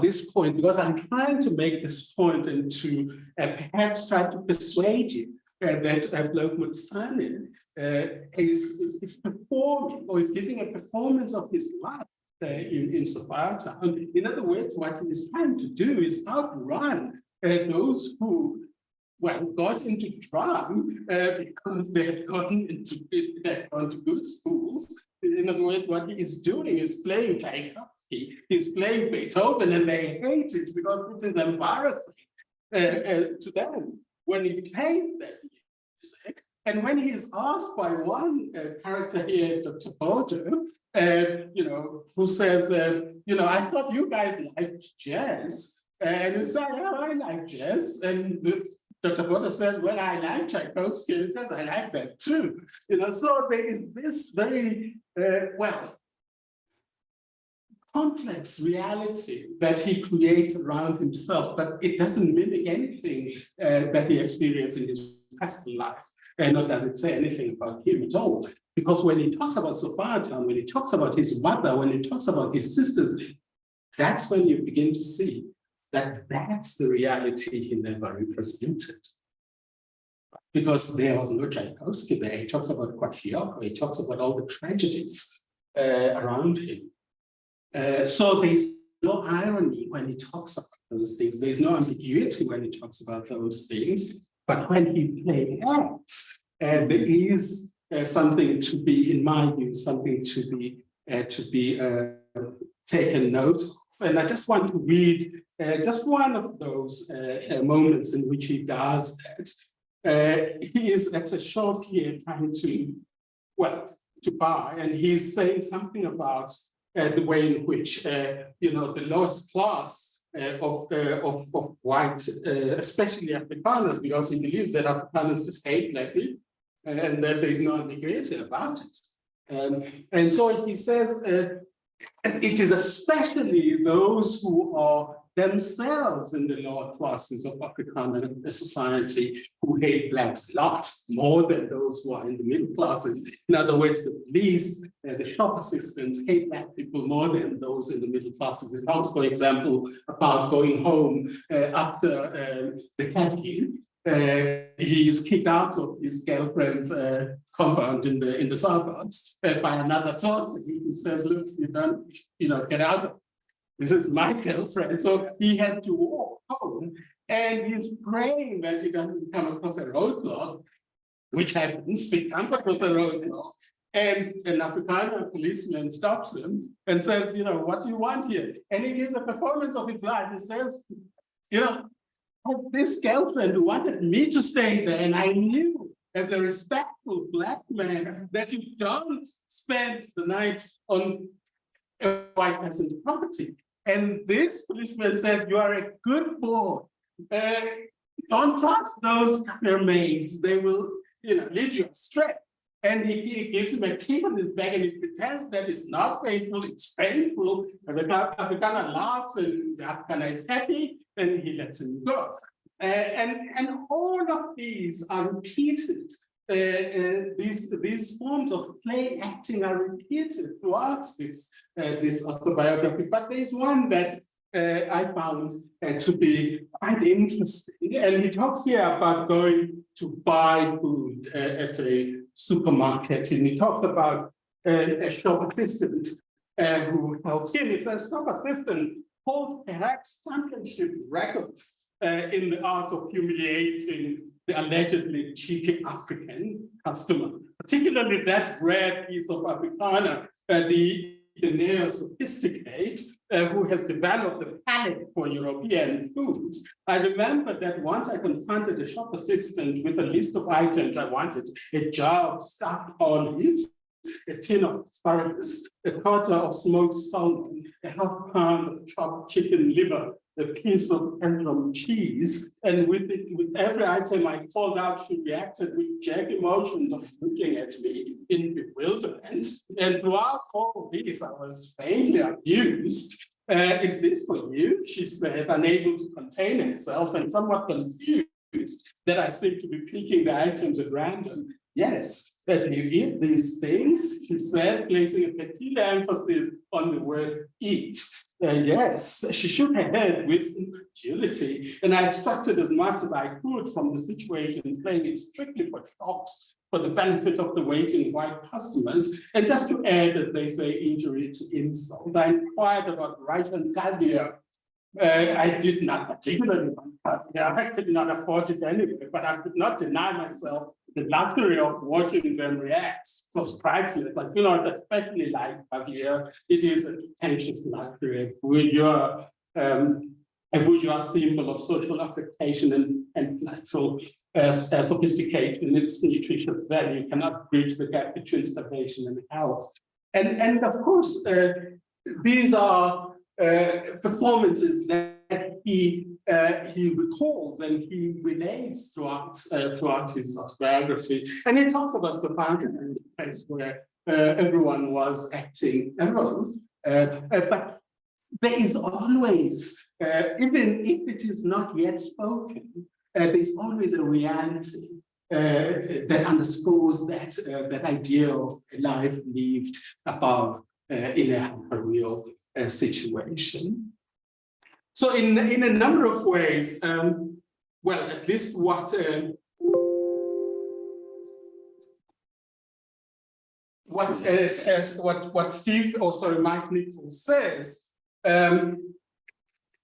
this point, because I'm trying to make this point and to perhaps try to persuade you that Bloke Modisane is performing or is giving a performance of his life in Sophiatown. In other words, what he is trying to do is outrun those who got into drum because they had gone to good schools. In other words, what he is doing is playing Tchaikovsky, he's playing Beethoven, and they hate it because it is embarrassing to them when he plays that music. And when he is asked by one character here, Dr. Bodo, who says, I thought you guys liked jazz. And he said, yeah, I like jazz. And Dr. Bodo says, well, I like Tchaikovsky. And he says, I like that too. So there is this very, complex reality that he creates around himself, but it doesn't mimic anything that he experienced in his personal life. Nor does it say anything about him at all. Because when he talks about Sophiatown, when he talks about his mother, when he talks about his sisters, that's when you begin to see that that's the reality he never represented. Because there was no Tchaikovsky there. He talks about Kwashiorkor, he talks about all the tragedies around him. So there's no irony when he talks about those things. There's no ambiguity when he talks about those things. But when he plays acts, there is something to be, in my view, something to be taken note of. And I just want to read just one of those moments in which he does that. He is at a shop here trying to buy, and he's saying something about the way in which the lowest class of white, especially Afrikaners, because he believes that Afrikaners just hate black people, and that there is no ambiguity about it. And so he says, it is especially those who are themselves in the lower classes of Afrikaner society who hate blacks a lot more than those who are in the middle classes. In other words, the police, the shop assistants hate black people more than those in the middle classes. It talks, for example, about going home after the curfew. He is kicked out of his girlfriend's compound in the suburbs by another source. He says, look, you don't, get out of it. This is my girlfriend. So he had to walk home, and he's praying that he doesn't come across a roadblock, which happens. He comes across a roadblock, and an Afrikaner policeman stops him and says, what do you want here? And he gives a performance of his life. He says, this girlfriend who wanted me to stay there, and I knew as a respectful black man that you don't spend the night on a white person's property. And this policeman says, you are a good boy. Don't trust those mermaids. They will, lead you astray. And he gives him a key on his back and he pretends that it's not painful, it's painful. And the Afrikaner laughs and the Afrikaner is happy and he lets him go. And all of these are repeated. These forms of play acting are repeated throughout this autobiography. But there's one that I found to be quite interesting. And he talks here about going to buy food at a supermarket. And he talks about a shop assistant who helps him. He says, shop assistant hold perhaps championship records in the art of humiliating the allegedly cheeky African customer, particularly that rare piece of Afrikaner, the neo-sophisticate who has developed the palate for European foods. I remember that once I confronted a shop assistant with a list of items I wanted: a jar of stuffed olives, a tin of asparagus, a quarter of smoked salmon, a half pound of chopped chicken liver, a piece of Edam cheese, and with every item I called out, she reacted with jerk emotions of looking at me in bewilderment. And throughout all this, I was faintly amused. Is this for you? She said, unable to contain herself and somewhat confused that I seemed to be picking the items at random. Yes, that you eat these things, she said, placing a particular emphasis on the word eat. Yes, she shook her head with incredulity, and I extracted as much as I could from the situation, playing it strictly for shops, for the benefit of the waiting white customers. And just to add, as they say, injury to insult, I inquired about Russian caviar. I did not particularly want caviar. I could not afford it anyway, but I could not deny myself the luxury of watching them react. It was priceless. Like, especially like caviar, it is a pretentious luxury. A bourgeois symbol of social affectation and so sophistication. Its nutritious value cannot bridge the gap between starvation and health. And of course, these are performances that he recalls and he relates throughout his biography. And he talks about the Centenary, the place where everyone was acting a role. But there is always, even if it is not yet spoken, there's always a reality that underscores that idea of a life lived above in a real situation. So in a number of ways, well, at least what Steve, or sorry, Mike Nichols says,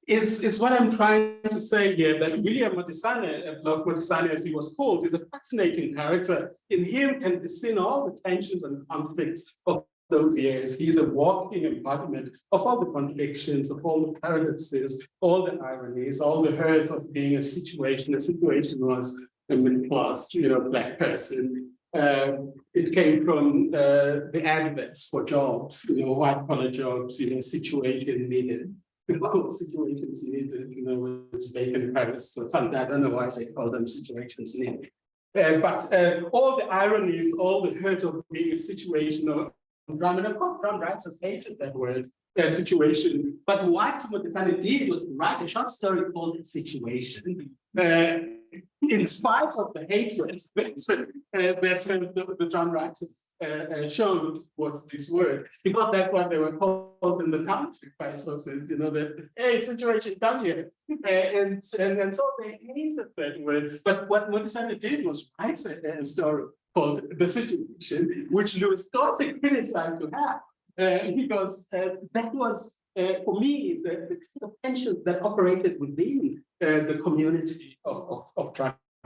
is what I'm trying to say here, that William Modisane, Bloke Modisane as he was called, is a fascinating character. In him can be seen all the tensions and conflicts of those years. He's a walking embodiment of all the contradictions, of all the paradoxes, all the ironies, all the hurt of being a situation. The situation was a middle-class, Black person. It came from the adverts for jobs, white-collar jobs, situation needed. Situations needed, with vacant posts or something. I don't know why they call them situations needed. But all the ironies, all the hurt of being a situation of drum, and of course, drum writers hated that word, situation. But what Modisane did was write a short story called Situation. In spite of the hatred that the drum writers showed towards this word, because that's what they were called in the country by sources, that, hey, situation, come here. And so they hated that word. But what Modisane did was write a story called The Situation, which Louis Gossett criticized to have, because that was, for me, the tension that operated within the community of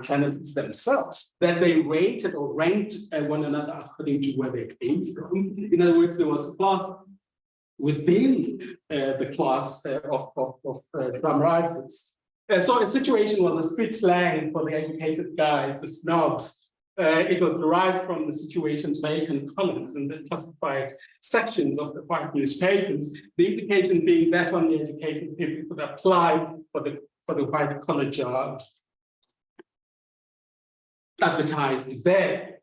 journalists themselves, that they rated or ranked one another according to where they came from. In other words, there was a class within the class of drum writers. So a situation was a street slang for the educated guys, the snobs, It was derived from the situations vacant columns in the classified sections of the white newspapers, the implication being that only educated people could apply for the white collar job advertised there.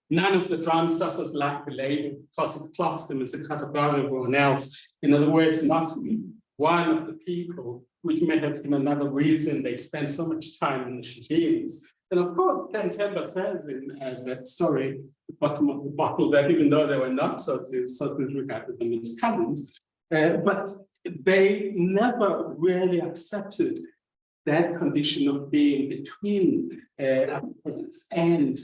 None of the drum stuffers lacked the label because it classed them as a cut above everyone else. In other words, not one of the people, which may have been another reason they spent so much time in the Shahins. And of course, Ken Temba says in that story, the bottom of the bottle, that even though they were not socialists regarded them as cousins, but they never really accepted that condition of being between Africans and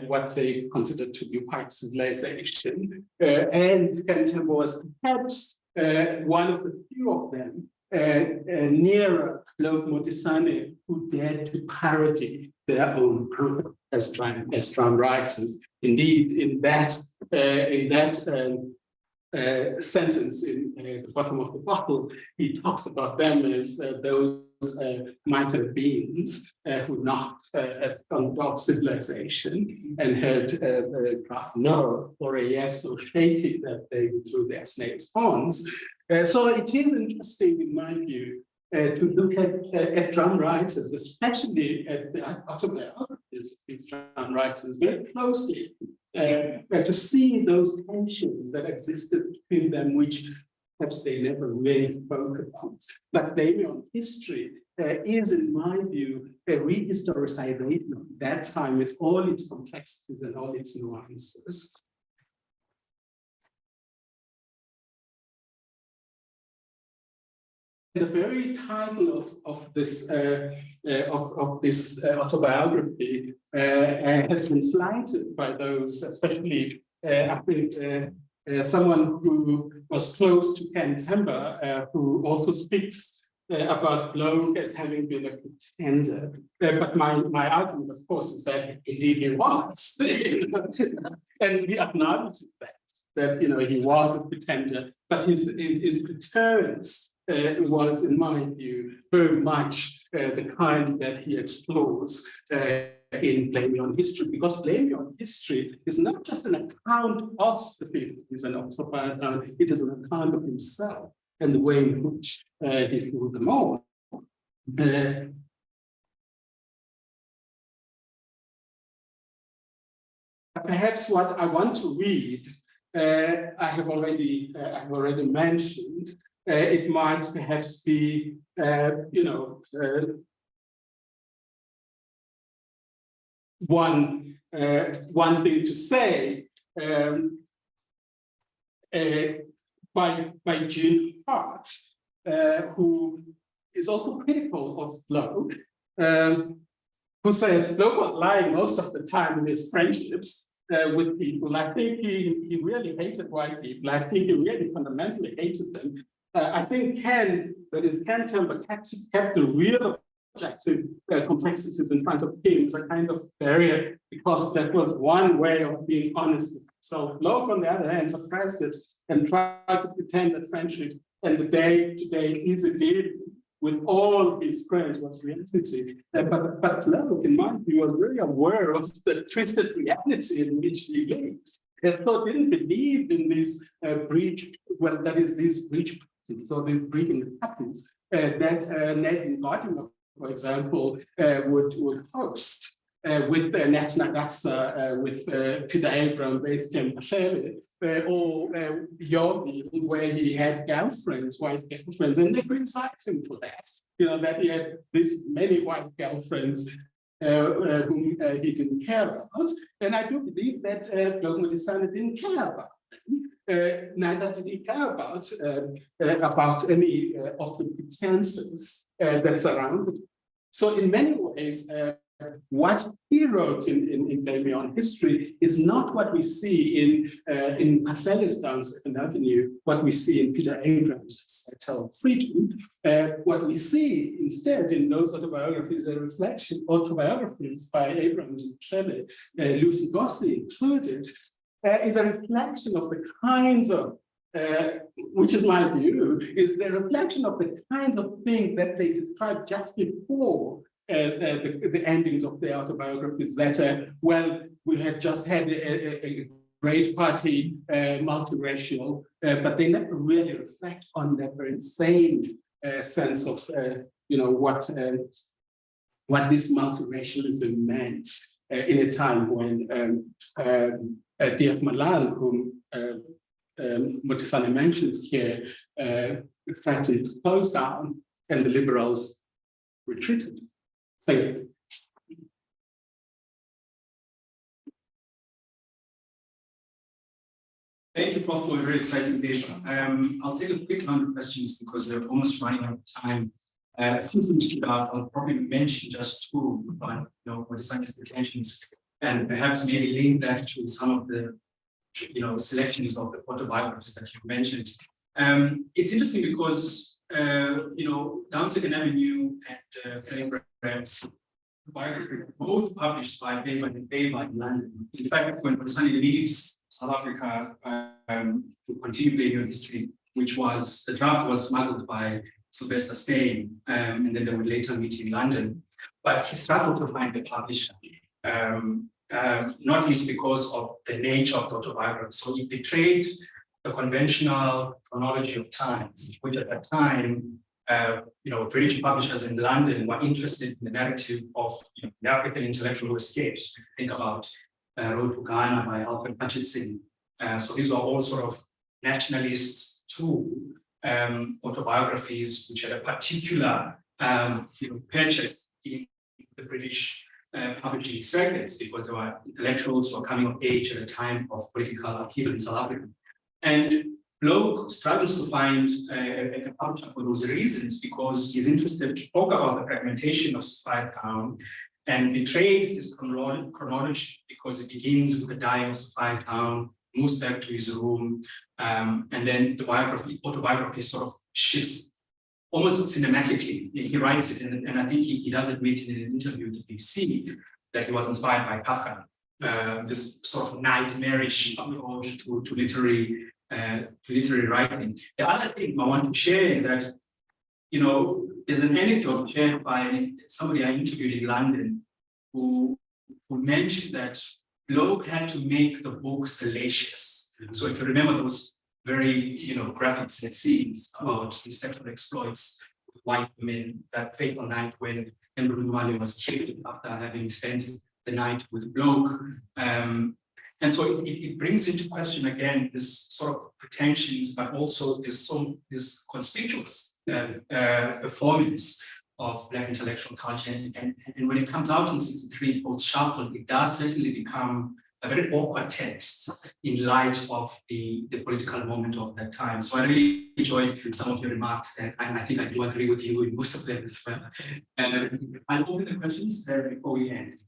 what they considered to be white civilization. And Ken Temba was perhaps one of the few of them nearer Bloke Modisane who dared to parody their own group as drum writers. Indeed, in that sentence in the bottom of the bottle, he talks about them as those mighty beings who knocked at the door of civilization and had a gruff no or a yes so shaky that they threw their snake's horns. So it is interesting, in my view, to look at drum writers, especially at the autobiographies of these drum writers, very closely, to see those tensions that existed between them, which perhaps they never really spoke about. But Damien history is, in my view, a rehistoricization of that time with all its complexities and all its nuances. The very title of this autobiography has been slighted by those, especially I think someone who was close to Ken Temba, who also speaks about Bloke as having been a pretender. But my argument, of course, is that indeed he was, and he acknowledges that he was a pretender, but his pretense was, in my view, very much the kind that he explores in Blaming on History, because Blaming on History is not just an account of the 50s and of apartheid, it is an account of himself and the way in which he threw them all. Perhaps what I want to read, I have already mentioned. It might perhaps be, one thing to say by Jean Hart, who is also critical of Bloke, who says Bloke was lying most of the time in his friendships with people. I think he really hated white people. I think he really fundamentally hated them. I think Ken Temba kept the real objective complexities in front of him as a kind of barrier, because that was one way of being honest. So Bloke, on the other hand, suppressed it and tried to pretend that friendship and the day-to-day is a deal with all his friends was reality. But Bloke, in my view, was very aware of the twisted reality in which he lived. And so didn't believe in this breach, well, that is this breach. So these breeding patterns that Ned Gardiner, for example, would host with Nat Nagasa, with Peter Abrams, Basecamp Mashele, or Yogi, where he had girlfriends, white girlfriends, and they criticized him for that. That he had this many white girlfriends whom he didn't care about. And I do believe that Bloke Modisane didn't care about them. Neither did he care about any of the pretenses that surrounded him. So in many ways, what he wrote in Blaming on History is not what we see in Mahlele's Down Second Avenue, what we see in Peter Abrams' Tale of Freedom. What we see instead in those autobiographies, autobiographies by Abrams and Mahlele, Lucy Gossi included, is a reflection of the kinds of, which is my view, is the reflection of the kinds of things that they described just before the endings of the autobiographies that, well, we had just had a great party, multiracial, but they never really reflect on that very same sense of, what this multiracialism meant in a time when D.F. Malan, whom Modisane mentions here, threatened to close down, and the liberals retreated. Thank you. Thank you, Prof, for a very exciting paper. I'll take a quick round of questions because we're almost running out of time. A few things stood out. I'll probably mention just two, but Modisane's pretensions, and perhaps maybe link that to some of the selections of the autobiographies that you mentioned. It's interesting because down Second Avenue and Grant's biography both published by Faber and Faber in London. In fact, when Modisane leaves South Africa to continue playing history, which was the draft was smuggled by Sylvester Steyn, and then they would later meet in London. But he struggled to find a publisher, not least because of the nature of the autobiography. So he betrayed the conventional chronology of time, which at that time, British publishers in London were interested in the narrative of the African intellectual escapes. Think about Road to Ghana by Alfred Hutchinson. So these are all sort of nationalist too. Autobiographies which had a particular purchase in the British publishing circuits because there were intellectuals who were coming of age at a time of political upheaval in South Africa. And Bloke struggles to find a publisher for those reasons because he's interested to talk about the fragmentation of Sophia Town and betrays this chronology because it begins with the dying of Sophia Town, moves back to his room, and then the autobiography sort of shifts almost cinematically. He writes it, and I think he does admit in an interview with the BBC that he was inspired by Kafka, this sort of nightmarish approach to literary writing. The other thing I want to share is that, there's an anecdote shared by somebody I interviewed in London who mentioned that Bloke had to make the book salacious. So if you remember those very, graphic scenes about his sexual exploits with white women, that fateful night when Henry Mali was killed after having spent the night with Bloke. And so it brings into question again this sort of pretensions, but also this conspicuous performance of Black intellectual culture. And when it comes out in 1963, post-Sharpton, it does certainly become a very awkward text in light of the political moment of that time. So I really enjoyed some of your remarks, and I think I do agree with you in most of them as well. I'll open the questions before we end.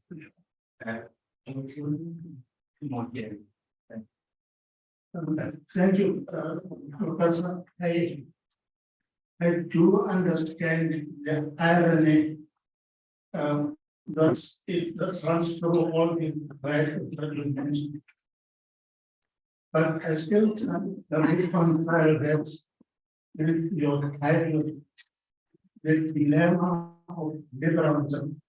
Thank you, Professor. I do understand the irony that runs through all the writers that you mentioned. But I still reconcile that with your title, the dilemma of liberalism.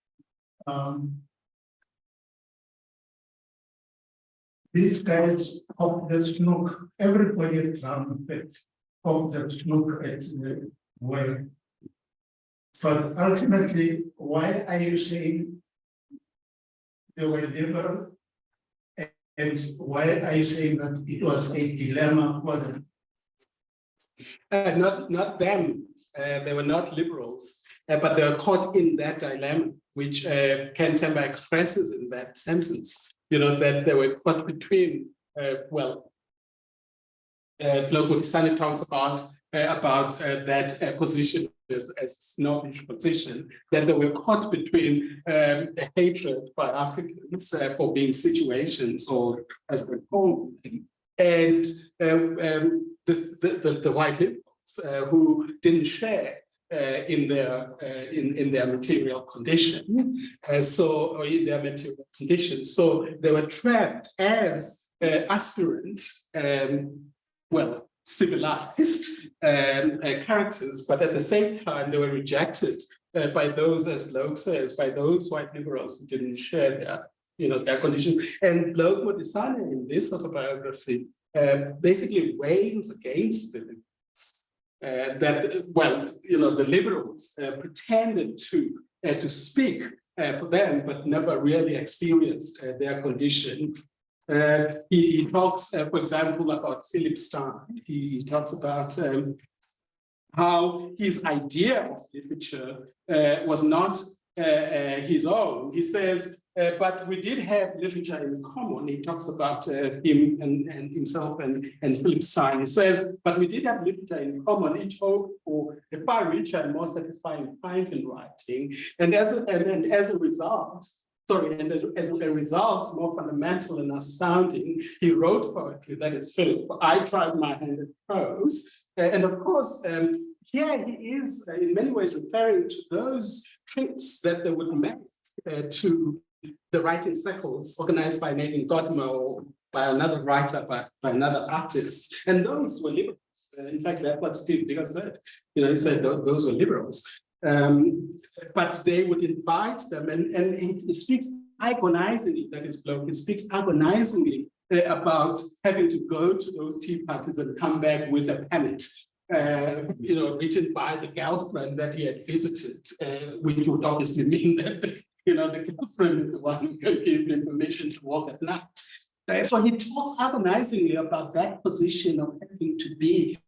These guys of the snook, everybody around it, of the snook at the world. But ultimately, why are you saying they were liberal? And why are you saying that it was a dilemma for them? Not them. They were not liberals, but they were caught in that dilemma, which Ken Temba expresses in that sentence. That they were caught between, Modisane talks about that position as a snobbish position, that they were caught between a hatred by Africans for being situations, or as they call them, and the white liberals who didn't share in their material condition, or in their material conditions. So they were trapped as aspirant, civilized characters, but at the same time they were rejected by those, as Bloke says, by those white liberals who didn't share their condition. And Bloke Modisane in this autobiography basically warns against the liberals. The liberals pretended to speak for them, but never really experienced their condition. He talks, for example, about Philip Stein. He talks about how his idea of literature was not his own. He says, but we did have literature in common. He talks about him and himself and Philip Stein. He says, but we did have literature in common, each hoped for a far richer and more satisfying triumph in writing. And as a result, more fundamental and astounding, he wrote poetry, that is Philip. I tried my hand at prose. And of course, here he is in many ways referring to those trips that they would make to the writing circles organized by Nathan Godimer or by another writer, by another artist. And those were liberals. In fact, that's what Steve Digger said. He said those were liberals. But they would invite them, and he speaks agonizingly, that is Bloke, he speaks agonizingly about having to go to those tea parties and come back with a pamphlet, written by the girlfriend that he had visited, which would obviously mean that the girlfriend is the one who can give him permission to walk at night. So he talks agonizingly about that position of having to be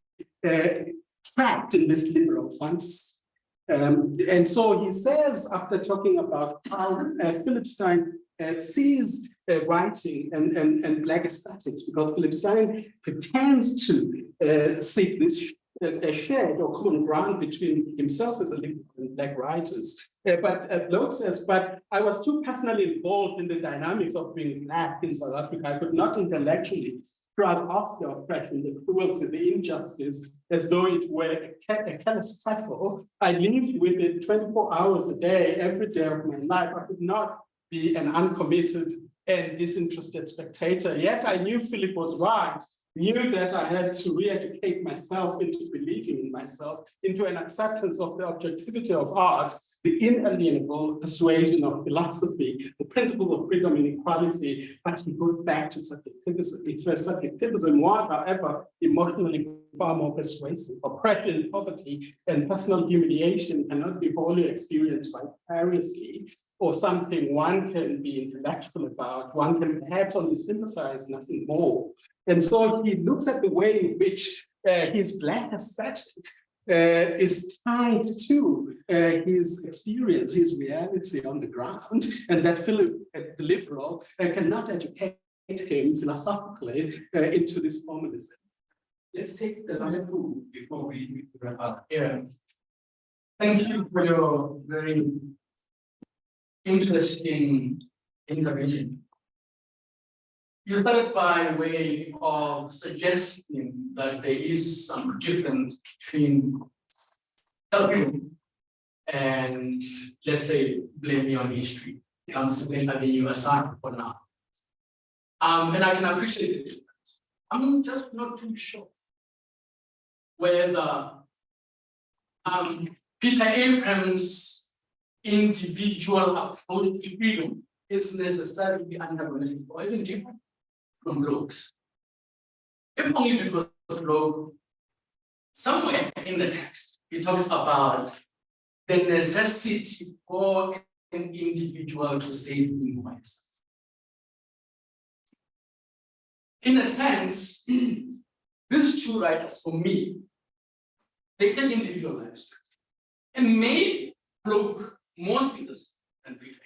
trapped in this liberal fantasy. And so he says, after talking about how Philip Stein sees writing and Black aesthetics, because Philip Stein pretends to seek this shared or common ground between himself as a liberal and Black writers. But Bloke says, but I was too personally involved in the dynamics of being Black in South Africa. I could not intellectually shrug off the oppression, the cruelty, the injustice, as though it were a catastrophe. I lived with it 24 hours a day, every day of my life. I could not be an uncommitted and disinterested spectator. Yet I knew Philip was right, knew that I had to re-educate myself into believing in myself, into an acceptance of the objectivity of art, the inalienable persuasion of philosophy, the principle of freedom and equality. But he goes back to subjectivism. He says subjectivism was, however, emotionally far more persuasive. Oppression, poverty, and personal humiliation cannot be wholly experienced vicariously, or something one can be intellectual about. One can perhaps only sympathize, nothing more. And so he looks at the way in which his Black aesthetic is tied to his experience, his reality on the ground, and that Philip, the liberal, cannot educate him philosophically into this formalism. Let's take the last two before we wrap up. Yeah. Thank you for your very interesting intervention. You started by way of suggesting that there is some difference between helping and, let's say, blaming on history. I'm something that you aside for now. And I can appreciate it. I'm just not too sure whether Peter Abrams' individual approach to freedom is necessarily antagonistic or even different from Bloke's. If only because Bloke, somewhere in the text, he talks about the necessity for an individual to save himself. In a sense, these two writers, for me, they take individual lives and made Bloke more serious than Peter.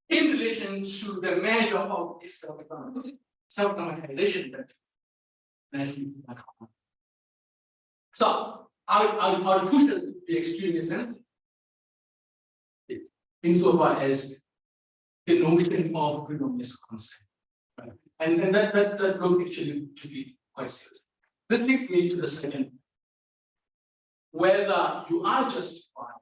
In relation to the measure of this self-dramatization that so I'll push it to be extremely sensitive insofar as the notion of freedom is concerned. Right? And that Bloke actually to be quite serious. This leads me to the second. Whether you are justified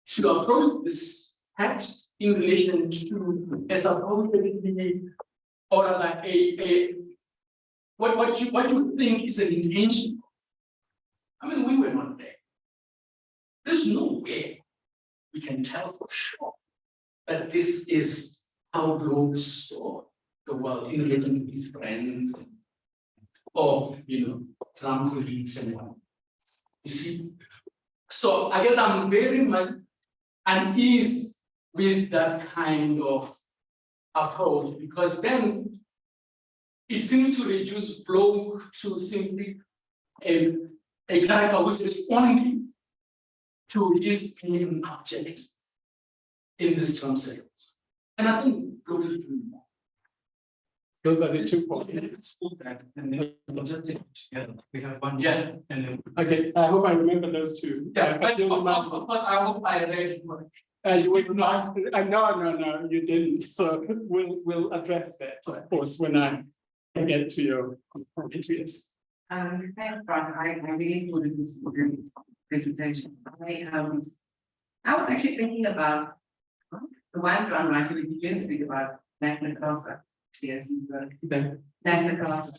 to approach this text in relation to a supposedly or rather what you think is an intention I mean, we were not there. There's no way we can tell for sure that this is how Bloke saw the world in relation to his friends or, Trump colleagues and what. You see? So I guess I'm very much uneasy with that kind of approach, because then it seems to reduce Bloke to simply a character who's responding to his being object in this Trump settings. And I think Bloke is doing more. Those are the 2 points. And then we'll just take it together. We have one. Yeah. And then. Okay, I hope I remember those 2. Yeah, but of course, I hope I read it. You would not. No, you didn't. So we'll address that, of course, when I get to your commentaries. Thanks, Brian. I really enjoyed this presentation. I was actually thinking about the one drum writer that you didn't speak about, Magna Carta. Yes, Magna Carta.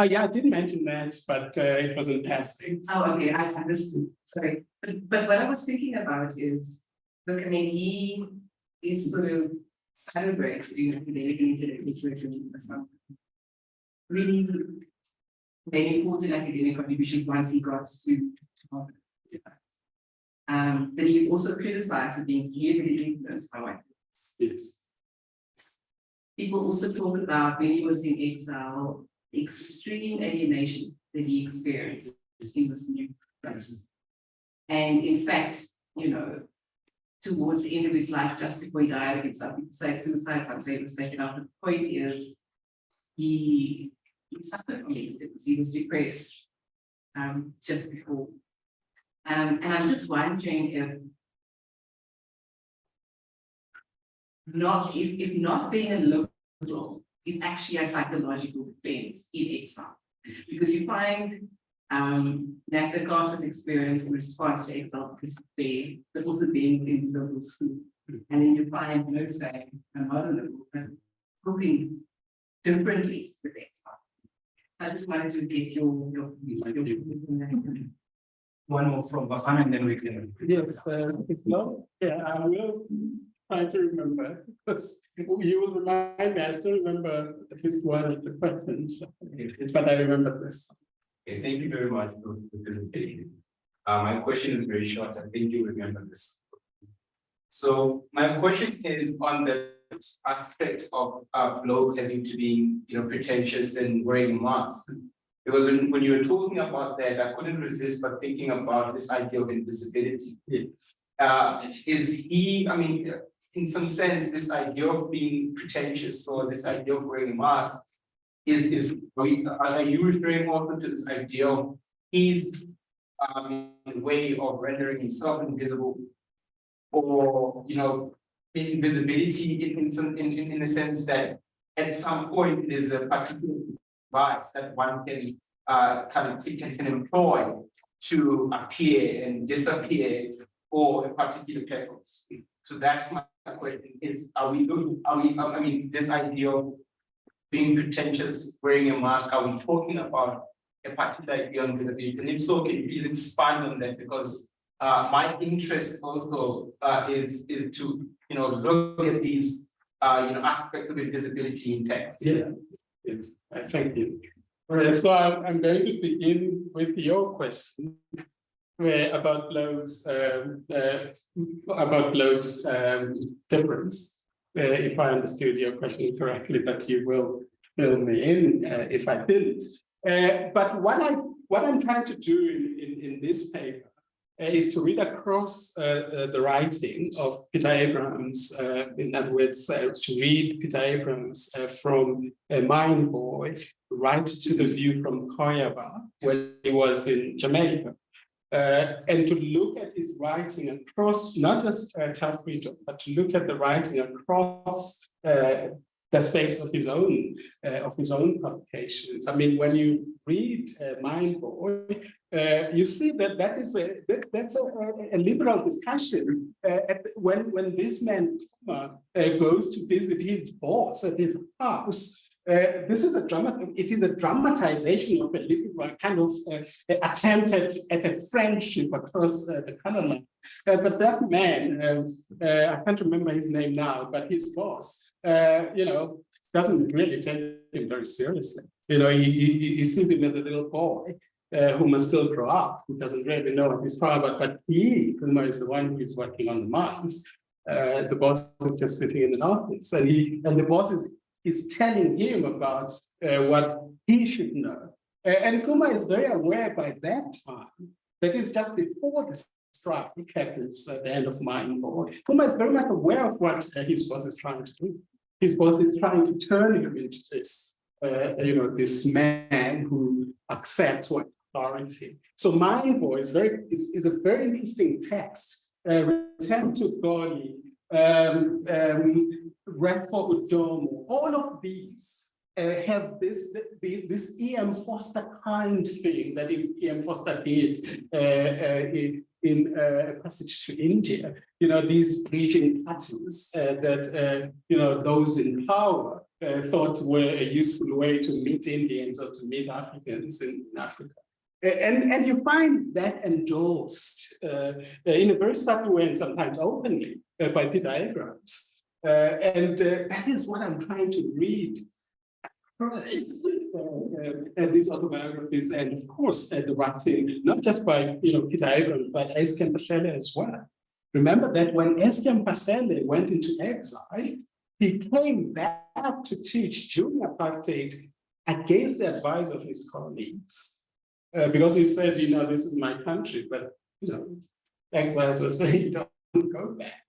Yeah, I did mention that, but it wasn't passing. Oh, okay, I understood. Sorry. But what I was thinking about is, look, I mean, he is sort of celebrating academic research and stuff. Really very important academic contribution once he got to Harvard. But he's also criticized for being heavily influenced by white people. Yes. People also talk about when he was in exile, extreme alienation that he experienced in this new place. And in fact, towards the end of his life, just before he died, I think some people say suicide, some say mistaken out. The point is, he suffered from it because he was depressed just before. And I'm just wondering if not being a liberal is actually a psychological defense in exile. Because you find Magna Carta's experience in response to exile because there, but also being in liberal school. And then you find Modisane, another liberal, but coping differently with exile. I just wanted to get your one more from Bafana and then we can. Yes, I will try to remember, because you will remind me, I still remember at least one of the questions, but I remember this. Okay, thank you very much for the presentation. My question is very short. I think you remember this. So my question is on the aspect of Bloke having to be, pretentious and wearing a mask. Because when you were talking about that, I couldn't resist but thinking about this idea of invisibility. Yes. Is he, in some sense, this idea of being pretentious or this idea of wearing a mask, are you referring also to this idea of his way of rendering himself invisible, or invisibility in the sense that at some point there's a particular device that one can can employ to appear and disappear for a particular purpose? So that's my question: is this idea of being pretentious, wearing a mask, are we talking about a particular idea of invisibility? And if so, can you please expand on that? Because my interest also is to look at these aspects of invisibility in text. Yeah, yes, thank you. All right, so I'm going to begin with your question about Bloke's difference. If I understood your question correctly, but you will fill me in if I didn't. But what I'm trying to do in this paper is to read across the writing of Peter Abrahams. In other words, to read Peter Abrahams from a mine boy right to the view from Koyaba when he was in Jamaica. And to look at his writing across, not just Tafrito, but to look at the writing across the space of his own publications. I mean, when you read Mind Boy, you see that that's a liberal discussion. When this man goes to visit his boss at his house, This is a dramatization of a liberal kind of attempt at a friendship across the color line. But that man, I can't remember his name now, but his boss, doesn't really take him very seriously. He sees him as a little boy who must still grow up, who doesn't really know what he's talking about, but Kuma is the one who is working on the mines. The boss is just sitting in an office, and the boss is telling him about what he should know. And Kuma is very aware by that time that it's just before the strike at the end of mine board. Kuma is very much aware of what his boss is trying to do. His boss is trying to turn him into this, this man who accepts what authority. So Mine Boy is a very interesting text. Return to Goli, Red for Udomo, all of these have this E.M. Foster kind thing that E.M. Foster did in a passage to India. These preaching patterns that those in power thought were a useful way to meet Indians or to meet Africans in Africa. And you find that endorsed in a very subtle way and sometimes openly by Peter Abrams. And that is what I'm trying to read across these autobiographies, and of course the writing, not just by Peter Abrams, but Estienne Pashele as well. Remember that when Estienne Pashele went into exile, he came back to teach junior apartheid against the advice of his colleagues. Because he said, this is my country, but, exiles were saying, don't go back.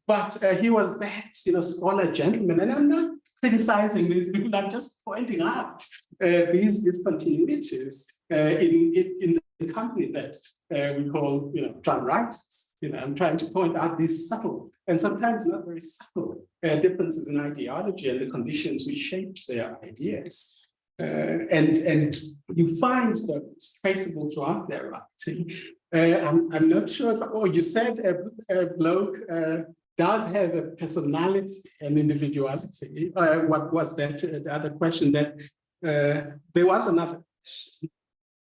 But he was that, scholar gentleman, and I'm not criticizing these people, I'm just pointing out these discontinuities in the company that we call, drum writers. I'm trying to point out these subtle and sometimes not very subtle differences in ideology and the conditions which shaped their ideas. And you find that it's traceable throughout their writing. I'm not sure if, you said Bloke does have a personality and individuality. What was that, the other question that there was another question,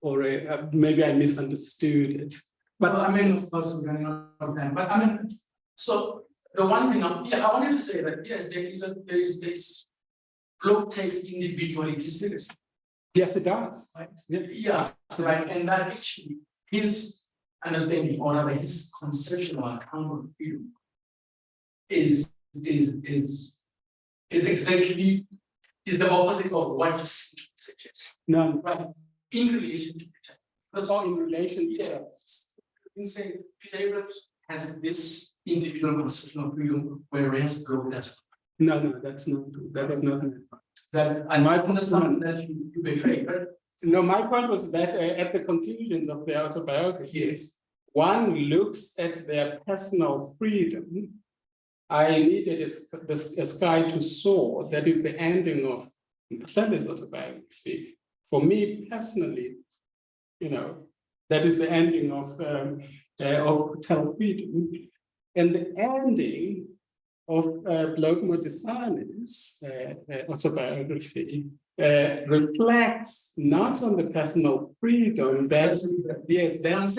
or maybe I misunderstood it. But of course, we're running out of time. But so the one thing, I wanted to say that yes, there is this Bloke takes individuality seriously. Yes, it does. Right? Yeah. So and that actually his understanding, or rather his conception or account of freedom is exactly the opposite of what you suggest. No. Right. In relation to each other. That's all in relation. Yes. In saying Peter Abrams has this individual conception of freedom, whereas Bloke does. No, that's not true. That is not that. And my understanding that you betray, right? No, my point was that at the conclusions of their autobiographies, one looks at their personal freedom. I needed a sky to soar. That is the ending of Pashele's autobiography. For me personally, that is the ending of Hotel Freedom. And the ending of Bloke Modisane's autobiography reflects not on the personal freedom that yes, then with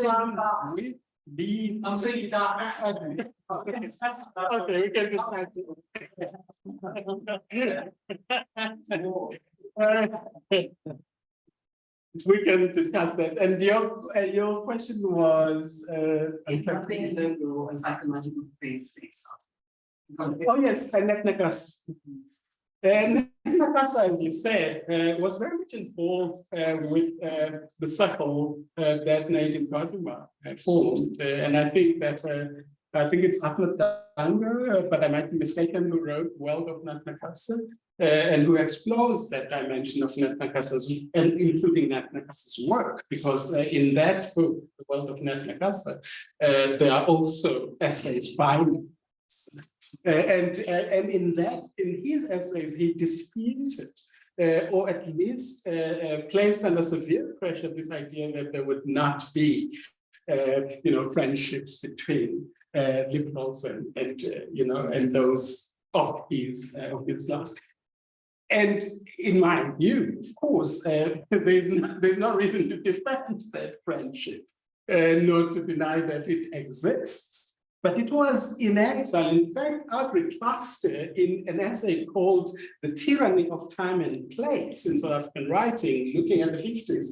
the I'm saying that. Okay, we can decide. We can discuss that. And your question was interpreting a psychological phase. Oh yes, and Netnakas. And Netnakas, as you said, was very much involved with the circle that Native Kazuma formed. And I think that it's Ahmed Danger, but I might be mistaken, who wrote World of Netnakasa, and who explores that dimension of Netnakasa's, and including Netnakasa's work, because in that book, The World of Netnakasa, there are also essays by and in his essays, he disputed, or at least placed under severe pressure, this idea that there would not be, friendships between liberals and those of his last. And in my view, of course, there's no reason to defend that friendship, nor to deny that it exists. But it was in exile. In fact, Albert Baxter, in an essay called The Tyranny of Time and Place in South African writing, looking at the 50s,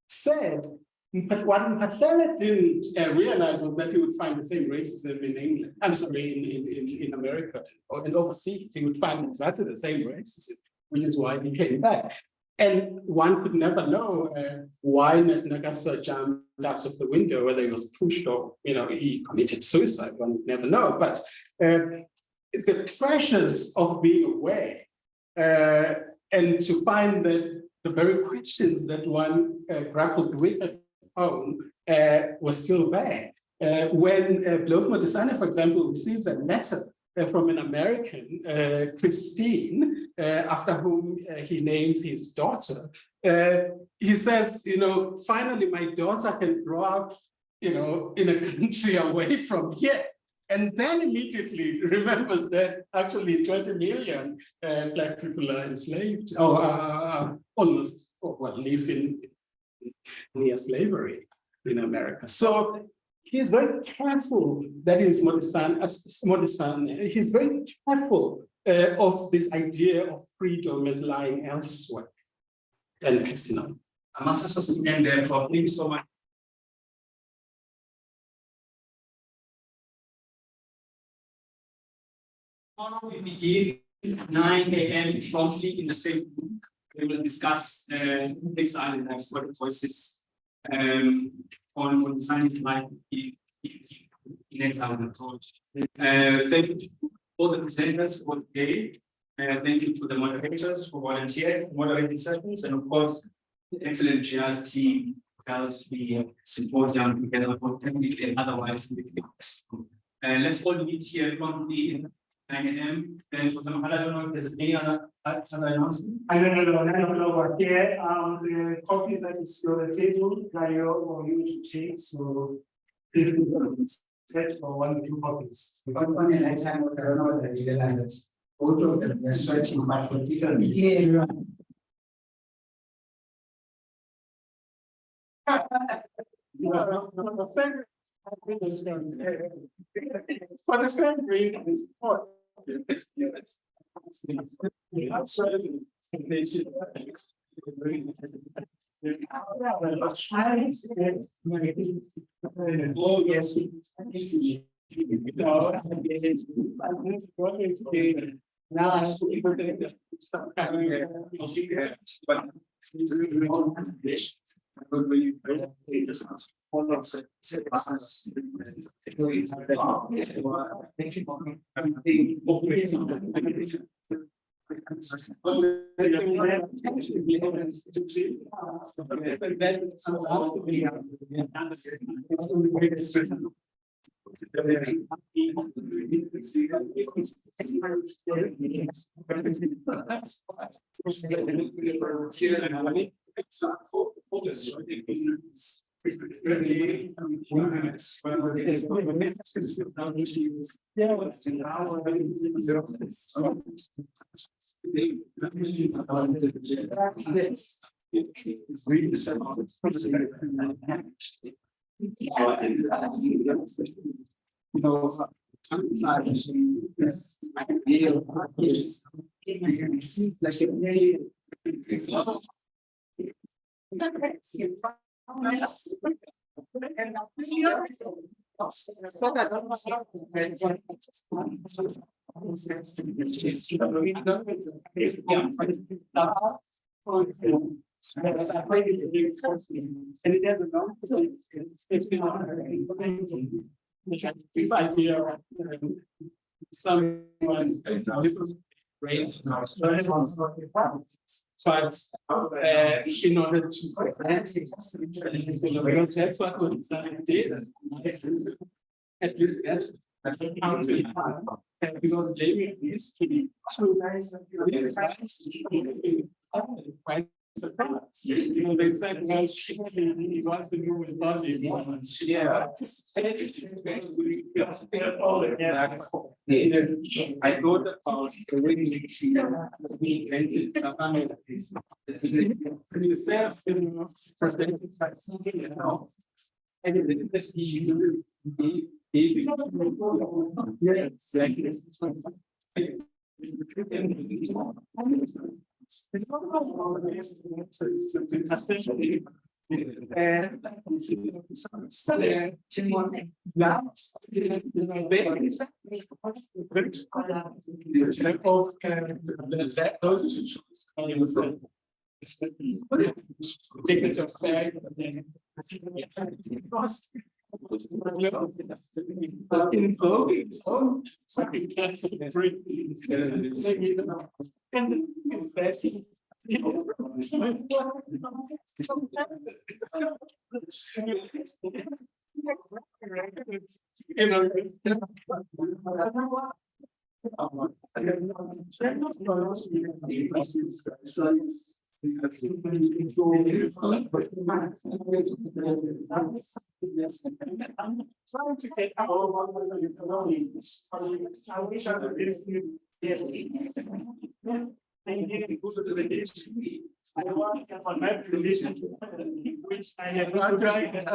said, but what Mphahlele didn't realize was that he would find the same racism in England, I'm sorry, in America, and overseas, he would find exactly the same racism, which is why he came back. And one could never know why Nagasa jumped out of the window, whether he was pushed or, he committed suicide, one would never know. But the pressures of being aware and to find that the very questions that one grappled with at home were still there. When Bloke Modisane, for example, receives a letter from an American, Christine, after whom he named his daughter, he says, finally my daughter can grow up, in a country away from here. And then immediately remembers that actually 20 million Black people are enslaved or almost, live in near slavery in America. So he's very careful, that is Modisane, he's very careful of this idea of freedom as lying elsewhere and personal. I must also end there, thank you so much. Tomorrow we begin at 9 a.m. promptly in the same room. We will discuss exile and expert voices on Modisane's life in exile approach. Thank you to all the presenters for today. Thank you to the moderators for moderating sessions, and of course, the excellent GIS team who held the symposium together for technically and otherwise. Let's all meet here promptly in 9 a.m. And I don't know if there's any other announcement. I don't know, 9 o'clock here. The copies that is on the table, for you to take. So if you set for 1 or 2 copies. Because only at time of Corona that you realize that both of them are searching back for different reasons. For the same reason, it's important. Oh, yes. Raised in order to present it, because that's what Modisane did. At least that's the country. Because they used to be surprised. You know, they said he wants to move with budget. Yeah. I thought about the way we invented this. You said, presented by something else. And then I'm trying to take all one of the belongings. I wish I could I want to have my position, which I have not tried.